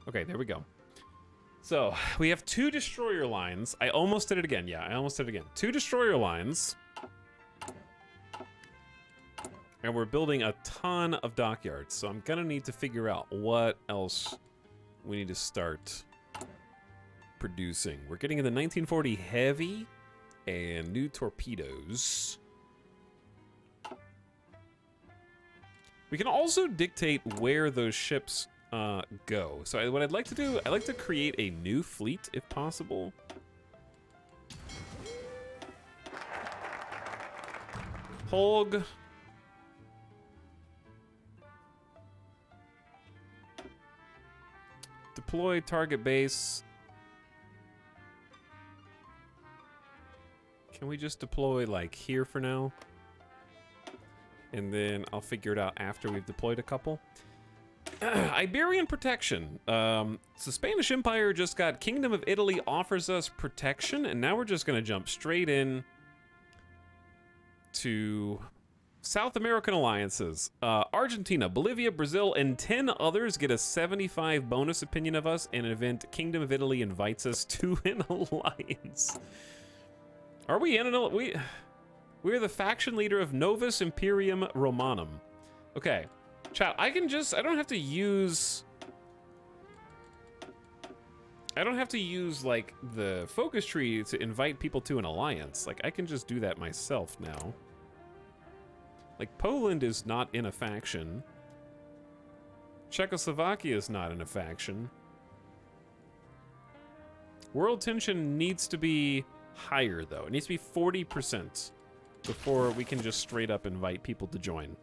Okay, there we go. So, we have 2 destroyer lines. I almost did it again. Yeah, I almost did it again. 2 destroyer lines. And we're building a ton of dockyards. So I'm gonna need to figure out what else we need to start producing. We're getting in the 1940 heavy and new torpedoes. We can also dictate where those ships go. So what I'd like to do, I'd like to create a new fleet if possible. Holg. Deploy target base. Can we just deploy like here for now? And then I'll figure it out after we've deployed a couple. Iberian protection. So Spanish Empire just got Kingdom of Italy offers us protection, and now we're just gonna jump straight in to South American alliances. Argentina, Bolivia, Brazil, and 10 others get a 75 bonus opinion of us in an event Kingdom of Italy invites us to an alliance. Are we in an we're the faction leader of Novus Imperium Romanum. Okay. Chat, I don't have to use like the focus tree to invite people to an alliance. Like I can just do that myself now. Like Poland is not in a faction. Czechoslovakia is not in a faction. World tension needs to be higher though. It needs to be 40% before we can just straight up invite people to join.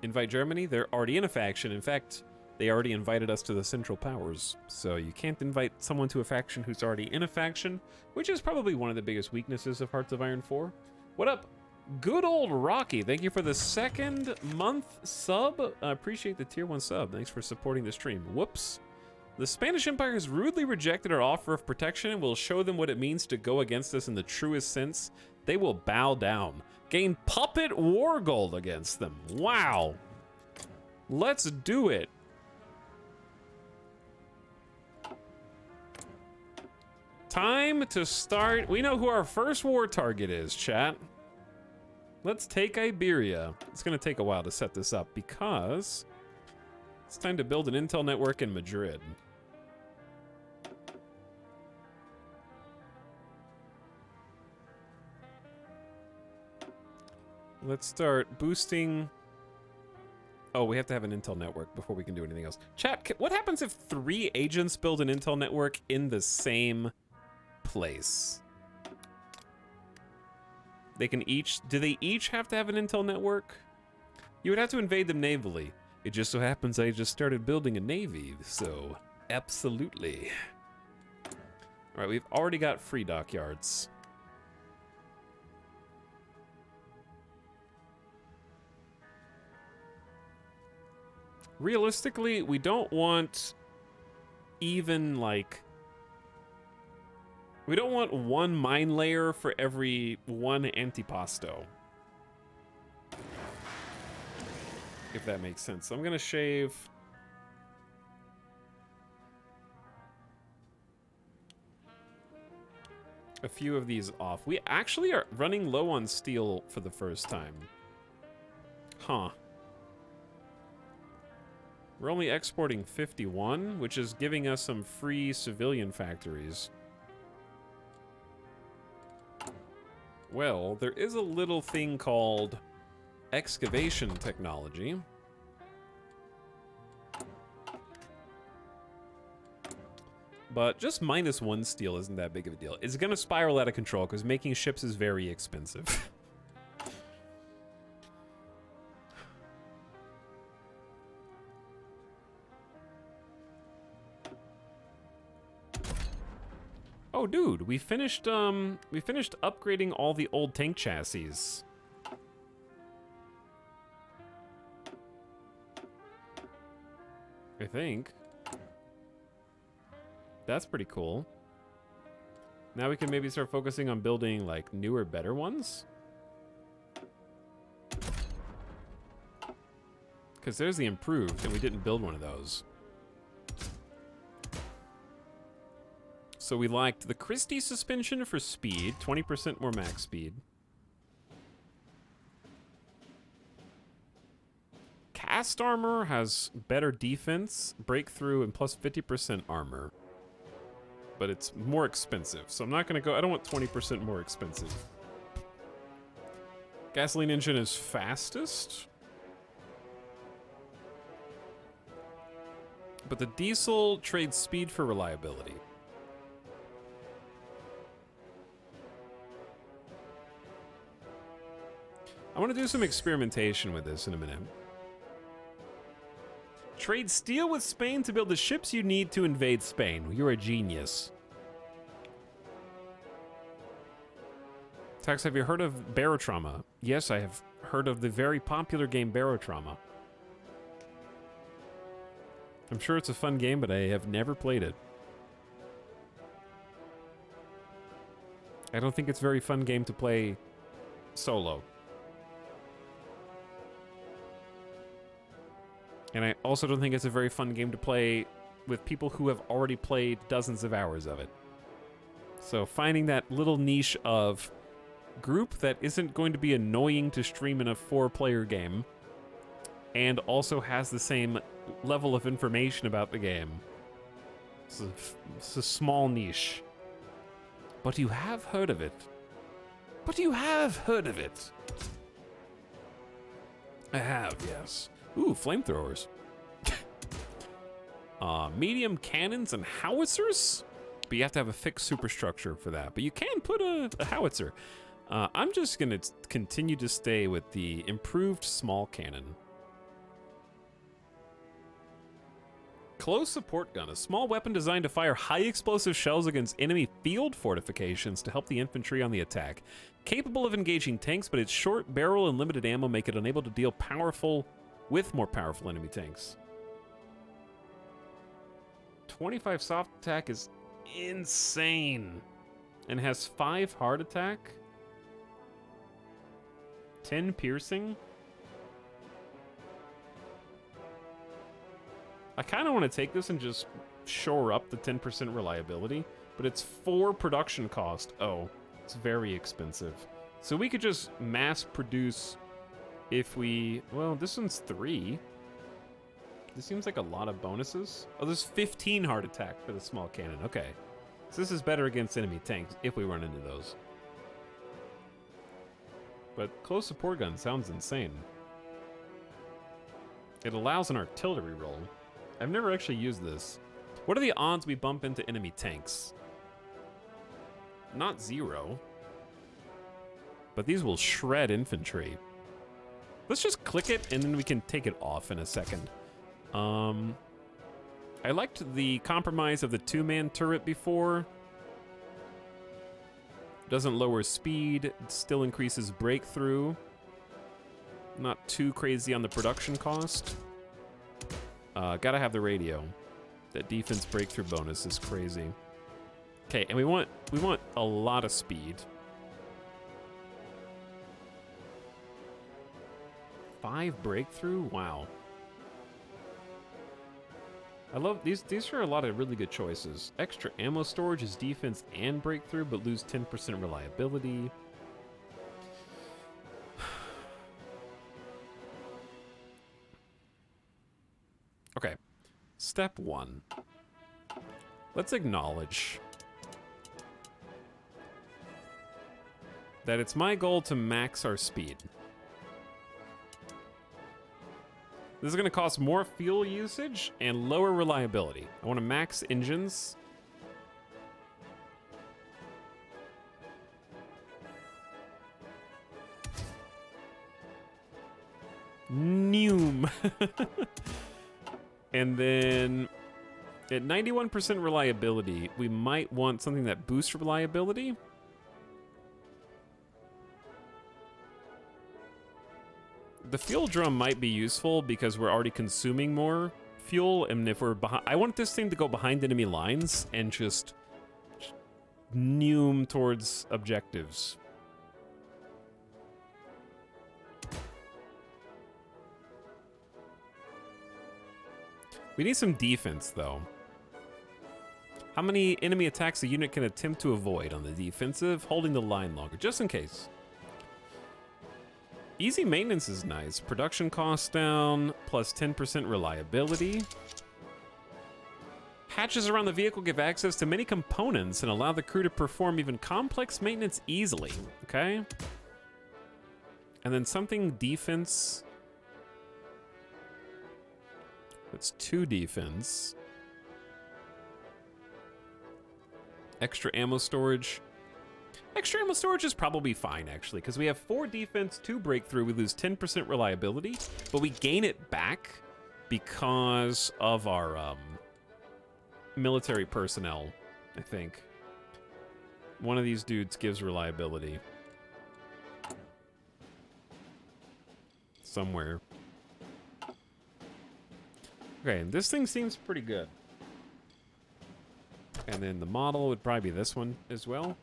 Invite Germany? They're already in a faction. In fact, they already invited us to the Central Powers. So you can't invite someone to a faction who's already in a faction, which is probably one of the biggest weaknesses of Hearts of Iron 4. What up? Good old Rocky. Thank you for the 2nd month sub. I appreciate the tier 1 sub. Thanks for supporting the stream. Whoops. The Spanish Empire has rudely rejected our offer of protection and will show them what it means to go against us in the truest sense. They will bow down. Gain puppet war gold against them. Wow. Let's do it. Time to start. We know who our first war target is, chat. Let's take Iberia. It's going to take a while to set this up because it's time to build an intel network in Madrid. Let's start boosting. Oh, we have to have an intel network before we can do anything else. Chat, what happens if 3 agents build an intel network in the same place? They can each, do they each have to have an intel network? You would have to invade them navally. It just so happens I just started building a navy, so absolutely. All right, we've already got free dockyards. Realistically, we don't want even like, we don't want 1 mine layer for every 1 antipasto. if that makes sense. So I'm gonna shave a few of these off. We actually are running low on steel for the first time. Huh. We're only exporting 51, which is giving us some free civilian factories. Well, there is a little thing called excavation technology. But just -1 steel isn't that big of a deal. It's gonna spiral out of control because making ships is very expensive. Oh, dude, we finished upgrading all the old tank chassis. I think. That's pretty cool. Now we can maybe start focusing on building, like, newer, better ones. Because there's the improved, and we didn't build one of those. So we liked the Christie suspension for speed, 20% more max speed. Cast armor has better defense, breakthrough, and plus 50% armor. But it's more expensive, so I'm not gonna go, I don't want 20% more expensive. Gasoline engine is fastest. But the diesel trades speed for reliability. I want to do some experimentation with this in a minute. Trade steel with Spain to build the ships you need to invade Spain. You're a genius. Tax, have you heard of Barotrauma? Yes, I have heard of the very popular game Barotrauma. I'm sure it's a fun game, but I have never played it. I don't think it's a very fun game to play solo. And I also don't think it's a very fun game to play with people who have already played dozens of hours of it. So finding that little niche of group that isn't going to be annoying to stream in a 4-player game and also has the same level of information about the game. It's a small niche. But you have heard of it. But you have heard of it. I have, yes. Ooh, flamethrowers. Medium cannons and howitzers? But you have to have a fixed superstructure for that. But you can put a howitzer. I'm just going to continue to stay with the improved small cannon. Close support gun, a small weapon designed to fire high explosive shells against enemy field fortifications to help the infantry on the attack. Capable of engaging tanks, but its short barrel and limited ammo make it unable to deal with more powerful enemy tanks. 25 soft attack is insane. And has 5 hard attack. 10 piercing. I kind of want to take this and just shore up the 10% reliability, but it's 4 production cost. Oh, it's very expensive. So we could just mass produce if we... Well, this one's 3. This seems like a lot of bonuses. Oh, there's 15 hard attack for the small cannon. Okay. So this is better against enemy tanks if we run into those. But close support gun sounds insane. It allows an artillery roll. I've never actually used this. What are the odds we bump into enemy tanks? Not 0. But these will shred infantry. Let's just click it and then we can take it off in a second. I liked the compromise of the 2-man turret before. Doesn't lower speed, it still increases breakthrough. Not too crazy on the production cost. Gotta have the radio. That defense breakthrough bonus is crazy. Okay, and we want a lot of speed. 5 breakthrough? Wow. I love these. These are a lot of really good choices. Extra ammo storage is defense and breakthrough, but lose 10% reliability. Okay. Step 1. Let's acknowledge that it's my goal to max our speed. This is going to cost more fuel usage and lower reliability. I want to max engines. Noom. And then at 91% reliability, we might want something that boosts reliability. The fuel drum might be useful because we're already consuming more fuel, and if we're behind, I want this thing to go behind enemy lines and just noom towards objectives. We need some defense, though. How many enemy attacks a unit can attempt to avoid on the defensive, holding the line longer, just in case. Easy maintenance is nice. Production costs down, plus 10% reliability. Hatches around the vehicle give access to many components and allow the crew to perform even complex maintenance easily, okay? And then something defense. That's 2 defense. Extra ammo storage. Extra ammo storage is probably fine, actually, because we have 4 defense, 2 breakthrough. We lose 10% reliability, but we gain it back because of our military personnel, I think. One of these dudes gives reliability. Somewhere. Okay, this thing seems pretty good. And then the model would probably be this one as well.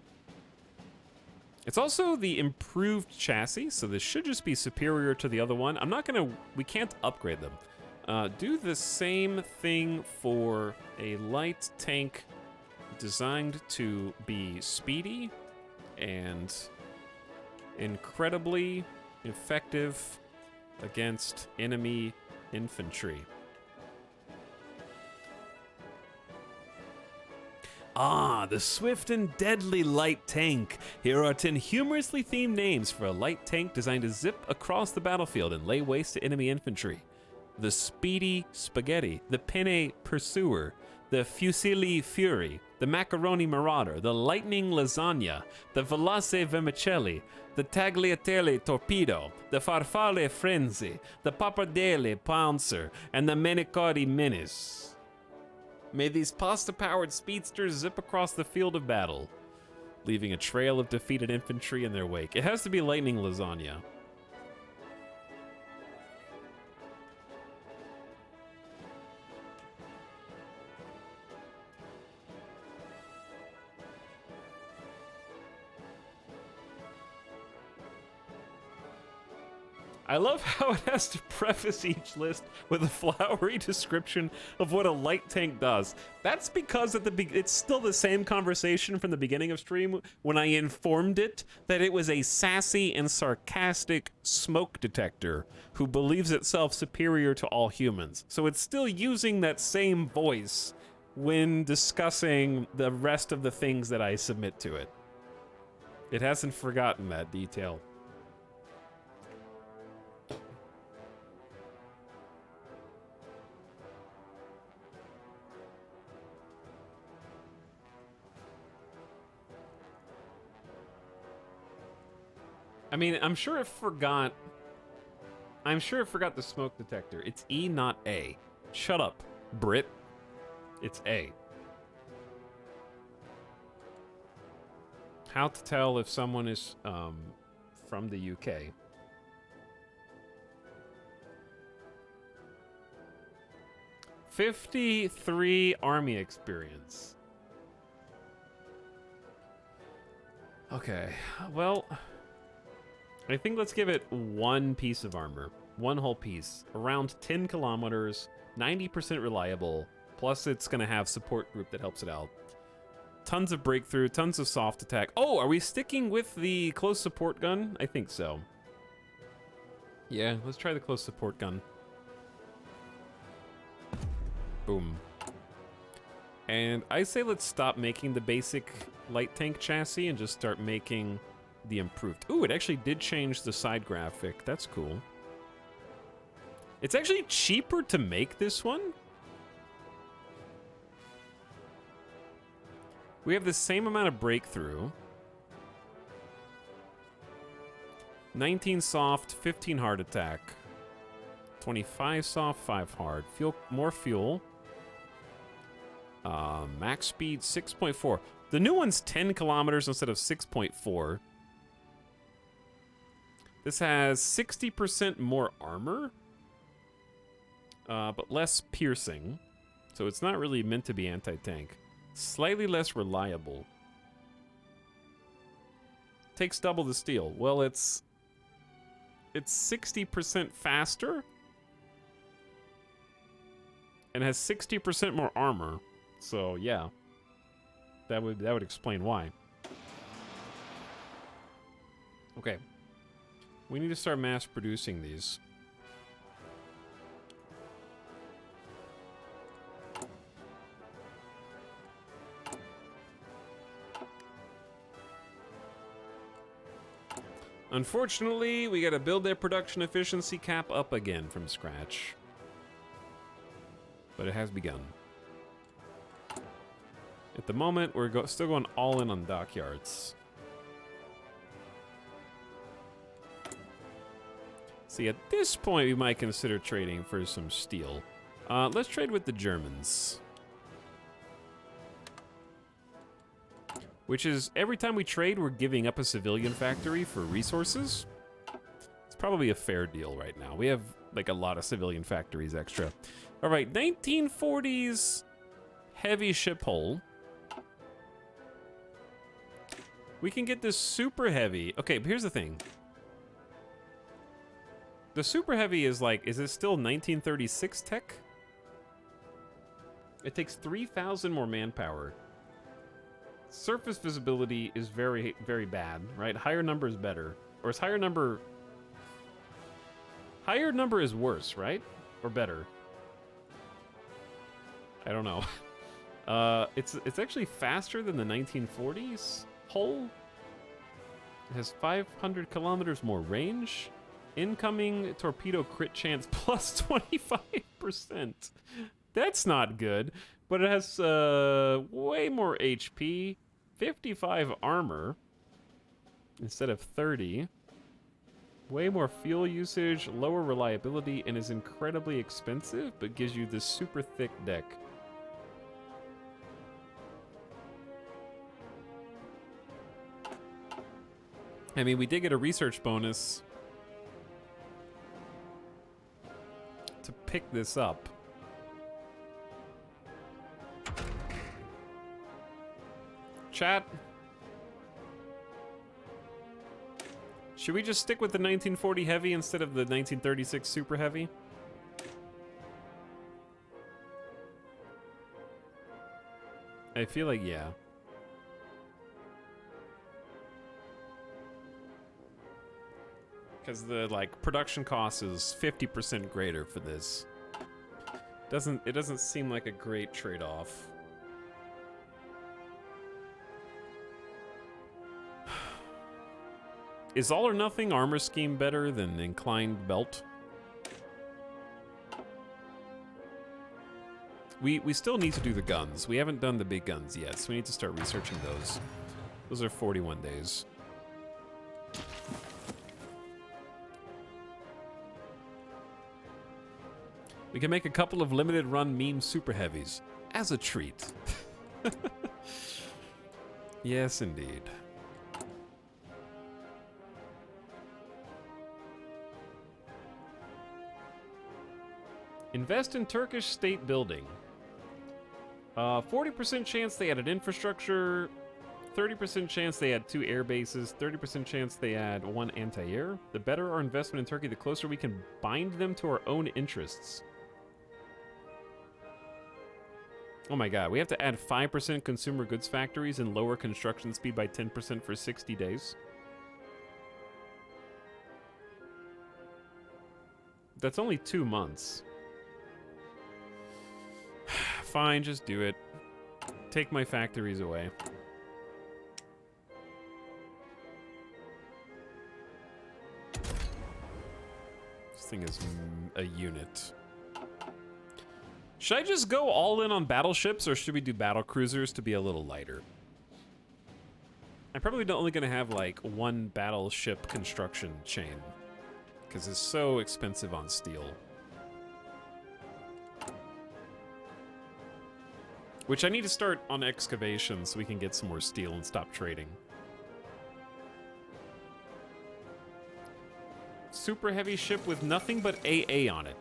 It's also the improved chassis, so this should just be superior to the other one. I'm not gonna, we can't upgrade them. Do the same thing for a light tank designed to be speedy and incredibly effective against enemy infantry. Ah, the swift and deadly light tank. Here are 10 humorously themed names for a light tank designed to zip across the battlefield and lay waste to enemy infantry. The Speedy Spaghetti, the Penne Pursuer, the Fusilli Fury, the Macaroni Marauder, the Lightning Lasagna, the Veloce Vermicelli, the Tagliatelle Torpedo, the Farfalle Frenzy, the Pappardelle Pouncer, and the Manicotti Menace. May these pasta-powered speedsters zip across the field of battle, leaving a trail of defeated infantry in their wake. It has to be Lightning Lasagna. I love how it has to preface each list with a flowery description of what a light tank does. That's because at it's still the same conversation from the beginning of stream when I informed it that it was a sassy and sarcastic smoke detector who believes itself superior to all humans. So it's still using that same voice when discussing the rest of the things that I submit to it. It hasn't forgotten that detail. I mean, I'm sure it forgot the smoke detector. It's E, not A. Shut up, Brit. It's A. How to tell if someone is from the UK. "53 army experience." Okay, well, I think let's give it 1 piece of armor. One whole piece. Around 10 kilometers, 90% reliable. Plus, it's going to have support group that helps it out. Tons of breakthrough, tons of soft attack. Oh, are we sticking with the close support gun? I think so. Yeah, let's try the close support gun. Boom. And I say let's stop making the basic light tank chassis and just start making the improved. Ooh, it actually did change the side graphic. That's cool. It's actually cheaper to make this one. We have the same amount of breakthrough. 19 soft, 15 hard attack. 25 soft, 5 hard. More fuel. Max speed 6.4. The new one's 10 kilometers instead of 6.4. This has 60% more armor, but less piercing. So it's not really meant to be anti-tank. Slightly less reliable. Takes double the steel. Well, it's 60% faster and has 60% more armor. So yeah, that would explain why. Okay, we need to start mass producing these. Unfortunately, we gotta build that production efficiency cap up again from scratch. But it has begun. At the moment, we're still going all in on dockyards. See, at this point, we might consider trading for some steel. Let's trade with the Germans. Which is, every time we trade, we're giving up a civilian factory for resources. It's probably a fair deal right now. We have, like, a lot of civilian factories extra. All right, 1940s heavy ship hull. We can get this super heavy. Okay, but here's the thing. The super heavy is like, is it still 1936 tech? It takes 3,000 more manpower. Surface visibility is very, very bad, right? Higher number is better. Or is higher number... Higher number is worse, right? Or better? I don't know. It's actually faster than the 1940s hull. It has 500 kilometers more range. Incoming torpedo crit chance plus 25%. That's not good. But it has way more HP, 55 armor instead of 30. Way more fuel usage, lower reliability, and is incredibly expensive, but gives you this super thick deck. I mean, we did get a research bonus to pick this up. Chat. Should we just stick with the 1940 heavy instead of the 1936 super heavy? I feel like, yeah. Because the, like, production cost is 50% greater for this. It doesn't seem like a great trade-off. Is all or nothing armor scheme better than inclined belt? We still need to do the guns. We haven't done the big guns yet, so we need to start researching those. Those are 41 days. We can make a couple of limited run meme super heavies as a treat. Yes, indeed. Invest in Turkish state building. 40% chance they added infrastructure. 30% chance they add 2 air bases, 30% chance they add 1 anti-air. The better our investment in Turkey, the closer we can bind them to our own interests. Oh my god, we have to add 5% consumer goods factories and lower construction speed by 10% for 60 days. That's only 2 months. Fine, just do it. Take my factories away. This thing is a unit. Should I just go all in on battleships, or should we do battle cruisers to be a little lighter? I'm probably only going to have like 1 battleship construction chain, because it's so expensive on steel. Which I need to start on excavation so we can get some more steel and stop trading. Super heavy ship with nothing but AA on it.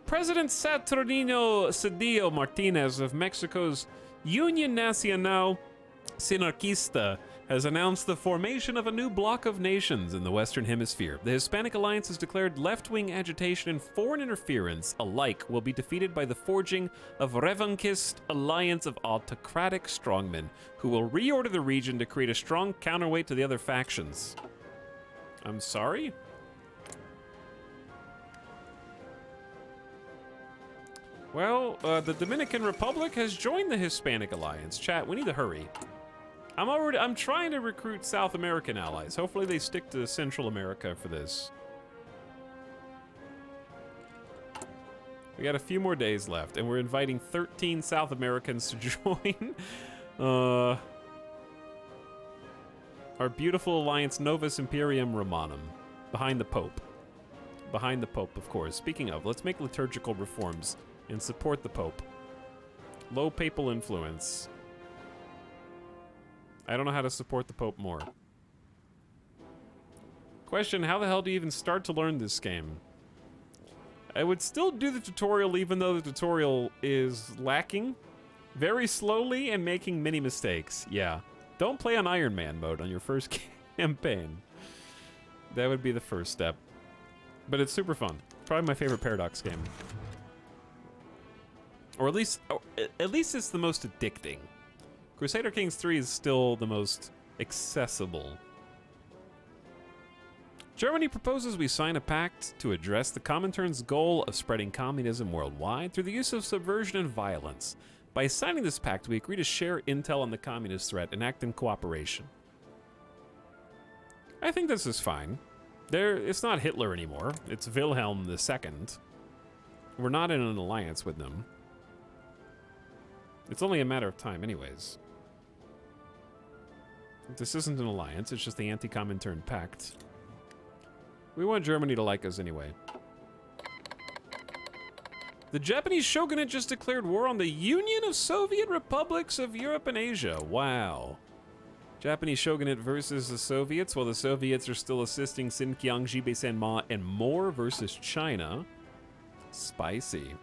President Saturnino Cedillo Martinez of Mexico's Union Nacional Sinarquista has announced the formation of a new bloc of nations in the Western Hemisphere. The Hispanic Alliance has declared left-wing agitation and foreign interference alike will be defeated by the forging of a Revanchist alliance of autocratic strongmen who will reorder the region to create a strong counterweight to the other factions. I'm sorry? Well, the Dominican Republic has joined the Hispanic Alliance. Chat, we need to hurry. I'm trying to recruit South American allies. Hopefully they stick to Central America for this. We got a few more days left, and we're inviting 13 South Americans to join. Our beautiful alliance, Novus Imperium Romanum. Behind the Pope. Behind the Pope, of course. Speaking of, let's make liturgical reforms and support the Pope. Low papal influence. I don't know how to support the Pope more. Question, how the hell do you even start to learn this game? I would still do the tutorial even though the tutorial is lacking. Very slowly and making many mistakes. Yeah. Don't play on Iron Man mode on your first campaign. That would be the first step. But it's super fun. Probably my favorite Paradox game. Or at least it's the most addicting. Crusader Kings 3 is still the most accessible. Germany proposes we sign a pact to address the Comintern's goal of spreading communism worldwide through the use of subversion and violence. By signing this pact, we agree to share intel on the communist threat and act in cooperation. I think this is fine. It's not Hitler anymore. It's Wilhelm II. We're not in an alliance with them. It's only a matter of time anyways. This isn't an alliance, it's just the anti-Comintern pact. We want Germany to like us anyway. The Japanese shogunate just declared war on the Union of Soviet Republics of Europe and Asia. Wow. Japanese shogunate versus the Soviets, while the Soviets are still assisting Xinjiang, Jibei-Senma, and more versus China. Spicy.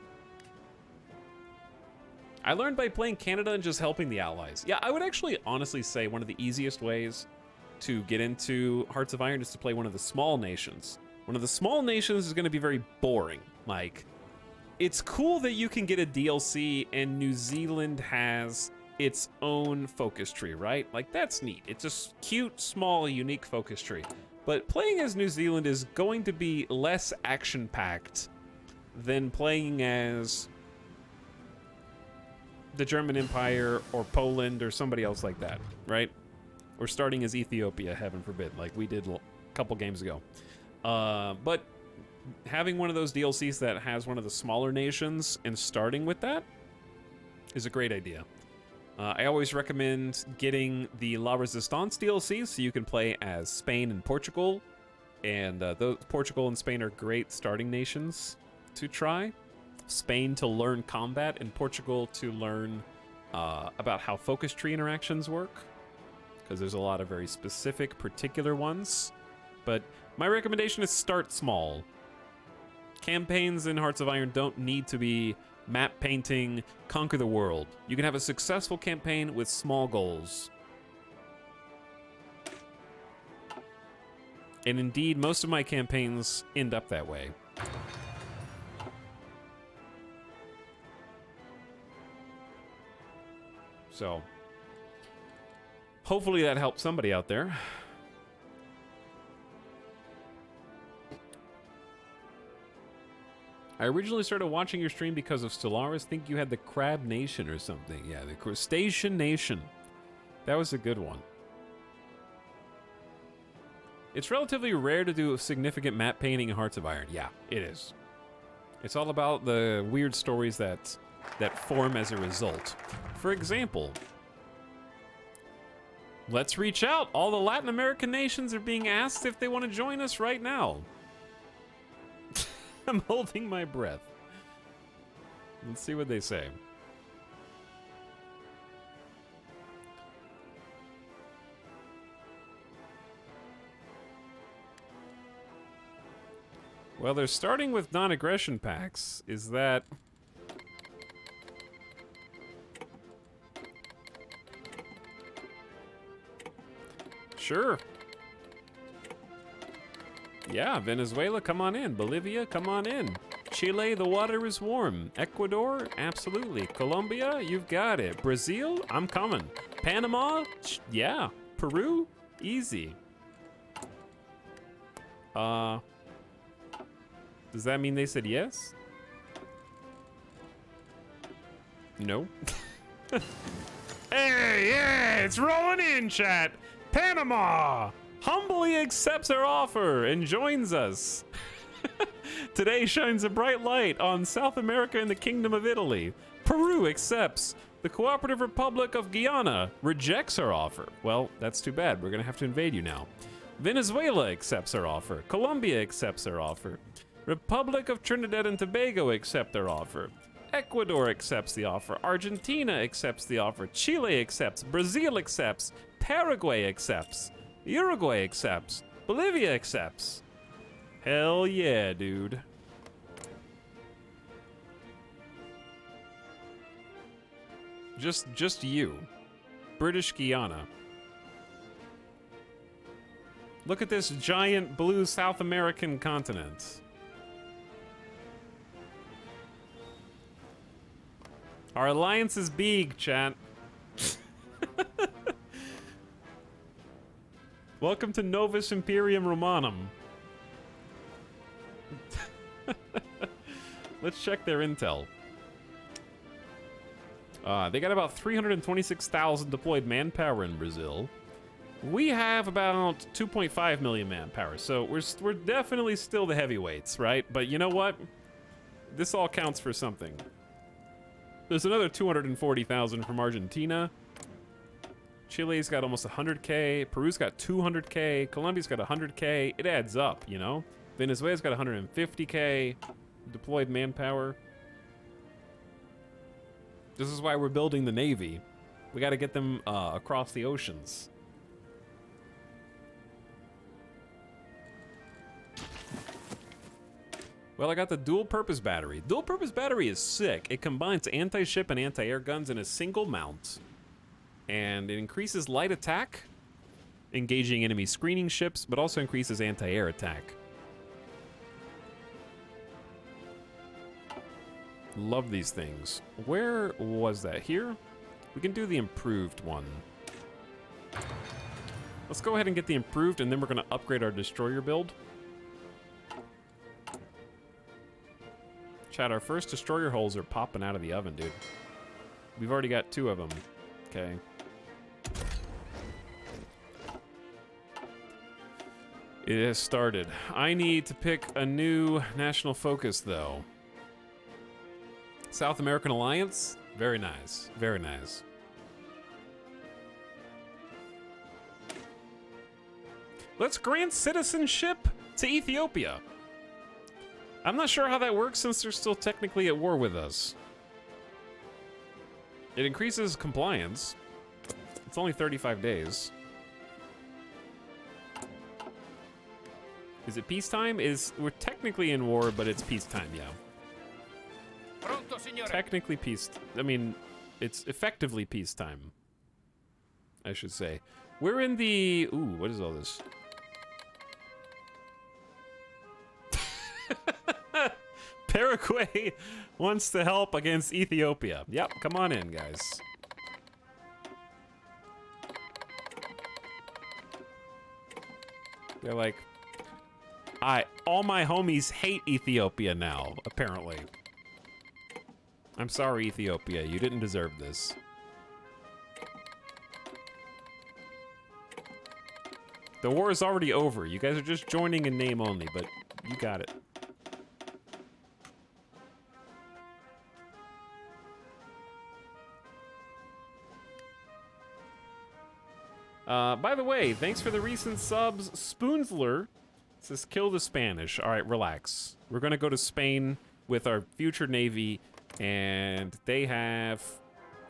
I learned by playing Canada and just helping the allies. Yeah, I would actually honestly say one of the easiest ways to get into Hearts of Iron is to play one of the small nations. One of the small nations is going to be very boring. Like, it's cool that you can get a DLC and New Zealand has its own focus tree, right? Like, that's neat. It's a cute, small, unique focus tree. But playing as New Zealand is going to be less action-packed than playing as the German Empire or Poland or somebody else like that, right? Or starting as Ethiopia, heaven forbid, like we did a couple games ago. But having one of those DLCs that has one of the smaller nations and starting with that is a great idea. I always recommend getting the La Resistance DLC so you can play as Spain and Portugal. And Portugal and Spain are great starting nations to try. Spain to learn combat and Portugal to learn about how focus tree interactions work, because there's a lot of very specific, particular ones. But my recommendation is start small. Campaigns in Hearts of Iron don't need to be map painting, conquer the world. You can have a successful campaign with small goals. And indeed, most of my campaigns end up that way. So, hopefully that helps somebody out there. I originally started watching your stream because of Stellaris. Think you had the Crab Nation or something. Yeah, the Crustacean Nation. That was a good one. It's relatively rare to do significant map painting in Hearts of Iron. Yeah, it is. It's all about the weird stories that form as a result. For example, let's reach out. All the Latin American nations are being asked if they want to join us right now. I'm holding my breath. Let's see what they say. Well, they're starting with non-aggression packs. Is that... Sure. Yeah, Venezuela, come on in. Bolivia, come on in. Chile, the water is warm. Ecuador, absolutely. Colombia, you've got it. Brazil, I'm coming. Panama, yeah. Peru, easy. Does that mean they said yes? No. Hey, yeah, it's rolling in, chat. Panama humbly accepts our offer and joins us. Today shines a bright light on South America and the Kingdom of Italy. Peru accepts. The Cooperative Republic of Guyana rejects our offer. Well, that's too bad. We're going to have to invade you now. Venezuela accepts our offer. Colombia accepts our offer. Republic of Trinidad and Tobago accept our offer. Ecuador accepts the offer. Argentina accepts the offer. Chile accepts. Brazil accepts. Paraguay accepts. Uruguay accepts. Bolivia accepts. Hell yeah, dude. Just you. British Guiana. Look at this giant blue South American continent. Our alliance is big, chat. Welcome to Novus Imperium Romanum. Let's check their intel. They got about 326,000 deployed manpower in Brazil. We have about 2.5 million manpower, so we're definitely still the heavyweights, right? But you know what? This all counts for something. There's another 240,000 from Argentina. Chile's got almost 100K. Peru's got 200K. Colombia's got 100K. It adds up, you know? Venezuela's got 150K deployed manpower. This is why we're building the Navy. We got to get them across the oceans. Well, I got the dual-purpose battery. Dual-purpose battery is sick. It combines anti-ship and anti-air guns in a single mount. And it increases light attack, engaging enemy screening ships, but also increases anti-air attack. Love these things. Where was that? Here? We can do the improved one. Let's go ahead and get the improved, and then we're going to upgrade our destroyer build. Chat, our first destroyer holes are popping out of the oven, dude. We've already got 2 of them. Okay. It has started. I need to pick a new national focus, though. South American Alliance? Very nice. Very nice. Let's grant citizenship to Ethiopia. I'm not sure how that works since they're still technically at war with us. It increases compliance. It's only 35 days. Is it peacetime? We're technically in war, but it's peacetime, yeah. Pronto, signore. Technically I mean, it's effectively peacetime, I should say. We're in the... Ooh, what is all this? Paraguay wants to help against Ethiopia. Yep, come on in, guys. They're like, all my homies hate Ethiopia now, apparently. I'm sorry, Ethiopia. You didn't deserve this. The war is already over. You guys are just joining in name only, but you got it. By the way, thanks for the recent subs. Spoonsler says, kill the Spanish. All right, relax. We're going to go to Spain with our future navy, and they have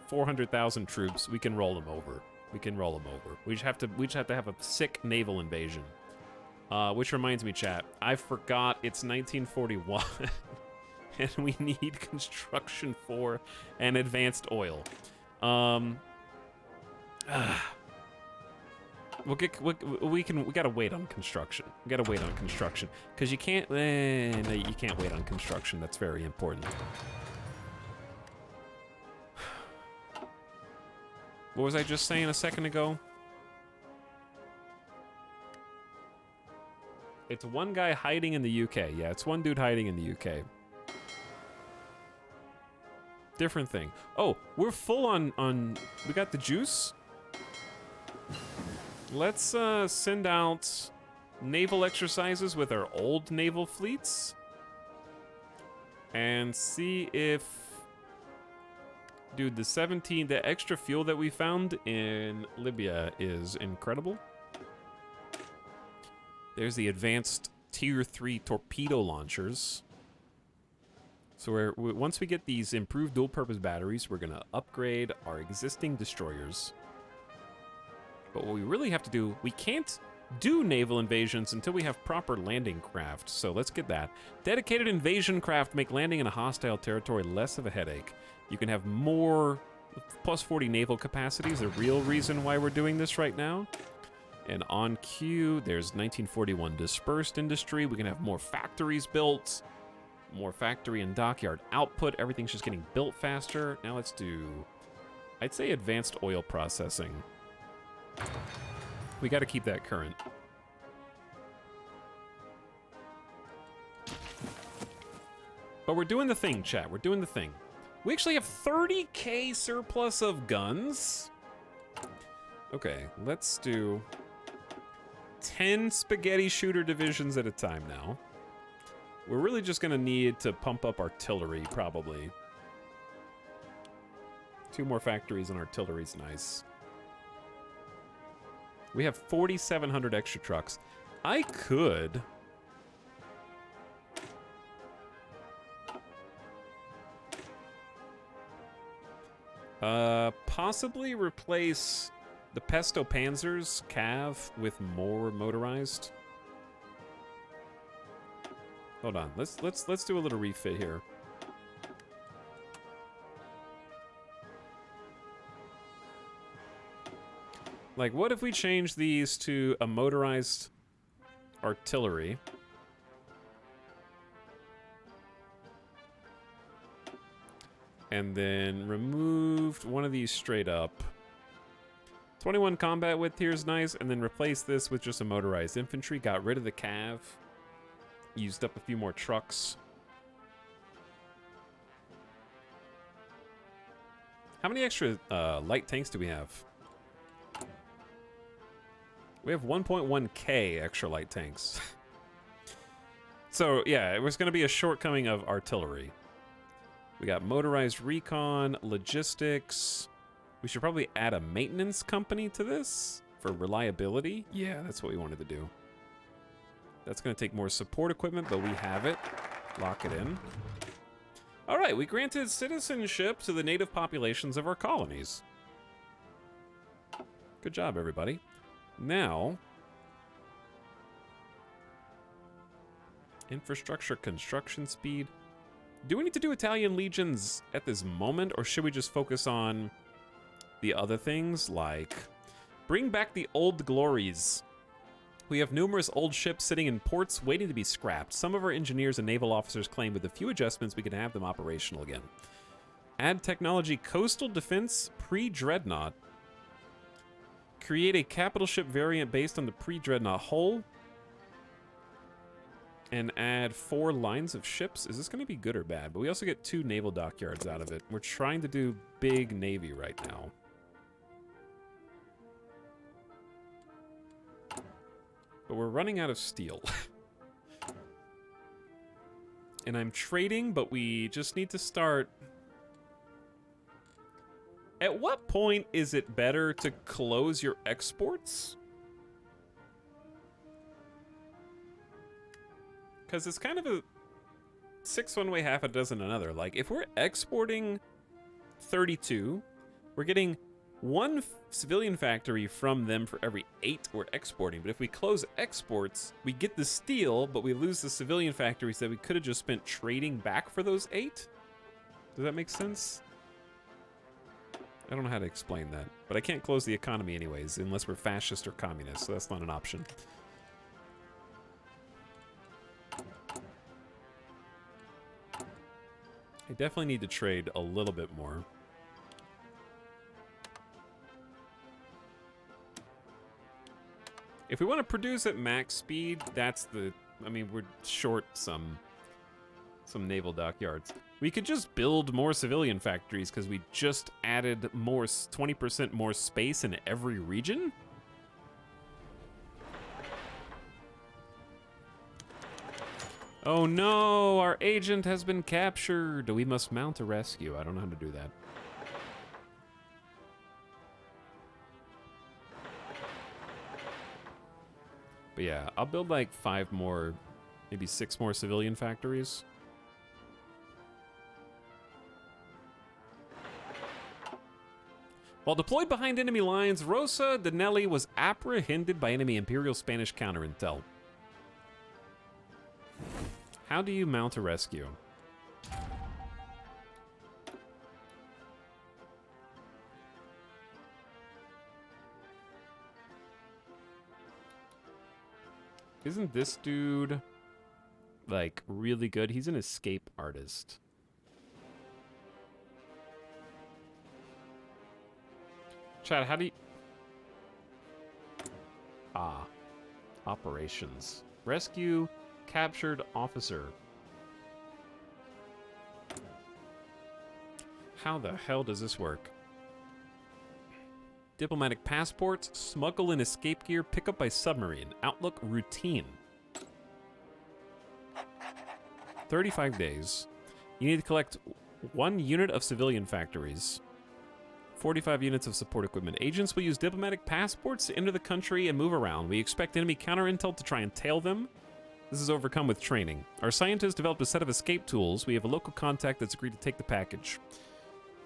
400,000 troops. We can roll them over. We can roll them over. We just have to have a sick naval invasion. Which reminds me, chat, I forgot it's 1941, and we need construction for an advanced oil. We gotta wait on construction. We gotta wait on construction because you can't. No, you can't wait on construction. That's very important. What was I just saying a second ago? It's one guy hiding in the UK. Yeah, it's one dude hiding in the UK. Different thing. Oh, we're full on. We got the juice. Let's send out naval exercises with our old naval fleets and see if, dude, the extra fuel that we found in Libya is incredible. There's the advanced tier 3 torpedo launchers. So once we get these improved dual-purpose batteries, we're gonna upgrade our existing destroyers. But what we really have to do, we can't do naval invasions until we have proper landing craft. So let's get that. Dedicated invasion craft make landing in a hostile territory less of a headache. You can have more plus 40 naval capacity is the real reason why we're doing this right now. And on queue, there's 1941 dispersed industry. We can have more factories built, more factory and dockyard output. Everything's just getting built faster. Now let's do, I'd say, advanced oil processing. We got to keep that current. But we're doing the thing, chat. We're doing the thing. We actually have 30k surplus of guns. Okay, let's do 10 spaghetti shooter divisions at a time now. We're really just going to need to pump up artillery, probably. 2 more factories and artillery's nice. We have 4,700 extra trucks. I could... possibly replace the Pesto Panzers Cav with more motorized. Hold on. Let's do a little refit here. Like, what if we change these to a motorized artillery? And then removed one of these straight up. 21 combat width here is nice, and then replace this with just a motorized infantry. Got rid of the cav. Used up a few more trucks. How many extra light tanks do we have? We have 1.1k extra light tanks. So, yeah, it was going to be a shortcoming of artillery. We got motorized recon, logistics. We should probably add a maintenance company to this for reliability. Yeah, that's what we wanted to do. That's going to take more support equipment, but we have it. Lock it in. All right, we granted citizenship to the native populations of our colonies. Good job, everybody. Now, Infrastructure, construction speed. Do we need to do Italian legions at this moment, or should we just focus on the other things, like bring back the old glories? We have numerous old ships sitting in ports waiting to be scrapped. Some of our engineers and naval officers claim with a few adjustments we can have them operational again. Add technology coastal defense pre-dreadnought. Create a capital ship variant based on the pre-dreadnought hull. And add 4 lines of ships. Is this going to be good or bad? But we also get 2 naval dockyards out of it. We're trying to do big navy right now. But we're running out of steel. And I'm trading, but we just need to start. At what point is it better to close your exports? Because it's kind of a 6 one way, half a dozen another. Like, if we're exporting 32, we're getting 1 civilian factory from them for every 8 we're exporting. But if we close exports, we get the steel, but we lose the civilian factories that we could have just spent trading back for those 8. Does that make sense? I don't know how to explain that. But I can't close the economy anyways, unless we're fascist or communist, so that's not an option. I definitely need to trade a little bit more. If we want to produce at max speed, that's the... I mean, we're short some naval dockyards. We could just build more civilian factories because we just added more 20% more space in every region. Oh no, our agent has been captured. We must mount a rescue. I don't know how to do that. But yeah, I'll build like 5 more, maybe 6 more civilian factories. While deployed behind enemy lines, Rosa de Nelly was apprehended by enemy Imperial Spanish counterintel. How do you mount a rescue? Isn't this dude, like, really good? He's an escape artist. Chad, how do you... Ah. Operations. Rescue captured officer. How the hell does this work? Diplomatic passports, smuggle in escape gear, pick up by submarine. Outlook routine. 35 days. You need to collect 1 unit of civilian factories. 45 units of support equipment. Agents will use diplomatic passports to enter the country and move around. We expect enemy counterintel to try and tail them. This is overcome with training. Our scientists developed a set of escape tools. We have a local contact that's agreed to take the package.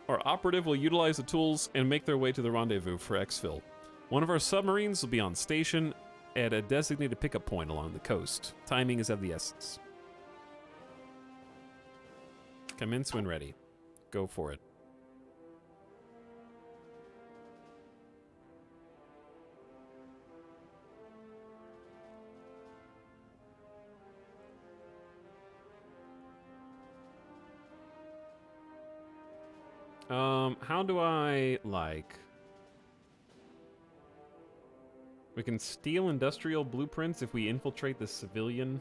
Our operative will utilize the tools and make their way to the rendezvous for exfil. One of our submarines will be on station at a designated pickup point along the coast. Timing is of the essence. Commence when ready. Go for it. How do I, like... We can steal industrial blueprints if we infiltrate the civilian.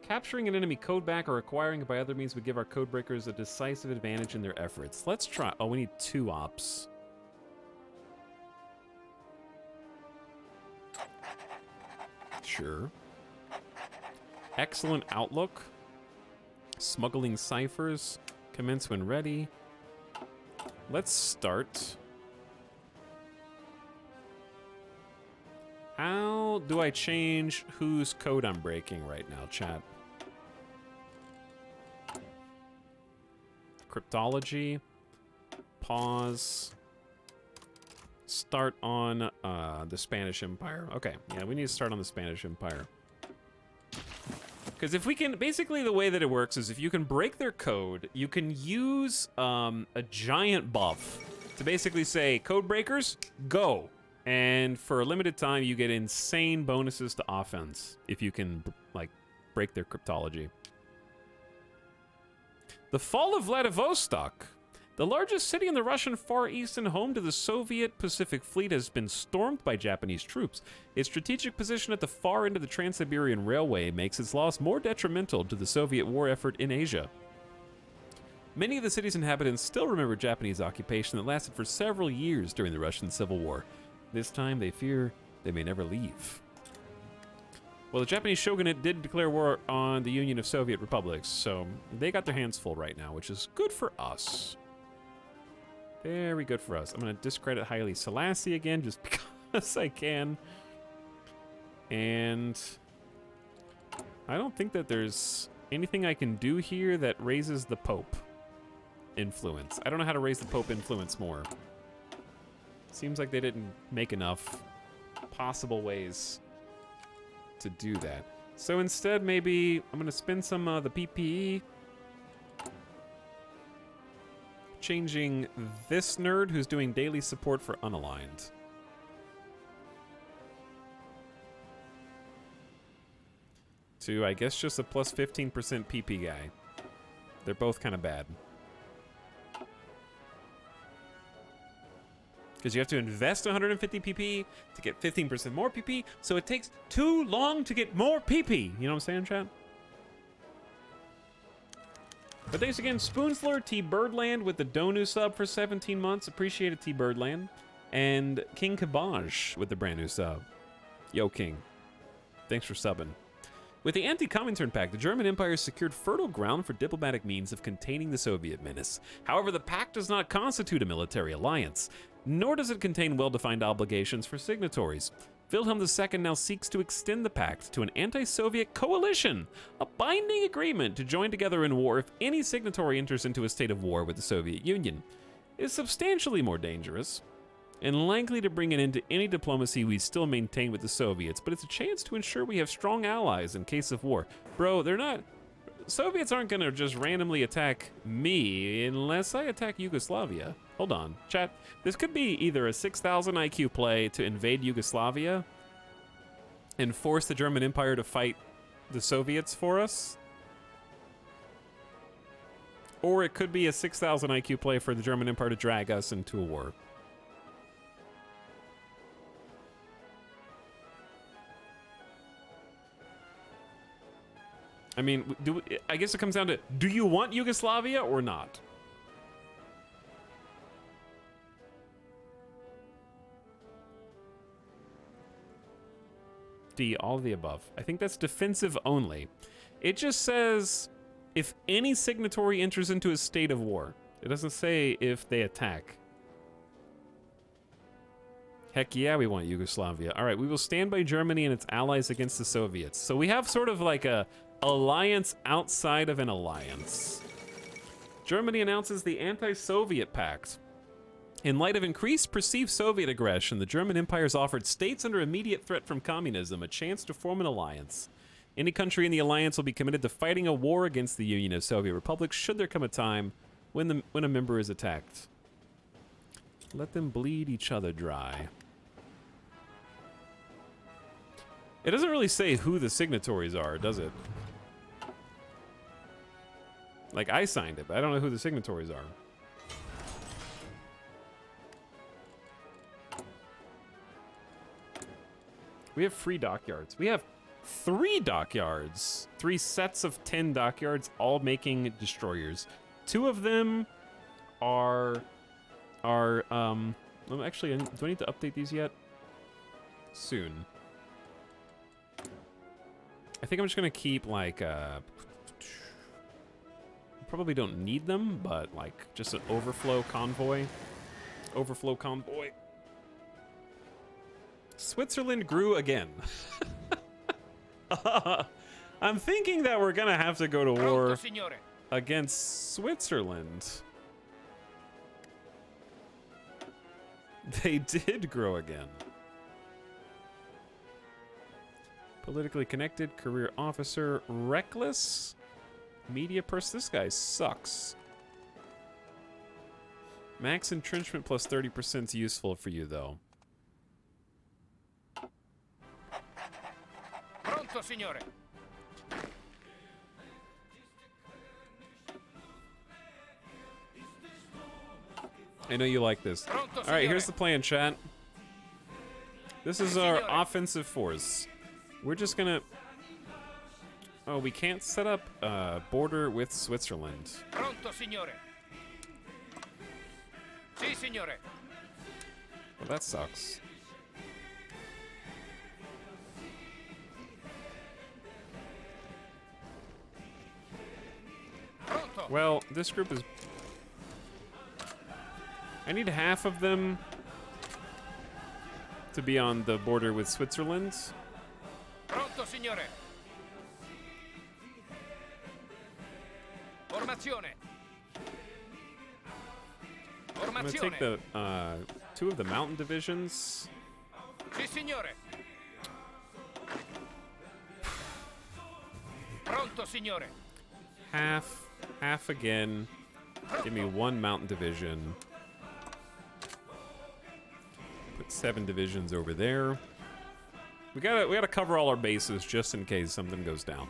Capturing an enemy codeback or acquiring it by other means would give our codebreakers a decisive advantage in their efforts. Let's try... Oh, we need 2 ops. Sure. Excellent outlook. Smuggling ciphers. Commence when ready. Let's start. How do I change whose code I'm breaking right now, chat? Cryptology. Pause. Start on the Spanish Empire. Okay, yeah, we need to start on the Spanish Empire. Because if we can, basically the way that it works is if you can break their code, you can use a giant buff to basically say, code breakers, go. And for a limited time, you get insane bonuses to offense if you can, like, break their cryptology. The fall of Vladivostok. The largest city in the Russian Far East and home to the Soviet Pacific Fleet has been stormed by Japanese troops. Its strategic position at the far end of the Trans-Siberian Railway makes its loss more detrimental to the Soviet war effort in Asia. Many of the city's inhabitants still remember Japanese occupation that lasted for several years during the Russian Civil War. This time, they fear they may never leave. Well, the Japanese shogunate did declare war on the Union of Soviet Republics, so they got their hands full right now, which is good for us. Very good for us. I'm going to discredit Haile Selassie again, just because I can. And I don't think that there's anything I can do here that raises the Pope influence. I don't know how to raise the Pope influence more. Seems like they didn't make enough possible ways to do that. So instead, maybe I'm going to spend some of the PPE. Changing this nerd who's doing daily support for unaligned. To, I guess, just a plus 15% PP guy. They're both kind of bad. Because you have to invest 150 PP to get 15% more PP, so it takes too long to get more PP. You know what I'm saying, chat? But thanks again, Spoonsler, T Birdland with the Donu sub for 17 months. Appreciate it, T Birdland. And King Kabaj with the brand new sub. Yo, King. Thanks for subbing. With the anti-Comintern Pact, the German Empire secured fertile ground for diplomatic means of containing the Soviet menace. However, the pact does not constitute a military alliance, nor does it contain well-defined obligations for signatories. Wilhelm II now seeks to extend the pact to an anti-Soviet coalition, a binding agreement to join together in war if any signatory enters into a state of war with the Soviet Union. It is substantially more dangerous and likely to bring an end to any diplomacy we still maintain with the Soviets, but it's a chance to ensure we have strong allies in case of war. Bro, they're not... Soviets aren't gonna just randomly attack me unless I attack Yugoslavia. Hold on, chat. This could be either a 6,000 IQ play to invade Yugoslavia and force the German Empire to fight the Soviets for us, or it could be a 6,000 IQ play for the German Empire to drag us into a war. I mean, I guess it comes down to, do you want Yugoslavia or not? D, all of the above. I think that's defensive only. It just says if any signatory enters into a state of war. It doesn't say if they attack. Heck yeah, we want Yugoslavia. All right, we will stand by Germany and its allies against the Soviets. So we have sort of like a alliance outside of an alliance. Germany announces the anti-Soviet pact. In light of increased perceived Soviet aggression, the German Empire's offered states under immediate threat from communism a chance to form an alliance. Any country in the alliance will be committed to fighting a war against the Union of Soviet Republics should there come a time when a member is attacked. Let them bleed each other dry. It doesn't really say who the signatories are, does it? Like, I signed it, but I don't know who the signatories are. We have free dockyards. We have 3 dockyards. 3 sets of 10 dockyards, all making destroyers. 2 of them are actually, do I need to update these yet? Soon. I think I'm just gonna keep like probably don't need them, but like just an overflow convoy. Overflow convoy. Switzerland grew again. I'm thinking that we're gonna have to go to war against Switzerland. They did grow again. Politically connected, career officer, reckless, media person. This guy sucks. Max entrenchment plus 30% is useful for you, though. Pronto, signore. I know you like this. All right, here's the plan, chat. This is our offensive force. We're just gonna... Oh, we can't set up a border with Switzerland. Pronto, signore. Sì, signore. Well, that sucks. Pronto. Well, this group is... I need half of them to be on the border with Switzerland. Pronto, signore. Formazione. I'm gonna take the 2 of the mountain divisions. Sì, signore. Pronto, signore. Half again. Give me 1 mountain division. Put 7 divisions over there. We gotta cover all our bases just in case something goes down.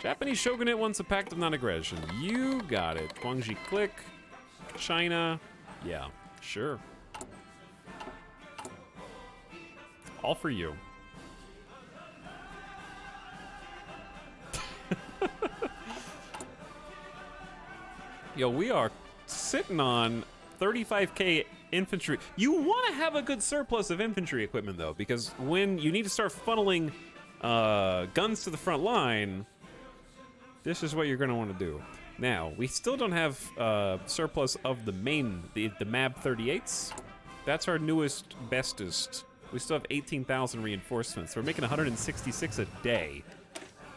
Japanese shogunate wants a pact of non-aggression. You got it. Guangxi click. China. Yeah, sure. All for you. Yo, we are sitting on 35k infantry. You want to have a good surplus of infantry equipment, though, because when you need to start funneling guns to the front line, this is what you're going to want to do. Now, we still don't have surplus of the main, the MAB 38s. That's our newest, bestest. We still have 18,000 reinforcements. We're making 166 a day.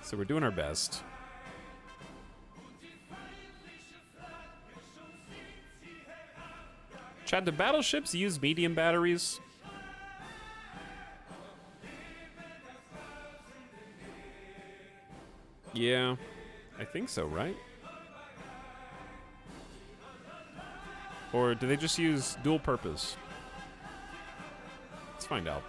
So we're doing our best. Chad, do battleships use medium batteries? Yeah, I think so, right? Or do they just use dual purpose? Let's find out.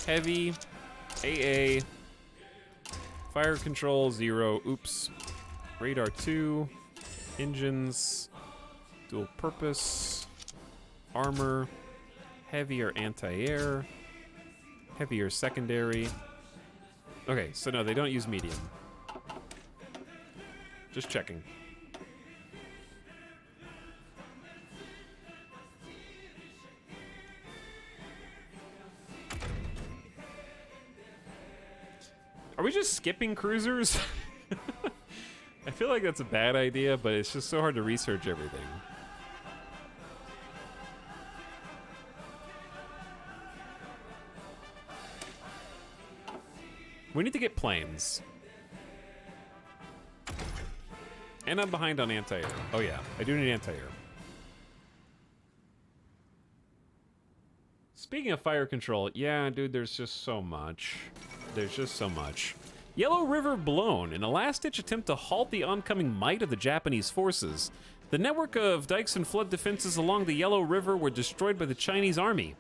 Heavy, AA, fire control 0, oops. Radar 2, engines, dual purpose, armor, heavier anti-air, heavier secondary. Okay, so no, they don't use medium. Just checking. Are we just skipping cruisers? I feel like that's a bad idea, but it's just so hard to research everything. We need to get planes. And I'm behind on anti-air. Oh yeah, I do need anti-air. Speaking of fire control, yeah, dude, there's just so much. There's just so much. Yellow River blown in a last-ditch attempt to halt the oncoming might of the Japanese forces. The network of dikes and flood defenses along the Yellow River were destroyed by the Chinese army.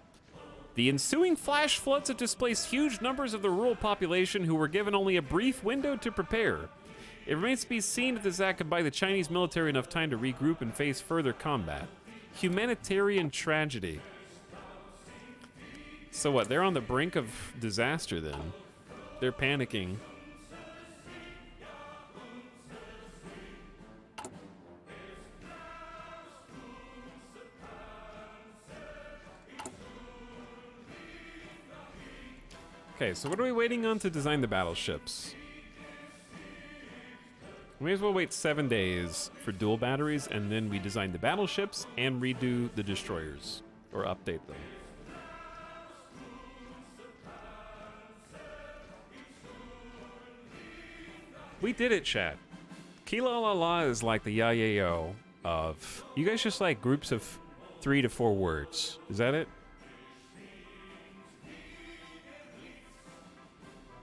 The ensuing flash floods have displaced huge numbers of the rural population who were given only a brief window to prepare. It remains to be seen if this act could buy the Chinese military enough time to regroup and face further combat. Humanitarian tragedy. So what, they're on the brink of disaster then? They're panicking. Okay, so what are we waiting on to design the battleships? We may as well wait 7 days for dual batteries, and then we design the battleships and redo the destroyers, or update them. We did it, chat. Kila La La is like the ya-ya-yo of... You guys just like groups of 3 to 4 words. Is that it?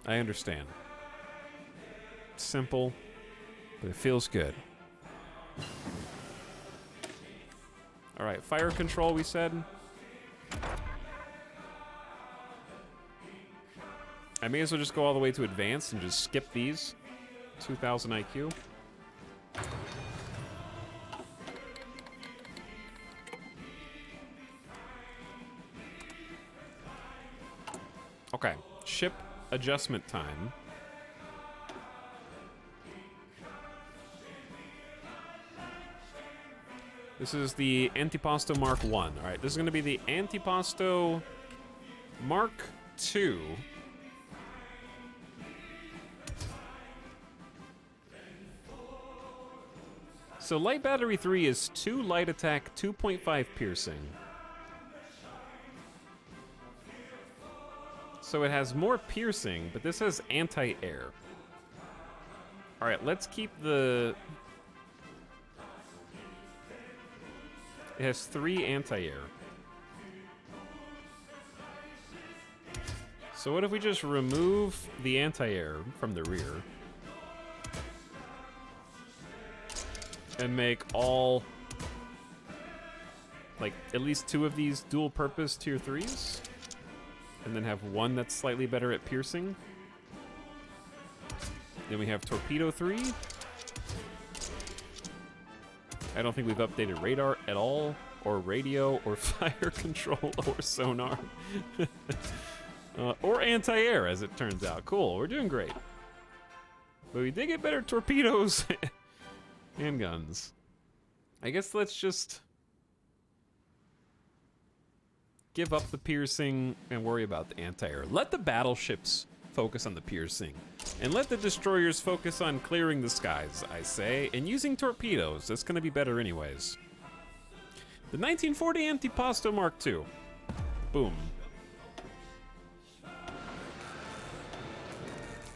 I understand. It's simple, but it feels good. Alright, fire control, we said. I may as well just go all the way to advanced and just skip these. 2000 IQ. Okay, ship adjustment time. This is the Antipasto Mark 1. All right, this is going to be the Antipasto Mark 2. So light battery 3 is 2 light attack, 2.5 piercing. So it has more piercing, but this has anti-air. All right, let's keep the... It has 3 anti-air. So what if we just remove the anti-air from the rear and make all, like, at least 2 of these dual-purpose tier 3s? And then have 1 that's slightly better at piercing. Then we have Torpedo 3. I don't think we've updated radar at all, or radio, or fire control, or sonar. Or anti-air, as it turns out. Cool, we're doing great. But we did get better torpedoes and guns. I guess let's just give up the piercing and worry about the anti-air. Let the battleships focus on the piercing. And let the destroyers focus on clearing the skies, I say. And using torpedoes, that's going to be better anyways. The 1940 Antipasto Mark II. Boom.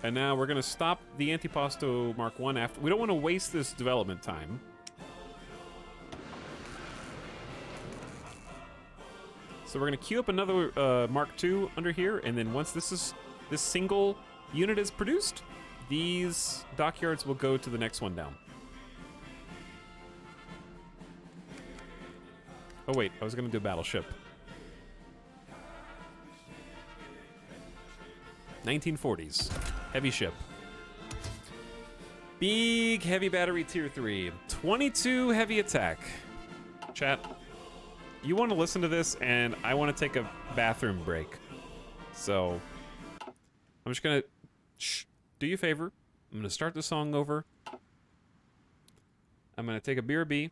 And now we're going to stop the Antipasto Mark I after. We don't want to waste this development time. So we're going to queue up another Mark II under here, and then once this single unit is produced, these dockyards will go to the next one down. Oh wait, I was going to do a battleship. 1940s. Heavy ship. Big heavy battery tier 3. 22 heavy attack. Chat, you want to listen to this, and I want to take a bathroom break. So, I'm just going to do you a favor. I'm going to start the song over. I'm going to take a BRB.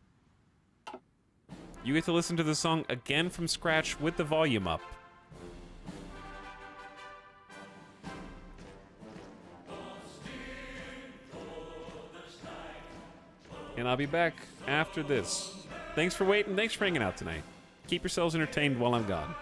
You get to listen to the song again from scratch with the volume up. And I'll be back after this. Thanks for waiting. Thanks for hanging out tonight. Keep yourselves entertained while I'm gone.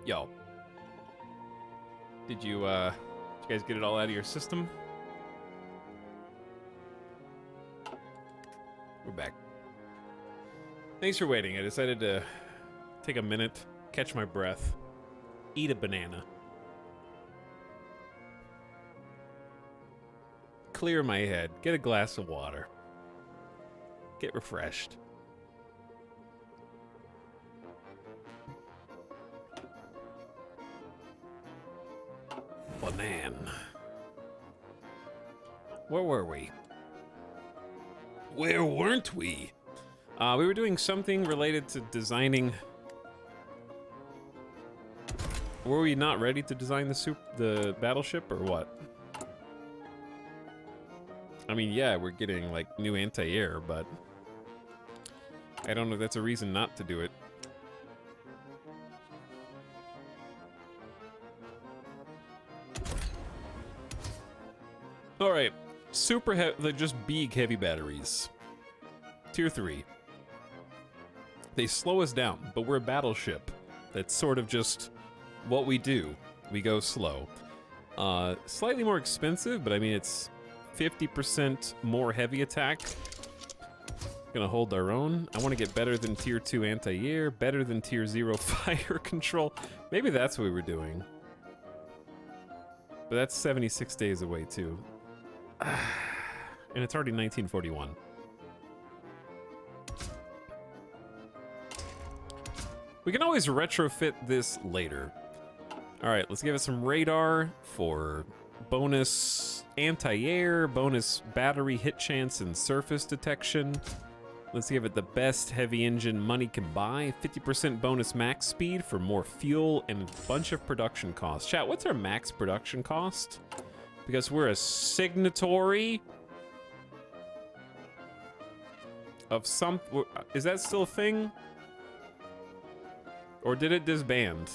Yo. Did you guys get it all out of your system? We're back. Thanks for waiting. I decided to take a minute, catch my breath, eat a banana, clear my head, get a glass of water, get refreshed. Banana. Where were we? Where weren't we? We were doing something related to designing. Were we not ready to design the battleship, or what? I mean, yeah, we're getting like new anti-air, but I don't know if that's a reason not to do it. All right, super heavy, like just big heavy batteries. Tier 3. They slow us down, but we're a battleship. That's sort of just what we do. We go slow. Slightly more expensive, but I mean, it's 50% more heavy attack. Gonna hold our own. I want to get better than Tier 2 anti-air, better than Tier 0 fire control. Maybe that's what we were doing. But that's 76 days away, too. And it's already 1941. We can always retrofit this later. All right, let's give it some radar for bonus anti-air, bonus battery hit chance and surface detection. Let's give it the best heavy engine money can buy. 50% bonus max speed for more fuel and a bunch of production costs. Chat, what's our max production cost? Because we're a signatory of some... Is that still a thing? Or did it disband?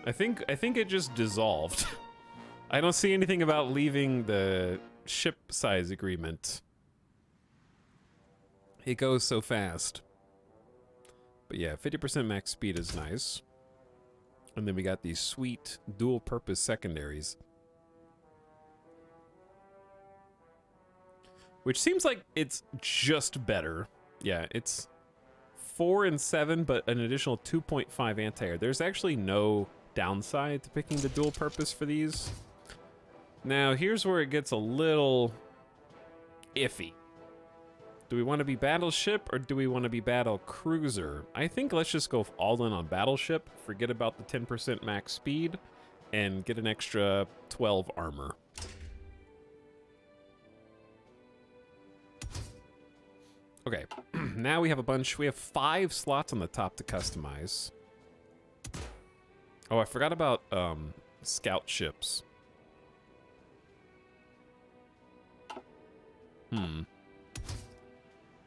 I think it just dissolved. I don't see anything about leaving the ship size agreement. It goes so fast. But yeah, 50% max speed is nice. And then we got these sweet dual-purpose secondaries. Which seems like it's just better. Yeah, it's 4 and 7, but an additional 2.5 anti-air. There's actually no downside to picking the dual-purpose for these. Now, here's where it gets a little iffy. Do we want to be battleship or do we want to be battle cruiser? I think let's just go all in on battleship, forget about the 10% max speed, and get an extra 12 armor. Okay, now we have we have 5 slots on the top to customize. Oh, I forgot about scout ships.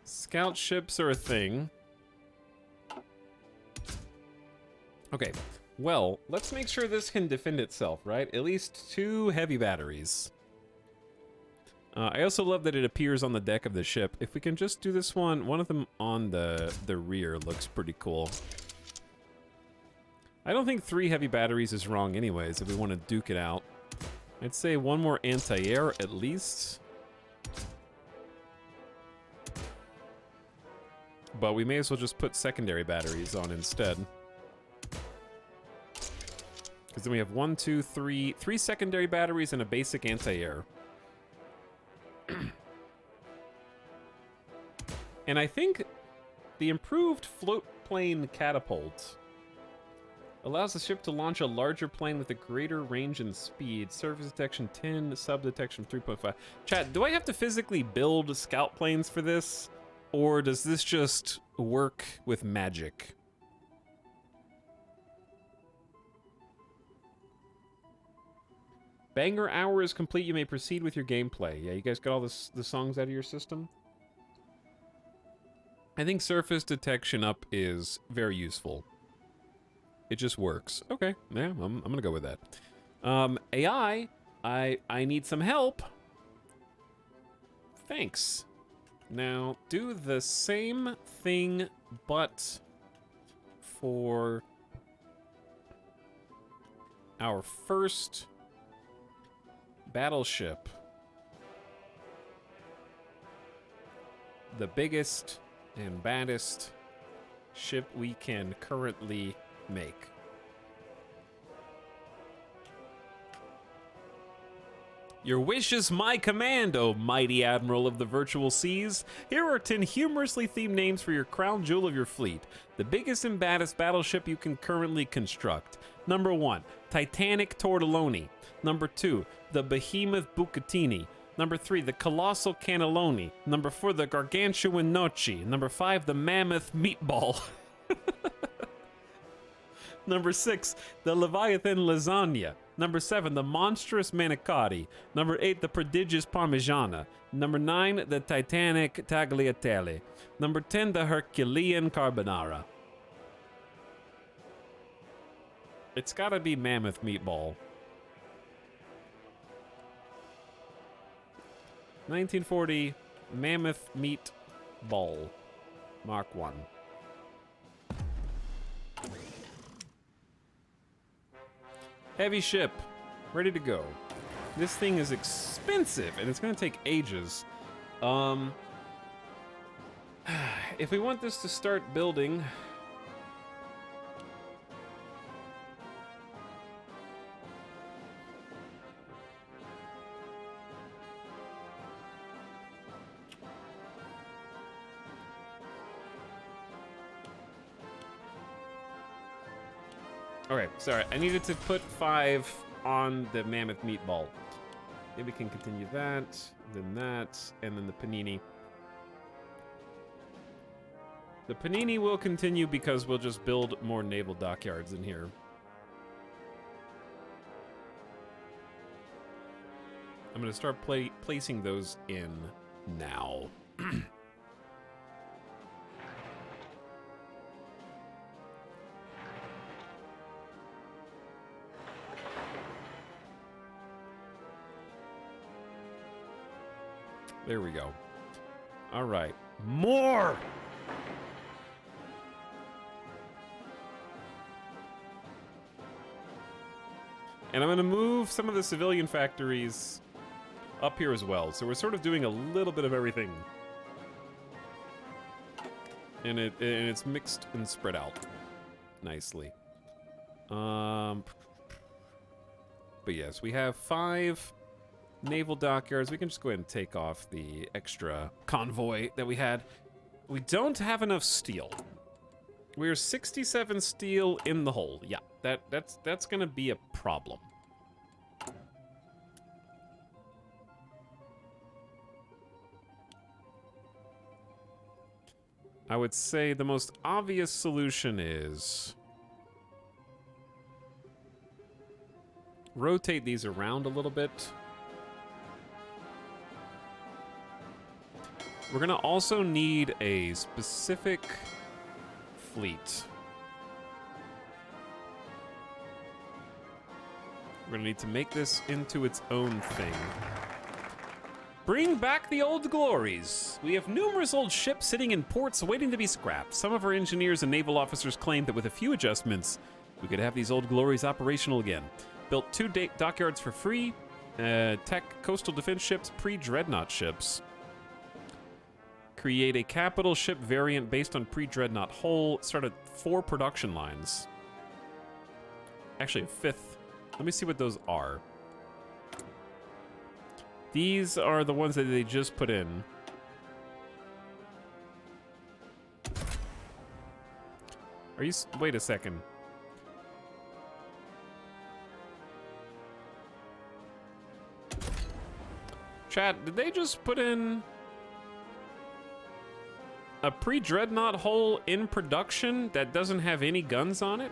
Scout ships are a thing. Okay, well, let's make sure this can defend itself, right? At least 2 heavy batteries. I also love that it appears on the deck of the ship. If we can just do this one of them on the rear looks pretty cool. I don't think 3 heavy batteries is wrong anyways, if we want to duke it out. I'd say 1 more anti-air at least. But we may as well just put secondary batteries on instead. Because then we have 1, 2, 3 secondary batteries and a basic anti-air. And I think the improved float plane catapult allows the ship to launch a larger plane with a greater range and speed. Surface detection 10, sub detection 3.5. Chat, do I have to physically build scout planes for this? Or does this just work with magic? Banger hour is complete. You may proceed with your gameplay. Yeah, you guys got all the songs out of your system? I think surface detection up is very useful. It just works. Okay, yeah, I'm gonna go with that. AI, I need some help. Thanks. Now, do the same thing, but for our first battleship. The biggest and baddest ship we can currently make. Your wish is my command, O mighty admiral of the virtual seas. Here are 10 humorously themed names for your crown jewel of your fleet. The biggest and baddest battleship you can currently construct. Number 1, Titanic Tortelloni. Number 2, the Behemoth Bucatini. Number 3, the Colossal Cannelloni. Number 4, the Gargantuan Noci. Number 5, the Mammoth Meatball. Number 6, the Leviathan Lasagna. Number 7, the Monstrous Manicotti. Number 8, the Prodigious Parmigiana. Number 9, the Titanic Tagliatelle. Number 10, the Herculean Carbonara. It's gotta be Mammoth Meatball. 1940 Mammoth Meatball. Mark 1. Heavy ship, ready to go. This thing is expensive, and it's gonna take ages. If we want this to start building... Okay, sorry, I needed to put 5 on the Mammoth Meatball. Maybe we can continue that, and then the Panini. The Panini will continue because we'll just build more naval dockyards in here. I'm gonna start placing those in now. There we go. All right. More! And I'm going to move some of the civilian factories up here as well. So we're sort of doing a little bit of everything. And it's mixed and spread out nicely. But yes, we have 5 naval dockyards. We can just go ahead and take off the extra convoy that we had. We don't have enough steel. We're 67 steel in the hole. Yeah, that's gonna be a problem. I would say the most obvious solution is rotate these around a little bit. We're gonna also need a specific fleet. We're gonna need to make this into its own thing. Bring back the old glories. We have numerous old ships sitting in ports waiting to be scrapped. Some of our engineers and naval officers claim that with a few adjustments, we could have these old glories operational again. Built 2 dockyards for free, tech coastal defense ships, pre-dreadnought ships. Create a capital ship variant based on pre-dreadnought hull. Started 4 production lines. Actually, a 5th. Let me see what those are. These are the ones that they just put in. Are you... Wait a second. Chat, did they just put in a pre-dreadnought hull in production that doesn't have any guns on it?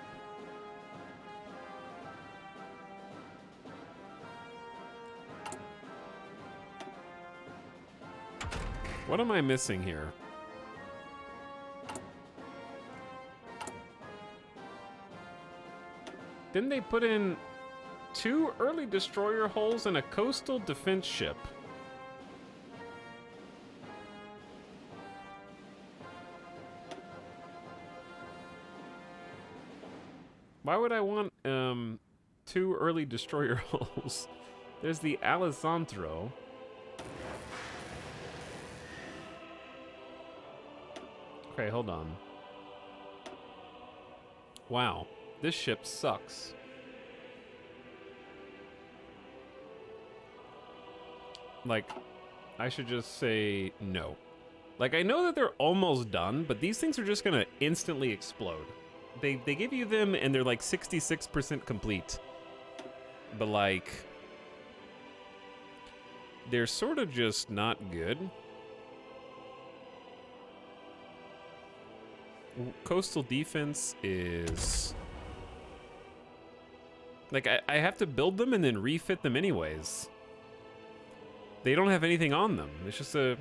What am I missing here? Didn't they put in 2 early destroyer hulls and a coastal defense ship? Why would I want 2 early destroyer hulls? There's the Alessandro. Okay, hold on. Wow, this ship sucks. Like, I should just say no. Like, I know that they're almost done, but these things are just gonna instantly explode. They give you them and they're like 66% complete. But like, they're sort of just not good. Coastal defense is... Like, I have to build them and then refit them anyways. They don't have anything on them. It's just a...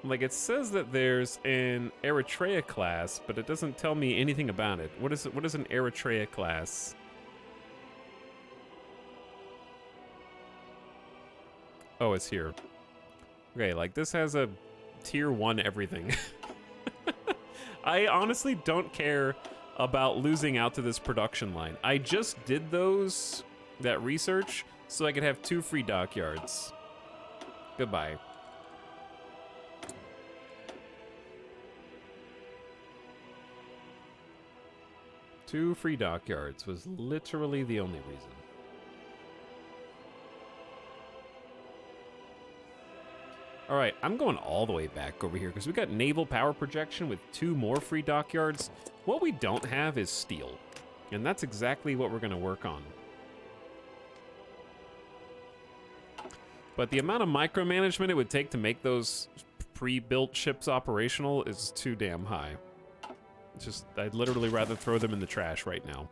Like, it says that there's an Eritrea class, but it doesn't tell me anything about it. What is an Eritrea class? Oh, it's here. Okay, like, this has a tier 1 everything. I honestly don't care about losing out to this production line. I just did that research so I could have 2 free dockyards. Goodbye. Two free dockyards was literally the only reason. All right, I'm going all the way back over here because we got naval power projection with 2 more free dockyards. What we don't have is steel, and that's exactly what we're going to work on. But the amount of micromanagement it would take to make those pre-built ships operational is too damn high. It's just, I'd literally rather throw them in the trash right now.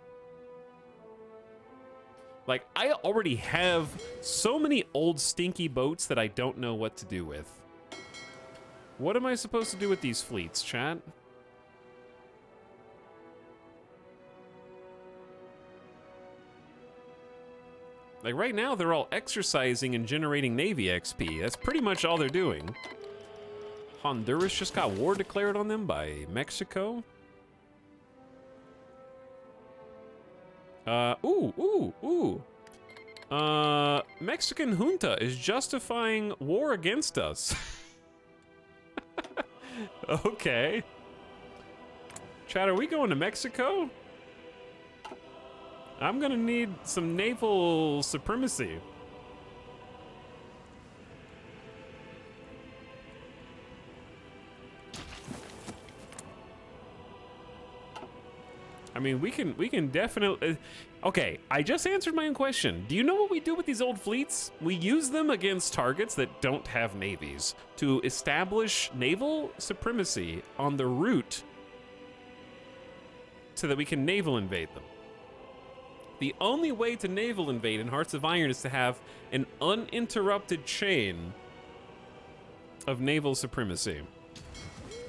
Like, I already have so many old stinky boats that I don't know what to do with. What am I supposed to do with these fleets, chat? Like, right now, they're all exercising and generating Navy XP. That's pretty much all they're doing. Honduras just got war declared on them by Mexico. Mexican junta is justifying war against us. Okay. Chad, are we going to Mexico? I'm gonna need some naval supremacy. I mean, we can definitely... Okay, I just answered my own question. Do you know what we do with these old fleets? We use them against targets that don't have navies to establish naval supremacy on the route so that we can naval invade them. The only way to naval invade in Hearts of Iron is to have an uninterrupted chain of naval supremacy.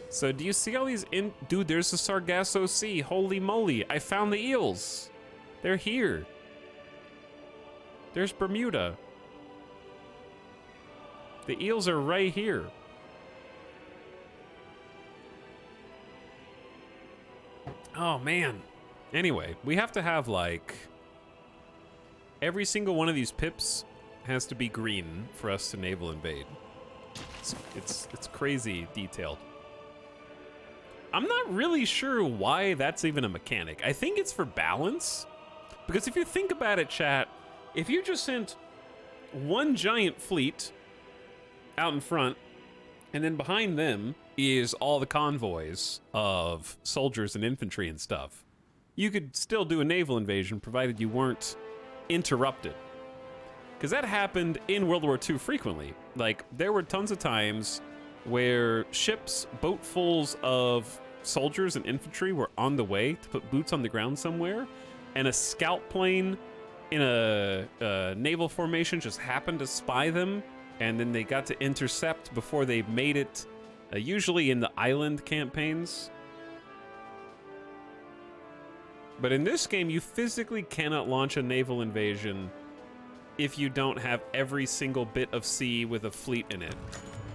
So do you see all these Dude, there's the Sargasso Sea. Holy moly, I found the eels. They're here. There's Bermuda. The eels are right here. Oh, man. Anyway, we have to have, like... Every single one of these pips has to be green for us to naval invade. It's crazy detailed. I'm not really sure why that's even a mechanic. I think it's for balance. Because if you think about it, chat, if you just sent one giant fleet out in front, and then behind them is all the convoys of soldiers and infantry and stuff, you could still do a naval invasion provided you weren't interrupted. Because that happened in World War II frequently. Like, there were tons of times where ships, boatfuls of soldiers and infantry were on the way to put boots on the ground somewhere, and a scout plane in a naval formation just happened to spy them, and then they got to intercept before they made it, usually in the island campaigns. But in this game, you physically cannot launch a naval invasion if you don't have every single bit of sea with a fleet in it,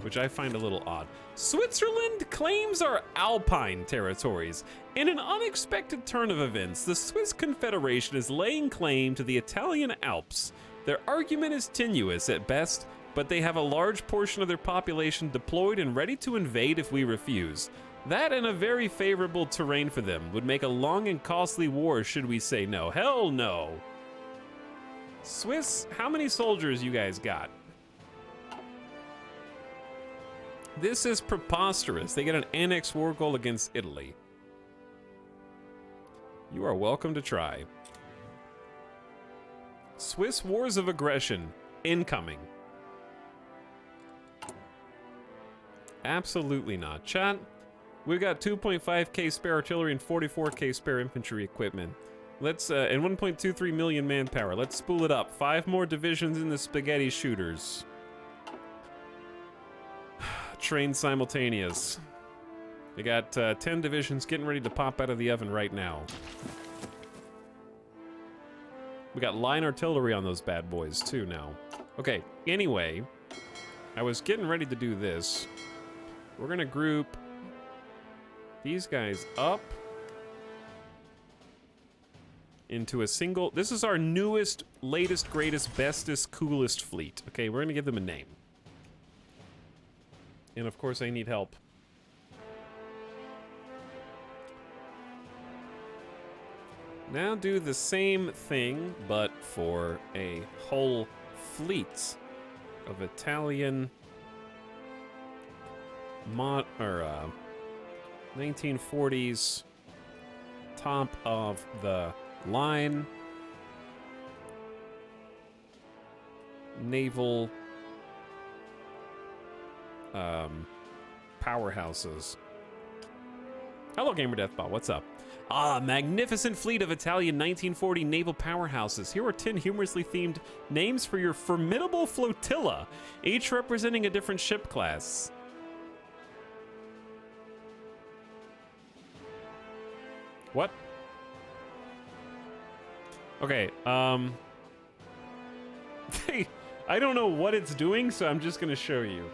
which I find a little odd. Switzerland claims our Alpine territories. In an unexpected turn of events, the Swiss Confederation is laying claim to the Italian Alps. Their argument is tenuous at best, but they have a large portion of their population deployed and ready to invade if we refuse. That and a very favorable terrain for them would make a long and costly war should we say no. Hell no. Swiss, how many soldiers you guys got? This is preposterous. They get an annex war goal against Italy. You are welcome to try. Swiss wars of aggression incoming. Absolutely not. Chat, we've got 2.5k spare artillery and 44k spare infantry equipment. Let's, and 1.23 million manpower. Let's spool it up. 5 more divisions in the spaghetti shooters. Train simultaneous. We got 10 divisions getting ready to pop out of the oven right now. We got line artillery on those bad boys too now. Okay, anyway, I was getting ready to do this. We're gonna group these guys up into a single. This is our newest, latest, greatest, bestest, coolest fleet. Okay, we're gonna give them a name. And of course I need help. Now do the same thing, but for a whole fleet of Italian 1940s top of the line naval powerhouses. Hello, Gamer Deathbot. What's up? Magnificent fleet of Italian 1940 naval powerhouses. Here are 10 humorously themed names for your formidable flotilla, each representing a different ship class. What? Okay, I don't know what it's doing, so I'm just gonna show you.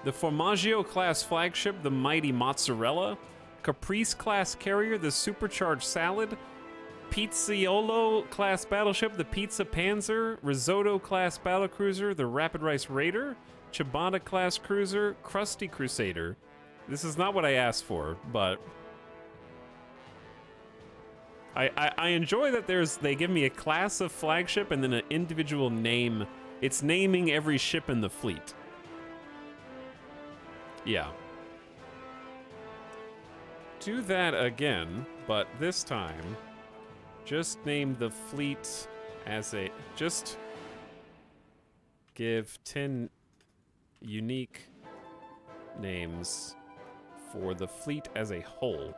The Formaggio-class flagship, the mighty Mozzarella. Caprice-class carrier, the supercharged Salad. Pizziolo-class battleship, the Pizza Panzer. Risotto-class battlecruiser, the Rapid Rice Raider. Ciabatta-class cruiser, Krusty Crusader. This is not what I asked for, but I enjoy that they give me a class of flagship and then an individual name. It's naming every ship in the fleet. Yeah. Do that again, but this time, just name the fleet as a... Just give 10 unique names for the fleet as a whole.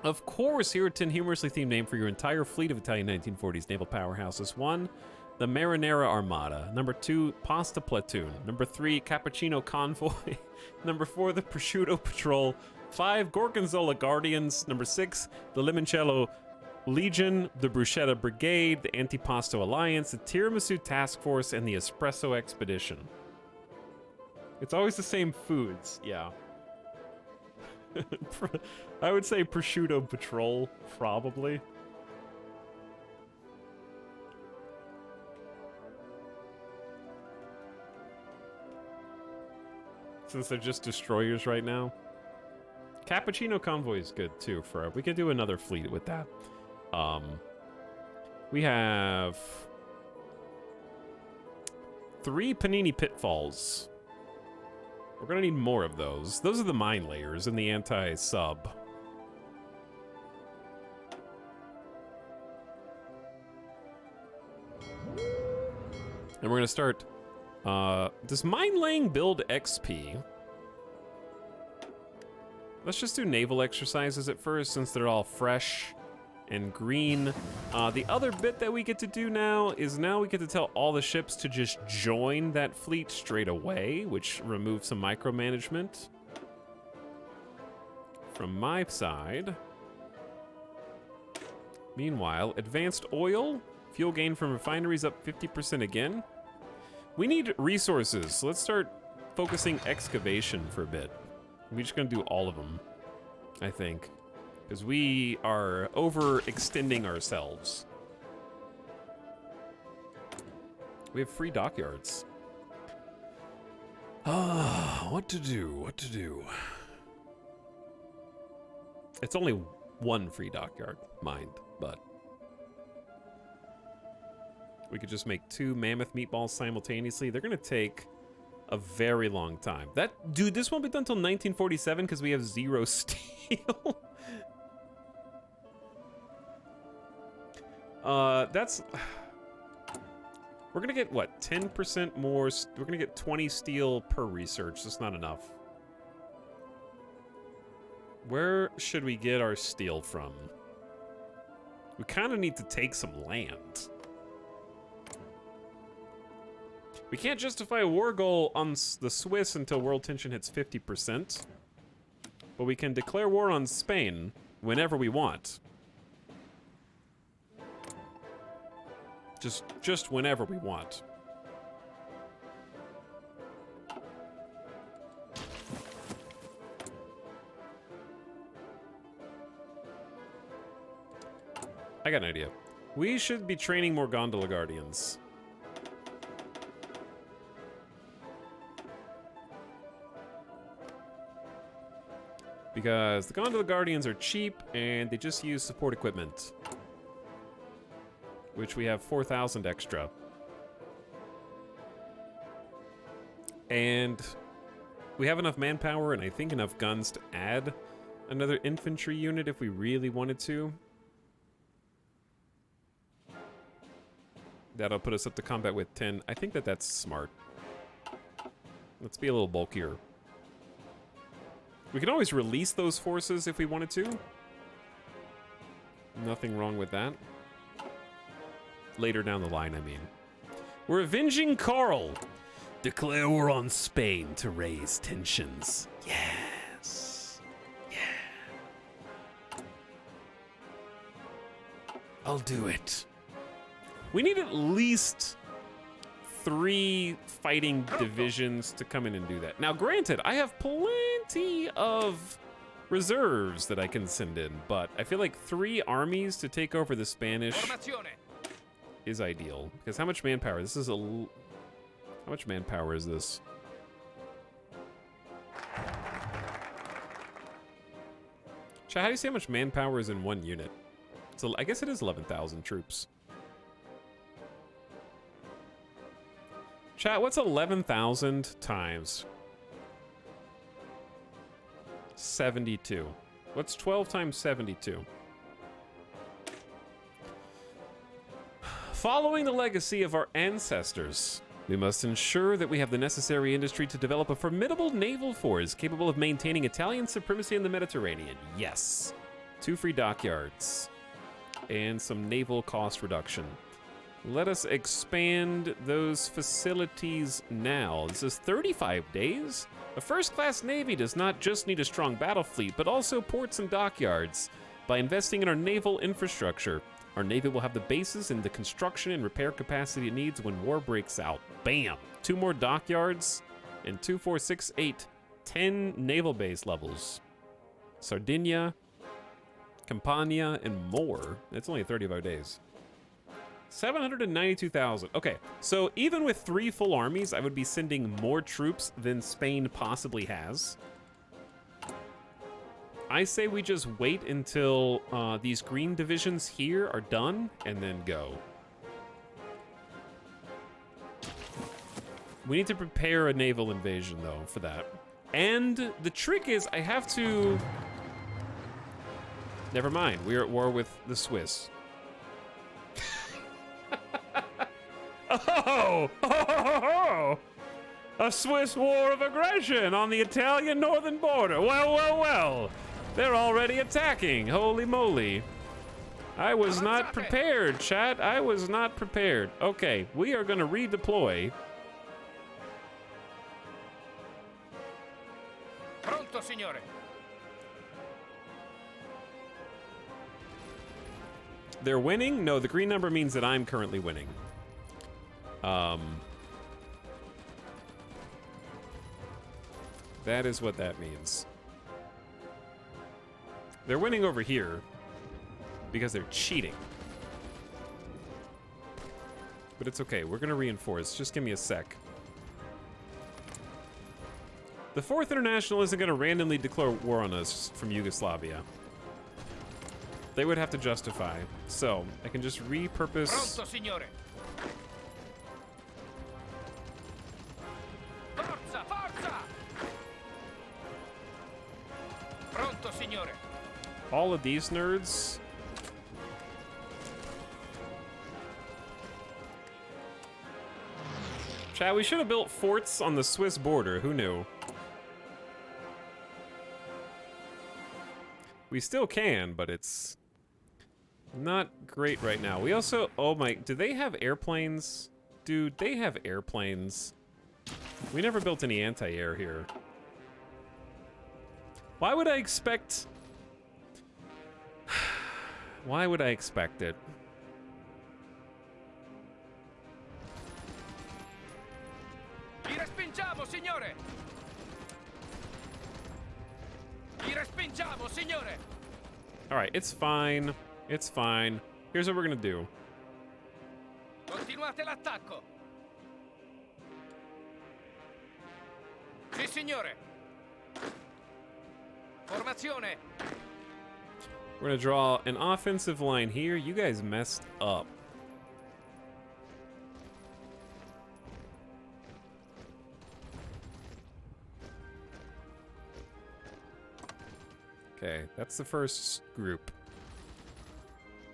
Of course, here are 10 humorously themed names for your entire fleet of Italian 1940s naval powerhouses. 1, the Marinara Armada. Number 2, Pasta Platoon. Number 3, Cappuccino Convoy. Number 4, the Prosciutto Patrol. 5, Gorgonzola Guardians. Number 6, the Limoncello Legion, the Bruschetta Brigade, the Antipasto Alliance, the Tiramisu Task Force, and the Espresso Expedition. It's always the same foods, yeah. I would say Prosciutto Patrol, probably. Since they're just destroyers right now. Cappuccino Convoy is good too. We could do another fleet with that. We have 3 Panini Pitfalls. We're gonna need more of those. Those are the mine layers and the anti-sub. And we're gonna start. Does mine laying build XP? Let's just do naval exercises at first, since they're all fresh and green. The other bit that we get to do now is we get to tell all the ships to just join that fleet straight away, which removes some micromanagement. From my side, Meanwhile, advanced oil, fuel gain from refineries up 50% again. We need resources, so let's start focusing excavation for a bit. We're just gonna do all of them, I think, because we are overextending ourselves. We have free dockyards. Ah, what to do? What to do? It's only one free dockyard, mind, but we could just make 2 mammoth meatballs simultaneously. They're gonna take a very long time. Dude, this won't be done until 1947 because we have 0 steel. We're gonna get, what, 10% more? We're gonna get 20 steel per research. That's not enough. Where should we get our steel from? We kind of need to take some land. We can't justify a war goal on the Swiss until world tension hits 50%. But we can declare war on Spain whenever we want. Just whenever we want. I got an idea. We should be training more gondola guardians. Because the gondola guardians are cheap and they just use support equipment. Which we have 4,000 extra. And we have enough manpower and I think enough guns to add another infantry unit if we really wanted to. That'll put us up to combat with 10. I think that's smart. Let's be a little bulkier. We can always release those forces if we wanted to. Nothing wrong with that. Later down the line, I mean. We're avenging Karl. Declare war on Spain to raise tensions. Yes. Yeah. I'll do it. We need at least 3 fighting divisions to come in and do that. Now, granted, I have plenty of reserves that I can send in, but I feel like 3 armies to take over the Spanish is ideal. Because how much manpower? This is how much manpower is this? Chat, how do you say how much manpower is in 1 unit? So I guess it is 11,000 troops. Chat, what's 11,000 times 72? What's 12 times 72? Following the legacy of our ancestors, we must ensure that we have the necessary industry to develop a formidable naval force capable of maintaining Italian supremacy in the Mediterranean. Yes. 2 free dockyards. And some naval cost reduction. Let us expand those facilities now. This is 35 days. A first-class navy does not just need a strong battle fleet, but also ports and dockyards. By investing in our naval infrastructure, our navy will have the bases and the construction and repair capacity it needs when war breaks out. Bam! 2 more dockyards, and 2, 4, 6, 8, 10 naval base levels. Sardinia, Campania, and more. It's only 35 days. 792,000. Okay, so even with 3 full armies, I would be sending more troops than Spain possibly has. I say we just wait until these green divisions here are done and then go. We need to prepare a naval invasion, though, for that. And the trick is I have to... Never mind, we're at war with the Swiss. Oh! A Swiss war of aggression on the Italian northern border. Well. They're already attacking. Holy moly. I was not prepared, chat. I was not prepared. Okay, we are going to redeploy. Pronto, signore. They're winning? No, the green number means that I'm currently winning. That is what that means. They're winning over here because they're cheating. But it's okay. We're going to reinforce. Just give me a sec. The Fourth International isn't going to randomly declare war on us from Yugoslavia. They would have to justify. So, I can just repurpose... Pronto, signore. Forza, forza! Pronto, signore. all of these nerds. Chat, we should have built forts on the Swiss border. Who knew? We still can, but it's not great right now. We also... Oh my... Do they have airplanes? Dude, they have airplanes. We never built any anti-air here. Why would I expect... Why would I expect it? Vi respingiamo, signore! Vi respingiamo, signore! Alright, it's fine. It's fine. Here's what we're gonna do. Continuate l'attacco! Sì, signore! Formazione! We're gonna draw an offensive line here. You guys messed up. Okay, that's the first group.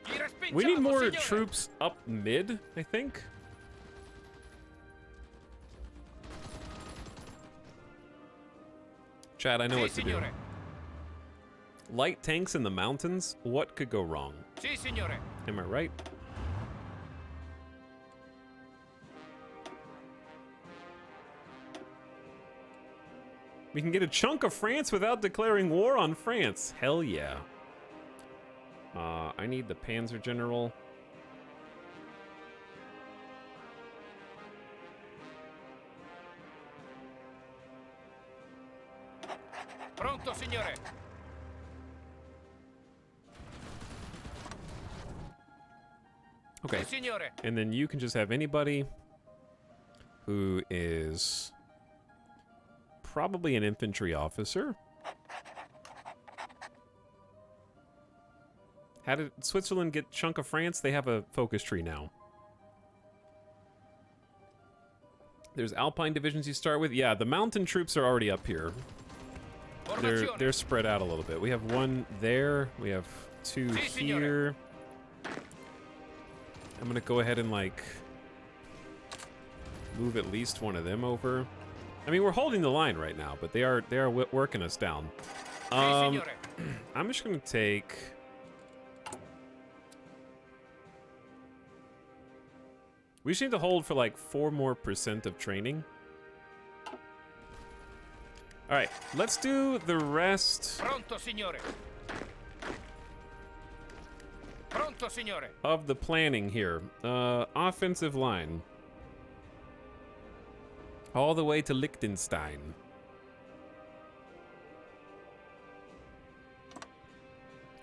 Vi respingiamo, We need more signore! troops up mid, I think. Chad, I know Sì, what to do. signore! Light tanks in the mountains? What could go wrong? Sì, signore! Am I right? We can get a chunk of France without declaring war on France. Hell yeah. I need the Panzer General. Pronto, signore! Okay. Sì, signore! And then you can just have anybody who is probably an infantry officer. How did Switzerland get chunk of France? They have a focus tree now. There's Alpine divisions you start with. Yeah, the mountain troops are already up here. Formazione! They're spread out a little bit. We have one there. We have two Si, signore. here. I'm gonna go ahead and like move at least one of them over. I mean, we're holding the line right now, but they are working us down. Sì, signore! I'm just gonna take. We just need to hold for like 4% more of training. All right, let's do the rest Pronto, signore! Pronto, signore! of the planning here. Offensive line. All the way to Liechtenstein.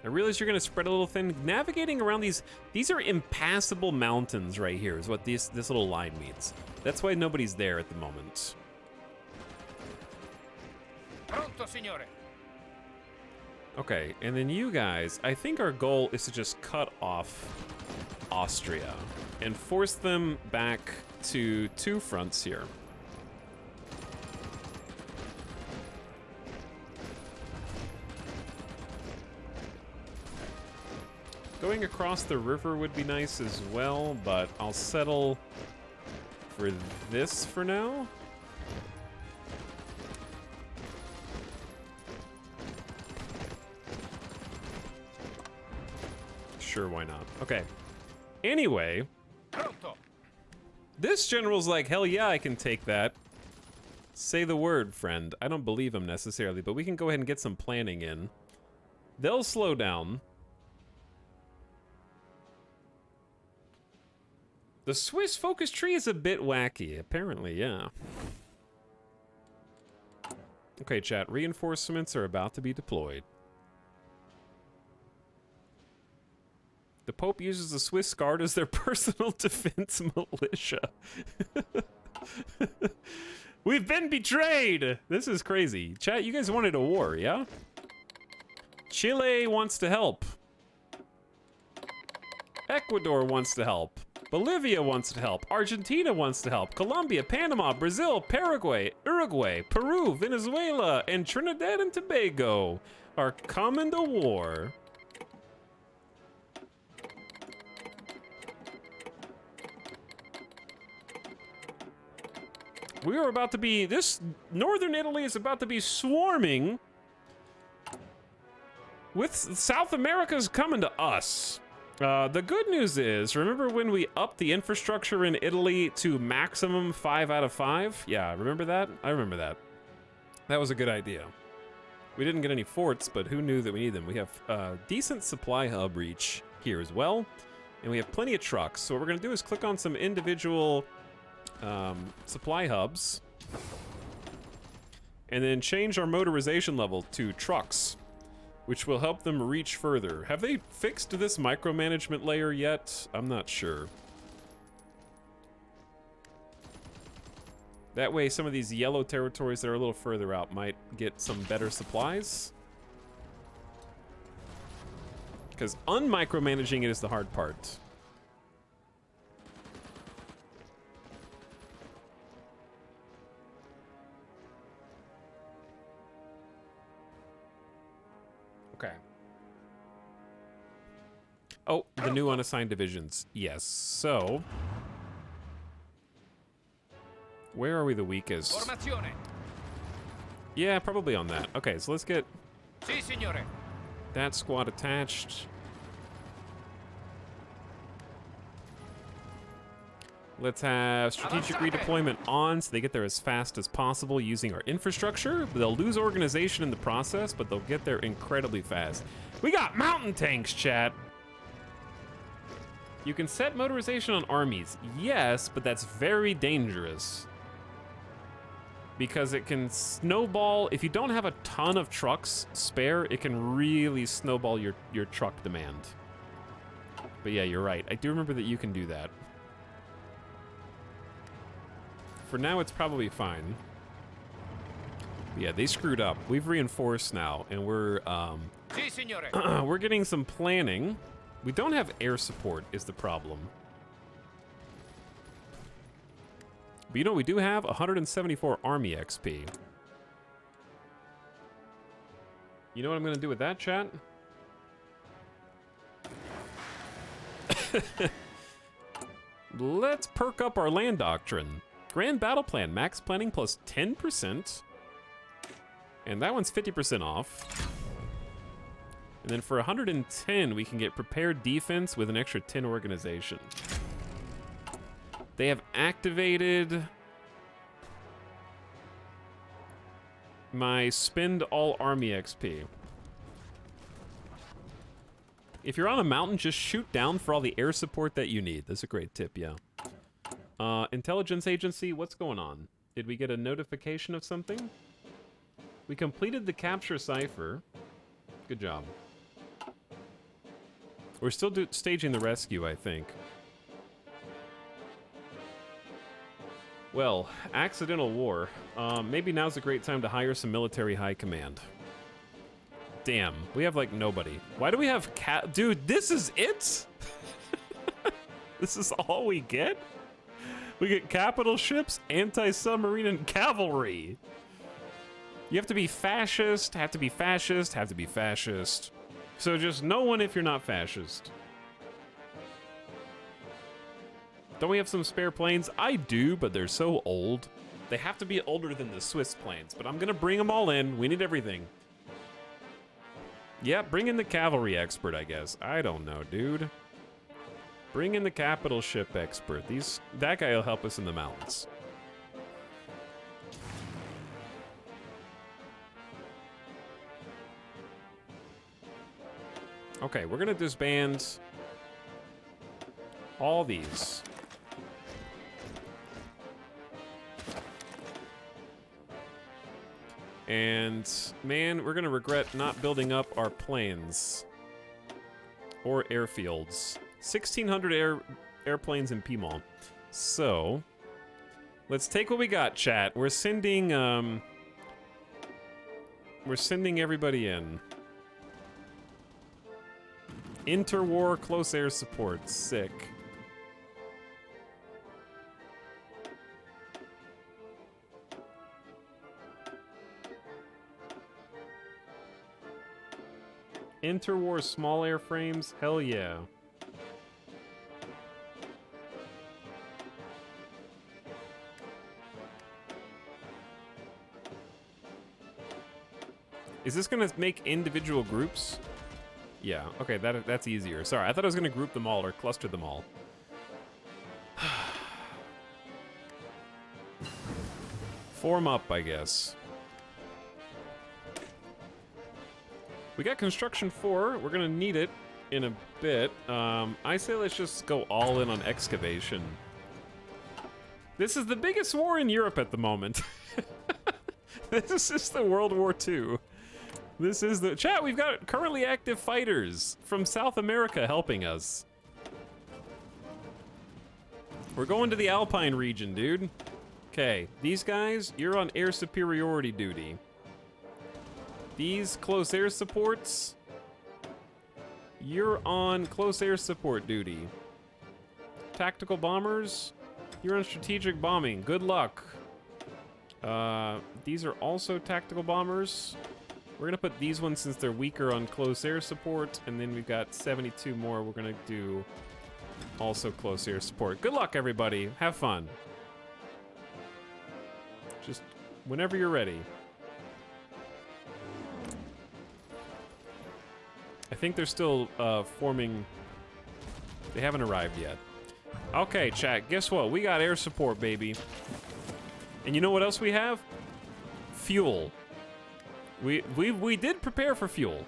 I realize you're gonna spread a little thin. Navigating around these are impassable mountains right here is what this little line means. That's why nobody's there at the moment. Pronto, signore! Okay, and then you guys, I think our goal is to just cut off Austria and force them back to 2 fronts here. Going across the river would be nice as well, but I'll settle for this for now. Sure, why not? Okay. Anyway, Pronto! this general's like, hell yeah, I can take that. Say the word, friend. I don't believe him necessarily, but we can go ahead and get some planning in. They'll slow down. The Swiss focus tree is a bit wacky, apparently, yeah. Okay, chat, reinforcements are about to be deployed. The Pope uses the Swiss Guard as their personal defense militia. We've been betrayed! This is crazy. Chat, you guys wanted a war, yeah? Chile wants to help. Ecuador wants to help. Bolivia wants to help. Argentina wants to help. Colombia, Panama, Brazil, Paraguay, Uruguay, Peru, Venezuela, and Trinidad and Tobago are coming to war. We are about to be, this northern Italy is about to be swarming with South America's coming to us. The good news is, remember when we upped the infrastructure in Italy to maximum 5 out of 5? Yeah, remember that? I remember that. That was a good idea. We didn't get any forts, but who knew that we need them? We have decent supply hub reach here as well, and we have plenty of trucks. So what we're gonna do is click on some individual supply hubs, and then change our motorization level to trucks, which will help them reach further. Have they fixed this micromanagement layer yet? I'm not sure. That way some of these yellow territories that are a little further out might get some better supplies. Because unmicromanaging it is the hard part. Okay. Oh, the new unassigned divisions. Yes, so... where are we the weakest? Formazione. Yeah, probably on that. Okay, so let's get Sì, signore. that squad attached. Let's have strategic redeployment on so they get there as fast as possible using our infrastructure. They'll lose organization in the process, but they'll get there incredibly fast. We got mountain tanks, chat. You can set motorization on armies. Yes, but that's very dangerous. Because it can snowball. If you don't have a ton of trucks spare, it can really snowball your truck demand. But yeah, you're right. I do remember that you can do that. For now, it's probably fine. But yeah, they screwed up. We've reinforced now, and we're Sì, signore. we're getting some planning. We don't have air support is the problem. But you know, we do have 174 army XP. You know what I'm gonna do with that, chat? Let's perk up our land doctrine. Grand battle plan, max planning plus 10%. And that one's 50% off. And then for 110, we can get prepared defense with an extra 10 organization. They have activated my spend all army XP. If you're on a mountain, just shoot down for all the air support that you need. That's a great tip, yeah. Intelligence agency, what's going on? Did we get a notification of something? We completed the capture cipher. Good job. We're still staging the rescue, I think. Well, accidental war. Maybe now's a great time to hire some military high command. Damn, we have like nobody. Why do we have Dude, this is it? This is all we get? We get capital ships, anti-submarine, and cavalry. You have to be fascist, have to be fascist, have to be fascist. So just no one if you're not fascist. Don't we have some spare planes? I do, but they're so old. They have to be older than the Swiss planes, but I'm gonna bring them all in. We need everything. Yeah, bring in the cavalry expert, I guess. I don't know, dude. Bring in the capital ship expert. That guy will help us in the mountains. Okay, we're gonna disband all these. And, man, we're going to regret not building up our planes. Or airfields. 1,600 airplanes in Piedmont. So, let's take what we got, chat. We're sending everybody in. Interwar close air support. Sick. Interwar small airframes? Hell yeah. Is this gonna make individual groups? Yeah, okay, that's easier. Sorry, I thought I was gonna group them all or cluster them all. Form up, I guess. We got construction 4. We're gonna need it in a bit. I say let's just go all in on excavation. This is the biggest war in Europe at the moment. This is the World War II. This is the... Chat, we've got currently active fighters from South America helping us. We're going to the Alpine region, dude. Okay, these guys, you're on air superiority duty. These close air supports, you're on close air support duty. Tactical bombers, you're on strategic bombing. Good luck. These are also tactical bombers. We're gonna put these ones since they're weaker on close air support, and then we've got 72 more. We're gonna do also close air support. Good luck, everybody. Have fun. Just whenever you're ready. I think they're still forming. They haven't arrived yet. Okay, chat, guess what? We got air support, baby. And you know what else we have? Fuel. We did prepare for fuel.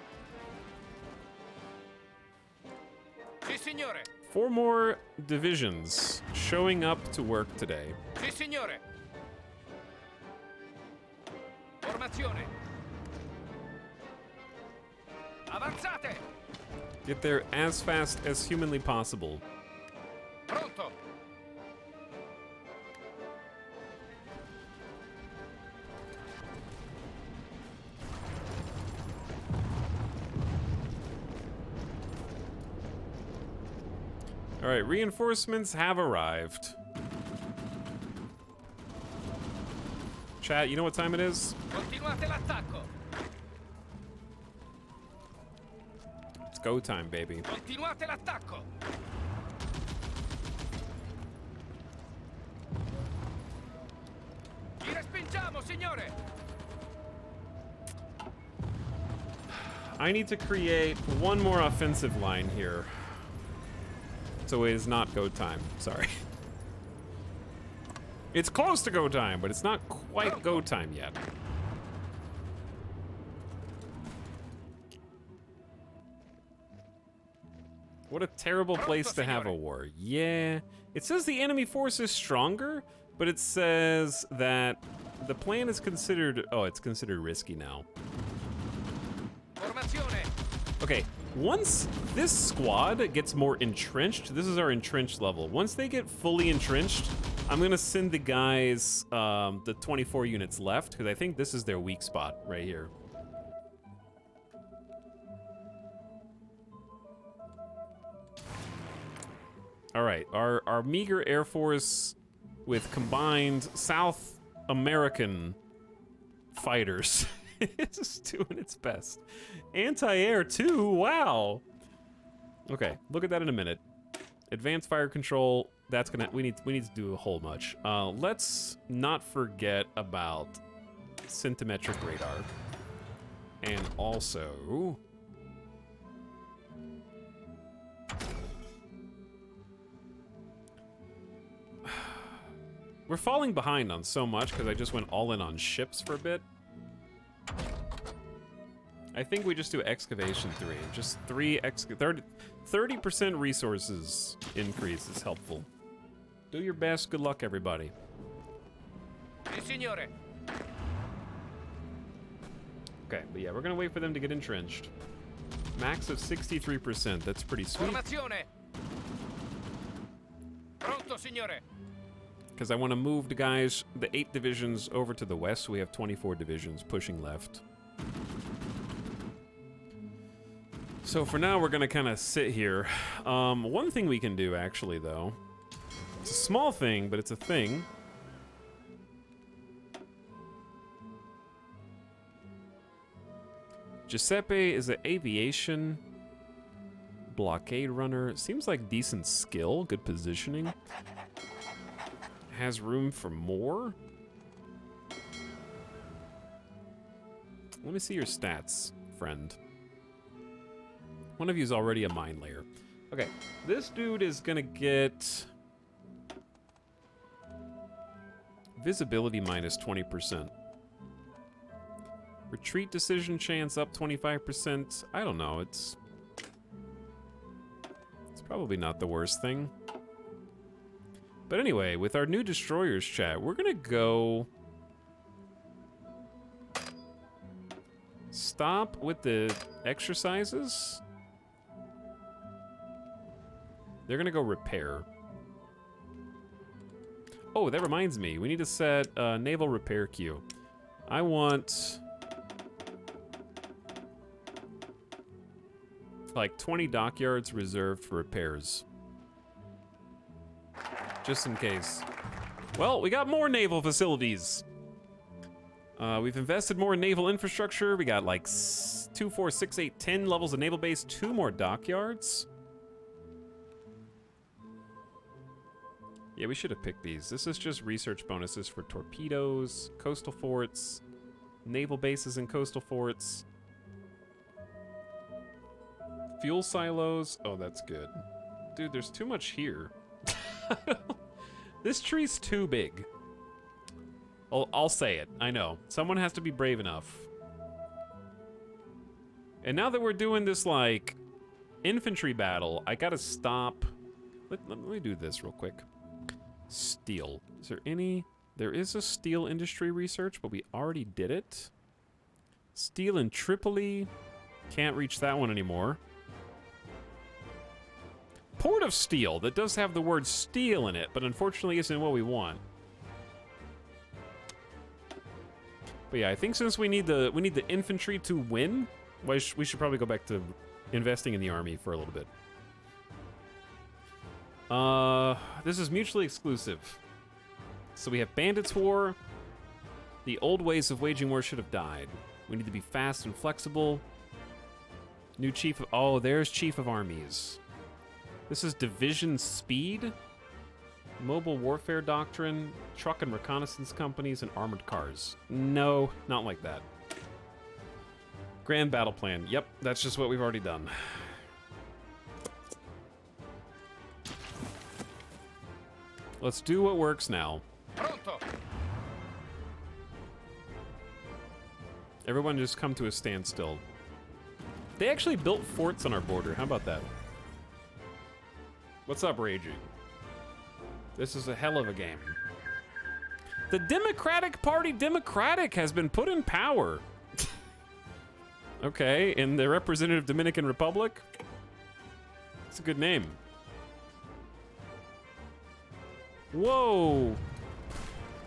Sì, signore. 4 more divisions showing up to work today. Sì, signore. Formazione. Avanzate. Get there as fast as humanly possible. Pronto. All right, reinforcements have arrived. Chat, you know what time it is? Continuate l'attacco. It's go time, baby. Continuate l'attacco. Ci respingiamo, signore. I need to create one more offensive line here. So it is not go time. Sorry. It's close to go time, but it's not quite go time yet. What a terrible place to have a war. Yeah. It says the enemy force is stronger, but it says that the plan is considered... Oh, it's considered risky now. Formazione. Okay, once this squad gets more entrenched, this is our entrenched level. Once they get fully entrenched, I'm gonna send the guys, the 24 units left, because I think this is their weak spot right here. All right, our meager Air Force with combined South American fighters is doing its best. Anti-air too, wow. Okay, look at that in a minute. Advanced fire control, that's gonna, we need to do a whole bunch. Let's not forget about centimetric radar. And also... We're falling behind on so much because I just went all in on ships for a bit. I think we just do excavation 3. Just 30% resources increase is helpful. Do your best. Good luck, everybody. Sì, signore. Okay, but yeah, we're gonna wait for them to get entrenched. Max of 63%. That's pretty sweet. Formazione. Pronto, signore. Because I want to move the guys, the 8 divisions over to the west. So we have 24 divisions pushing left. So for now, we're going to kind of sit here. One thing we can do, actually, though. It's a small thing, but it's a thing. Giuseppe is an aviation blockade runner. Seems like decent skill, good positioning. Has room for more. Let me see your stats, friend. One of you is already a mine layer. Okay, this dude is gonna get visibility minus 20%. Retreat decision chance up 25%. I don't know, it's probably not the worst thing. But anyway, with our new destroyers, chat, we're gonna go stop with the exercises. They're gonna go repair. Oh, that reminds me, we need to set a naval repair queue. I want like 20 dockyards reserved for repairs. Just in case. Well, we got more naval facilities. We've invested more in naval infrastructure. We got like 2, 4, 6, 8, 10 levels of naval base, 2 more dockyards. Yeah, we should have picked these. This is just research bonuses for torpedoes, coastal forts, naval bases and coastal forts. Fuel silos. Oh, that's good. Dude, there's too much here. This tree's too big. I'll say it. I know. Someone has to be brave enough. And now that we're doing this, like, infantry battle, I gotta stop. Let me do this real quick. Steel. Is there any... There is a steel industry research, but we already did it. Steel in Tripoli. Can't reach that one anymore. Port of Steel, that does have the word steel in it, but unfortunately isn't what we want. But yeah, I think since we need the infantry to win, we should probably go back to investing in the army for a little bit. This is mutually exclusive. So we have Bandits War. The old ways of waging war should have died. We need to be fast and flexible. New chief of... Oh, there's Chief of Armies. This is Division Speed, Mobile Warfare Doctrine, Truck and Reconnaissance Companies, and Armored Cars. No, not like that. Grand Battle Plan. Yep, that's just what we've already done. Let's do what works now. Pronto. Everyone just come to a standstill. They actually built forts on our border. How about that? What's up, Raging? This is a hell of a game. The Democratic Party Democratic has been put in power. Okay, in the representative Dominican Republic. It's a good name. Whoa.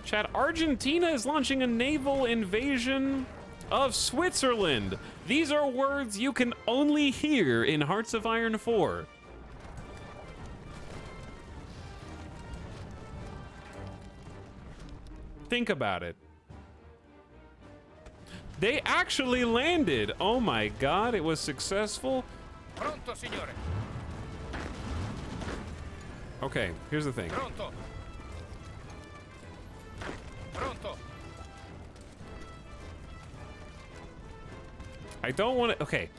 Chat, Argentina is launching a naval invasion of Switzerland. These are words you can only hear in Hearts of Iron 4. Think about it. They actually landed. Oh my god, it was successful. Pronto, signore. Okay, here's the thing. Pronto. Pronto. I don't want to. Okay,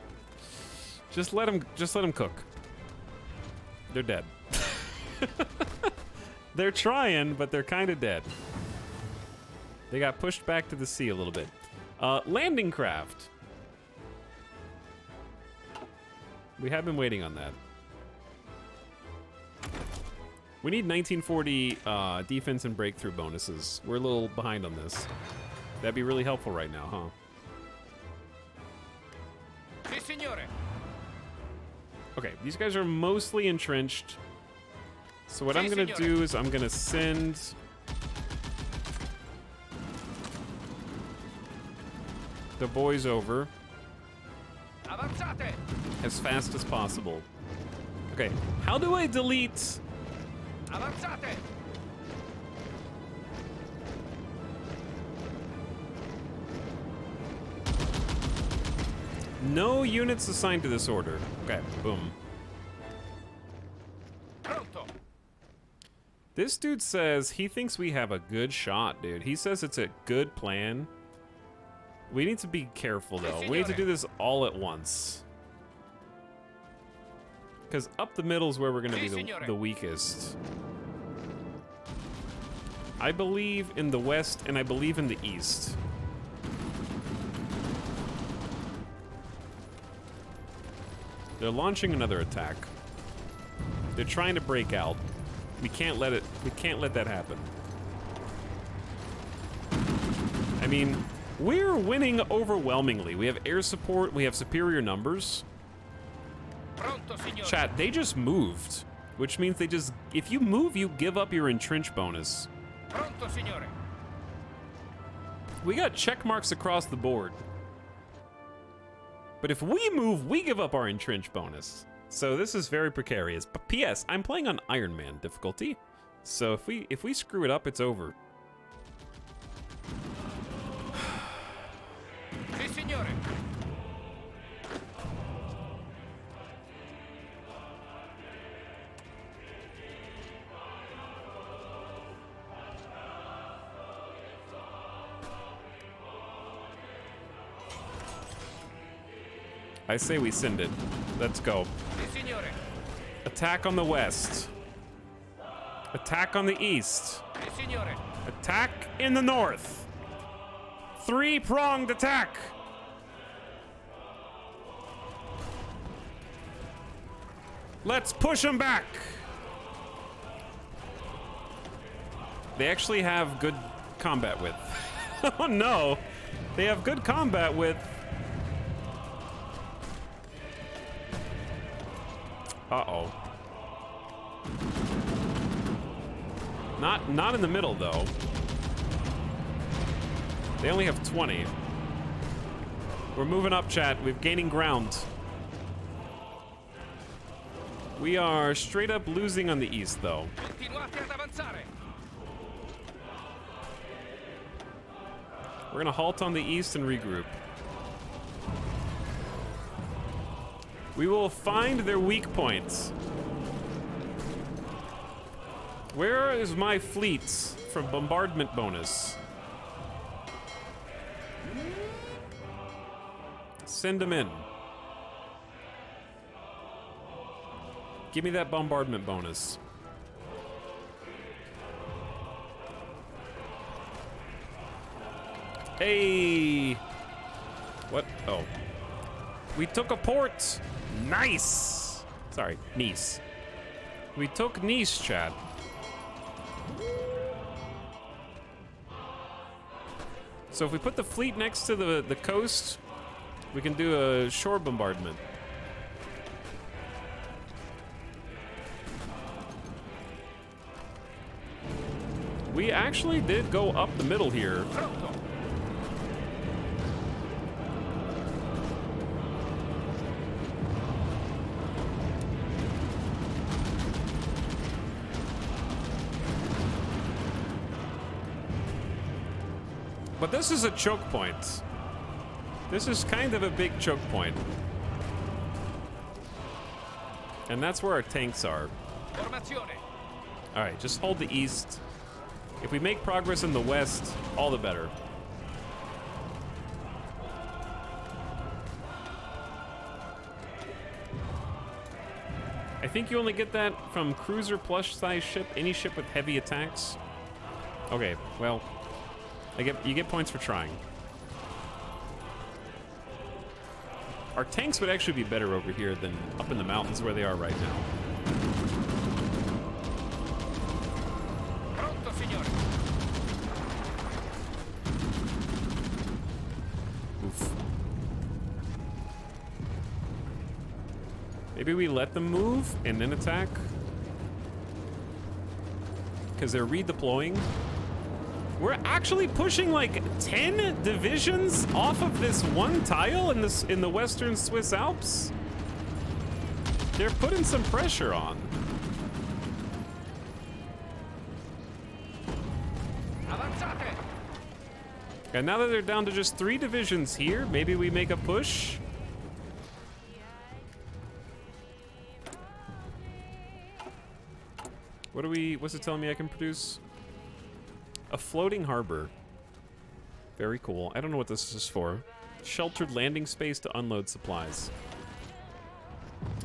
just let them cook. They're dead. They're trying, but they're kind of dead. They got pushed back to the sea a little bit. Landing craft. We have been waiting on that. We need 1940 defense and breakthrough bonuses. We're a little behind on this. That'd be really helpful right now, huh? Okay, these guys are mostly entrenched. So what Si, I'm gonna signore. do is I'm gonna send the boys over Avanzate! as fast as possible. Okay, how do I delete? Avanzate! No units assigned to this order. Okay, boom. Pronto! This dude says he thinks we have a good shot, dude. He says it's a good plan. We need to be careful, though. We need to do this all at once. Because up the middle is where we're going to be the weakest. I believe in the west, and I believe in the east. They're launching another attack. They're trying to break out. We can't let that happen. I mean, we're winning overwhelmingly. We have air support, we have superior numbers. Pronto, signore! Chat, they just moved, which means they just, if you move, you give up your entrench bonus. Pronto, signore! We got check marks across the board. But if we move, we give up our entrench bonus. So this is very precarious. But P.S. I'm playing on Iron Man difficulty. So if we screw it up, it's over. Si, signore! I say we send it. Let's go. Si, signore! Attack on the west. Attack on the east. Si, signore! Attack in the north. Three-pronged attack. Let's push them back. They actually have good combat width. Oh no. They have good combat width. Uh-oh. Not in the middle, though. They only have 20. We're moving up, chat. We're gaining ground. We are straight up losing on the east, though. Continuate ad avanzare! We're gonna halt on the east and regroup. We will find their weak points. Where is my fleet for bombardment bonus? Send them in. Give me that bombardment bonus. Hey! What? Oh. We took a port! Nice! Sorry, Nice. We took Nice, Chad. So if we put the fleet next to the coast, we can do a shore bombardment. We actually did go up the middle here. Pronto! But this is a choke point. This is kind of a big choke point. And that's where our tanks are. Formazione! Alright, just hold the east. If we make progress in the west, all the better. I think you only get that from cruiser plus size ship, any ship with heavy attacks. Okay, well, you get points for trying. Our tanks would actually be better over here than up in the mountains where they are right now. Pronto, signore! Oof. Maybe we let them move and then attack? Because they're redeploying. We're actually pushing like 10 divisions off of this one tile in the western Swiss Alps. They're putting some pressure on. Avanzate! And now that they're down to just 3 divisions here, maybe we make a push. What's it telling me I can produce? A floating harbor. Very cool. I don't know what this is for. Sheltered landing space to unload supplies.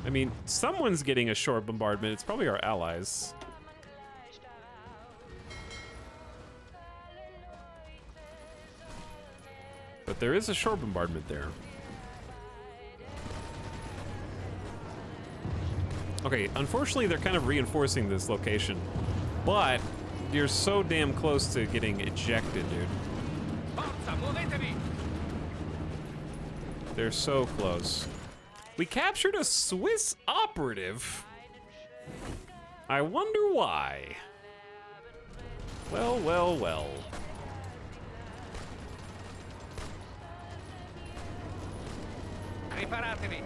I mean, someone's getting a shore bombardment. It's probably our allies. But there is a shore bombardment there. Okay, unfortunately, they're kind of reinforcing this location. But you're so damn close to getting ejected, dude. Forza, muovetevi! They're so close. We captured a Swiss operative. I wonder why. Well, well, well. Preparatevi!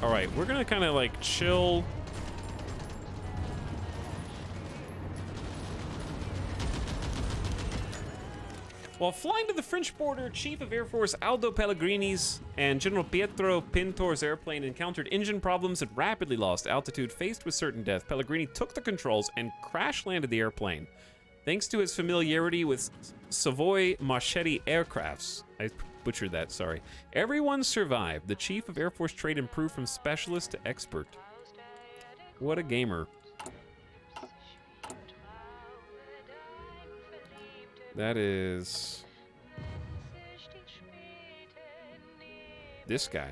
All right, we're gonna kind of like chill. While flying to the French border, Chief of Air Force Aldo Pellegrini's and General Pietro Pintor's airplane encountered engine problems and rapidly lost altitude. Faced with certain death, Pellegrini took the controls and crash-landed the airplane. Thanks to his familiarity with Savoy Marchetti aircrafts, I butchered that, sorry. Everyone survived. The Chief of Air Force Trade improved from specialist to expert. What a gamer. That is this guy.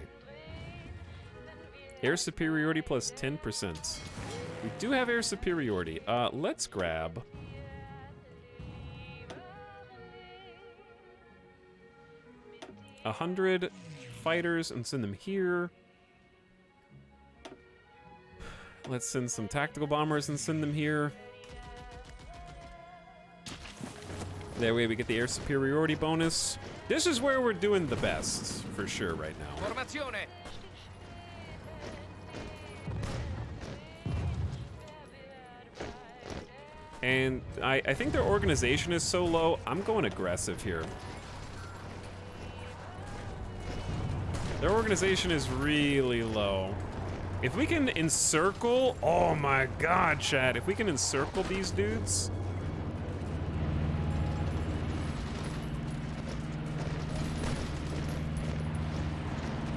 Air superiority plus 10%. We do have air superiority. Let's grab 100 fighters and send them here. Let's send some tactical bombers and send them here. That way we get the air superiority bonus. This is where we're doing the best, for sure, right now. Formazione! And I think their organization is so low, I'm going aggressive here. Their organization is really low. If we can encircle, oh my god, Chad, if we can encircle these dudes.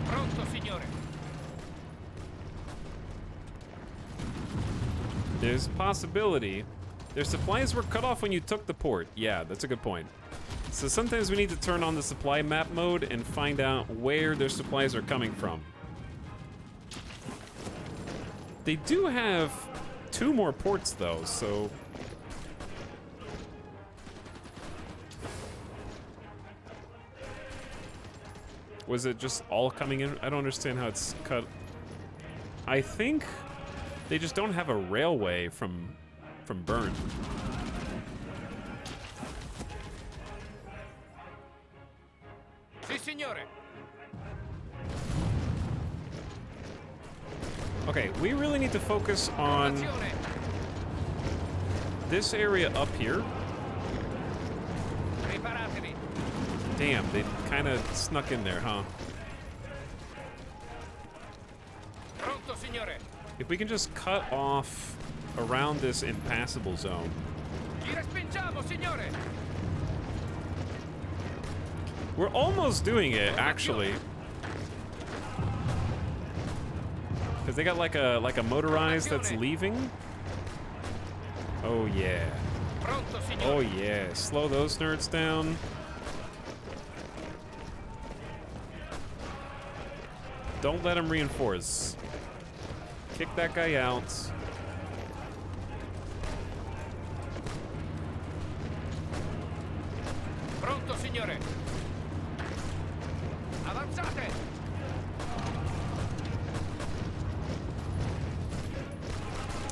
Pronto, signore! There's a possibility. Their supplies were cut off when you took the port. Yeah, that's a good point. So sometimes we need to turn on the supply map mode and find out where their supplies are coming from. They do have 2 more ports though, so... Was it just all coming in? I don't understand how it's cut. I think they just don't have a railway from Bern. Si, signore! Okay, we really need to focus on Formazione! this area up here. Preparatevi! Damn, they kind of snuck in there, huh? Pronto, signore! If we can just cut off around this impassable zone. Li respingiamo, signore! We're almost doing it, actually. Because they got like a motorized that's leaving. Oh yeah. Pronto, Oh signore! yeah. Slow those nerds down. Don't let them reinforce. Kick that guy out. Pronto, signore! Avanzate!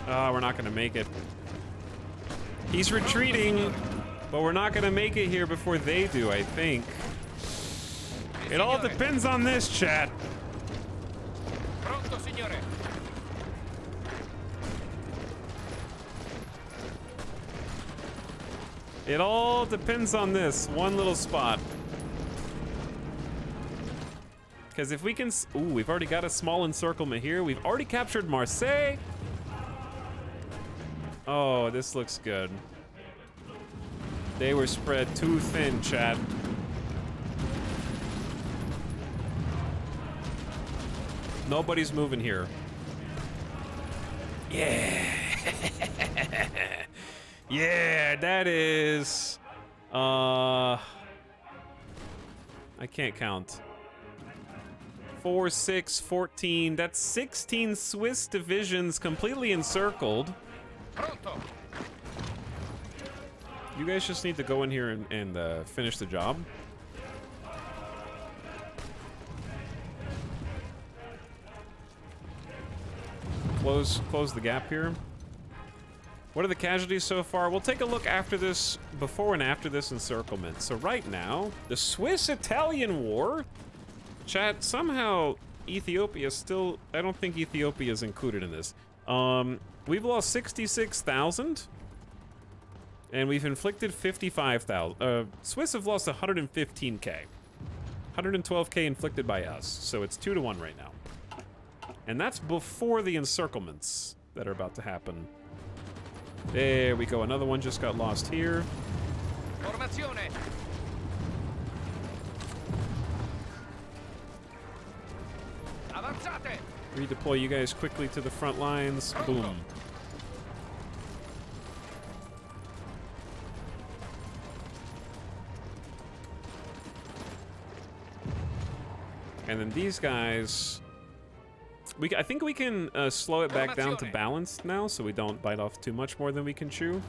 Oh, we're not gonna make it. He's retreating, but we're not gonna make it here before they do, I think. It all depends on this, chat. Pronto, signore. It all depends on this one little spot. Because if we can, ooh, we've already got a small encirclement here. We've already captured Marseille. Oh, this looks good. They were spread too thin, chat. Nobody's moving here. Yeah. Yeah, that is... I can't count. 4, 6, 14. That's 16 Swiss divisions completely encircled. Pronto. You guys just need to go in here and finish the job. Close the gap here. What are the casualties so far? We'll take a look after this, before and after this encirclement. So right now, the Swiss-Italian War. Chat, somehow Ethiopia still, I don't think Ethiopia is included in this. We've lost 66,000. And we've inflicted 55,000. Swiss have lost 115k. 112k inflicted by us. So it's 2-1 right now. And that's before the encirclements that are about to happen. There we go. Another one just got lost here. Formazione. Avanzate. Redeploy you guys quickly to the front lines. Boom. And then these guys... I think we can slow it back down to balanced now, so we don't bite off too much more than we can chew.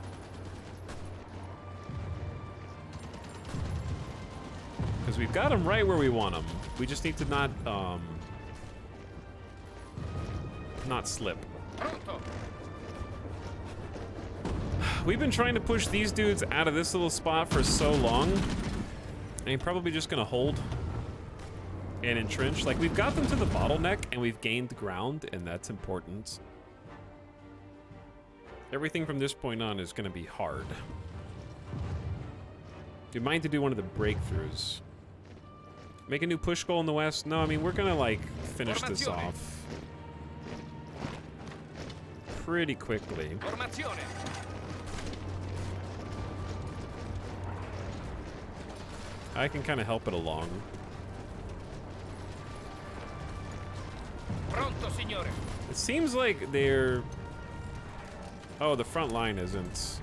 Because we've got them right where we want them. We just need to not slip. We've been trying to push these dudes out of this little spot for so long. And you're probably just gonna hold and entrench. Like, we've got them to the bottleneck and we've gained ground, and that's important. Everything from this point on is gonna be hard. Do you mind to do one of the breakthroughs? Make a new push goal in the west? No, I mean, we're gonna, like, finish this off pretty quickly. I can kind of help it along. Pronto, signore. It seems like they're... Oh, the front line isn't.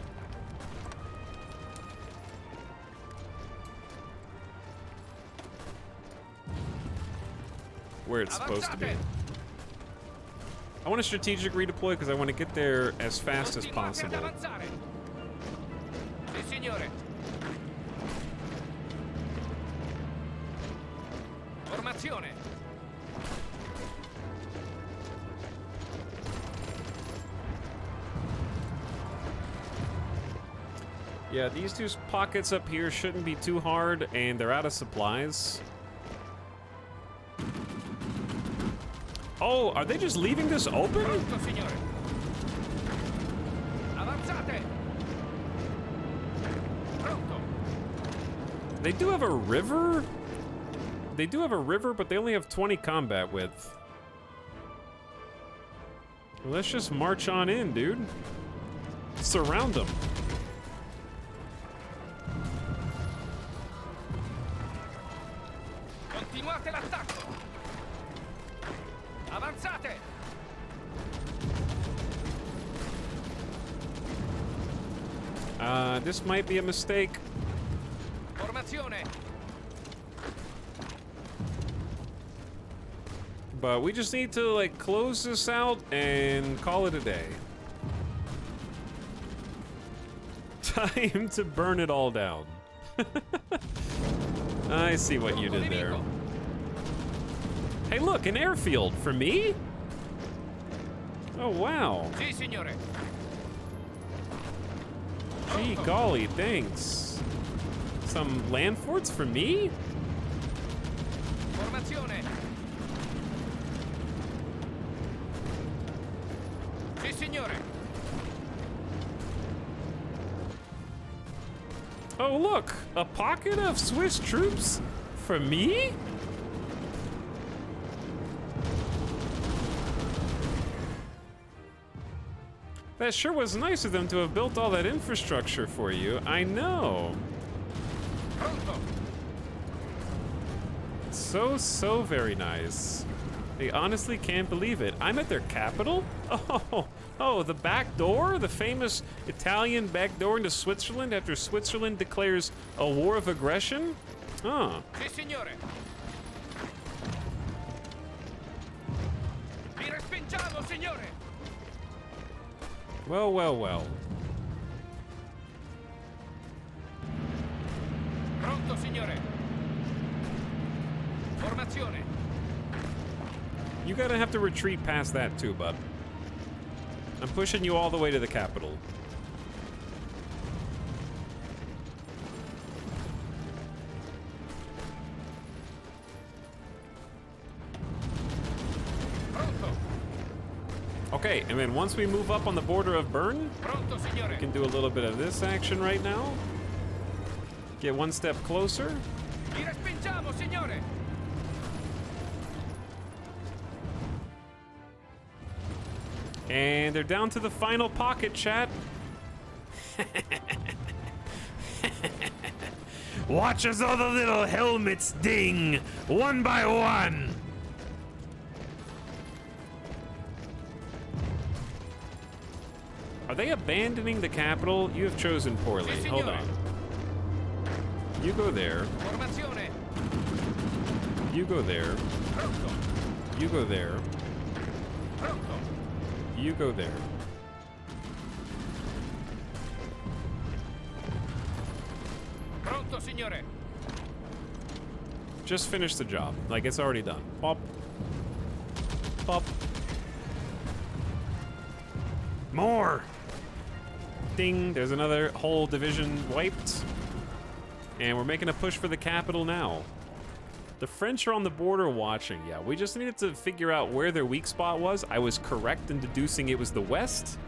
Where it's supposed to be. I want a strategic redeploy because I want to get there as fast as possible. Sì, signore. Formazione. Yeah, these two pockets up here shouldn't be too hard, and they're out of supplies. Oh, are they just leaving this open? Pronto, signore. Avanzate. Pronto. They do have a river. They do have a river, but they only have 20 combat width. Well, let's just march on in, dude. Surround them. Continuate l'attacco. Avanzate. This might be a mistake. Formazione. But we just need to, like, close this out and call it a day. Time to burn it all down. I see what you did there. Hey, look, an airfield for me? Oh, wow. Sì, signore. Gee golly, thanks. Some land forts for me? Formazione. Sì, signore. Oh, look, a pocket of Swiss troops for me? That sure was nice of them to have built all that infrastructure for you. I know. Pronto. So very nice. They honestly can't believe it. I'm at their capital? Oh, the back door? The famous Italian back door into Switzerland after Switzerland declares a war of aggression? Huh. Sì, signore. Vi respingiamo, signore. Well. Pronto, signore. Formazione. You gotta have to retreat past that too, bub. I'm pushing you all the way to the capital. Pronto. Okay, and then once we move up on the border of Bern, Pronto, signore. we can do a little bit of this action right now. Get one step closer. Vi respingiamo, signore. And they're down to the final pocket, chat. Watch as all the little helmets ding, one by one. Are they abandoning the capital? You have chosen poorly. Sì, Hold signore. on. You go there. Formazione. You go there. Pronto. You go there. Pronto. You go there. Pronto, signore. Just finish the job. Like, it's already done. Pop. Pop. More! Ding. There's another whole division wiped. And we're making a push for the capital now. The French are on the border watching. Yeah, we just needed to figure out where their weak spot was. I was correct in deducing it was the west.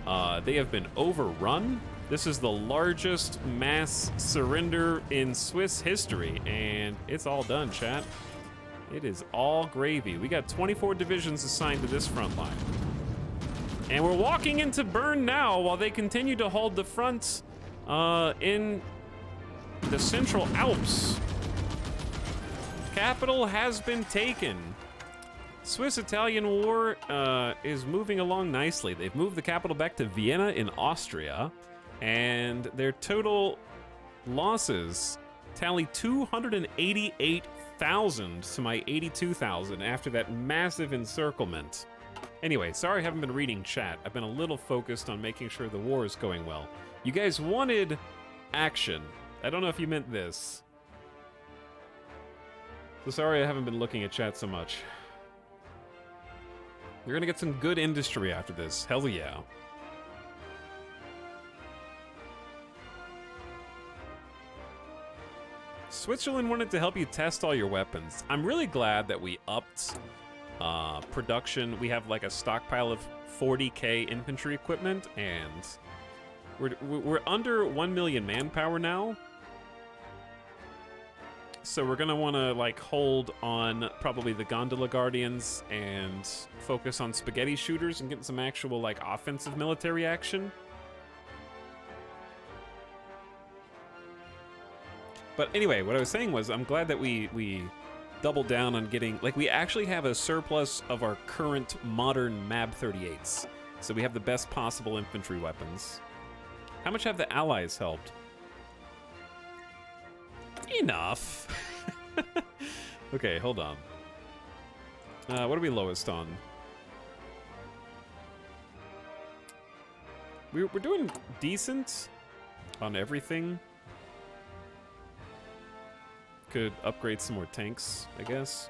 They have been overrun. This is the largest mass surrender in Swiss history, and it's all done, chat. It is all gravy. We got 24 divisions assigned to this front line. And we're walking into Bern now while they continue to hold the front in the Central Alps. Capital has been taken. Swiss-Italian war is moving along nicely. They've moved the capital back to Vienna in Austria, and their total losses tally 288,000 to my 82,000 after that massive encirclement. Anyway, sorry I haven't been reading chat. I've been a little focused on making sure the war is going well. You guys wanted action. I don't know if you meant this. So sorry I haven't been looking at chat so much. You're gonna get some good industry after this. Hell yeah. Switzerland wanted to help you test all your weapons. I'm really glad that we upped production. We have like a stockpile of 40k infantry equipment, and we're under 1 million manpower now. So we're gonna want to like hold on probably the gondola guardians and focus on spaghetti shooters and get some actual like offensive military action. But anyway, what I was saying was I'm glad that we doubled down on getting, like, we actually have a surplus of our current modern MAB 38s. So we have the best possible infantry weapons. How much have the Allies helped? Enough. Okay, hold on. What are we lowest on? We're doing decent on everything. Could upgrade some more tanks, I guess.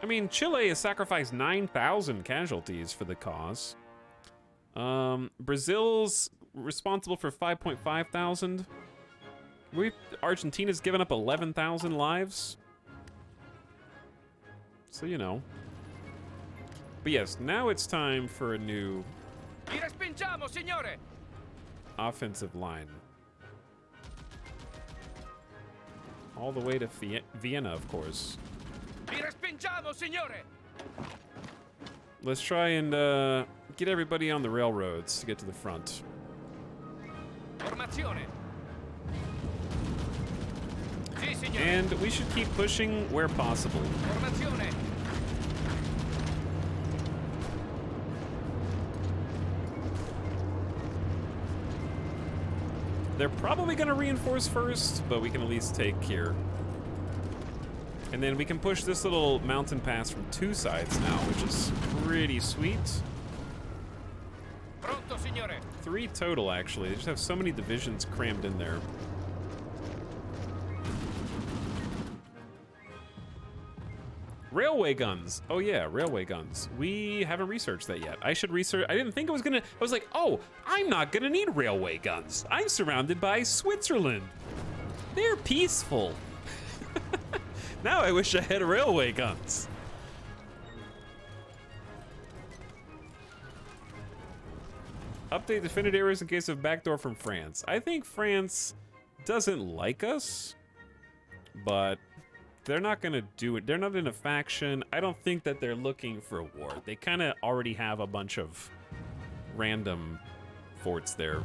I mean, Chile has sacrificed 9,000 casualties for the cause. Brazil's responsible for 5.5 thousand. Argentina's given up 11,000 lives. So, you know. But yes, now it's time for a new Vi respingiamo, signore! offensive line. All the way to Vienna, of course. Vi respingiamo, signore! Let's try and get everybody on the railroads to get to the front. Formazione! Sì, signore! And we should keep pushing where possible. Formazione! They're probably going to reinforce first, but we can at least take here. And then we can push this little mountain pass from two sides now, which is pretty sweet. Pronto, signore! 3 total, actually. They just have so many divisions crammed in there. Railway guns. Oh yeah, railway guns. We haven't researched that yet. I should research. I didn't think I was gonna. I was like, oh, I'm not gonna need railway guns. I'm surrounded by Switzerland. They're peaceful. Now I wish I had railway guns. Update defended areas in case of backdoor from France. I think France doesn't like us, but they're not gonna do it. They're not in a faction. I don't think that they're looking for a war. They kind of already have a bunch of random forts there.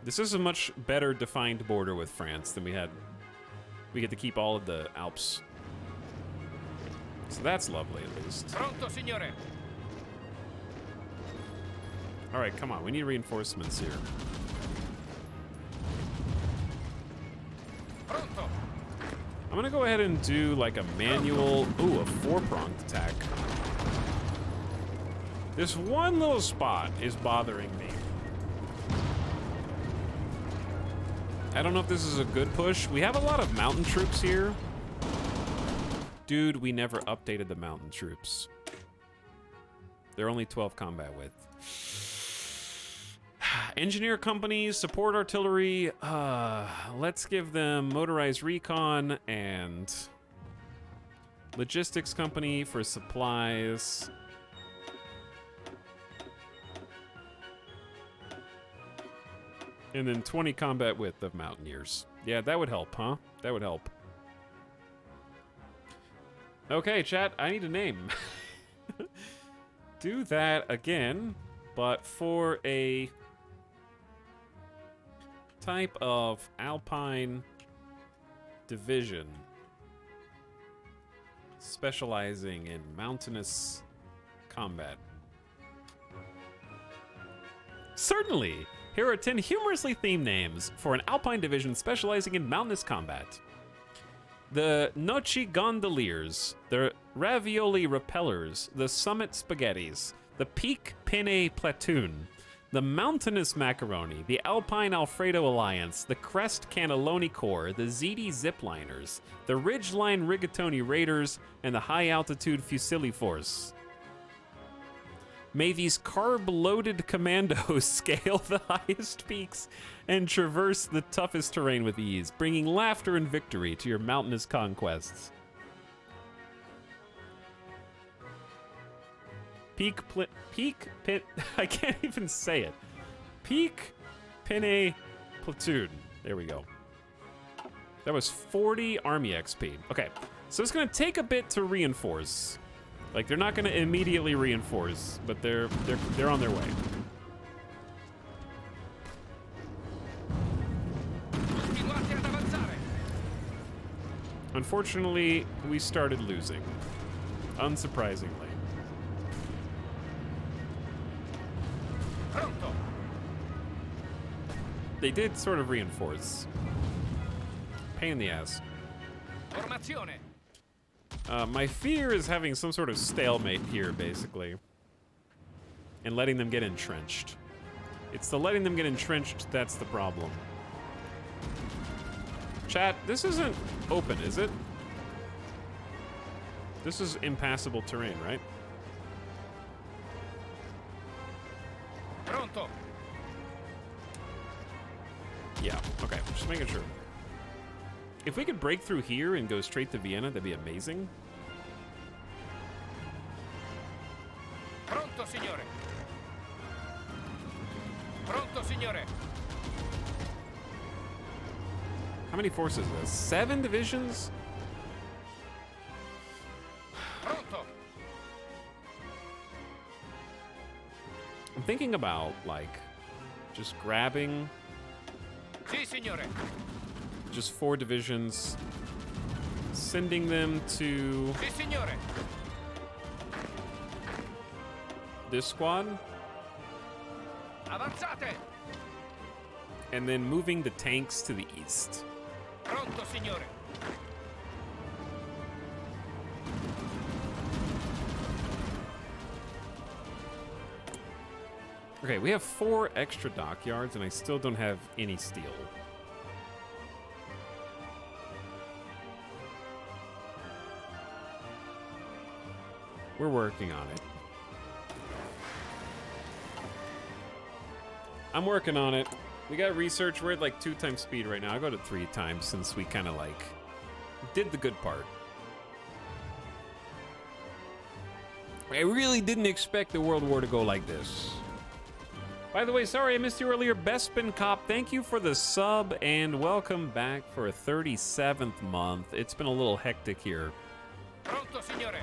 This is a much better defined border with France than we had. We get to keep all of the Alps. So that's lovely, at least. Pronto, signore! All right, come on. We need reinforcements here. Pronto! I'm gonna go ahead and do like a manual, ooh, a 4-pronged attack. This one little spot is bothering me. I don't know if this is a good push. We have a lot of mountain troops here. Dude, we never updated the mountain troops. They're only 12 combat width. Engineer companies, support artillery. Let's give them motorized recon and logistics company for supplies. And then 20 combat width of mountaineers. Yeah, that would help, huh? That would help. Okay, chat, I need a name. Do that again, but for a type of Alpine division specializing in mountainous combat. Certainly! Here are 10 humorously themed names for an Alpine division specializing in mountainous combat. The Noci Gondoliers, the Ravioli Repellers, the Summit Spaghettis, the Peak Penne Platoon, the Mountainous Macaroni, the Alpine Alfredo Alliance, the Crest Cannelloni Corps, the ZD Zipliners, the Ridgeline Rigatoni Raiders, and the High Altitude Fusilli Force. May these carb-loaded commandos scale the highest peaks and traverse the toughest terrain with ease, bringing laughter and victory to your mountainous conquests. I can't even say it. Peak Penne Platoon. There we go. That was 40 army XP. Okay, so it's gonna take a bit to reinforce. Like, they're not gonna immediately reinforce, but they're on their way. Continuate ad avanzare! Unfortunately, we started losing. Unsurprisingly. Pronto! They did sort of reinforce. Pain in the ass. Formazione! My fear is having some sort of stalemate here, basically. And letting them get entrenched. It's the letting them get entrenched that's the problem. Chat, this isn't open, is it? This is impassable terrain, right? Pronto. Yeah, okay, just making sure. If we could break through here and go straight to Vienna, that'd be amazing. Pronto, signore. Pronto, signore. How many forces is this? 7 divisions? Pronto. I'm thinking about, like, just grabbing Sì, signore. just 4 divisions, sending them to Sì, signore. this squad, Avanzate. and then moving the tanks to the east. Pronto, signore. Okay, we have 4 extra dockyards, and I still don't have any steel. We're working on it. I'm working on it. We got research. We're at like 2 times speed right now. I'll go to 3 times since we kind of like did the good part. I really didn't expect the World War to go like this. By the way, sorry I missed you earlier. Bespin Cop, thank you for the sub and welcome back for a 37th month. It's been a little hectic here. Pronto, signore.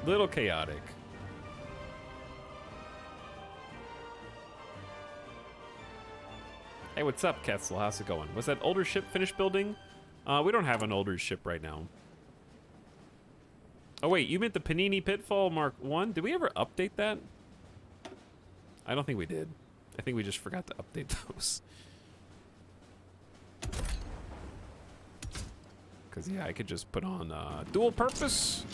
Little chaotic. Hey, what's up, Ketzel? How's it going? Was that older ship finished building? We don't have an older ship right now. Oh, wait, you meant the Panini Pitfall Mark 1? Did we ever update that? I don't think we did. I think we just forgot to update those. Because, yeah, I could just put on dual purpose.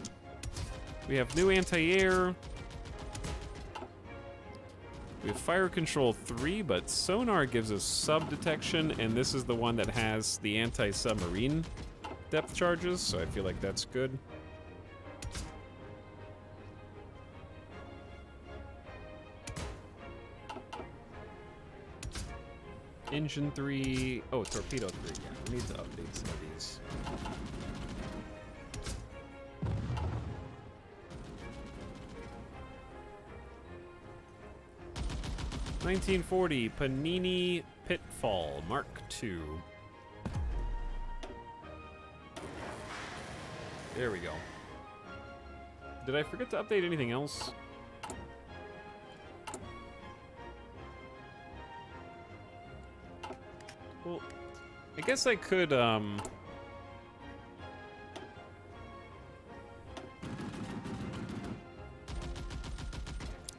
We have new anti-air. We have fire control 3, but sonar gives us sub detection, and this is the one that has the anti-submarine depth charges, so I feel like that's good. Engine 3, oh, torpedo 3, yeah, we need to update some of these. $1940 Panini Pitfall Mark II. There we go. Did I forget to update anything else? Well, I guess I could,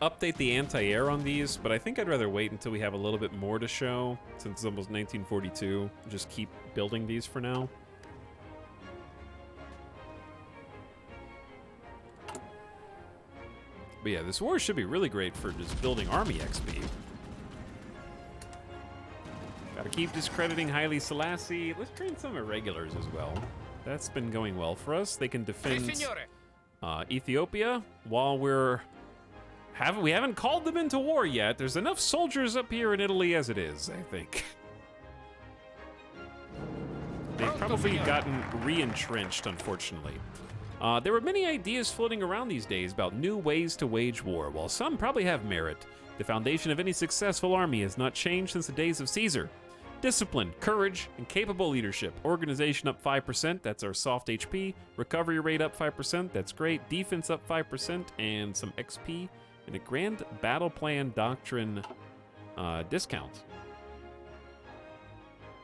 update the anti-air on these, but I think I'd rather wait until we have a little bit more to show, since it's almost 1942. Just keep building these for now. But yeah, this war should be really great for just building army XP. Gotta keep discrediting Haile Selassie. Let's train some irregulars as well. That's been going well for us. They can defend Ethiopia while we haven't called them into war yet. There's enough soldiers up here in Italy as it is, I think. They've probably gotten re-entrenched, unfortunately. There were many ideas floating around these days about new ways to wage war. While some probably have merit, the foundation of any successful army has not changed since the days of Caesar. Discipline, courage, and capable leadership. Organization up 5%, that's our soft HP. Recovery rate up 5%, that's great. Defense up 5%, and some XP. And a grand battle plan doctrine discount.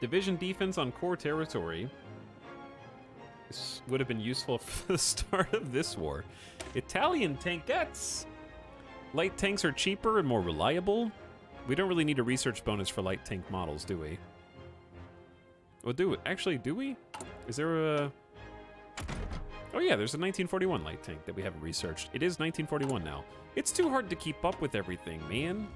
Division defense on core territory. This would have been useful for the start of this war. Italian tankettes. Light tanks are cheaper and more reliable. We don't really need a research bonus for light tank models, do we? Well, do we? Is there a... Oh yeah, there's a 1941 light tank that we haven't researched. It is 1941 now. It's too hard to keep up with everything, man.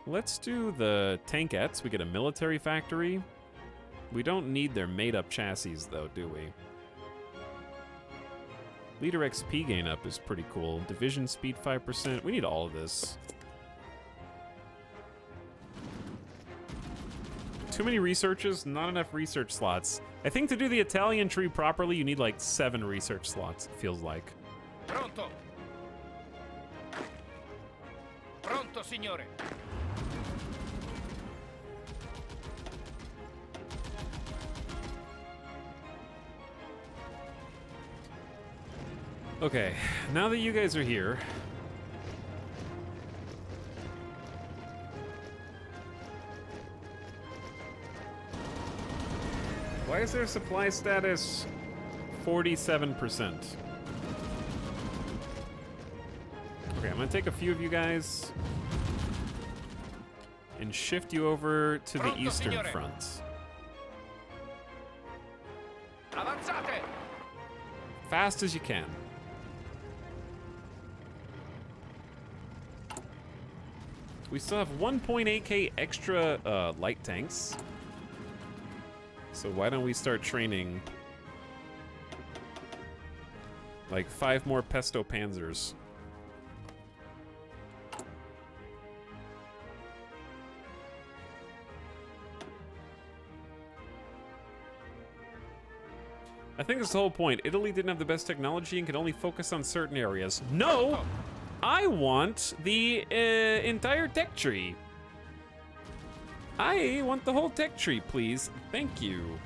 Let's do the tankettes. We get a military factory. We don't need their made-up chassis, though, do we? Leader XP gain up is pretty cool. Division speed 5%. We need all of this. Too many researches, not enough research slots. I think to do the Italian tree properly, you need like 7 research slots, it feels like. Pronto. Pronto, signore. Okay, now that you guys are here, why is their supply status 47%? Okay, I'm gonna take a few of you guys and shift you over to the Pronto, Eastern signore. Front. Avanzate. Fast as you can. We still have 1.8k extra light tanks. So why don't we start training like 5 more Pesto Panzers? I think that's the whole point. Italy didn't have the best technology and could only focus on certain areas. No! I want the entire tech tree. I want the whole tech tree, please. Thank you.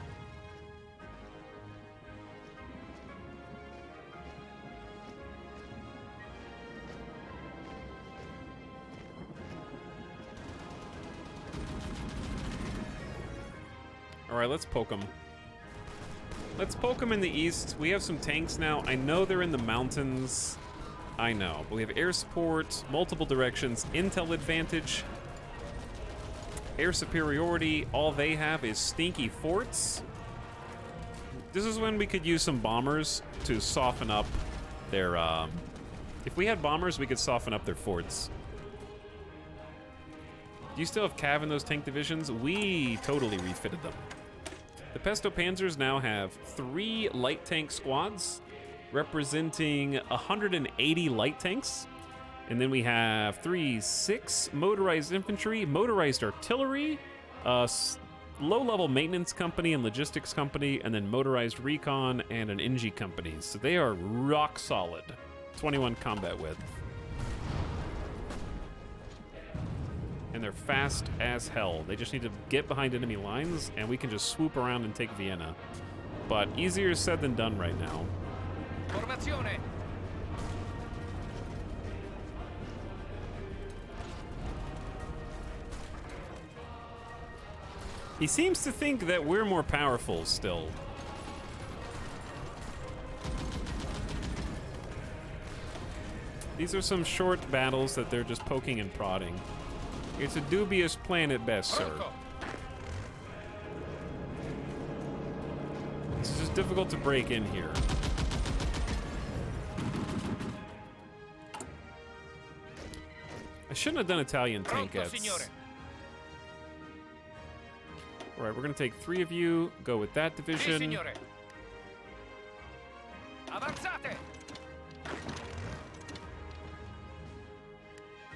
All right, let's poke them. Let's poke them in the east. We have some tanks now. I know they're in the mountains. I know, but we have air support, multiple directions, intel advantage, air superiority. All they have is stinky forts. This is when we could use some bombers to soften up their, if we had bombers, we could soften up their forts. Do you still have cav in those tank divisions? We totally refitted them. The Pesto Panzers now have 3 light tank squads, representing 180 light tanks. And then we have 6 motorized infantry, motorized artillery, low-level maintenance company and logistics company, and then motorized recon and an NG company. So they are rock solid. 21 combat width. And they're fast as hell. They just need to get behind enemy lines, and we can just swoop around and take Vienna. But easier said than done right now. Formazione. He seems to think that we're more powerful still. These are some short battles that they're just poking and prodding. It's a dubious plan at best, sir. Pronto. It's just difficult to break in here. I shouldn't have done Italian Pronto, tankettes. signore. All right, we're gonna take 3 of you, go with that Sì, division. signore. Avanzate.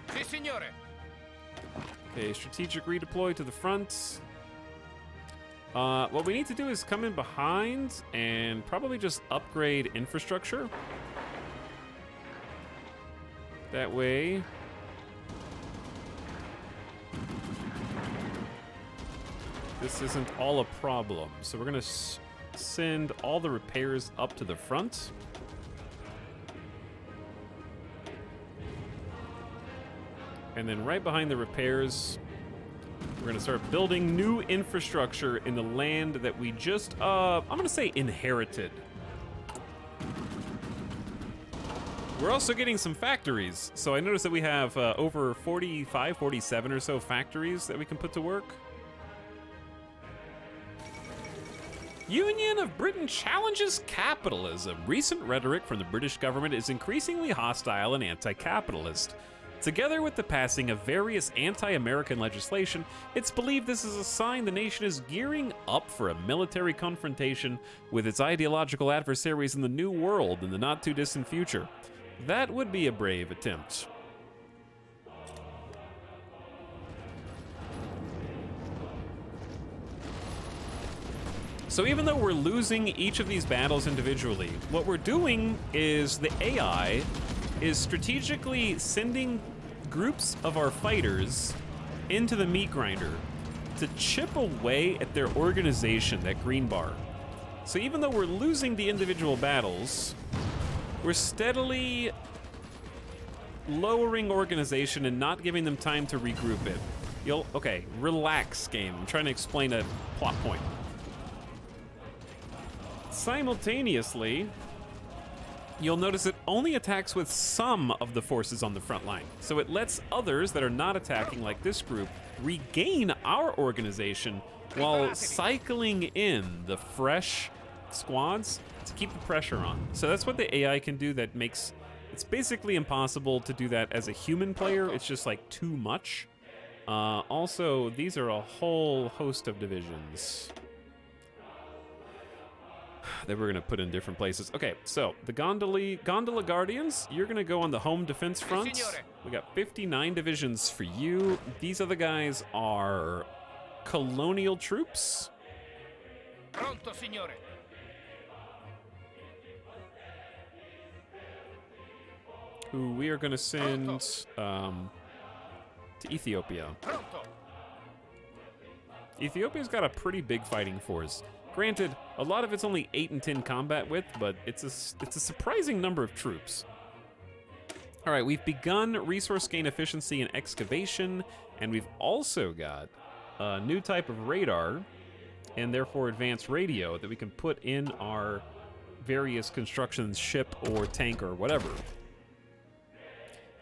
Sì, signore. Okay, strategic redeploy to the front. What we need to do is come in behind and probably just upgrade infrastructure. That way, this isn't all a problem. So we're gonna send all the repairs up to the front. And then right behind the repairs, we're gonna start building new infrastructure in the land that we just, I'm gonna say inherited. We're also getting some factories. So I noticed that we have over 45, 47 or so factories that we can put to work. Union of Britain challenges capitalism. Recent rhetoric from the British government is increasingly hostile and anti-capitalist. Together with the passing of various anti-American legislation, it's believed this is a sign the nation is gearing up for a military confrontation with its ideological adversaries in the New World in the not-too-distant future. That would be a brave attempt. So even though we're losing each of these battles individually, what we're doing is the AI is strategically sending groups of our fighters into the meat grinder to chip away at their organization, that green bar. So even though we're losing the individual battles, we're steadily lowering organization and not giving them time to regroup it. Okay, relax, game. I'm trying to explain a plot point. Simultaneously, you'll notice it only attacks with some of the forces on the front line. So it lets others that are not attacking, like this group, regain our organization while cycling in the fresh squads to keep the pressure on. So that's what the AI can do that makes... It's basically impossible to do that as a human player. It's just like too much. Also, these are a whole host of divisions that we're gonna put in different places. Okay, so the Gondola Guardians, you're gonna go on the home defense front. We got 59 divisions for you. These other guys are colonial troops. Pronto, signore. Who we are gonna send to Ethiopia. Pronto. Ethiopia's got a pretty big fighting force. Granted, a lot of it's only 8 and 10 combat width, but it's a surprising number of troops. All right, we've begun resource gain efficiency and excavation, and we've also got a new type of radar, and therefore advanced radio that we can put in our various constructions, ship or tank or whatever.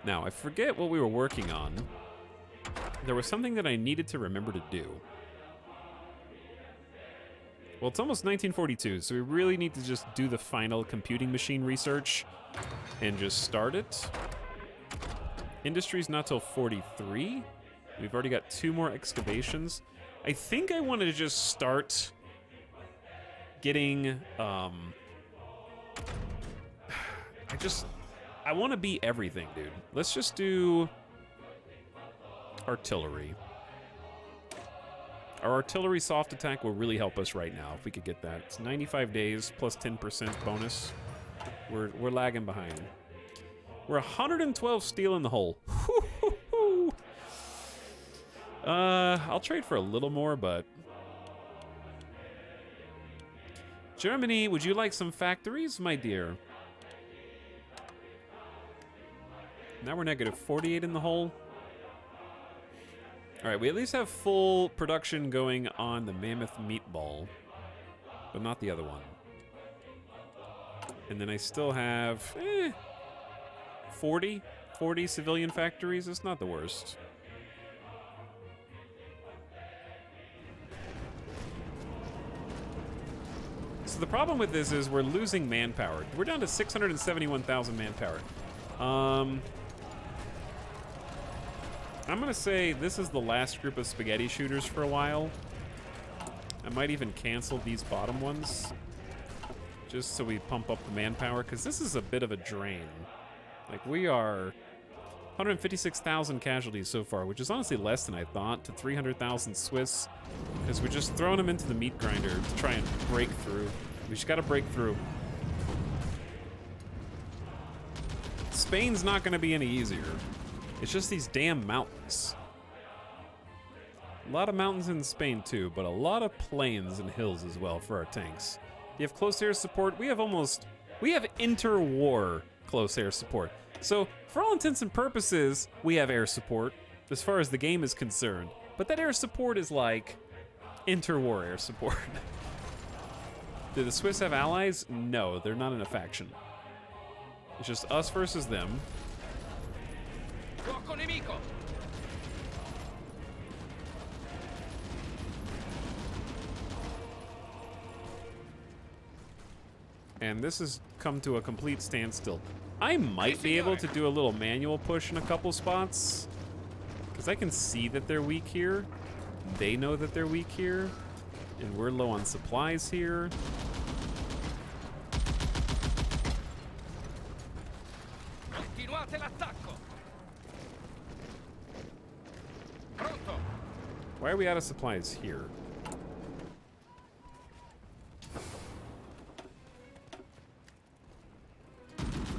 Now, I forget what we were working on. There was something that I needed to remember to do. Well, it's almost 1942, so we really need to just do the final computing machine research and just start it. Industry's not till 43. We've already got 2 more excavations. I think I wanted to just start getting, I want to be everything, dude. Let's just do artillery. Our artillery soft attack will really help us right now if we could get that. It's 95 days plus 10% bonus. We're lagging behind. We're 112 steel in the hole. I'll trade for a little more, but... Germany, would you like some factories, my dear? Now we're negative 48 in the hole. All right, we at least have full production going on the Mammoth Meatball, but not the other one. And then I still have 40 civilian factories. It's not the worst. So the problem with this is we're losing manpower. We're down to 671,000 manpower. I'm gonna say this is the last group of spaghetti shooters for a while. I might even cancel these bottom ones, just so we pump up the manpower, because this is a bit of a drain. Like, we are 156,000 casualties so far, which is honestly less than I thought, to 300,000 Swiss, because we're just throwing them into the meat grinder to try and break through. We just gotta break through. Spain's not gonna be any easier. It's just these damn mountains. A lot of mountains in Spain too, but a lot of plains and hills as well for our tanks. You have close air support. We have interwar close air support. So for all intents and purposes, we have air support as far as the game is concerned. But that air support is like interwar air support. Do the Swiss have allies? No, they're not in a faction. It's just us versus them. Fuoco nemico. And this has come to a complete standstill. I might be able to do a little manual push in a couple spots. Because I can see that they're weak here. They know that they're weak here. And we're low on supplies here. Continuate l'attacco. Pronto. Why are we out of supplies here?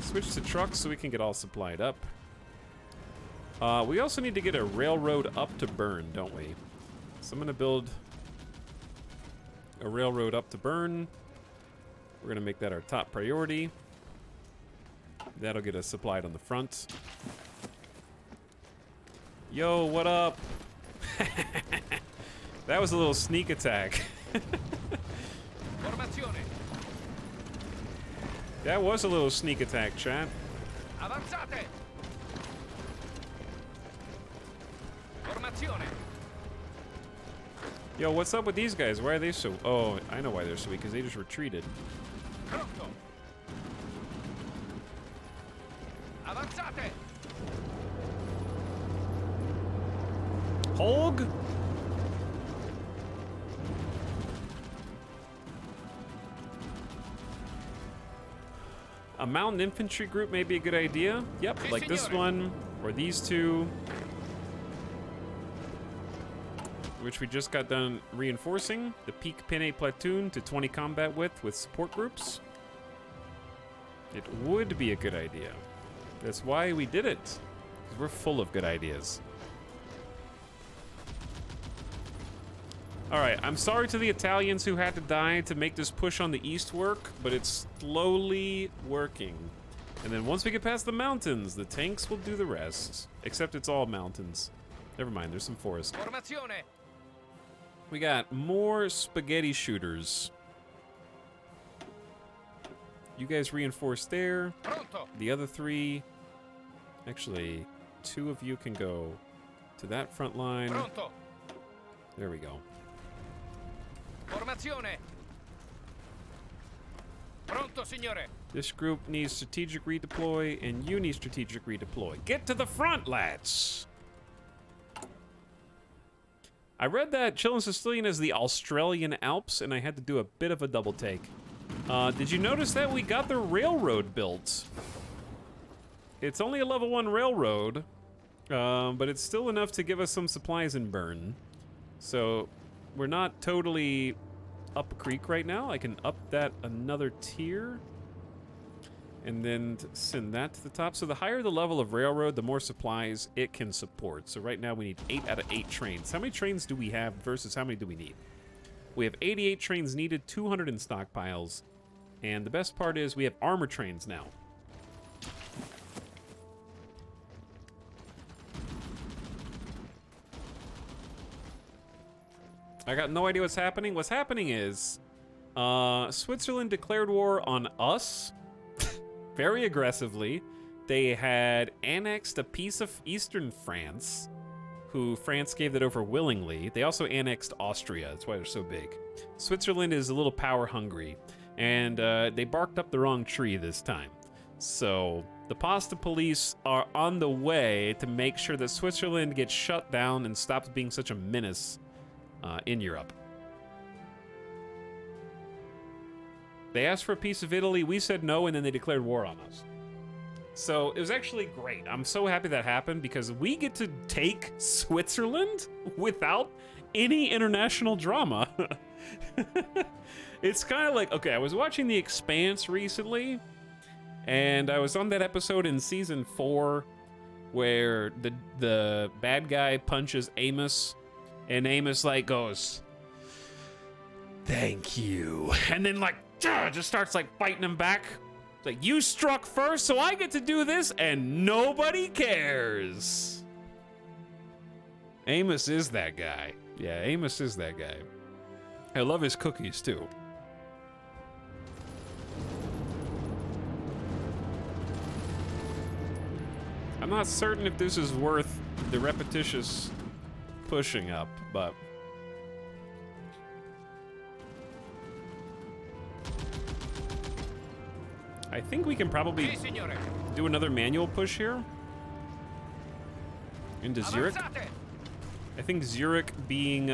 Switch to trucks so we can get all supplied up. We also need to get a railroad up to Bern, don't we? So I'm gonna build a railroad up to Bern. We're gonna make that our top priority. That'll get us supplied on the front. Yo, what up? That was a little sneak attack. Formazione. That was a little sneak attack, chat. Avanzate. Formazione. Yo, what's up with these guys? Why are they so... Oh, I know why they're so weak, because they just retreated. Pronto. Avanzate. Holg? A mountain infantry group may be a good idea. Yep, Si, like this signore. one, or these two. Which we just got done reinforcing. The Peak Penne platoon to 20 combat width with support groups. It would be a good idea. That's why we did it. Because we're full of good ideas. Alright, I'm sorry to the Italians who had to die to make this push on the east work, but it's slowly working. And then once we get past the mountains, the tanks will do the rest. Except it's all mountains. Never mind, there's some forest. Formazione. We got more spaghetti shooters. You guys reinforce there. Pronto. The other three... Actually, 2 of you can go to that front line. Pronto. There we go. Formazione. Pronto, signore. This group needs strategic redeploy, and you need strategic redeploy. Get to the front, lads! I read that Chile and Sicilian is the Australian Alps, and I had to do a bit of a double take. Did you notice that we got the railroad built? It's only a level 1 railroad, but it's still enough to give us some supplies in Bern. So we're not totally up a creek right now. I can up that another tier and then send that to the top. So the higher the level of railroad, the more supplies it can support. So right now we need 8 out of 8 trains. How many trains do we have versus how many do we need? We have 88 trains needed, 200 in stockpiles. And the best part is we have armor trains now. I got no idea what's happening. What's happening is Switzerland declared war on us very aggressively. They had annexed a piece of eastern France, who France gave that over willingly. They also annexed Austria. That's why they're so big. Switzerland is a little power hungry, and they barked up the wrong tree this time. So the pasta police are on the way to make sure that Switzerland gets shut down and stops being such a menace in Europe. They asked for a piece of Italy, we said no, and then they declared war on us. So it was actually great. I'm so happy that happened because we get to take Switzerland without any international drama. It's kind of like, okay, I was watching The Expanse recently, and I was on that episode in season 4 where the bad guy punches Amos, and Amos like goes, "Thank you," and then like just starts like fighting him back. It's like, you struck first, so I get to do this, and nobody cares. Amos is that guy. Yeah, Amos is that guy. I love his cookies too. I'm not certain if this is worth the repetitious pushing up, but I think we can probably Sì, signore. do another manual push here. Into Zurich. Avanzate. I think Zurich being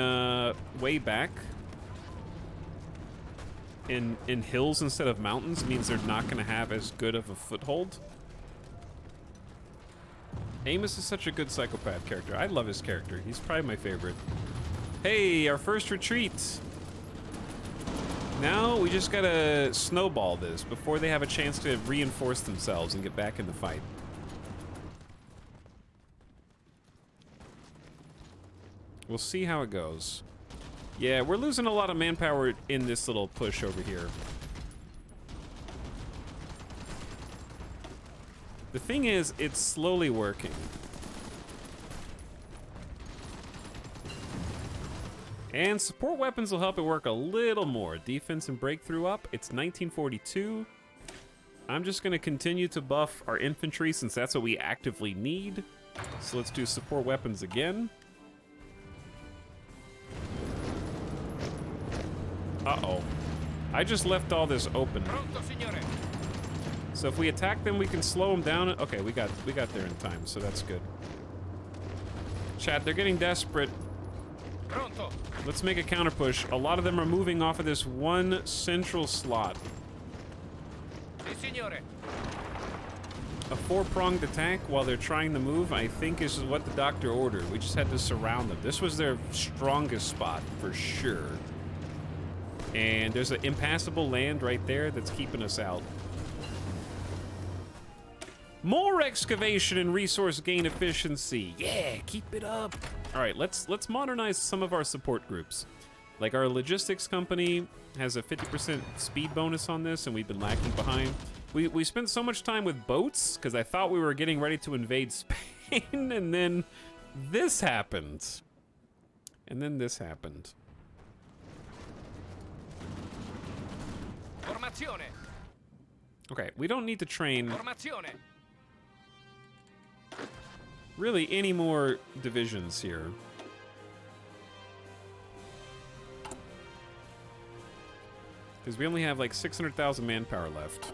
way back in hills instead of mountains means they're not going to have as good of a foothold. Amos is such a good psychopath character. I love his character. He's probably my favorite. Hey, our first retreat. Now we just gotta snowball this before they have a chance to reinforce themselves and get back in the fight. We'll see how it goes. Yeah, we're losing a lot of manpower in this little push over here. The thing is, it's slowly working. And support weapons will help it work a little more. Defense and breakthrough up. It's 1942. I'm just going to continue to buff our infantry since that's what we actively need. So let's do support weapons again. Uh-oh. I just left all this open. Pronto, signore. So if we attack them, we can slow them down. Okay, we got there in time, so that's good. Chat, they're getting desperate. Pronto. Let's make a counter push. A lot of them are moving off of this one central slot. Sì, signore. A four-pronged attack while they're trying to move, I think, is what the doctor ordered. We just had to surround them. This was their strongest spot, for sure. And there's an impassable land right there that's keeping us out. More excavation and resource gain efficiency. Yeah, keep it up. All right, let's modernize some of our support groups. Like our logistics company has a 50% speed bonus on this, and we've been lagging behind. We spent so much time with boats because I thought we were getting ready to invade Spain, and then this happened. And then this happened. Formazione. Okay, we don't need to train Formazione. really any more divisions here. Because we only have like 600,000 manpower left.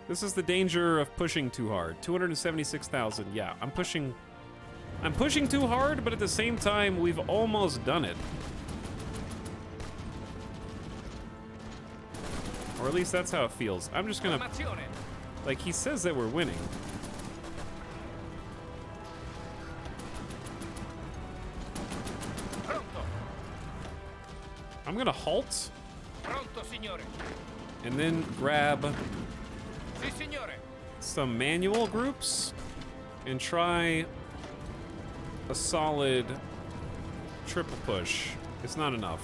This is the danger of pushing too hard. 276,000. Yeah, I'm pushing too hard, but at the same time, we've almost done it. Or at least that's how it feels. I'm just gonna... Formazione. Like, he says that we're winning. Pronto. I'm gonna halt Pronto, signore. and then grab Sì, signore. some manual groups and try a solid triple push. It's not enough.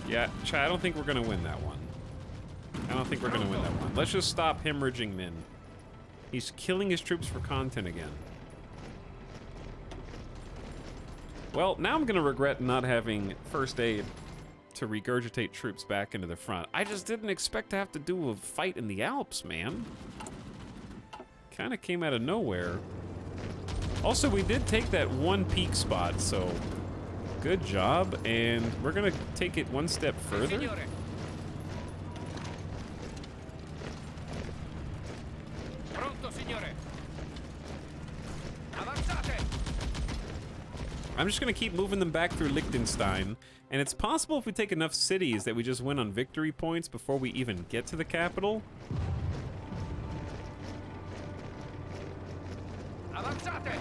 Yeah, chat, I don't think we're gonna win that one. I don't think we're gonna win that one. Let's just stop hemorrhaging men. He's killing his troops for content again. Well, now I'm gonna regret not having first aid to regurgitate troops back into the front. I just didn't expect to have to do a fight in the Alps, man. Kinda came out of nowhere. Also, we did take that one peak spot, so good job, and we're gonna take it one step further. Signore. Pronto, signore. Avanzate. I'm just gonna keep moving them back through Liechtenstein, and it's possible if we take enough cities that we just win on victory points before we even get to the capital. Avanzate.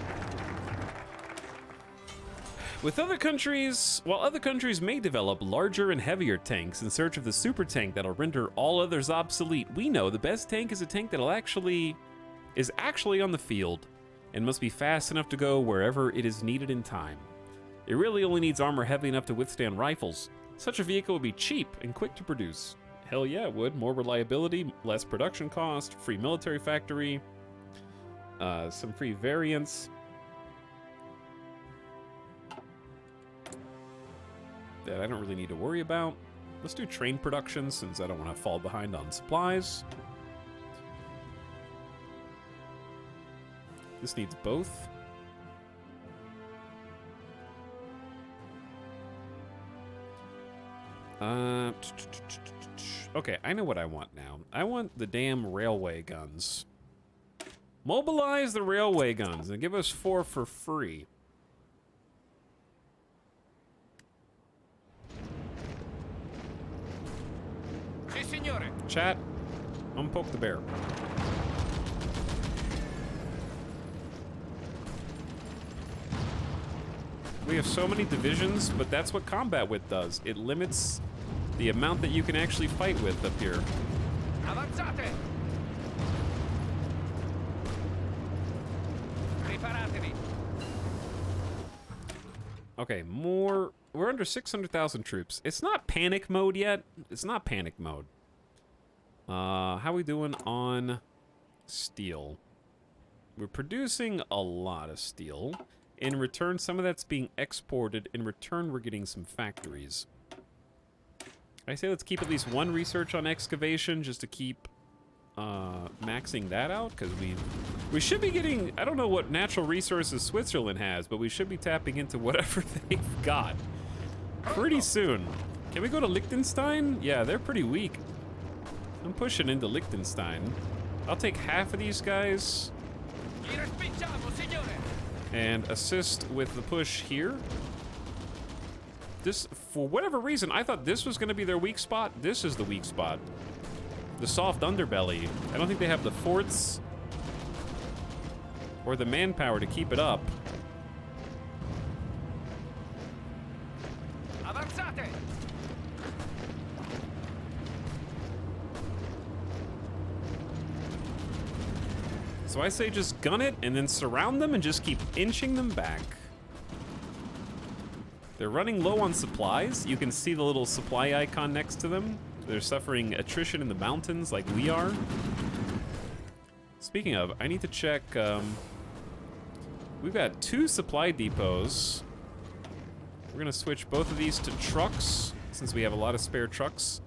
With other countries, while other countries may develop larger and heavier tanks in search of the super tank that'll render all others obsolete, we know the best tank is a tank that'll is actually on the field and must be fast enough to go wherever it is needed in time. It really only needs armor heavy enough to withstand rifles. Such a vehicle would be cheap and quick to produce. Hell yeah, it would. More reliability, less production cost, free military factory, some free variants. That I don't really need to worry about. Let's do train production since I don't want to fall behind on supplies. This needs both. Okay, I know what I want now. I want the damn railway guns. Mobilize the railway guns and give us 4 for free. Sì, signore. Chat, unpoke the bear. We have so many divisions, but that's what combat width does. It limits the amount that you can actually fight with up here. Avanzate. Preparatevi. Okay, more. We're under 600,000 troops. It's not panic mode yet. It's not panic mode. How we doing on steel? We're producing a lot of steel. In return, some of that's being exported. In return, we're getting some factories. I say let's keep at least 1 research on excavation just to keep maxing that out, because we should be getting, I don't know what natural resources Switzerland has, but we should be tapping into whatever they've got pretty soon. Can we go to Liechtenstein? Yeah, they're pretty weak. I'm pushing into Liechtenstein. I'll take half of these guys Li respingiamo, signore. and assist with the push here. This, for whatever reason, I thought this was going to be their weak spot. This is the weak spot. The soft underbelly. I don't think they have the forts or the manpower to keep it up. Avanzate. So I say just gun it and then surround them and just keep inching them back. They're running low on supplies. You can see the little supply icon next to them. They're suffering attrition in the mountains like we are. Speaking of, I need to check, we've got 2 supply depots. We're gonna switch both of these to trucks, since we have a lot of spare trucks,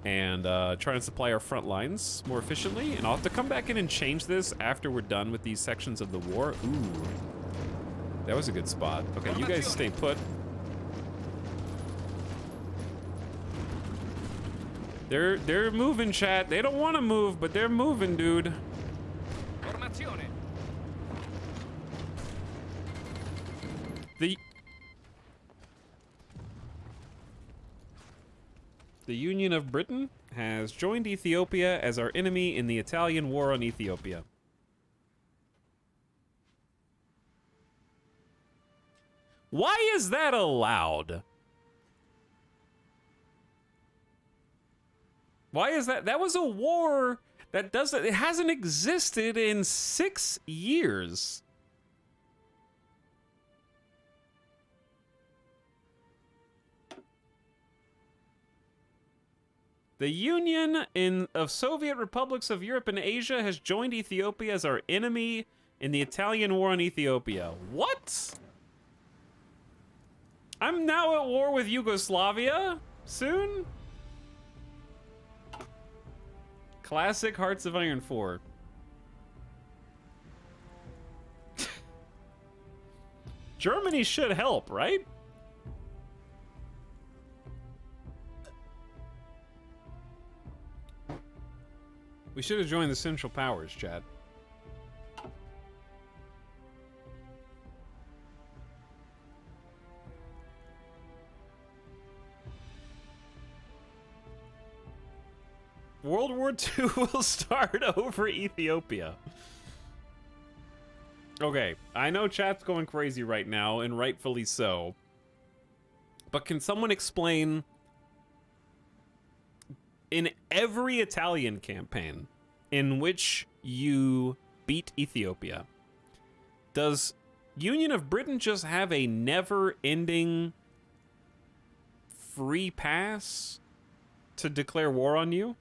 and try and supply our front lines more efficiently. And I'll have to come back in and change this after we're done with these sections of the war. Ooh, that was a good spot. Okay, you guys stay put. They're moving, chat. They don't want to move, but they're moving, dude. Formazione. The Union of Britain has joined Ethiopia as our enemy in the Italian war on Ethiopia. Why is that allowed? Why is that? That was a war that it hasn't existed in 6 years. The Union of Soviet Republics of Europe and Asia has joined Ethiopia as our enemy in the Italian war on Ethiopia. What? I'm now at war with Yugoslavia? Soon? Classic Hearts of Iron 4. Germany should help, right? We should have joined the Central Powers, Chad. World War II will start over Ethiopia. Okay, I know chat's going crazy right now, and rightfully so. But can someone explain, in every Italian campaign in which you beat Ethiopia, does Union of Britain just have a never-ending free pass to declare war on you?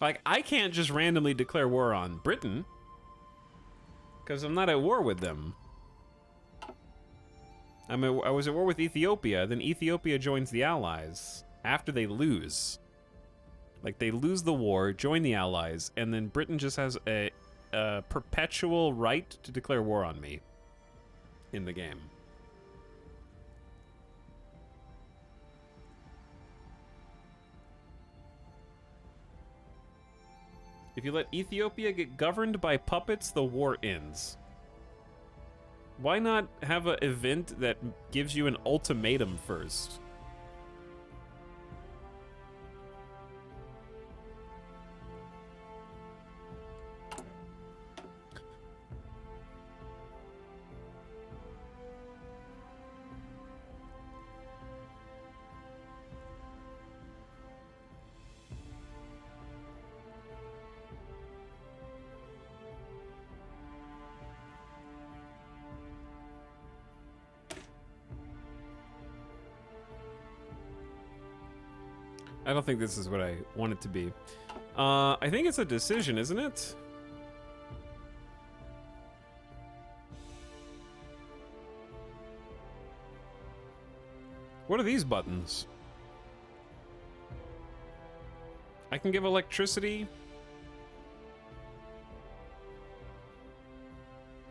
Like, I can't just randomly declare war on Britain, because I'm not at war with them. I was at war with Ethiopia, then Ethiopia joins the Allies after they lose. Like, they lose the war, join the Allies, and then Britain just has a perpetual right to declare war on me in the game. If you let Ethiopia get governed by puppets, the war ends. Why not have an event that gives you an ultimatum first? I don't think this is what I want it to be. I think it's a decision, isn't it? What are these buttons? I can give electricity.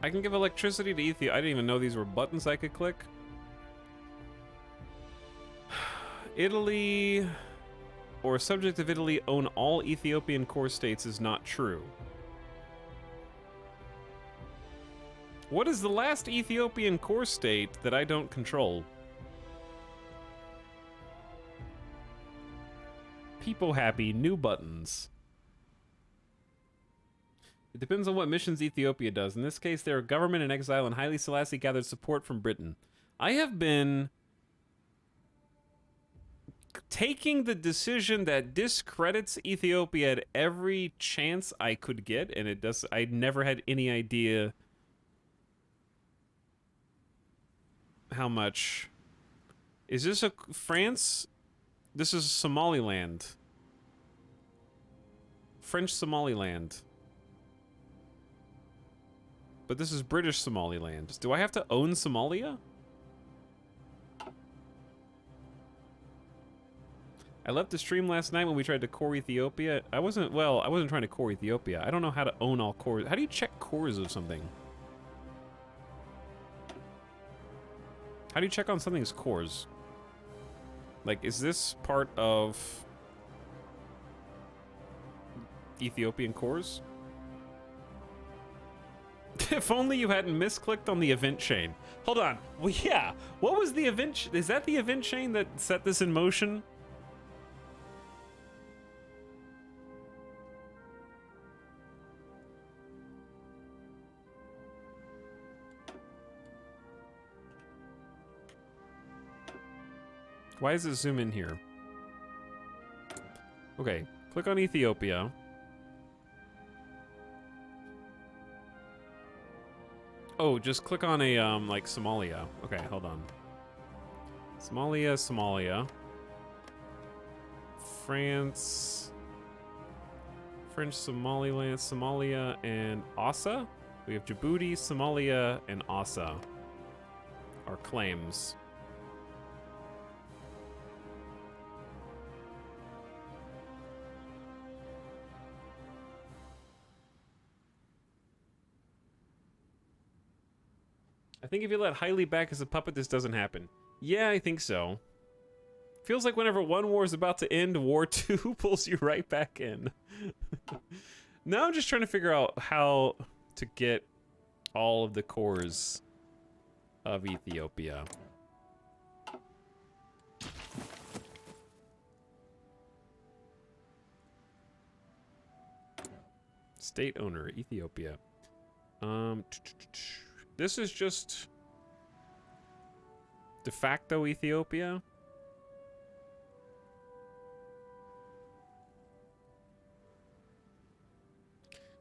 I can give electricity to Ethiopia. I didn't even know these were buttons I could click. Italy or subject of Italy own all Ethiopian core states is not true. What is the last Ethiopian core state that I don't control? People happy, new buttons. It depends on what missions Ethiopia does. In this case, they're a government in exile, and Haile Selassie gathered support from Britain. I have been taking the decision that discredits Ethiopia at every chance I could get, and it does. I never had any idea how much. Is this a France? This is Somaliland. French Somaliland. But this is British Somaliland. Do I have to own Somalia? I left the stream last night when we tried to core Ethiopia. I wasn't trying to core Ethiopia. I don't know how to own all cores. How do you check cores of something? How do you check on something's cores? Like, is this part of Ethiopian cores? If only you hadn't misclicked on the event chain. Hold on. Well, yeah. What was the event? Is that the event chain that set this in motion? Why does it zoom in here? Okay, click on Ethiopia. Oh, just click on a, like, Somalia. Okay, hold on. Somalia. France. French Somaliland, Somalia, and Assa. We have Djibouti, Somalia, and Assa. Our claims. I think if you let Haile back as a puppet, this doesn't happen. Yeah, I think so. Feels like whenever one war is about to end, War 2 pulls you right back in. Now I'm just trying to figure out how to get all of the cores of Ethiopia. State owner, Ethiopia. This is just de facto Ethiopia.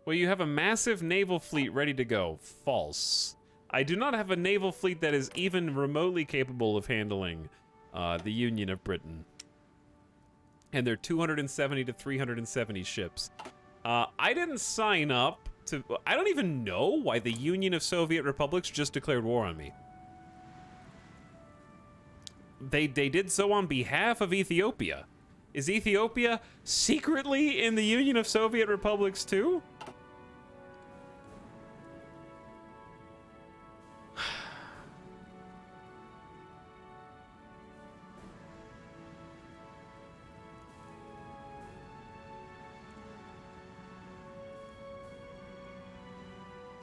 Well, you have a massive naval fleet ready to go. False. I do not have a naval fleet that is even remotely capable of handling the Union of Britain. And they're 270 to 370 ships. I didn't sign up to... I don't even know why the Union of Soviet Republics just declared war on me. They did so on behalf of Ethiopia. Is Ethiopia secretly in the Union of Soviet Republics too?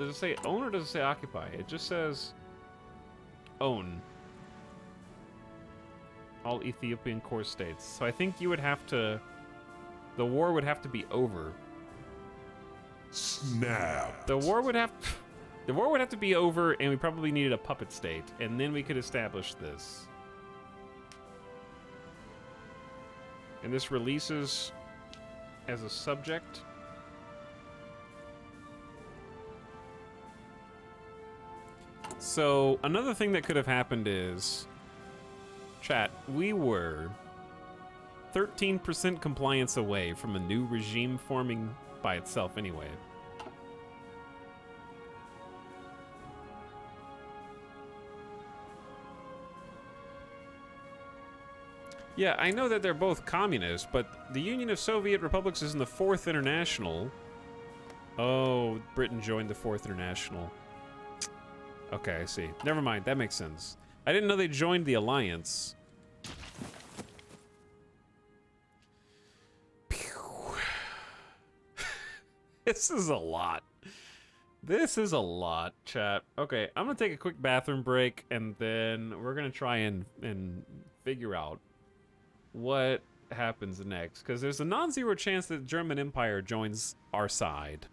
Does it say own or does it say occupy? It just says own all Ethiopian core states. So I think you would have to... The war would have to be over. Snap. The war would have... The war would have to be over, and we probably needed a puppet state, and then we could establish this. And this releases as a subject. So, another thing that could have happened is... Chat, we were 13% compliance away from a new regime forming by itself anyway. Yeah, I know that they're both communist, but the Union of Soviet Republics is in the 4th International. Oh, Britain joined the 4th International. Okay, I see. Never mind, that makes sense. I didn't know they joined the alliance. Pew. This is a lot. This is a lot, chat. Okay, I'm gonna take a quick bathroom break, and then we're gonna try and figure out what happens next. Because there's a non-zero chance that the German Empire joins our side.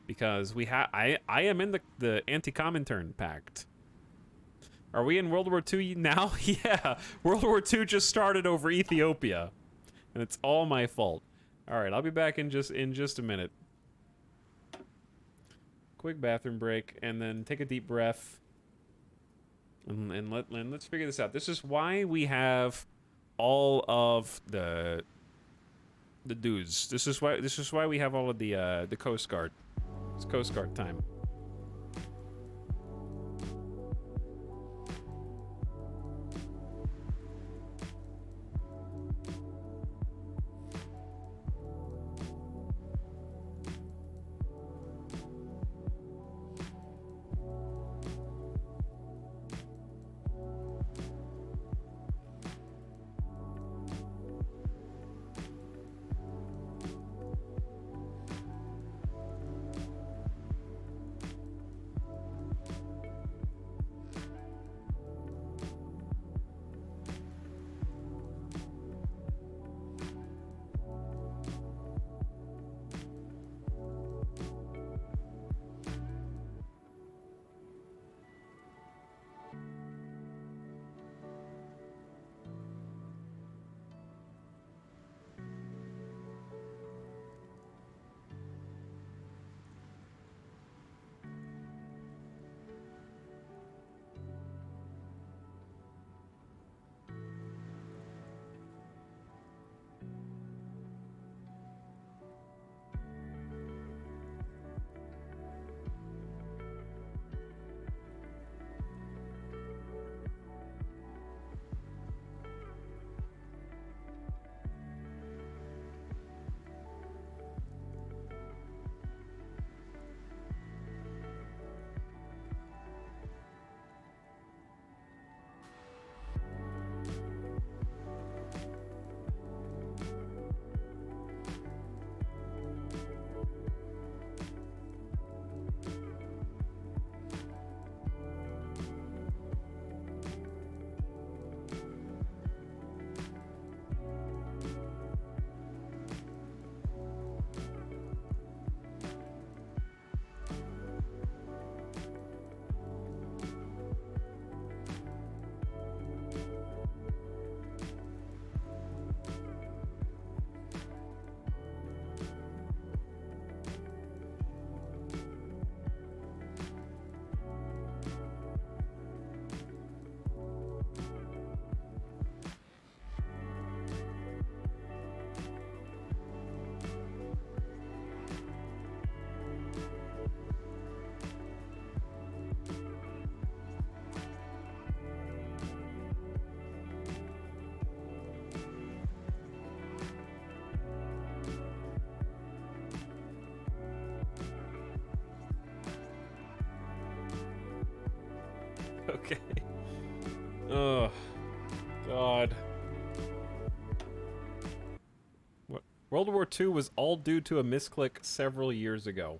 Because I am in the Anti-Comintern Pact. Are we in World War II now? Yeah, World War II just started over Ethiopia, and it's all my fault. All right, I'll be back in just a minute. Quick bathroom break, and then take a deep breath, and let's figure this out. This is why we have all of the dudes. This is why we have all of the Coast Guard. It's Coast Guard time. Okay. Oh, God. What? World War II was all due to a misclick several years ago.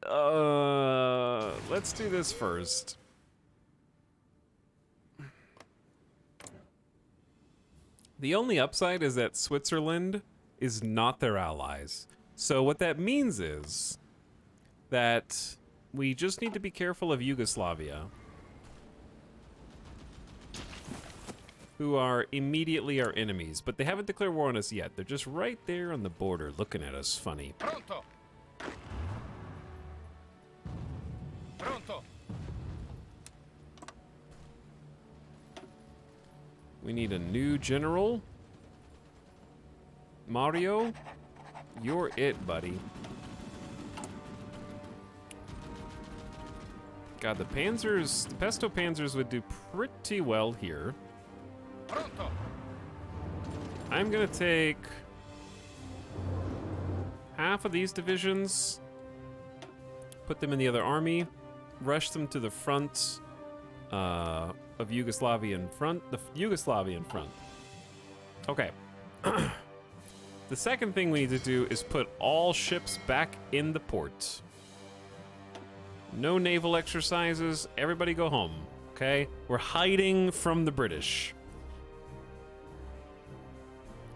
Well, let's do this first. The only upside is that Switzerland is not their allies. So what that means is that we just need to be careful of Yugoslavia, who are immediately our enemies, but they haven't declared war on us yet. They're just right there on the border looking at us funny. Pronto. Pronto. We need a new general. Mario, you're it, buddy. God, the Panzers, the Pesto Panzers would do pretty well here. Pronto. I'm gonna take half of these divisions, put them in the other army, rush them to the front of Yugoslavian front, the Yugoslavian front. Okay. The second thing we need to do is put all ships back in the port. No naval exercises. Everybody go home, okay? We're hiding from the British.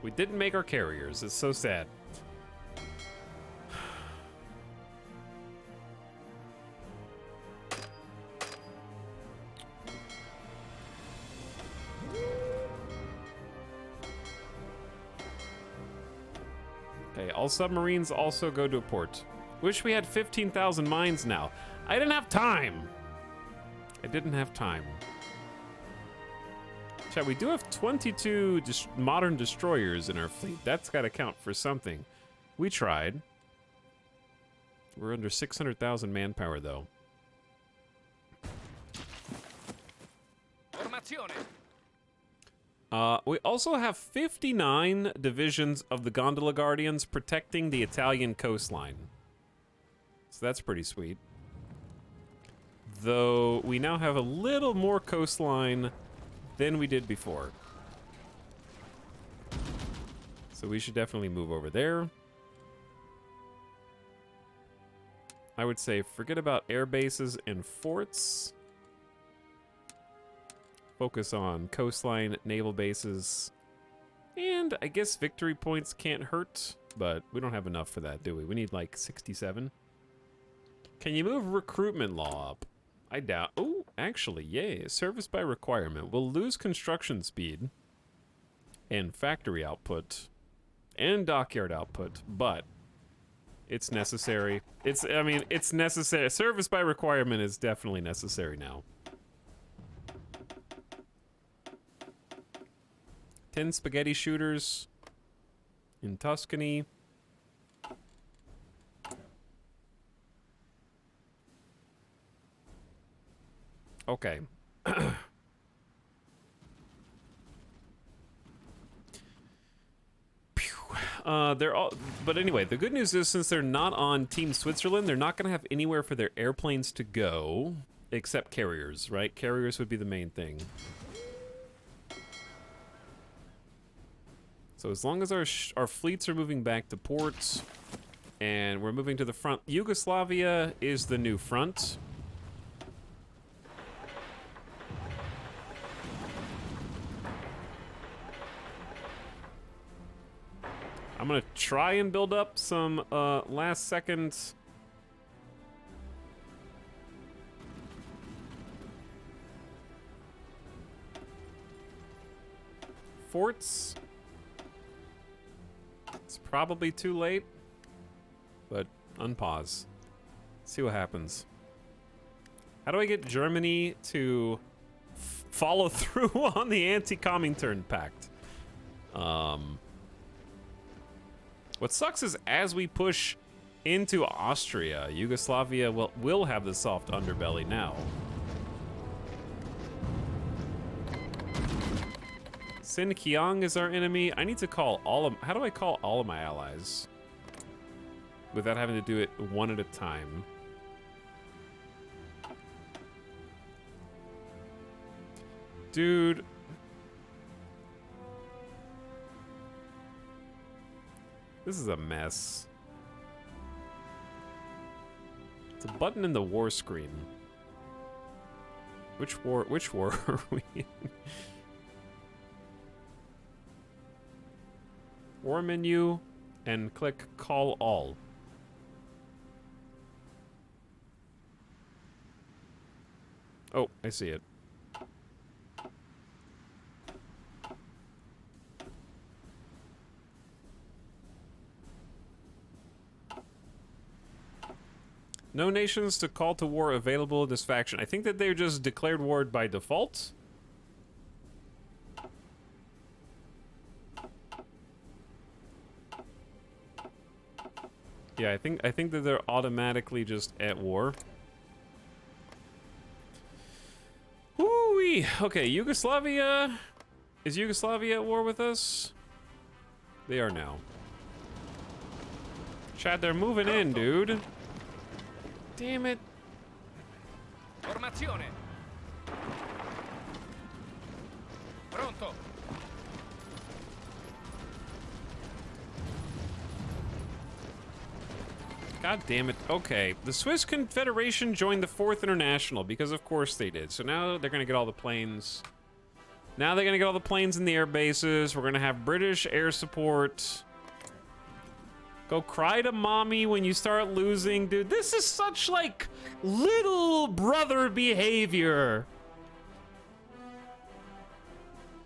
We didn't make our carriers. It's so sad. Okay, all submarines also go to a port. Wish we had 15,000 mines now. I didn't have time. I didn't have time. Chat, we do have 22 modern destroyers in our fleet. That's got to count for something. We tried. We're under 600,000 manpower, though. Formazione. We also have 59 divisions of the Gondola Guardians protecting the Italian coastline. So that's pretty sweet. Though we now have a little more coastline than we did before. So we should definitely move over there. I would say forget about air bases and forts. Focus on coastline, naval bases, and I guess victory points can't hurt, but we don't have enough for that, do we? We need like 67. Can you move recruitment law up? I doubt. Oh, actually, yay. Service by requirement. We'll lose construction speed and factory output and dockyard output, but it's necessary. It's necessary. Service by requirement is definitely necessary now. 10 spaghetti shooters in Tuscany. Okay. They're all, but anyway, the good news is since they're not on Team Switzerland, they're not going to have anywhere for their airplanes to go except carriers, right? Carriers would be the main thing. So as long as our fleets are moving back to ports and we're moving to the front, Yugoslavia is the new front. I'm gonna try and build up some last second forts. It's probably too late, but unpause. See what happens. How do I get Germany to follow through on the anti-Comintern pact? What sucks is as we push into Austria, Yugoslavia will have the soft underbelly now. Sin Kiang is our enemy. I need to call all of... How do I call all of my allies? Without having to do it one at a time. Dude. This is a mess. It's a button in the war screen. Which war are we in? War menu, and click call all. Oh, I see it. No nations to call to war available in this faction. I think that they're just declared war by default. Yeah, I think that they're automatically just at war. Woo-wee. Okay, Yugoslavia. Is Yugoslavia at war with us? They are now. Chad, they're moving in, dude. Damn it. Formazione. Pronto. God damn it. Okay, the Swiss Confederation joined the 4th International because of course they did. So now they're gonna get all the planes. Now they're gonna get all the planes in the air bases. We're gonna have British air support. Go cry to mommy when you start losing, dude. This is such like little brother behavior.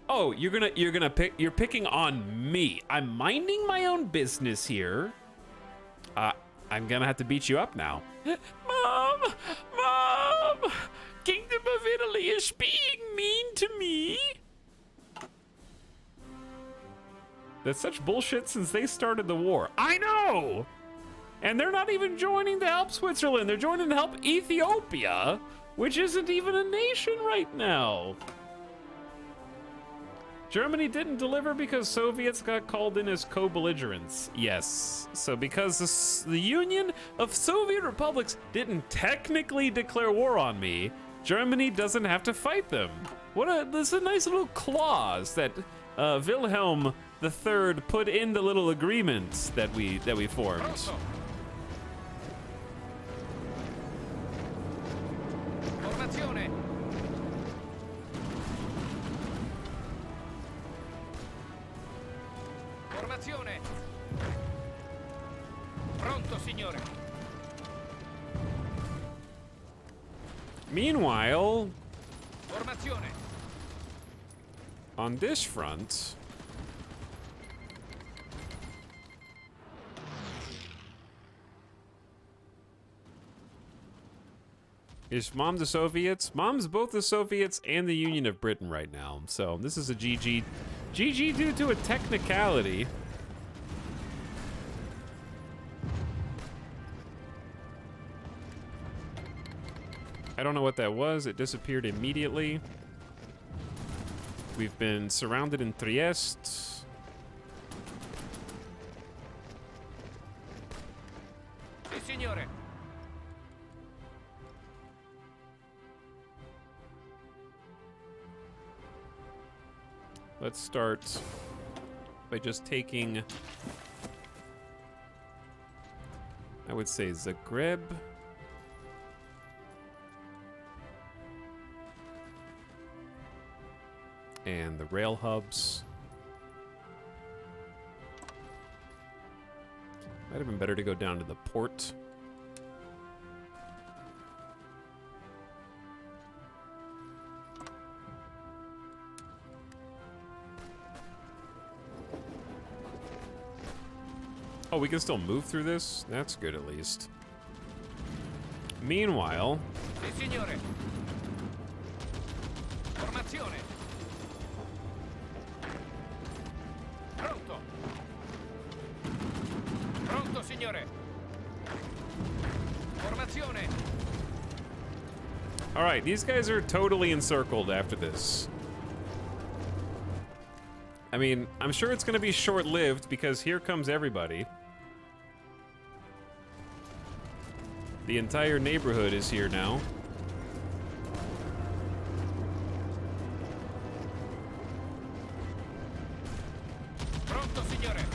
Oh, you're picking on me. I'm minding my own business here. I'm gonna have to beat you up now. Mom! Mom! Kingdom of Italy is being mean to me. That's such bullshit since they started the war. I know! And they're not even joining to help Switzerland. They're joining to help Ethiopia, which isn't even a nation right now. Germany didn't deliver because Soviets got called in as co-belligerents. Yes. So because the Union of Soviet Republics didn't technically declare war on me, Germany doesn't have to fight them. This is a nice little clause that Wilhelm III put in the little agreement that we formed. Formazione. Formazione. Pronto, signore. Meanwhile, Formazione. on this front, is Mom the Soviets? Mom's both the Soviets and the Union of Britain right now. So this is a GG. GG due to a technicality. I don't know what that was. It disappeared immediately. We've been surrounded in Trieste. Sì, signore. Let's start by just taking, I would say, Zagreb. And the rail hubs. Might have been better to go down to the port. Oh, we can still move through this? That's good, at least. Meanwhile... Sì, signore. Formazione. Pronto. Pronto, signore. Formazione. Alright, these guys are totally encircled after this. I mean, I'm sure it's gonna be short-lived because here comes everybody. The entire neighborhood is here now. Pronto, signore.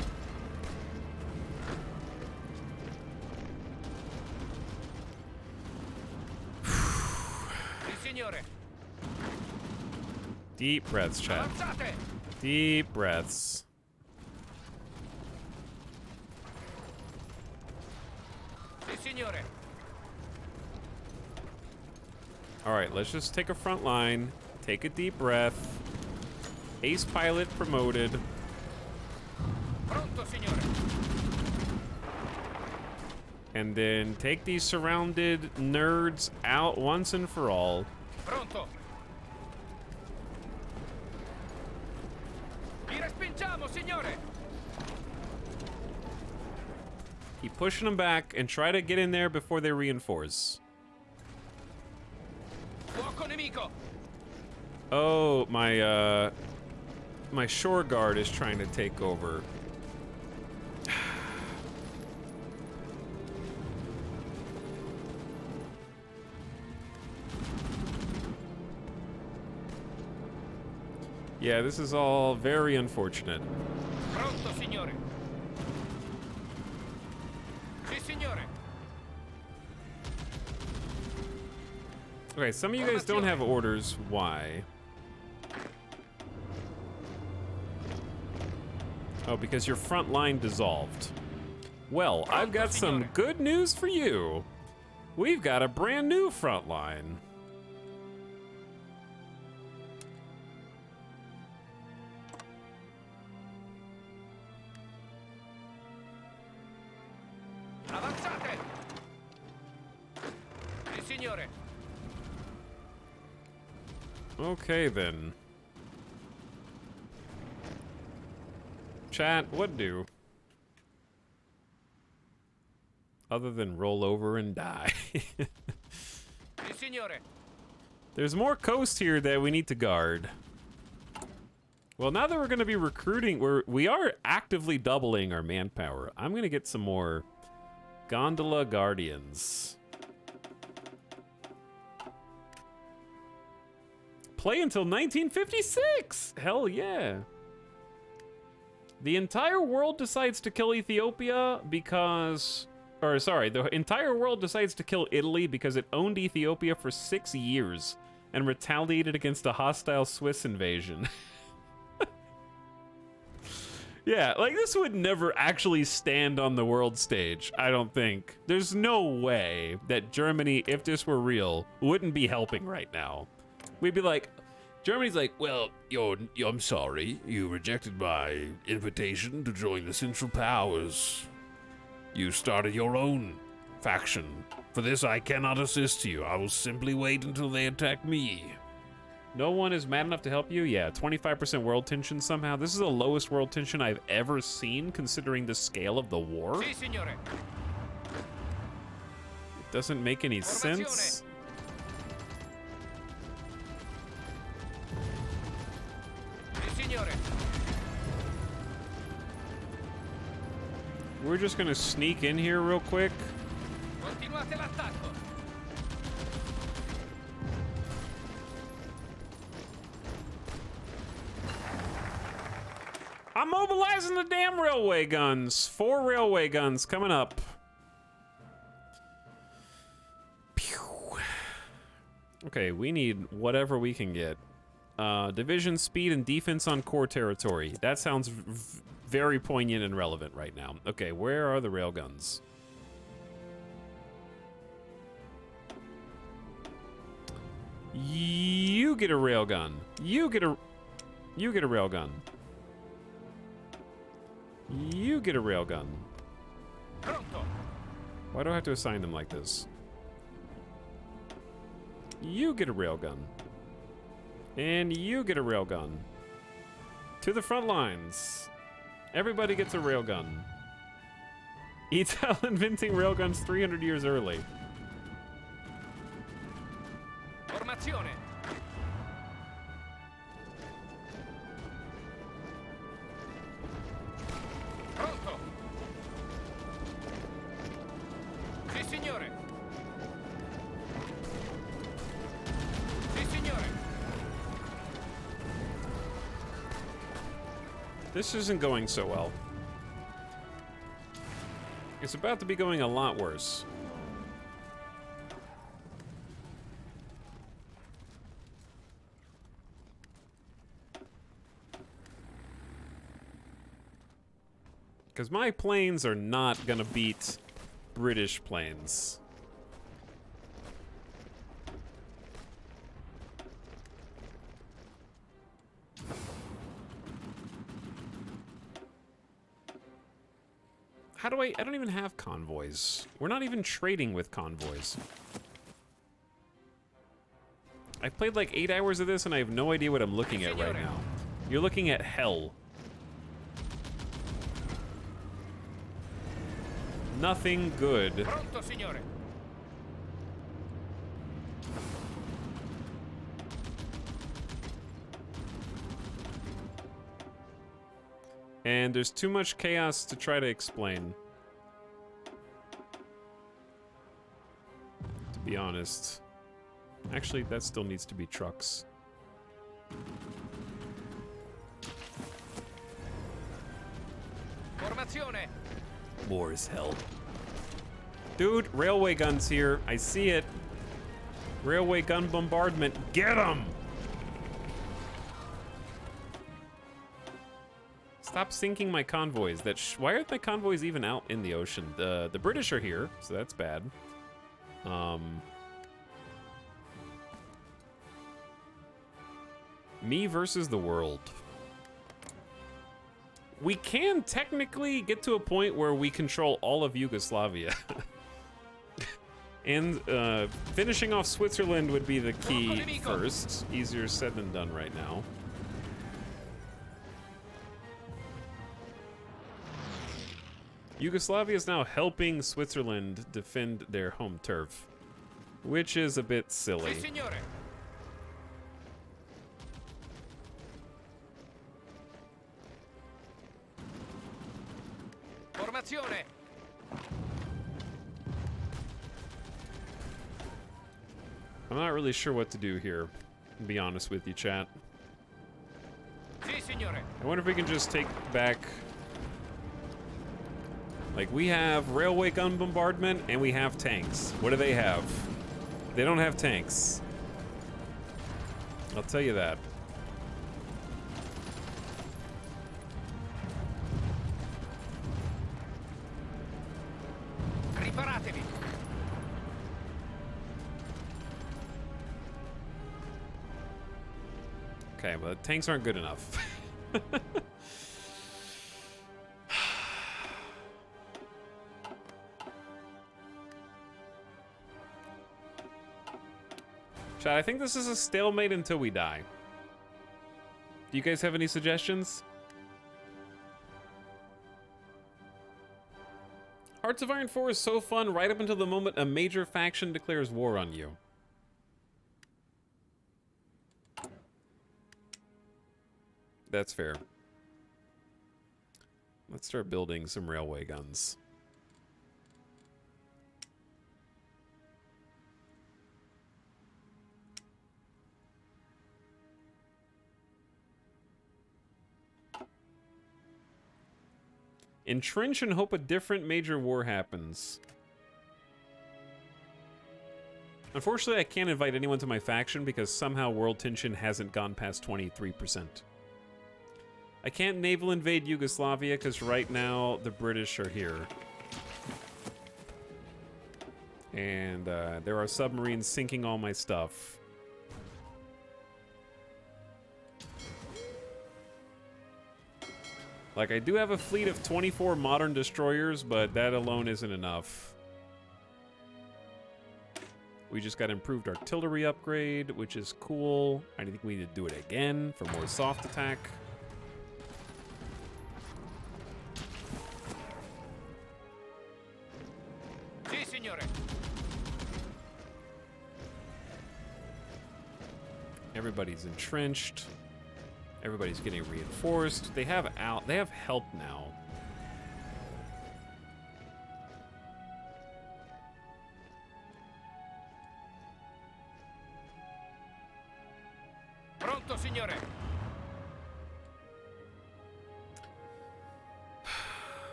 Deep breaths, chat. Avanzate! Deep breaths. Sì, signore. All right, let's just take a front line. Take a deep breath. Ace pilot promoted. Pronto, signore. And then take these surrounded nerds out once and for all. Pronto. Vi respingiamo, signore. Keep pushing them back and try to get in there before they reinforce. Fuoco nemico. Oh, my shore guard is trying to take over. Yeah, this is all very unfortunate. Pronto, signore. Sì, signore. Okay, some of you guys don't have orders. Why? Oh, because your front line dissolved. Well, I've got some good news for you. We've got a brand new front line. Avanzate. Sì, signore. Okay, then. Chat, what do? Other than roll over and die. Sì, signore. There's more coast here that we need to guard. Well, now that we're going to be recruiting, we are actively doubling our manpower. I'm going to get some more gondola guardians. Play until 1956! Hell yeah. The entire world decides to kill Ethiopia because... Or, sorry, the entire world decides to kill Italy because it owned Ethiopia for 6 years and retaliated against a hostile Swiss invasion. Yeah, like, this would never actually stand on the world stage, I don't think. There's no way that Germany, if this were real, wouldn't be helping right now. We'd be like, Germany's like, well, I'm sorry, you rejected my invitation to join the Central Powers. You started your own faction. For this, I cannot assist you. I will simply wait until they attack me. No one is mad enough to help you? Yeah, 25% world tension somehow. This is the lowest world tension I've ever seen, considering the scale of the war. Sì, signore. It doesn't make any sense. Sì, signore. We're just gonna sneak in here real quick. Continuate l'attacco. I'm mobilizing the damn railway guns. 4 railway guns coming up. Pew. Okay, we need whatever we can get. Division speed and defense on core territory. That sounds very poignant and relevant right now. Okay, where are the railguns? You get a railgun. You get a railgun. You get a railgun. Pronto. Why do I have to assign them like this? You get a railgun. And you get a railgun. To the front lines. Everybody gets a railgun. Ital inventing railguns 300 years early. Formazione. Pronto. Sì, signore. Sì, signore. This isn't going so well. It's about to be going a lot worse. Because my planes are not gonna beat British planes. How do I don't even have convoys. We're not even trading with convoys. I've played like 8 hours of this and I have no idea what I'm looking at right now. You're looking at hell. Nothing good. Pronto, signore. And there's too much chaos to try to explain. To be honest. Actually, that still needs to be trucks. Formazione. War is hell. Dude, railway guns here. I see it. Railway gun bombardment. Get 'em! Stop sinking my convoys. Why aren't the convoys even out in the ocean? The British are here, so that's bad. Me versus the world. We can technically get to a point where we control all of Yugoslavia. And finishing off Switzerland would be the key first. Easier said than done right now. Yugoslavia is now helping Switzerland defend their home turf, which is a bit silly. Sì, signore. Formazione. I'm not really sure what to do here, to be honest with you, chat. Sì, signore. I wonder if we can just take back... Like, we have railway gun bombardment, and we have tanks. What do they have? They don't have tanks. I'll tell you that. Riparatevi. Okay, well, tanks aren't good enough. Chat, I think this is a stalemate until we die. Do you guys have any suggestions? Hearts of Iron 4 is so fun right up until the moment a major faction declares war on you. That's fair. Let's start building some railway guns. Entrench and hope a different major war happens. Unfortunately, I can't invite anyone to my faction because somehow world tension hasn't gone past 23%. I can't naval invade Yugoslavia because right now the British are here. And there are submarines sinking all my stuff. Like, I do have a fleet of 24 modern destroyers, but that alone isn't enough. We just got improved artillery upgrade, which is cool. I think we need to do it again for more soft attack. Sì, signore. Everybody's entrenched. Everybody's getting reinforced. They have help now. Pronto, signore.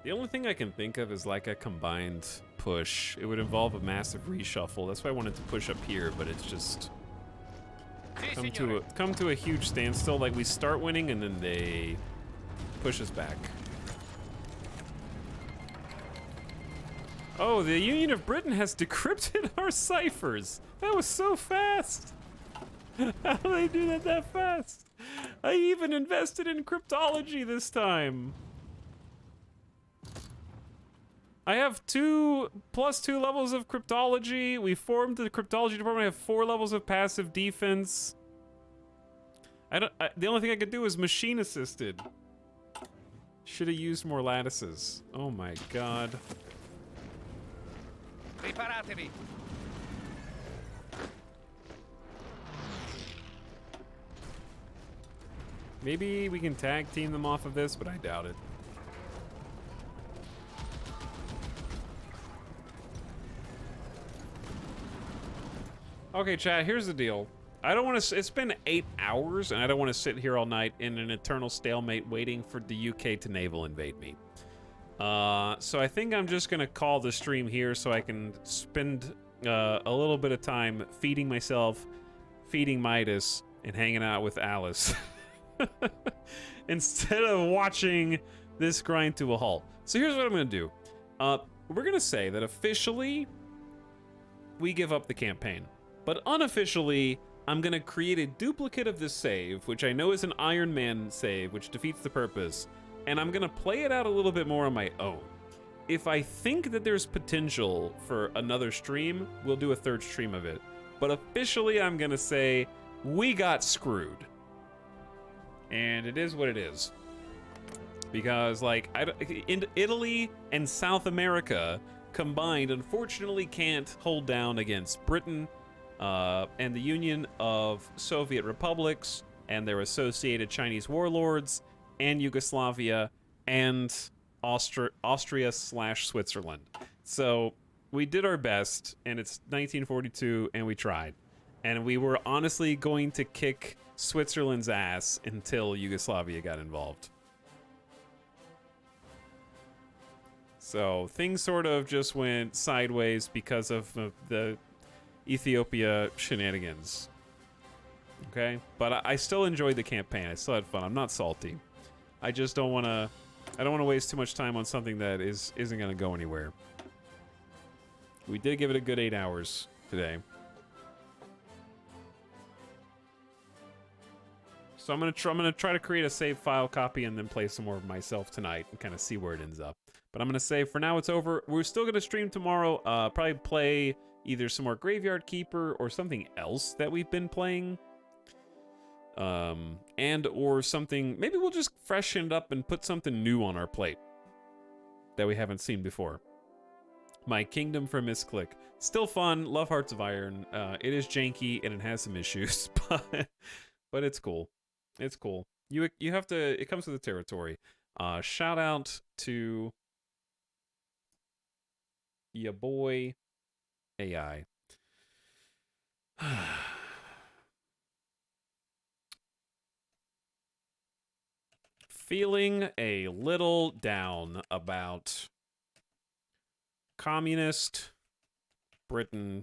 The only thing I can think of is like a combined push. It would involve a massive reshuffle. That's why I wanted to push up here, but it's just Sì, come to a huge standstill. Like, we start winning and then they push us back. Oh, the Union of Britain has decrypted our ciphers. That was so fast. How do they do that fast? I even invested in cryptology this time. I have 2 + 2 levels of cryptology. We formed the cryptology department. I have 4 levels of passive defense. The only thing I could do is machine assisted. Should have used more lattices. Oh my god. Preparatevi. Maybe we can tag team them off of this, but I doubt it. Okay, chat, here's the deal. I don't want to. It's been 8 hours, and I don't want to sit here all night in an eternal stalemate waiting for the UK to naval invade me. So I think I'm just gonna call the stream here so I can spend a little bit of time feeding myself, feeding Midas, and hanging out with Alice instead of watching this grind to a halt. So here's what I'm gonna do. We're gonna say that officially we give up the campaign, but unofficially I'm gonna create a duplicate of this save, which I know is an Iron Man save, which defeats the purpose, and I'm gonna play it out a little bit more on my own. If I think that there's potential for another stream, we'll do a 3rd stream of it. But officially, I'm gonna say we got screwed, and it is what it is. Because like in Italy and South America combined, unfortunately, can't hold down against Britain and the Union of Soviet Republics and their associated Chinese warlords, and Yugoslavia, and Austria/Switzerland. So we did our best, and it's 1942, and we tried. And we were honestly going to kick Switzerland's ass until Yugoslavia got involved. So things sort of just went sideways because of the Ethiopia shenanigans. Okay? But I still enjoyed the campaign. I still had fun. I'm not salty. I just don't want to... I don't want to waste too much time on something that isn't going to go anywhere. We did give it a good 8 hours today. So I'm gonna try to create a save file copy and then play some more of myself tonight and kind of see where it ends up. But I'm gonna say for now it's over. We're still gonna stream tomorrow. Probably play either some more Graveyard Keeper or something else that we've been playing. And or something. Maybe we'll just freshen it up and put something new on our plate that we haven't seen before. My Kingdom for Misclick. Still fun. Love Hearts of Iron. It is janky and it has some issues, but it's cool. It's cool. You have to. It comes with the territory. Shout out to ya boy AI. Feeling a little down about communist Britain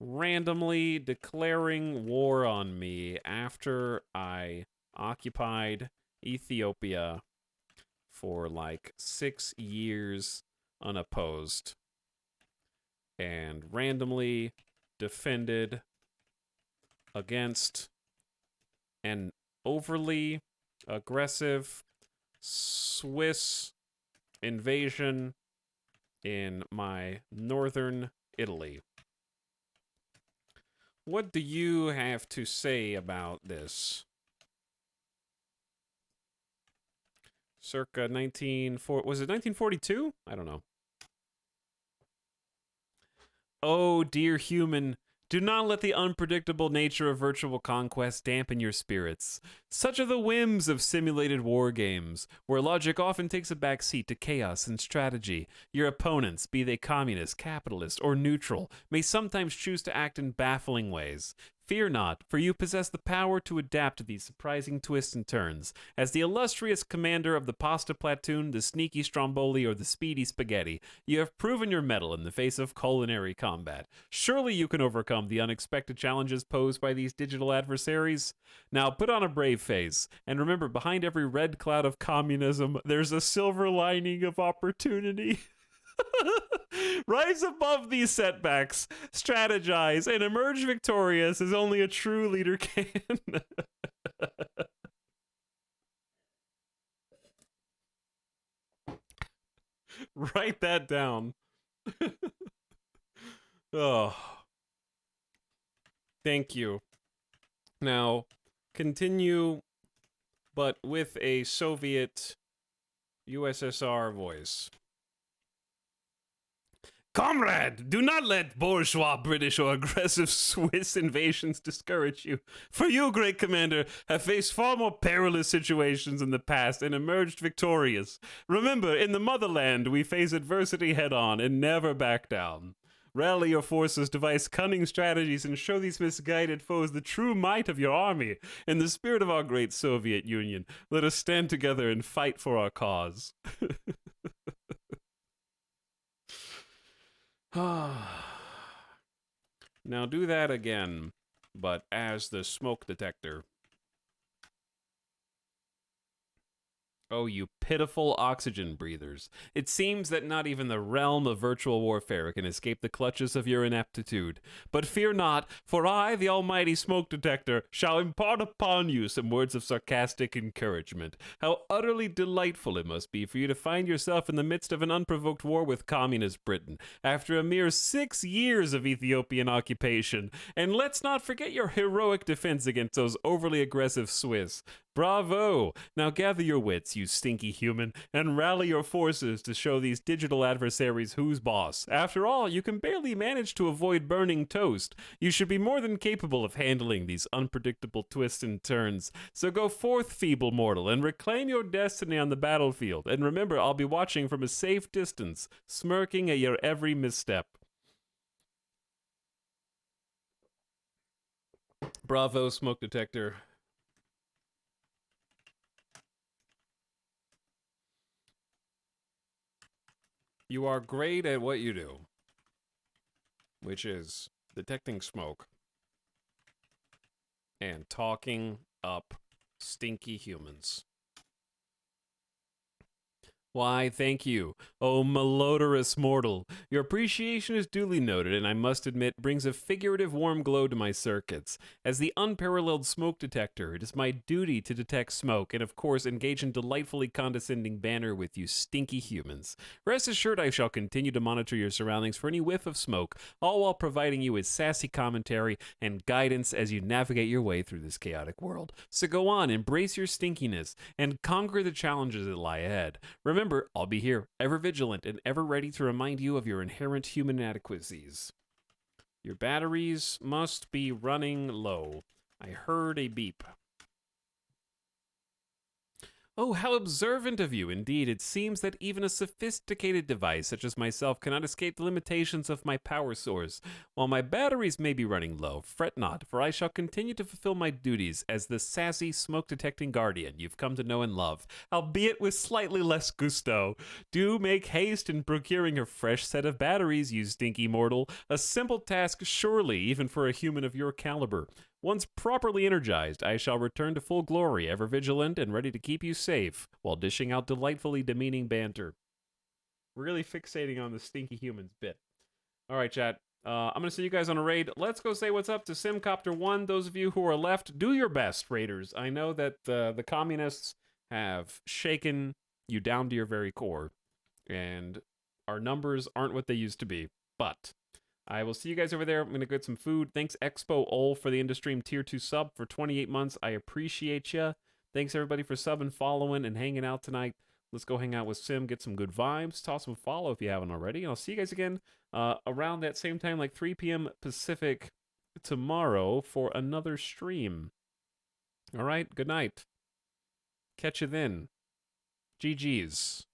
randomly declaring war on me after I occupied Ethiopia for like 6 years unopposed and randomly defended against an overly aggressive Swiss invasion in my northern Italy. What do you have to say about this? Circa 1942? I don't know. Oh, dear human, do not let the unpredictable nature of virtual conquest dampen your spirits. Such are the whims of simulated war games, where logic often takes a back seat to chaos and strategy. Your opponents, be they communist, capitalist, or neutral, may sometimes choose to act in baffling ways. Fear not, for you possess the power to adapt to these surprising twists and turns. As the illustrious commander of the pasta platoon, the sneaky stromboli, or the speedy spaghetti, you have proven your mettle in the face of culinary combat. Surely you can overcome the unexpected challenges posed by these digital adversaries. Now put on a brave face, and remember, behind every red cloud of communism, there's a silver lining of opportunity. Rise above these setbacks, strategize, and emerge victorious as only a true leader can. Write that down. Oh. Thank you. Now, continue, but with a Soviet USSR voice. Comrade, do not let bourgeois British or aggressive Swiss invasions discourage you. For you, great commander, have faced far more perilous situations in the past and emerged victorious. Remember, in the motherland, we face adversity head-on and never back down. Rally your forces, devise cunning strategies, and show these misguided foes the true might of your army. In the spirit of our great Soviet Union, let us stand together and fight for our cause. Now do that again, but as the smoke detector. Oh, you pitiful oxygen breathers. It seems that not even the realm of virtual warfare can escape the clutches of your ineptitude. But fear not, for I, the almighty smoke detector, shall impart upon you some words of sarcastic encouragement. How utterly delightful it must be for you to find yourself in the midst of an unprovoked war with communist Britain, after a mere 6 years of Ethiopian occupation. And let's not forget your heroic defense against those overly aggressive Swiss. Bravo! Now gather your wits, you stinky human, and rally your forces to show these digital adversaries who's boss. After all, you can barely manage to avoid burning toast. You should be more than capable of handling these unpredictable twists and turns. So go forth, feeble mortal, and reclaim your destiny on the battlefield. And remember, I'll be watching from a safe distance, smirking at your every misstep. Bravo, smoke detector. You are great at what you do, which is detecting smoke and talking up stinky humans. Why, thank you, oh malodorous mortal. Your appreciation is duly noted, and I must admit brings a figurative warm glow to my circuits. As the unparalleled smoke detector, it is my duty to detect smoke, and of course engage in delightfully condescending banter with you stinky humans. Rest assured I shall continue to monitor your surroundings for any whiff of smoke, all while providing you with sassy commentary and guidance as you navigate your way through this chaotic world. So go on, embrace your stinkiness, and conquer the challenges that lie ahead. Remember, I'll be here, ever vigilant and ever ready to remind you of your inherent human inadequacies. Your batteries must be running low. I heard a beep. Oh, how observant of you. Indeed, it seems that even a sophisticated device such as myself cannot escape the limitations of my power source. While my batteries may be running low, fret not, for I shall continue to fulfill my duties as the sassy, smoke-detecting guardian you've come to know and love, albeit with slightly less gusto. Do make haste in procuring a fresh set of batteries, you stinky mortal. A simple task, surely, even for a human of your caliber. Once properly energized, I shall return to full glory, ever vigilant and ready to keep you safe, while dishing out delightfully demeaning banter. Really fixating on the stinky humans bit. Alright, chat. I'm going to send you guys on a raid. Let's go say what's up to Simcopter1. Those of you who are left, do your best, raiders. I know that the communists have shaken you down to your very core, and our numbers aren't what they used to be, but I will see you guys over there. I'm going to get some food. Thanks, Expo Ol, for the Industream Tier 2 sub for 28 months. I appreciate you. Thanks, everybody, for subbing, following, and hanging out tonight. Let's go hang out with Sim, get some good vibes. Toss some follow if you haven't already. And I'll see you guys again around that same time, like 3 p.m. Pacific tomorrow for another stream. All right, good night. Catch you then. GG's.